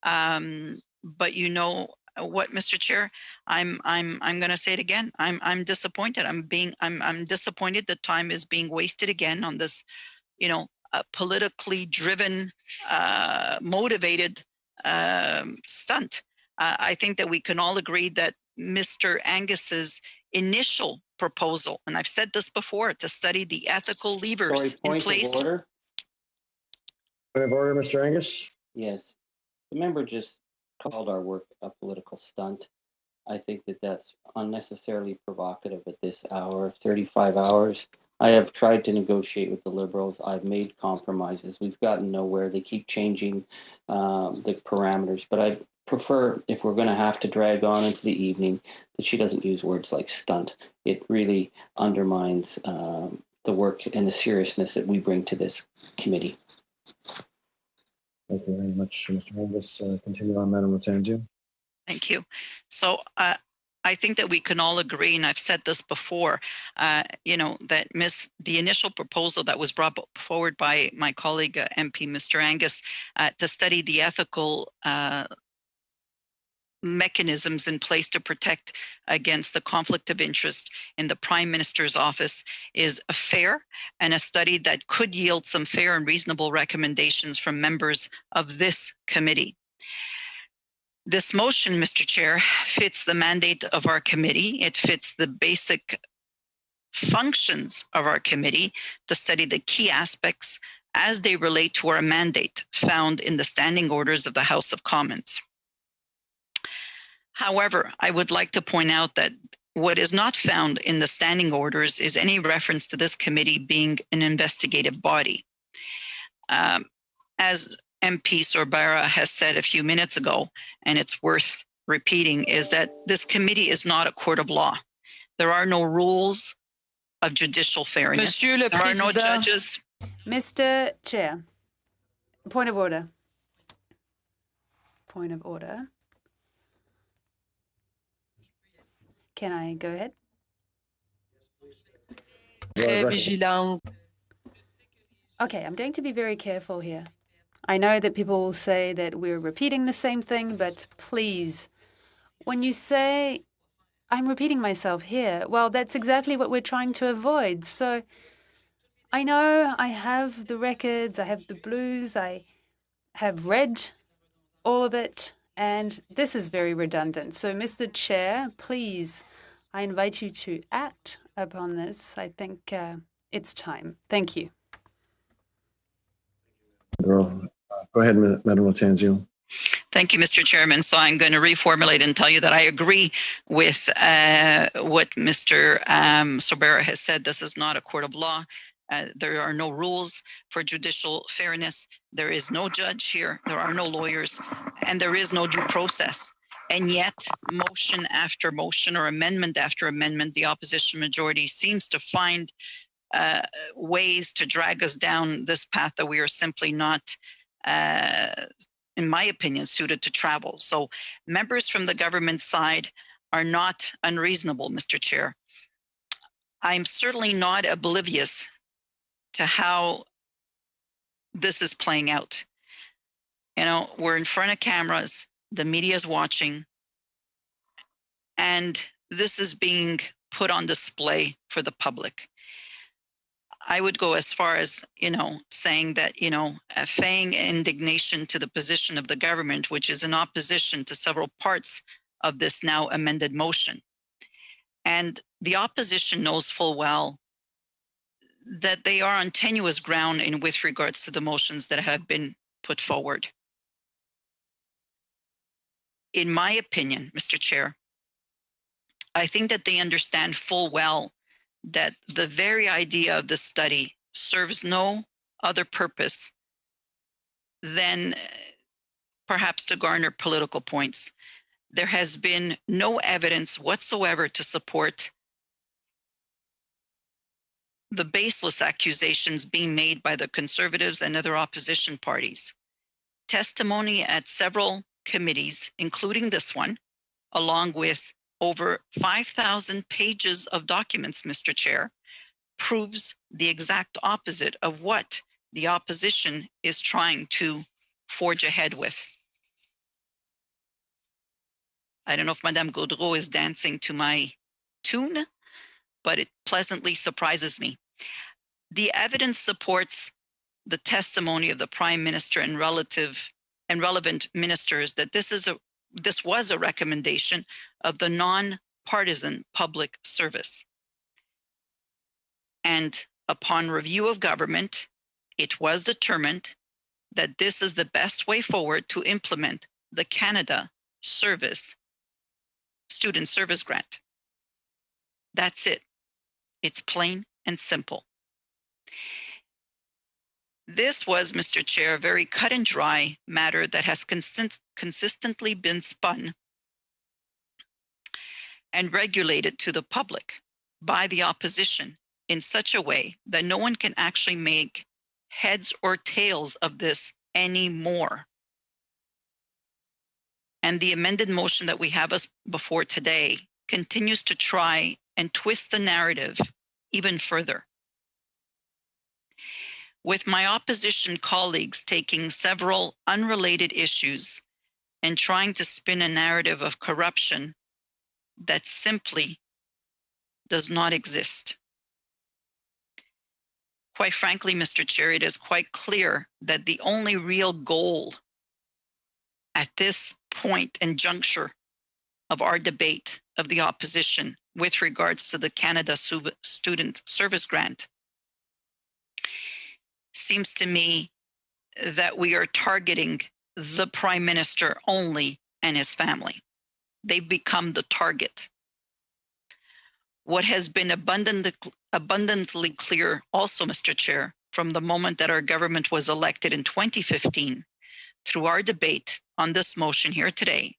But you know what, Mr. Chair, I'm going to say it again. I'm disappointed. I'm disappointed that time is being wasted again on this, you know, politically driven, motivated stunt. I think that we can all agree that Mr. Angus's initial proposal, and I've said this before, to study the ethical levers in place. Point of order. Point of order, Mr. Angus. Yes, the member just called our work a political stunt. I think that that's unnecessarily provocative at this hour, 35 hours. I have tried to negotiate with the Liberals. I've made compromises. We've gotten nowhere. They keep changing the parameters, but I prefer, if we're going to have to drag on into the evening, that she doesn't use words like stunt. It really undermines the work and the seriousness that we bring to this committee. Thank you very much, Mr. Angus. Continue on, Madam Latanzio. Thank you. So I think that we can all agree, and I've said this before, you know, that the initial proposal that was brought forward by my colleague MP, Mr. Angus, to study the ethical mechanisms in place to protect against the conflict of interest in the Prime Minister's office is a fair and a study that could yield some fair and reasonable recommendations from members of this committee. This motion, Mr. Chair, fits the mandate of our committee. It fits the basic functions of our committee to study the key aspects as they relate to our mandate found in the standing orders of the House of Commons. However, I would like to point out that what is not found in the standing orders is any reference to this committee being an investigative body. As MP Sorbara has said a few minutes ago, and it's worth repeating, is that this committee is not a court of law. There are no rules of judicial fairness. Monsieur le there are no Président. judges. Mr. Chair, point of order. Point of order. Can I go ahead? Très vigilante. Okay, I'm going to be very careful here. I know that people will say that we're repeating the same thing, but please, when you say I'm repeating myself here, well, that's exactly what we're trying to avoid. So I know I have the records, I have the blues, I have read all of it, and this is very redundant. So, Mr. Chair, please, I invite you to act upon this. I think it's time. Thank you. Go ahead, Madam Latanzio. Thank you, Mr. Chairman. So I'm going to reformulate and tell you that I agree with what Mr. Sorbara has said. This is not a court of law. There are no rules for judicial fairness. There is no judge here. There are no lawyers, and there is no due process. And yet, motion after motion or amendment after amendment, the opposition majority seems to find ways to drag us down this path that we are simply not, in my opinion, suited to travel. So members from the government side are not unreasonable, Mr. Chair. I'm certainly not oblivious to how this is playing out. You know, we're in front of cameras, the media is watching, and this is being put on display for the public. I would go as far as, you know, saying that, you know, feigning indignation to the position of the government, which is in opposition to several parts of this now amended motion. And the opposition knows full well that they are on tenuous ground with regards to the motions that have been put forward. In my opinion, Mr. Chair, I think that they understand full well that the very idea of the study serves no other purpose than perhaps to garner political points. There has been no evidence whatsoever to support the baseless accusations being made by the Conservatives and other opposition parties. Testimony at several committees, including this one, along with over 5,000 pages of documents, Mr. Chair, proves the exact opposite of what the opposition is trying to forge ahead with. I don't know if Madame Gaudreau is dancing to my tune, but it pleasantly surprises me. The evidence supports the testimony of the Prime Minister and relevant ministers that this was a recommendation of the non-partisan public service. And upon review of government, it was determined that this is the best way forward to implement the Canada Student Service Grant. That's it. It's plain and simple. This was, Mr. Chair, a very cut and dry matter that has consistently been spun and regulated to the public by the opposition in such a way that no one can actually make heads or tails of this anymore. And the amended motion that we have us before today continues to try and twist the narrative even further. With my opposition colleagues taking several unrelated issues and trying to spin a narrative of corruption that simply does not exist. Quite frankly, Mr. Chair, it is quite clear that the only real goal at this point and juncture of our debate of the opposition with regards to the Canada Student Service Grant seems to me that we are targeting the Prime Minister only and his family. They've become the target. What has been abundantly clear also, Mr. Chair, from the moment that our government was elected in 2015 through our debate on this motion here today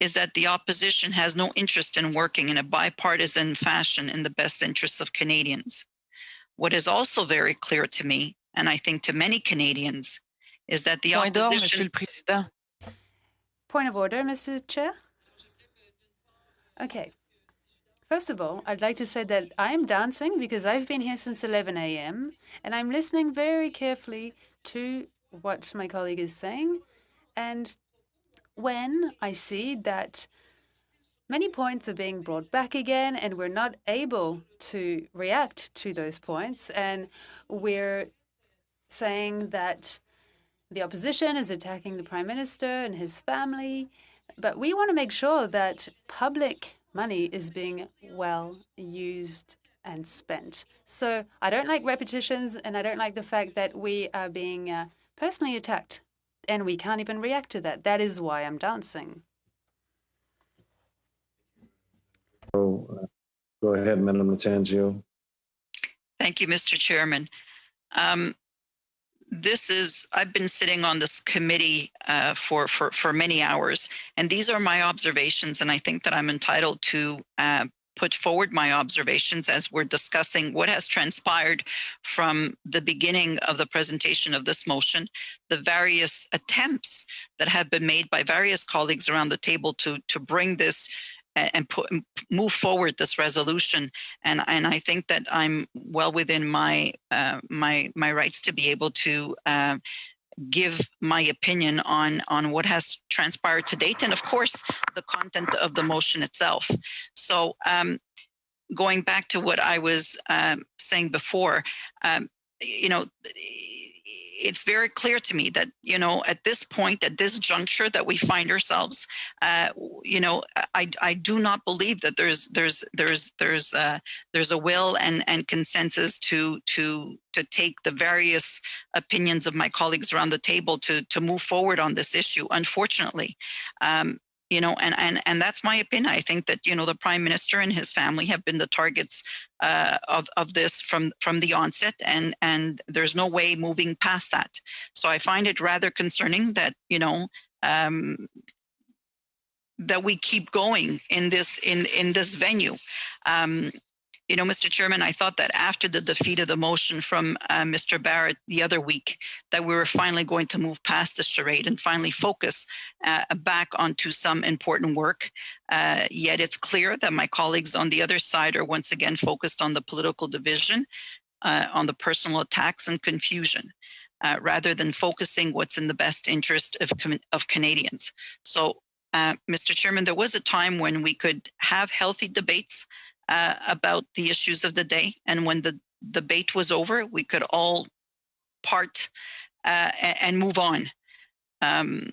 is that the opposition has no interest in working in a bipartisan fashion in the best interests of Canadians. What is also very clear to me, and I think to many Canadians, is that the opposition... Monsieur le Président. Point of order, Mr. Chair. Okay. First of all, I'd like to say that I'm dancing because I've been here since 11 a.m. and I'm listening very carefully to what my colleague is saying. And when I see that many points are being brought back again and we're not able to react to those points, and we're saying that the opposition is attacking the Prime Minister and his family, but we want to make sure that public money is being well used and spent. So I don't like repetitions, and I don't like the fact that we are being personally attacked and we can't even react to that. That is why I'm dancing. Go ahead, Madam Latanzio. Thank you, Mr. Chairman. I've been sitting on this committee for many hours, and these are my observations, and I think that I'm entitled to put forward my observations as we're discussing what has transpired from the beginning of the presentation of this motion, the various attempts that have been made by various colleagues around the table to bring this and move forward this resolution, and I think that I'm well within my rights to be able to give my opinion on what has transpired to date, and of course the content of the motion itself. So going back to what I was saying before, it's very clear to me that, at this point, at this juncture that we find ourselves, I do not believe that there's a will and consensus to take the various opinions of my colleagues around the table to move forward on this issue. Unfortunately, and that's my opinion. I think that, the Prime Minister and his family have been the targets of this from the onset, and there's no way moving past that. So I find it rather concerning that, that we keep going in this venue. Mr. Chairman, I thought that after the defeat of the motion from Mr. Barrett the other week, that we were finally going to move past the charade and finally focus back onto some important work. Yet it's clear that my colleagues on the other side are once again focused on the political division, on the personal attacks and confusion, rather than focusing what's in the best interest of Canadians. So, Mr. Chairman, there was a time when we could have healthy debates about the issues of the day, and when the debate was over, we could all part and move on. In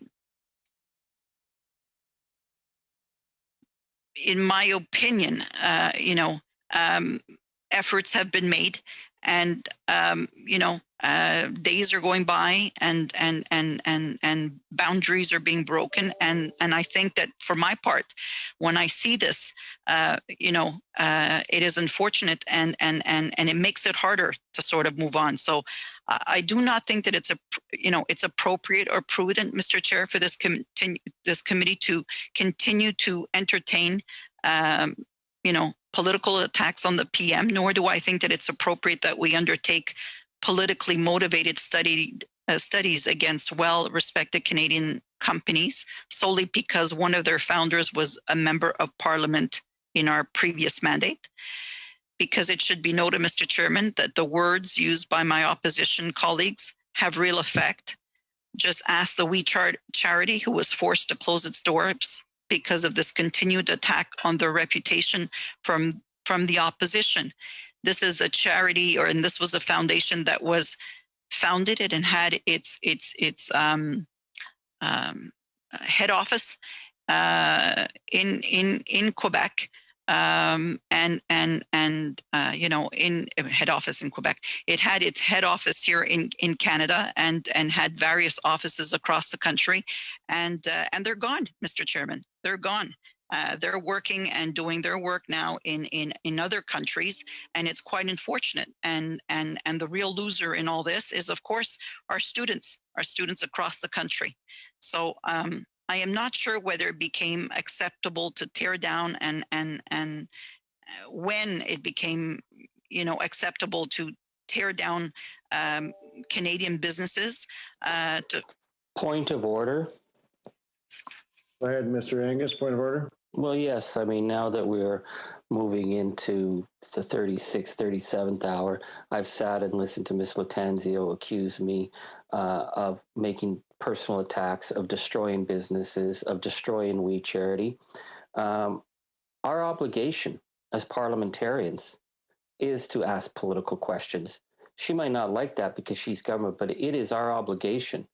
my opinion, efforts have been made, and days are going by, and boundaries are being broken, and I think that for my part, when I see this, it is unfortunate, and it makes it harder to sort of move on. So I do not think that it's appropriate or prudent, Mr. Chair, for this committee to continue to entertain political attacks on the PM, nor do I think that it's appropriate that we undertake politically motivated studies against well-respected Canadian companies solely because one of their founders was a member of Parliament in our previous mandate. Because it should be noted, Mr. Chairman, that the words used by my opposition colleagues have real effect. Just ask the We Charity, who was forced to close its doors because of this continued attack on their reputation from the opposition. This is a charity, and this was a foundation that was founded and had its head office in Quebec, in head office in Quebec. It had its head office here in Canada, and had various offices across the country, and they're gone, Mr. Chairman. They're gone. They're working and doing their work now in other countries, and it's quite unfortunate. And the real loser in all this is, of course, our students across the country. So I am not sure whether it became acceptable to tear down, and when it became, acceptable to tear down Canadian businesses. Point of order. Go ahead, Mr. Angus, point of order. Well, yes. I mean, now that we're moving into the 36th, 37th hour, I've sat and listened to Ms. Latanzio accuse me of making personal attacks, of destroying businesses, of destroying We Charity. Our obligation as parliamentarians is to ask political questions. She might not like that because she's government, but it is our obligation.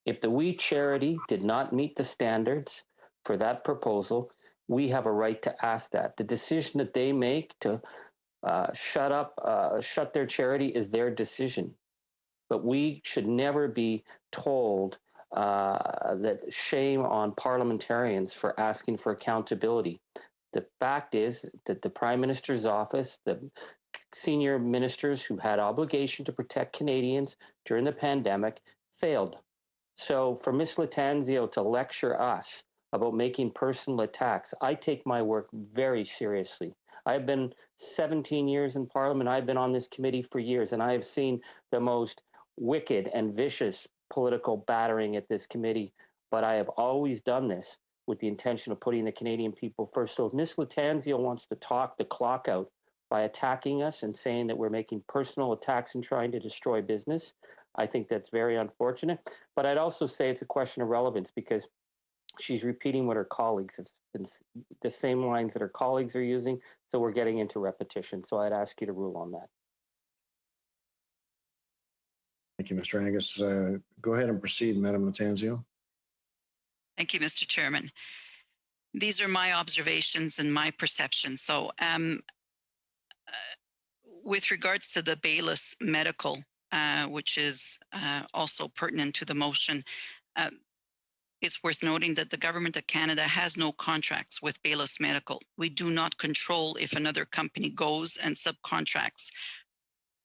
If the We Charity did not meet the standards for that proposal, we have a right to ask that. The decision that they make to shut their charity is their decision. But we should never be told that shame on parliamentarians for asking for accountability. The fact is that the Prime Minister's office, the senior ministers who had obligation to protect Canadians during the pandemic failed. So for Ms. Latanzio to lecture us about making personal attacks, I take my work very seriously. I've been 17 years in Parliament. I've been on this committee for years, and I have seen the most wicked and vicious political battering at this committee, but I have always done this with the intention of putting the Canadian people first. So if Ms. Latanzio wants to talk the clock out by attacking us and saying that we're making personal attacks and trying to destroy business, I think that's very unfortunate. But I'd also say it's a question of relevance because she's repeating what her colleagues have been, the same lines that her colleagues are using. So we're getting into repetition. So I'd ask you to rule on that. Thank you, Mr. Angus. Go ahead and proceed, Madam Latanzio. Thank you, Mr. Chairman. These are my observations and my perceptions. So with regards to the Baylis Medical, which is also pertinent to the motion, it's worth noting that the Government of Canada has no contracts with Baylis Medical. We do not control if another company goes and subcontracts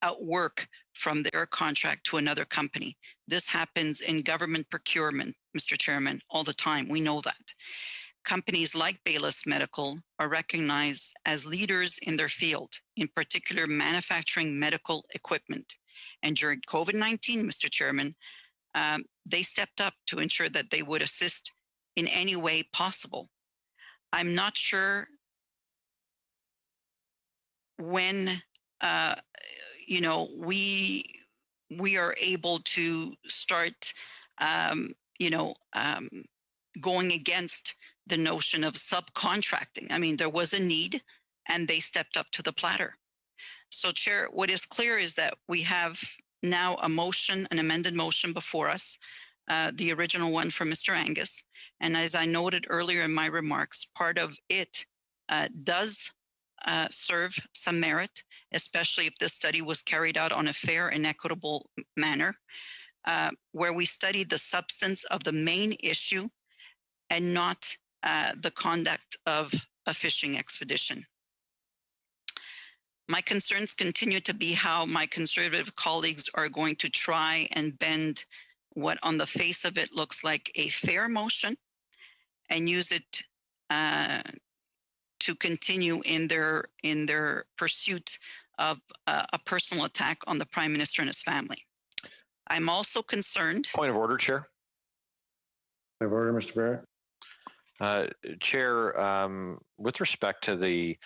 out work from their contract to another company. This happens in government procurement, Mr. Chairman, all the time. We know that. Companies like Baylis Medical are recognized as leaders in their field, in particular manufacturing medical equipment. And during COVID-19, Mr. Chairman, they stepped up to ensure that they would assist in any way possible. I'm not sure when we are able to start going against the notion of subcontracting. I mean, there was a need and they stepped up to the platter. So, Chair, what is clear is that we have now a motion, an amended motion before us, the original one from Mr. Angus. And as I noted earlier in my remarks, part of it does serve some merit, especially if this study was carried out on a fair and equitable manner, where we studied the substance of the main issue and not the conduct of a fishing expedition. My concerns continue to be how my Conservative colleagues are going to try and bend what on the face of it looks like a fair motion and use it to continue in their pursuit of a personal attack on the Prime Minister and his family. I'm also concerned. Point of order, Chair. Point of order, Mr. Barrett. Chair, with respect to the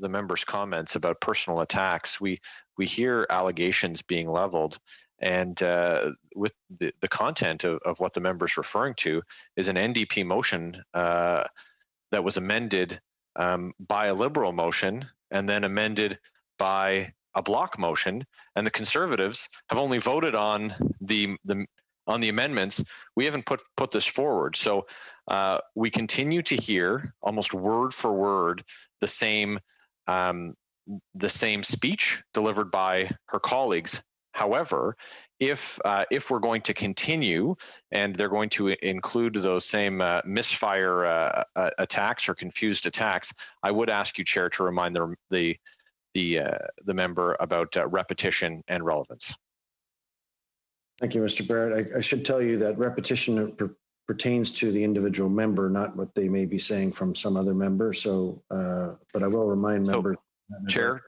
member's comments about personal attacks, we hear allegations being leveled, and with the content of what the member's referring to is an NDP motion that was amended by a Liberal motion and then amended by a Bloc motion, and the Conservatives have only voted on the amendments. We haven't put this forward, so we continue to hear almost word for word the same speech delivered by her colleagues. However, if we're going to continue and they're going to include those same misfire attacks or confused attacks, I would ask you, Chair, to remind the member about repetition and relevance. Thank you, Mr. Barrett. I should tell you that repetition pertains to the individual member, not what they may be saying from some other member. So, but I will remind members. Chair,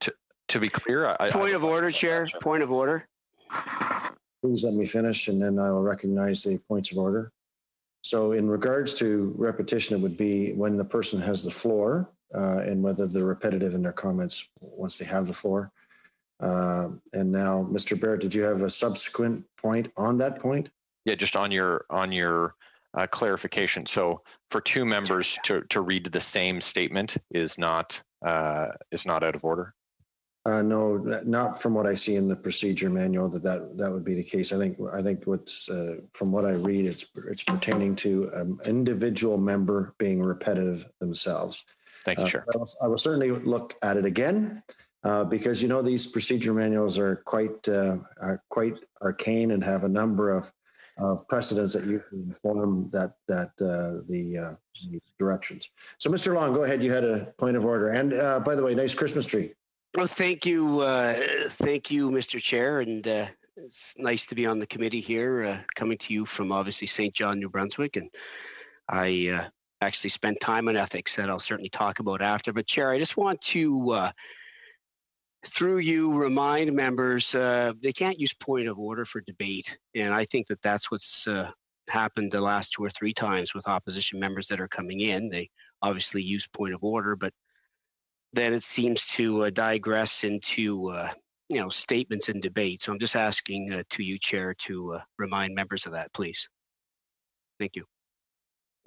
to be clear, point of order, Chair. Point of order. Please let me finish, and then I will recognize the points of order. So, in regards to repetition, it would be when the person has the floor, and whether they're repetitive in their comments once they have the floor. And now, Mr. Barrett, did you have a subsequent point on that point? Yeah, just on your clarification. So, for two members to read the same statement is not out of order. No, not from what I see in the procedure manual. That would be the case. I think what's from what I read, it's pertaining to an individual member being repetitive themselves. Thank you, Chair. I will certainly look at it again. Because these procedure manuals are quite arcane and have a number of precedents that you can inform the directions. So, Mr. Long, go ahead. You had a point of order. And by the way, nice Christmas tree. Well, thank you, Mr. Chair, and it's nice to be on the committee here, coming to you from obviously St. John, New Brunswick, and I actually spent time on ethics that I'll certainly talk about after. But Chair, I just want to through you remind members they can't use point of order for debate, and I think that's what's happened the last 2 or 3 times with opposition members that are coming in. They obviously use point of order, but then it seems to digress into statements and debate. So I'm just asking to you, Chair, to remind members of that, please. Thank you.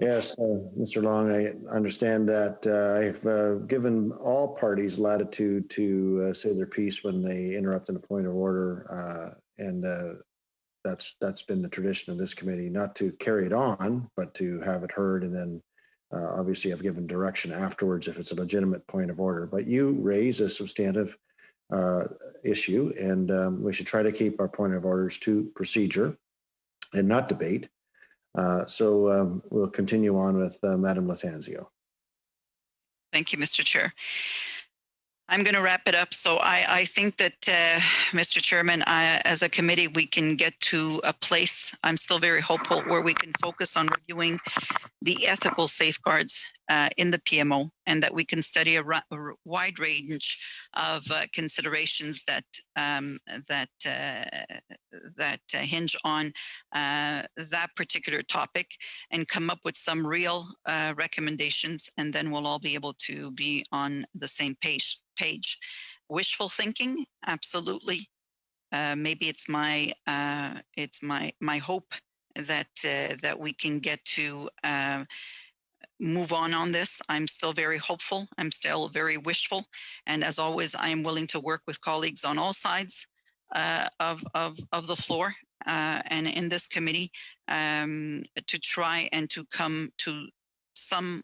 Yes, Mr. Long, I understand that. I've given all parties latitude to say their piece when they interrupt in a point of order, and that's been the tradition of this committee, not to carry it on, but to have it heard, and then obviously I've given direction afterwards if it's a legitimate point of order. But you raise a substantive issue, and we should try to keep our point of orders to procedure and not debate. So we'll continue on with Madam Latanzio. Thank you, Mr. Chair. I'm going to wrap it up. So I think that, Mr. Chairman, as a committee, we can get to a place, I'm still very hopeful, where we can focus on reviewing the ethical safeguards in the PMO, and that we can study a wide range of considerations that hinge on that particular topic, and come up with some real recommendations, and then we'll all be able to be on the same page. Wishful thinking, absolutely. Maybe it's my hope that we can get to move on this. I'm still very hopeful. I'm still very wishful, and as always, I am willing to work with colleagues on all sides of the floor and in this committee to try and to come to some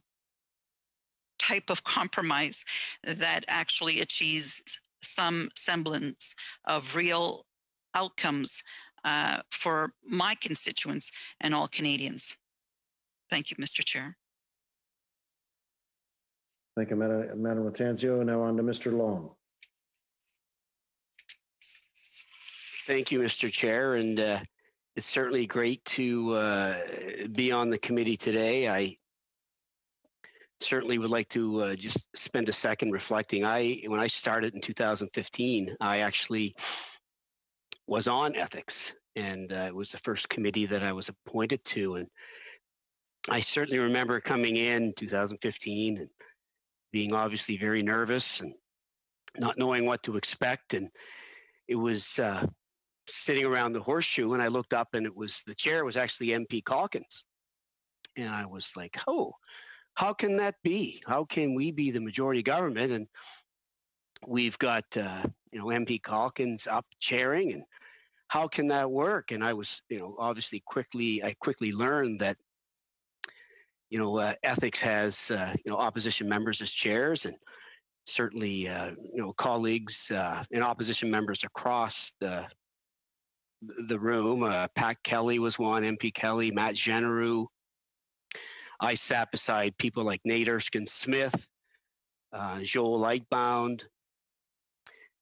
type of compromise that actually achieves some semblance of real outcomes for my constituents and all Canadians. Thank you, Mr. Chair. Thank you, Madam Latanzio. Now on to Mr. Long. Thank you, Mr. Chair, and it's certainly great to be on the committee today. I certainly would like to just spend a second reflecting. When I started in 2015, I actually was on ethics, and it was the first committee that I was appointed to. And I certainly remember coming in 2015 and being obviously very nervous and not knowing what to expect. And it was sitting around the horseshoe, and I looked up, and the chair was actually MP Calkins. And I was like, oh, how can that be? How can we be the majority government and we've got MP Calkins up chairing, and how can that work? And I was, obviously I quickly learned that ethics has opposition members as chairs, and certainly colleagues and opposition members across the room. Pat Kelly was one, MP Kelly, Matt Genereux. I sat beside people like Nate Erskine-Smith, Joel Lightbound.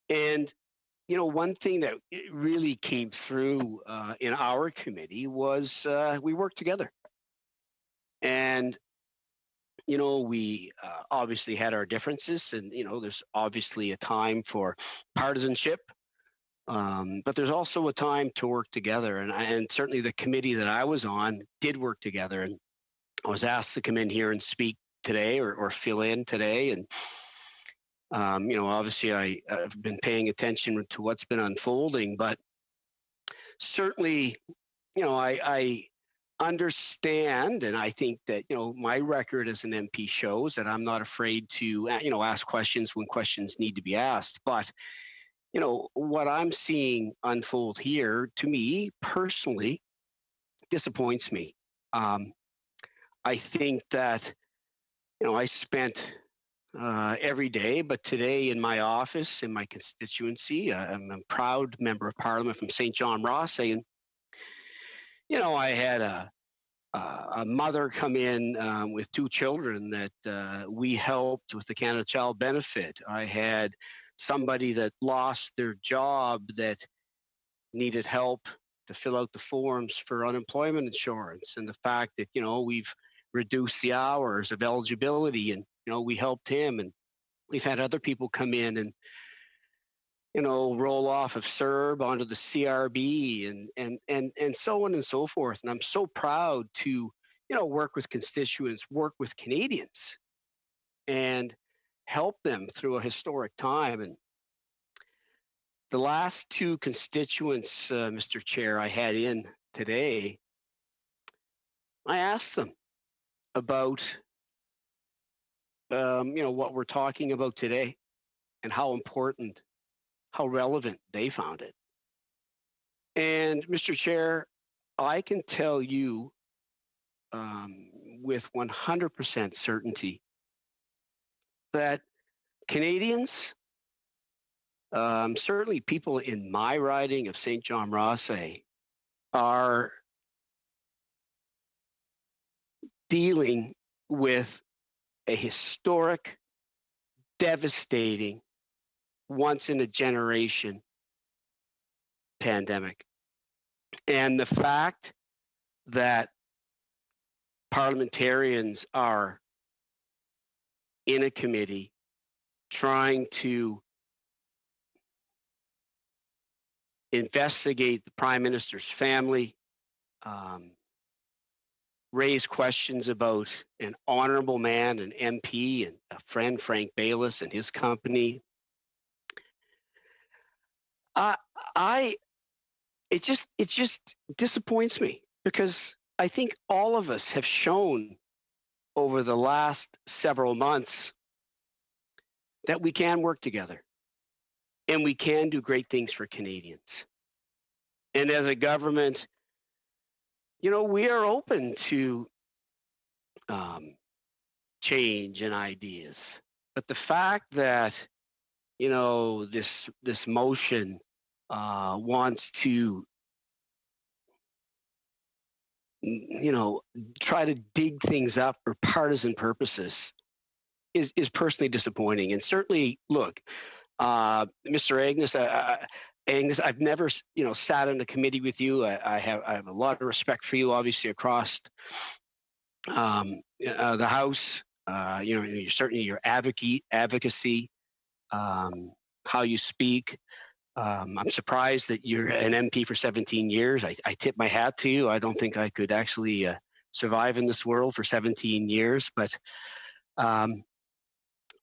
And, one thing that really came through in our committee was we worked together. And, we obviously had our differences, and, there's obviously a time for partisanship, but there's also a time to work together. And certainly the committee that I was on did work together. And I was asked to come in here and speak today or fill in today. And, obviously I've been paying attention to what's been unfolding, but certainly, I understand, and I think that, my record as an MP shows that I'm not afraid to, ask questions when questions need to be asked. But, what I'm seeing unfold here, to me personally, disappoints me. I think that, I spent every day, but today in my office, in my constituency, I'm a proud member of Parliament from St. John Ross, and, I had a mother come in with two children that we helped with the Canada Child Benefit. I had somebody that lost their job that needed help to fill out the forms for unemployment insurance, and the fact that, we've reduced the hours of eligibility, and, we helped him. And we've had other people come in and, roll off of CERB onto the CRB and so on and so forth. And I'm so proud to, work with constituents, work with Canadians, and help them through a historic time. And the last two constituents, Mr. Chair, I had in today, I asked them about, what we're talking about today and how important, how relevant they found it. And Mr. Chair, I can tell you with 100% certainty that Canadians, certainly people in my riding of St. John Ross, are dealing with a historic, devastating, once in a generation pandemic. And the fact that parliamentarians are in a committee trying to investigate the Prime Minister's family, raise questions about an honorable man, an MP, and a friend, Frank Baylis, and his company. It just disappoints me, because I think all of us have shown over the last several months that we can work together and we can do great things for Canadians. And as a government, you know, we are open to change and ideas. But the fact that, you know, this motion wants to, you know, try to dig things up for partisan purposes is personally disappointing. And certainly, look, Mr. Angus, Angus, I've never, you know, sat on a committee with you. I have a lot of respect for you, obviously, across the House. You know, certainly your advocacy, how you speak. I'm surprised that you're an MP for 17 years. I tip my hat to you. I don't think I could actually survive in this world for 17 years. But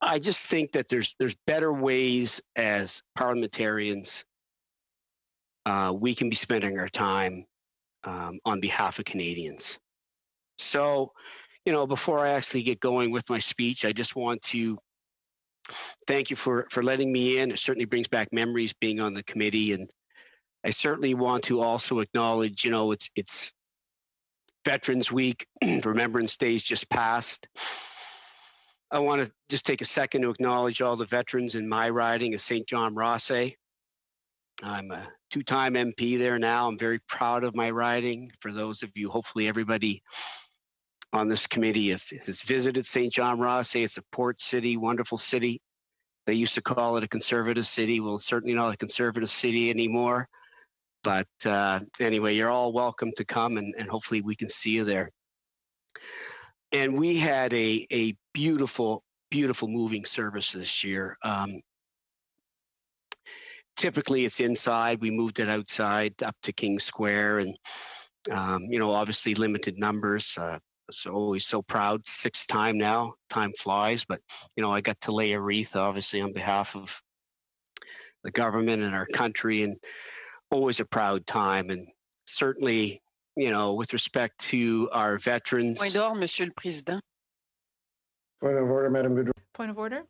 I just think that there's better ways as parliamentarians we can be spending our time on behalf of Canadians. So, you know, before I actually get going with my speech, I just want to thank you for letting me in. It certainly brings back memories being on the committee, and I certainly want to also acknowledge, you know, it's Veterans Week, Remembrance Day's just passed. I want to just take a second to acknowledge all the veterans in my riding of St. John Rothesay. I'm a two-time MP there now. I'm very proud of my riding. For those of you, hopefully everybody on this committee has visited St. John Rothesay. It's a port city, wonderful city. They used to call it a conservative city. Well, it's certainly not a conservative city anymore. But anyway, you're all welcome to come, and hopefully we can see you there. And we had a beautiful, beautiful moving service this year. Typically it's inside. We moved it outside up to King Square, and you know, obviously limited numbers. So always so proud. Sixth time now. Time flies, but you know, I got to lay a wreath, obviously, on behalf of the government and our country, and always a proud time. And certainly, you know, with respect to our veterans. Point d'ordre, Monsieur le Président. Point of order, Madam Goodrow. Point of order.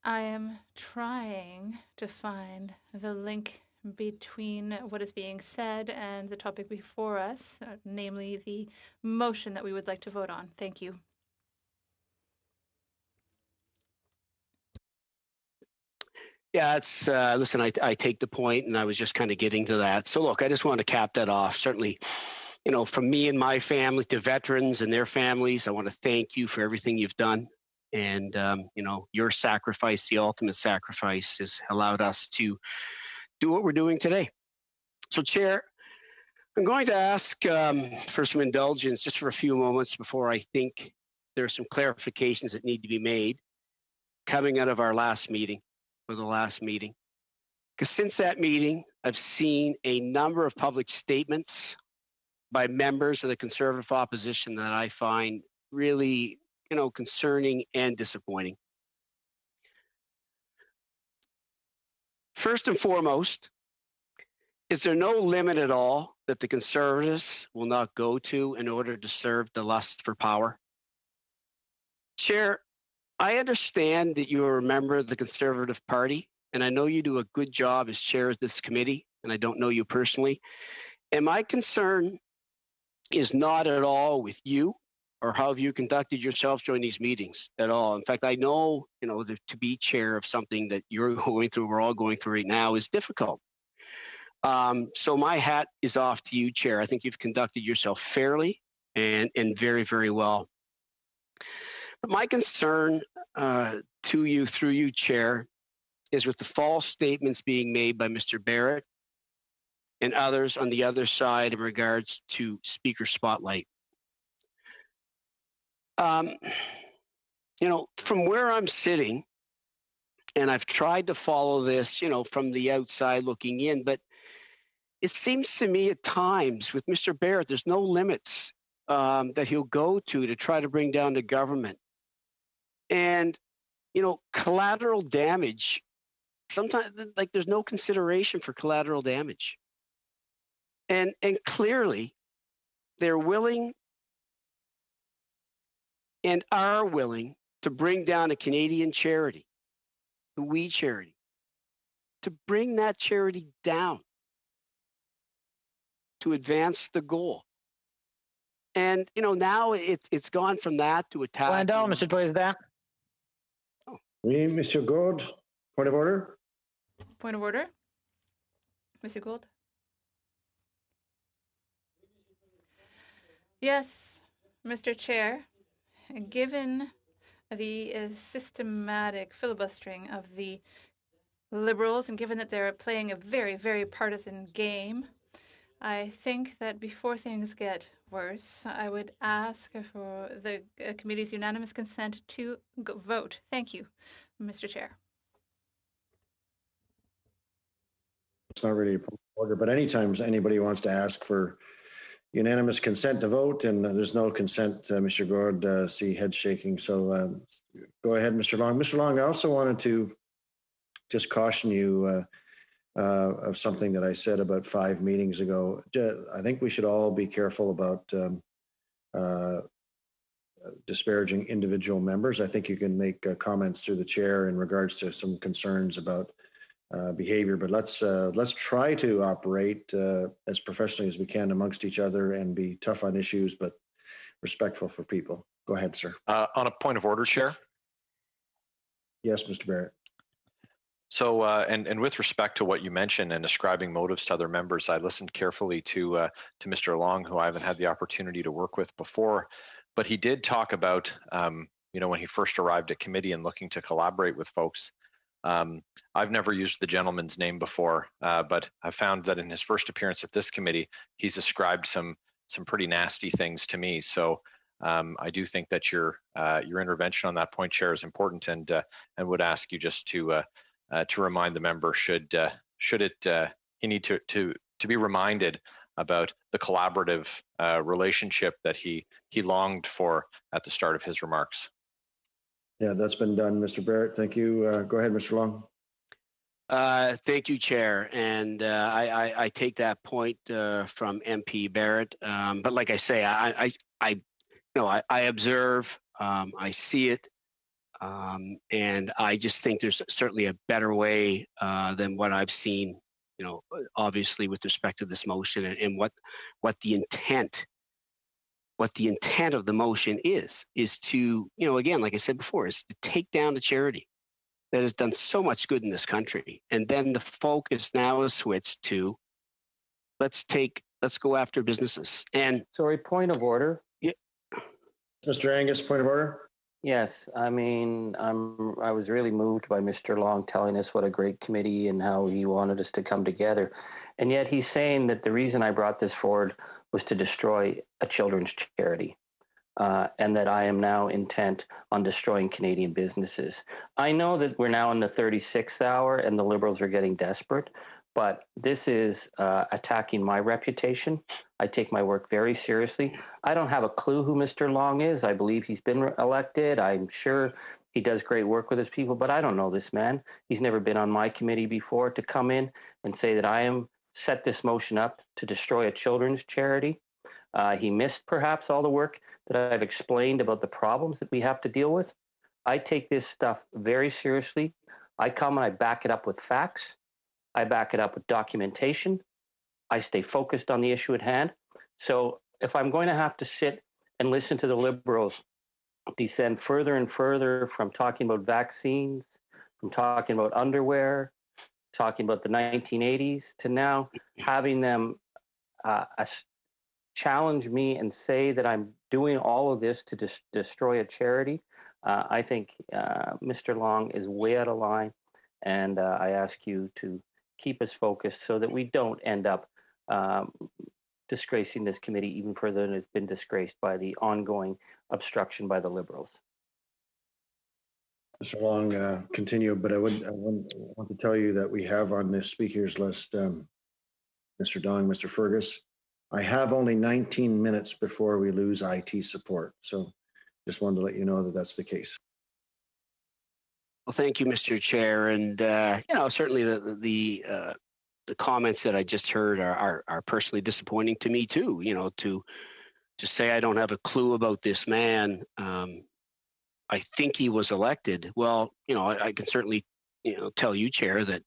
I am trying to find the link between what is being said and the topic before us, namely the motion that we would like to vote on. Thank you. Yeah, it's listen, I take the point, and I was just kind of getting to that. So look, I just want to cap that off. Certainly, you know, from me and my family to veterans and their families, I want to thank you for everything you've done. And, you know, your sacrifice, the ultimate sacrifice, has allowed us to do what we're doing today. So, Chair, I'm going to ask for some indulgence just for a few moments before I think there are some clarifications that need to be made coming out of our last meeting, or the last meeting. Because since that meeting, I've seen a number of public statements by members of the Conservative opposition that I find really, you know, concerning and disappointing. First and foremost, is there no limit at all that the Conservatives will not go to in order to serve the lust for power? Chair, I understand that you are a member of the Conservative Party, and I know you do a good job as chair of this committee, and I don't know you personally. And my concern is not at all with you or how have you conducted yourself during these meetings at all. In fact, I know, you know, to be chair of something that you're going through, we're all going through right now, is difficult. So my hat is off to you, Chair. I think you've conducted yourself fairly and very, very well. But my concern to you, through you, Chair, is with the false statements being made by Mr. Barrett and others on the other side in regards to Speaker Spotlight. You know, from where I'm sitting, and I've tried to follow this, you know, from the outside looking in, but it seems to me at times with Mr. Barrett, there's no limits that he'll go to try to bring down the government. And, you know, collateral damage, sometimes like there's no consideration for collateral damage. And clearly they're willing and are willing to bring down a Canadian charity, the We Charity, to bring that charity down to advance the goal. And, you know, now it's gone from that to attack. Landau, Mr. Président. Oui, Monsieur Gould, point of order. Point of order. Monsieur Gould. Yes, Mr. Chair, given the systematic filibustering of the Liberals and given that they're playing a very, very partisan game, I think that before things get worse, I would ask for the committee's unanimous consent to vote. Thank you, Mr. Chair. It's not really a point of order, but anytime anybody wants to ask for unanimous consent to vote, and there's no consent, Mr. Gould, see head shaking. So go ahead, Mr. Long. Mr. Long, I also wanted to just caution you of something that I said about 5 meetings ago. I think we should all be careful about disparaging individual members. I think you can make comments through the chair in regards to some concerns about behavior, but let's try to operate as professionally as we can amongst each other and be tough on issues, but respectful for people. Go ahead, sir. On a point of order, Chair. Yes, Mr. Barrett. So, and with respect to what you mentioned and ascribing motives to other members, I listened carefully to Mr. Long, who I haven't had the opportunity to work with before, but he did talk about, you know, when he first arrived at committee and looking to collaborate with folks. I've never used the gentleman's name before, but I found that in his first appearance at this committee, he's ascribed some pretty nasty things to me. So I do think that your intervention on that point, Chair, is important, and would ask you just to remind the member should he need to be reminded about the collaborative relationship that he longed for at the start of his remarks. Yeah, that's been done, Mr. Barrett. Thank you. Go ahead, Mr. Long. Thank you, Chair. And I take that point from MP Barrett. But like I say, I observe, I see it, and I just think there's certainly a better way than what I've seen. You know, obviously with respect to this motion and what the intent. What the intent of the motion is to, you know, again, like I said before, is to take down the charity that has done so much good in this country. And then the focus now is switched to let's go after businesses. And sorry, point of order. Yeah. Mr. Angus, point of order. Yes, I mean, I was really moved by Mr. Long telling us what a great committee and how he wanted us to come together. And yet he's saying that the reason I brought this forward was to destroy a children's charity, and that I am now intent on destroying Canadian businesses. I know that we're now in the 36th hour and the Liberals are getting desperate, but this is attacking my reputation. I take my work very seriously. I don't have a clue who Mr. Long is. I believe he's been elected. I'm sure he does great work with his people, but I don't know this man. He's never been on my committee before. To come in and say that I am set this motion up to destroy a children's charity. He missed perhaps all the work that I've explained about the problems that we have to deal with. I take this stuff very seriously. I come and I back it up with facts. I back it up with documentation. I stay focused on the issue at hand. So if I'm going to have to sit and listen to the Liberals descend further and further from talking about vaccines, from talking about underwear, talking about the 1980s to now, having them challenge me and say that I'm doing all of this to destroy a charity, I think Mr. Long is way out of line, and I ask you to keep us focused so that we don't end up disgracing this committee even further than it's been disgraced by the ongoing obstruction by the Liberals. Mr. Long, continue, but I want to tell you that we have on this speakers list Mr. Dong, Mr. Fergus. I have only 19 minutes before we lose IT support, so just wanted to let you know that that's the case. Well, thank you, Mr. Chair, and certainly the comments that I just heard are personally disappointing to me too. To say I don't have a clue about this man. I think he was elected. Well, I can certainly, tell you, Chair, that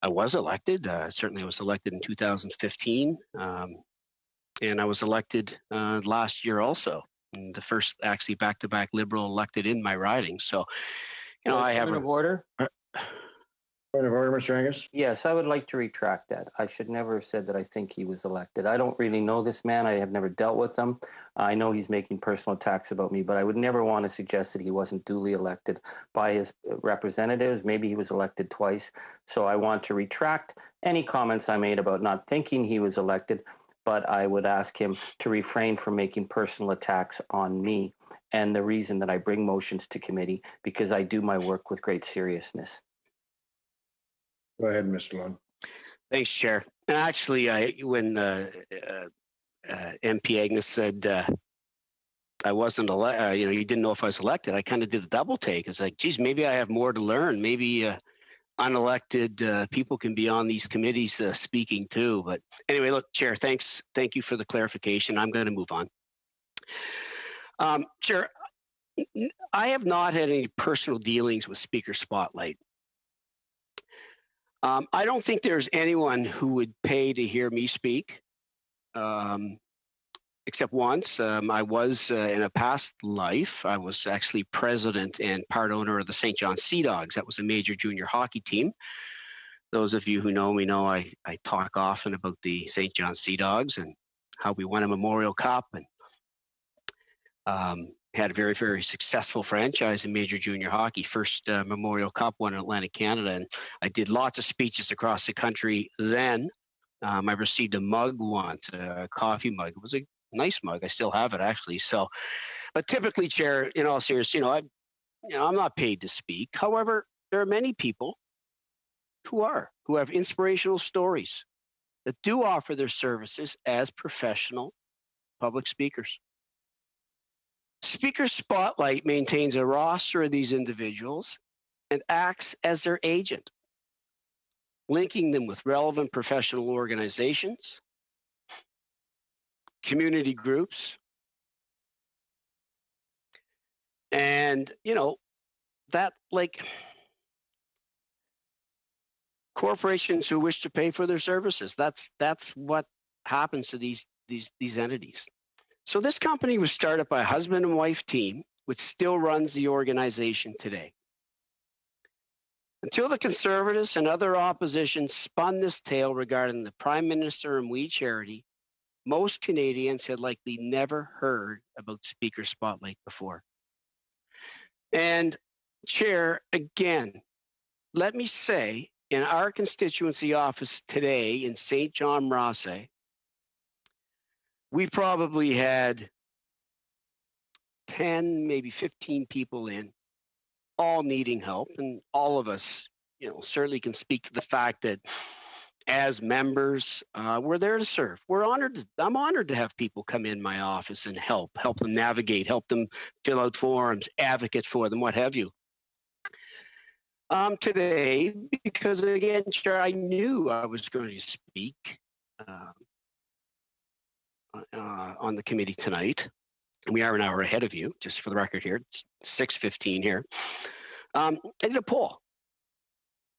I was elected. Certainly, I was elected in 2015, and I was elected last year also. And the first, actually, back-to-back Liberal elected in my riding. So, I have point of order. Point of order, Mr. Angus? Yes, I would like to retract that. I should never have said that I think he was elected. I don't really know this man. I have never dealt with him. I know he's making personal attacks about me, but I would never want to suggest that he wasn't duly elected by his representatives. Maybe he was elected twice. So I want to retract any comments I made about not thinking he was elected, but I would ask him to refrain from making personal attacks on me and the reason that I bring motions to committee, because I do my work with great seriousness. Go ahead, Mr. Long. Thanks, Chair. And actually, when MP Agnes said I wasn't elected, you didn't know if I was elected, I kind of did a double take. It's like, geez, maybe I have more to learn. Maybe unelected people can be on these committees speaking too. But anyway, look, Chair, thank you for the clarification. I'm going to move on. Chair, I have not had any personal dealings with Speaker Spotlight. I don't think there's anyone who would pay to hear me speak, except once. I was, in a past life, I was actually president and part owner of the St. John Sea Dogs. That was a major junior hockey team. Those of you who know me know I talk often about the St. John Sea Dogs and how we won a Memorial Cup and had a very, very successful franchise in major junior hockey. First Memorial Cup won in Atlantic Canada, and I did lots of speeches across the country then. I received a mug once, a coffee mug. It was a nice mug. I still have it, actually. So, but typically, Chair, in all seriousness, I'm not paid to speak. However, there are many people who have inspirational stories that do offer their services as professional public speakers. Speaker Spotlight maintains a roster of these individuals and acts as their agent, linking them with relevant professional organizations, community groups, and that, like, corporations who wish to pay for their services. That's what happens to these entities. So this company was started by a husband and wife team, which still runs the organization today. Until the Conservatives and other opposition spun this tale regarding the Prime Minister and We Charity, most Canadians had likely never heard about Speaker Spotlight before. And Chair, again, let me say, in our constituency office today in St. John Rosse, we probably had 10, maybe 15 people in, all needing help. And all of us, certainly can speak to the fact that as members, we're there to serve. I'm honored to have people come in my office and help them navigate, help them fill out forms, advocate for them, what have you. Today, because again, Chair, I knew I was going to speak on the committee tonight. We are an hour ahead of you, just for the record here. It's 6:15 here. I did a poll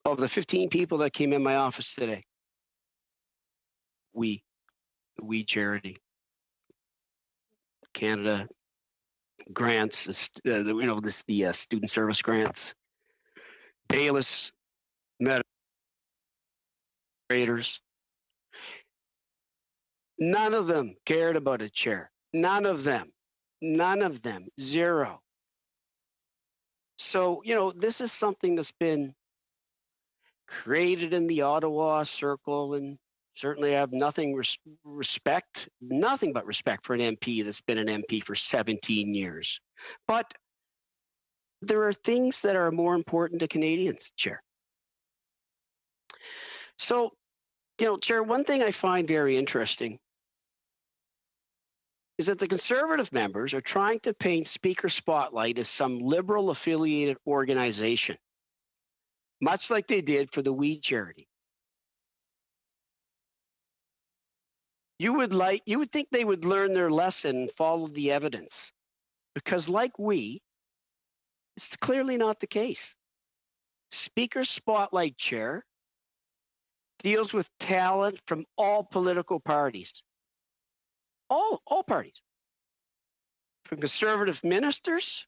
of the 15 people that came in my office today. We Charity, Canada grants, the student service grants, Baylis Medical moderators. None of them cared about a chair. None of them. None of them. Zero. So, you know, this is something that's been created in the Ottawa circle, and certainly I have nothing but respect for an MP that's been an MP for 17 years. But there are things that are more important to Canadians, Chair. So, you know, Chair, one thing I find very interesting is that the Conservative members are trying to paint Speaker Spotlight as some Liberal affiliated organization, much like they did for the weed charity. You would think they would learn their lesson and follow the evidence, because like we, it's clearly not the case. Speaker Spotlight Chair deals with talent from all political parties. All parties. From Conservative ministers,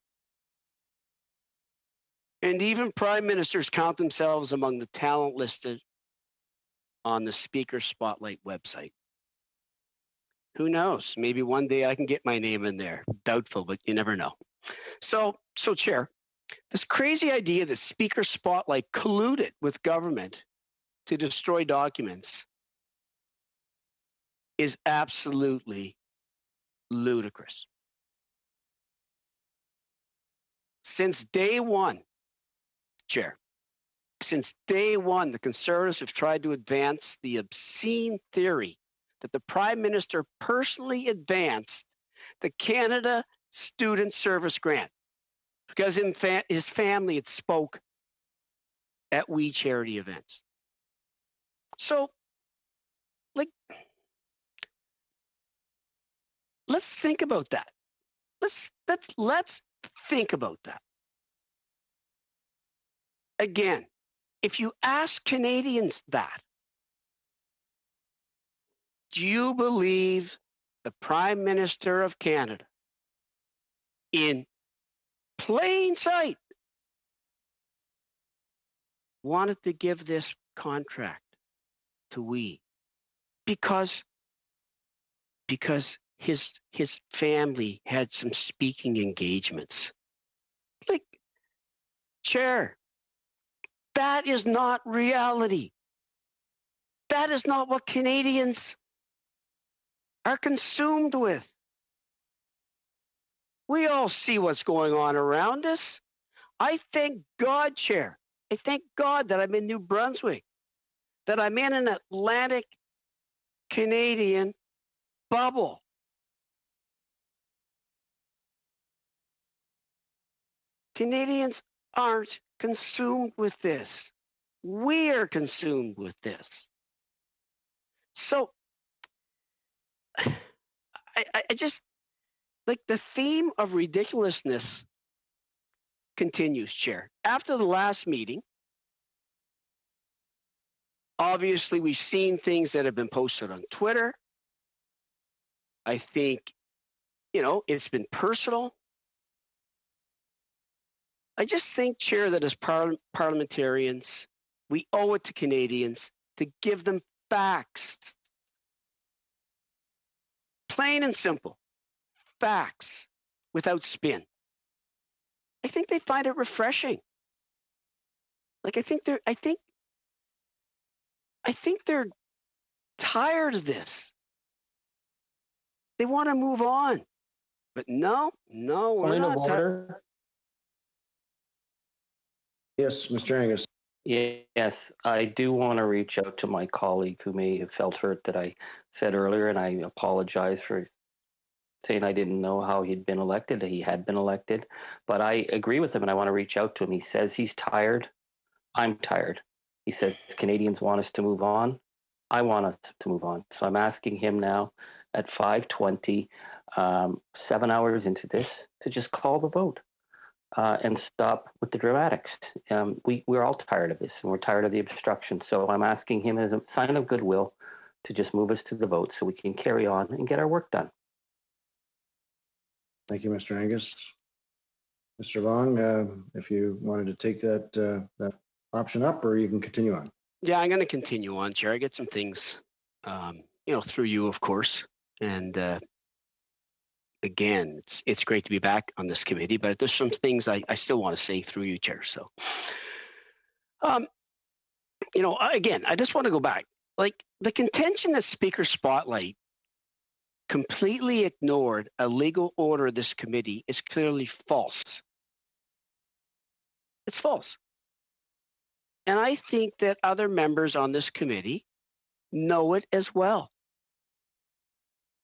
and even prime ministers count themselves among the talent listed on the Speaker Spotlight website. Who knows? Maybe one day I can get my name in there. Doubtful, but you never know. So Chair, this crazy idea that Speaker Spotlight colluded with government to destroy documents is absolutely ludicrous. Since day one, Chair, since day one, the Conservatives have tried to advance the obscene theory that the Prime Minister personally advanced the Canada Student Service Grant because his family had spoke at We charity events. So, like, let's think about that. Let's think about that. Again, if you ask Canadians that, do you believe the Prime Minister of Canada, in plain sight, wanted to give this contract to We because his family had some speaking engagements? Like, Chair, that is not reality. That is not what Canadians are consumed with. We all see what's going on around us. I thank God, Chair. I thank God that I'm in New Brunswick, that I'm in an Atlantic Canadian bubble. Canadians aren't consumed with this. We are consumed with this. So I just, like, the theme of ridiculousness continues, Chair. After the last meeting, obviously we've seen things that have been posted on Twitter. I think, you know, it's been personal. I just think, Chair, that as parliamentarians, we owe it to Canadians to give them facts. Plain and simple. Facts without spin. I think they find it refreshing. Like, I think they're tired of this. They want to move on. But no, we're Point not of order. Yes, Mr. Angus. Yes, I do want to reach out to my colleague who may have felt hurt that I said earlier, and I apologize for saying I didn't know how he'd been elected. He had been elected, but I agree with him, and I want to reach out to him. He says he's tired. I'm tired. He says Canadians want us to move on. I want us to move on. So I'm asking him now at 5:20, 7 hours into this, to just call the vote. And stop with the dramatics. We're all tired of this, and we're tired of the obstruction. So I'm asking him as a sign of goodwill to just move us to the vote so we can carry on and get our work done. Thank you, Mr. Angus. Mr. Long, if you wanted to take that option up, or you can continue on. Yeah, I'm going to continue on, Chair. I get some things, through you, of course. And again, it's great to be back on this committee, but there's some things I still want to say through you, Chair. So, again, I just want to go back. Like the contention that Speaker Spotlight completely ignored a legal order of this committee is clearly false. It's false. And I think that other members on this committee know it as well.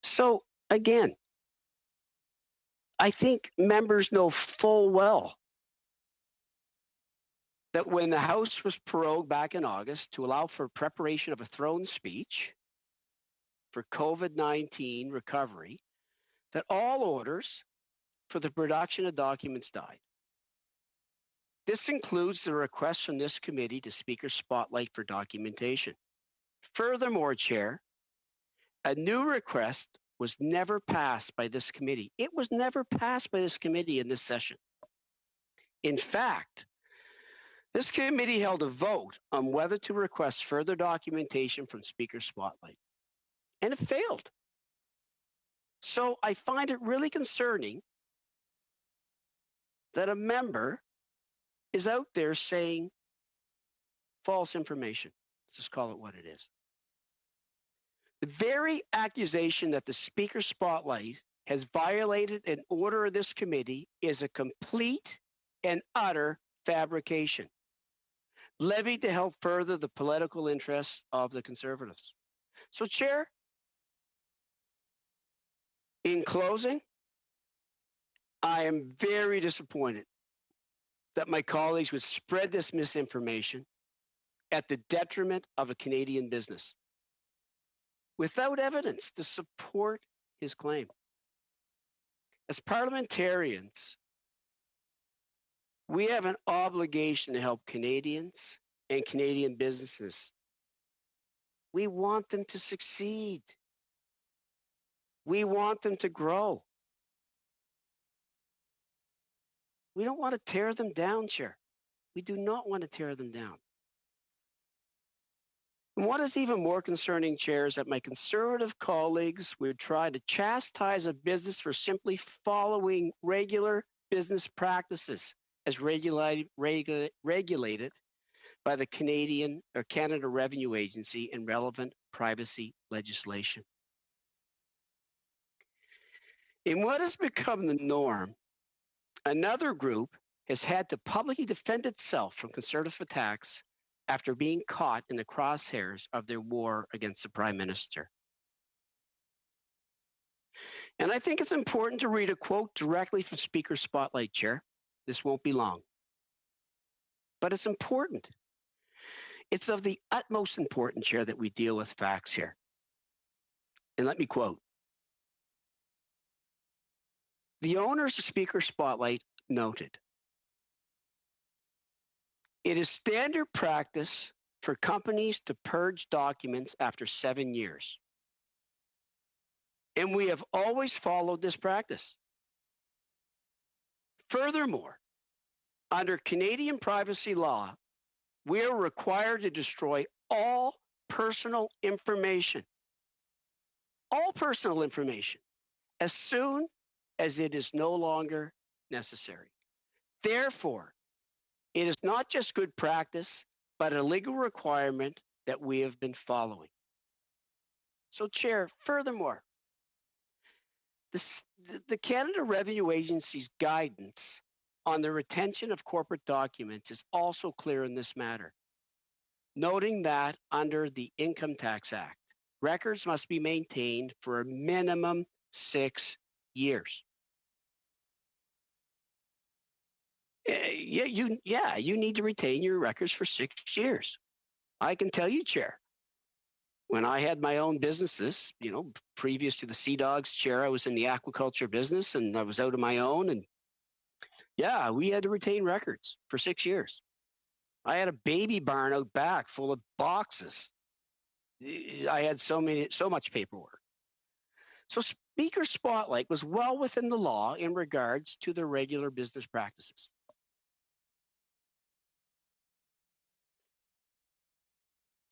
So again, I think members know full well that when the House was prorogued back in August to allow for preparation of a throne speech for COVID-19 recovery, that all orders for the production of documents died. This includes the request from this committee to Speaker Spotlight for documentation. Furthermore, Chair, a new request was never passed by this committee. It was never passed by this committee in this session. In fact, this committee held a vote on whether to request further documentation from Speaker Spotlight, and it failed. So I find it really concerning that a member is out there saying false information. Let's just call it what it is. The very accusation that the Speaker Spotlight has violated an order of this committee is a complete and utter fabrication, levied to help further the political interests of the Conservatives. So, Chair, in closing, I am very disappointed that my colleagues would spread this misinformation at the detriment of a Canadian business without evidence to support his claim. As parliamentarians, we have an obligation to help Canadians and Canadian businesses. We want them to succeed. We want them to grow. We don't want to tear them down, Chair. We do not want to tear them down. And what is even more concerning, Chair, is that my Conservative colleagues would try to chastise a business for simply following regular business practices as regulated by the Canadian or Canada Revenue Agency and relevant privacy legislation. In what has become the norm, another group has had to publicly defend itself from Conservative attacks after being caught in the crosshairs of their war against the Prime Minister. And I think it's important to read a quote directly from Speaker Spotlight, Chair. This won't be long. But it's important. It's of the utmost importance, Chair, that we deal with facts here. And let me quote. The owners of Speaker Spotlight noted, "It is standard practice for companies to purge documents after 7 years. And we have always followed this practice. Furthermore, under Canadian privacy law, we are required to destroy all personal information, as soon as it is no longer necessary. Therefore, it is not just good practice, but a legal requirement that we have been following." So, Chair, furthermore, the Canada Revenue Agency's guidance on the retention of corporate documents is also clear in this matter, noting that under the Income Tax Act, records must be maintained for a minimum 6 years. You need to retain your records for 6 years. I can tell you, Chair, when I had my own businesses, previous to the Sea Dogs, Chair, I was in the aquaculture business and I was out on my own. And yeah, we had to retain records for 6 years. I had a baby barn out back full of boxes. I had so much paperwork. So Speaker Spotlight was well within the law in regards to the regular business practices.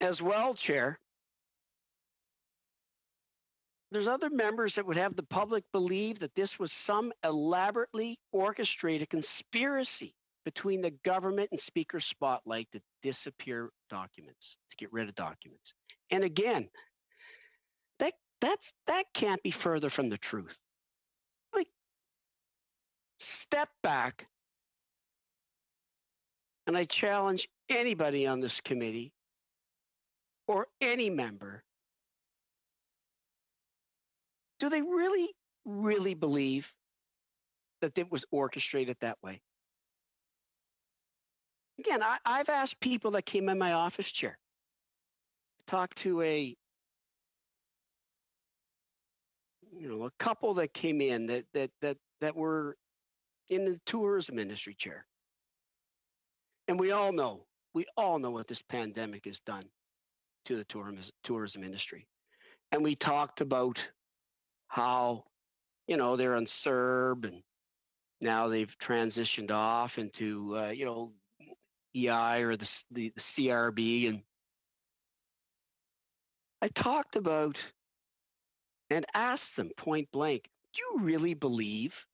as well, Chair, there's other members that would have the public believe that this was some elaborately orchestrated conspiracy between the government and Speaker Spotlight to disappear documents, to get rid of documents. And again, that can't be further from the truth. Like, step back, and I challenge anybody on this committee or any member, do they really, really believe that it was orchestrated that way? Again, I've asked people that came in my office, Chair, talk to a couple that came in that were in the tourism industry, Chair. And we all know what this pandemic has done to the tourism industry. And we talked about how, they're on CERB and now they've transitioned off into, EI or the CRB. And I talked about and asked them point blank, do you really believe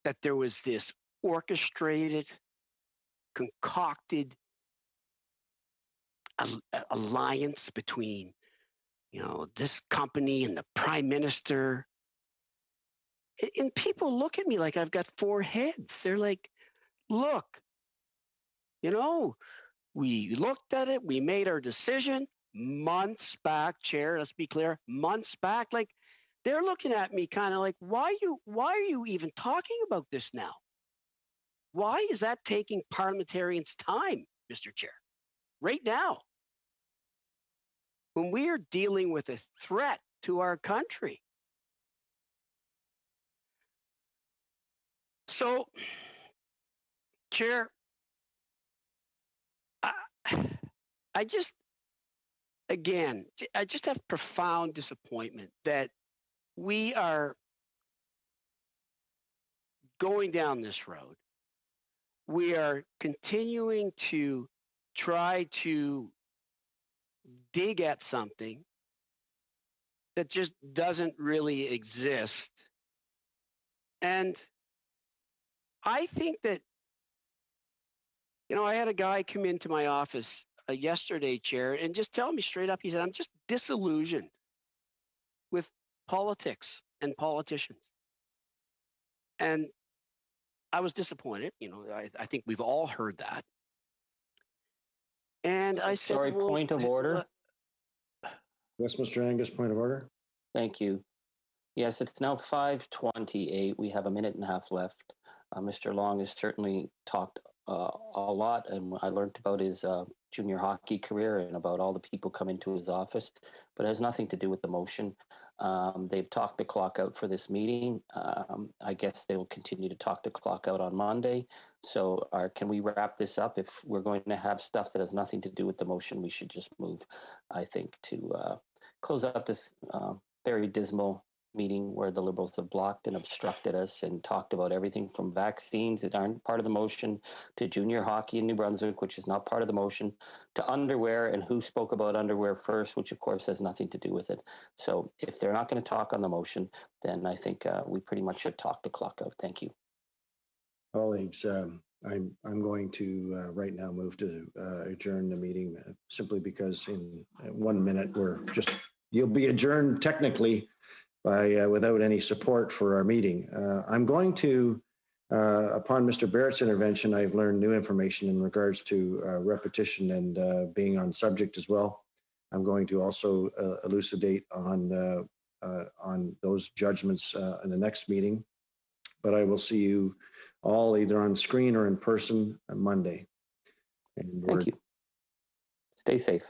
that there was this orchestrated, concocted alliance between, this company and the Prime Minister? And people look at me like I've got four heads. They're like, look, we looked at it, we made our decision months back, Chair, let's be clear, months back. Like, they're looking at me kind of like, why are you even talking about this now? Why is that taking parliamentarians' time, Mr. Chair? Right now, when we are dealing with a threat to our country. So, Chair, I just have profound disappointment that we are going down this road. We are continuing to try to dig at something that just doesn't really exist. And I think that, I had a guy come into my office yesterday, Chair, and just tell me straight up, he said, I'm just disillusioned with politics and politicians. And I was disappointed. I think we've all heard that. And I said, sorry, point of order. Yes, Mr. Angus, point of order. Thank you. Yes, it's now 5:28. We have a minute and a half left. Mr. Long has certainly talked a lot, and I learned about his junior hockey career and about all the people come into his office, but it has nothing to do with the motion. They've talked the clock out for this meeting. I guess they will continue to talk the clock out on Monday. So can we wrap this up? If we're going to have stuff that has nothing to do with the motion, we should just move, I think, to close up this very dismal meeting where the Liberals have blocked and obstructed us and talked about everything from vaccines that aren't part of the motion to junior hockey in New Brunswick, which is not part of the motion, to underwear and who spoke about underwear first, which of course has nothing to do with it. So if they're not going to talk on the motion, then I think we pretty much should talk the clock out. Thank you. Colleagues, I'm going to right now move to adjourn the meeting simply because in 1 minute you'll be adjourned technically by without any support for our meeting. I'm going to, upon Mr. Barrett's intervention, I've learned new information in regards to repetition and being on subject as well. I'm going to also elucidate on those judgments in the next meeting. But I will see you all either on screen or in person on Monday. And thank you. Stay safe.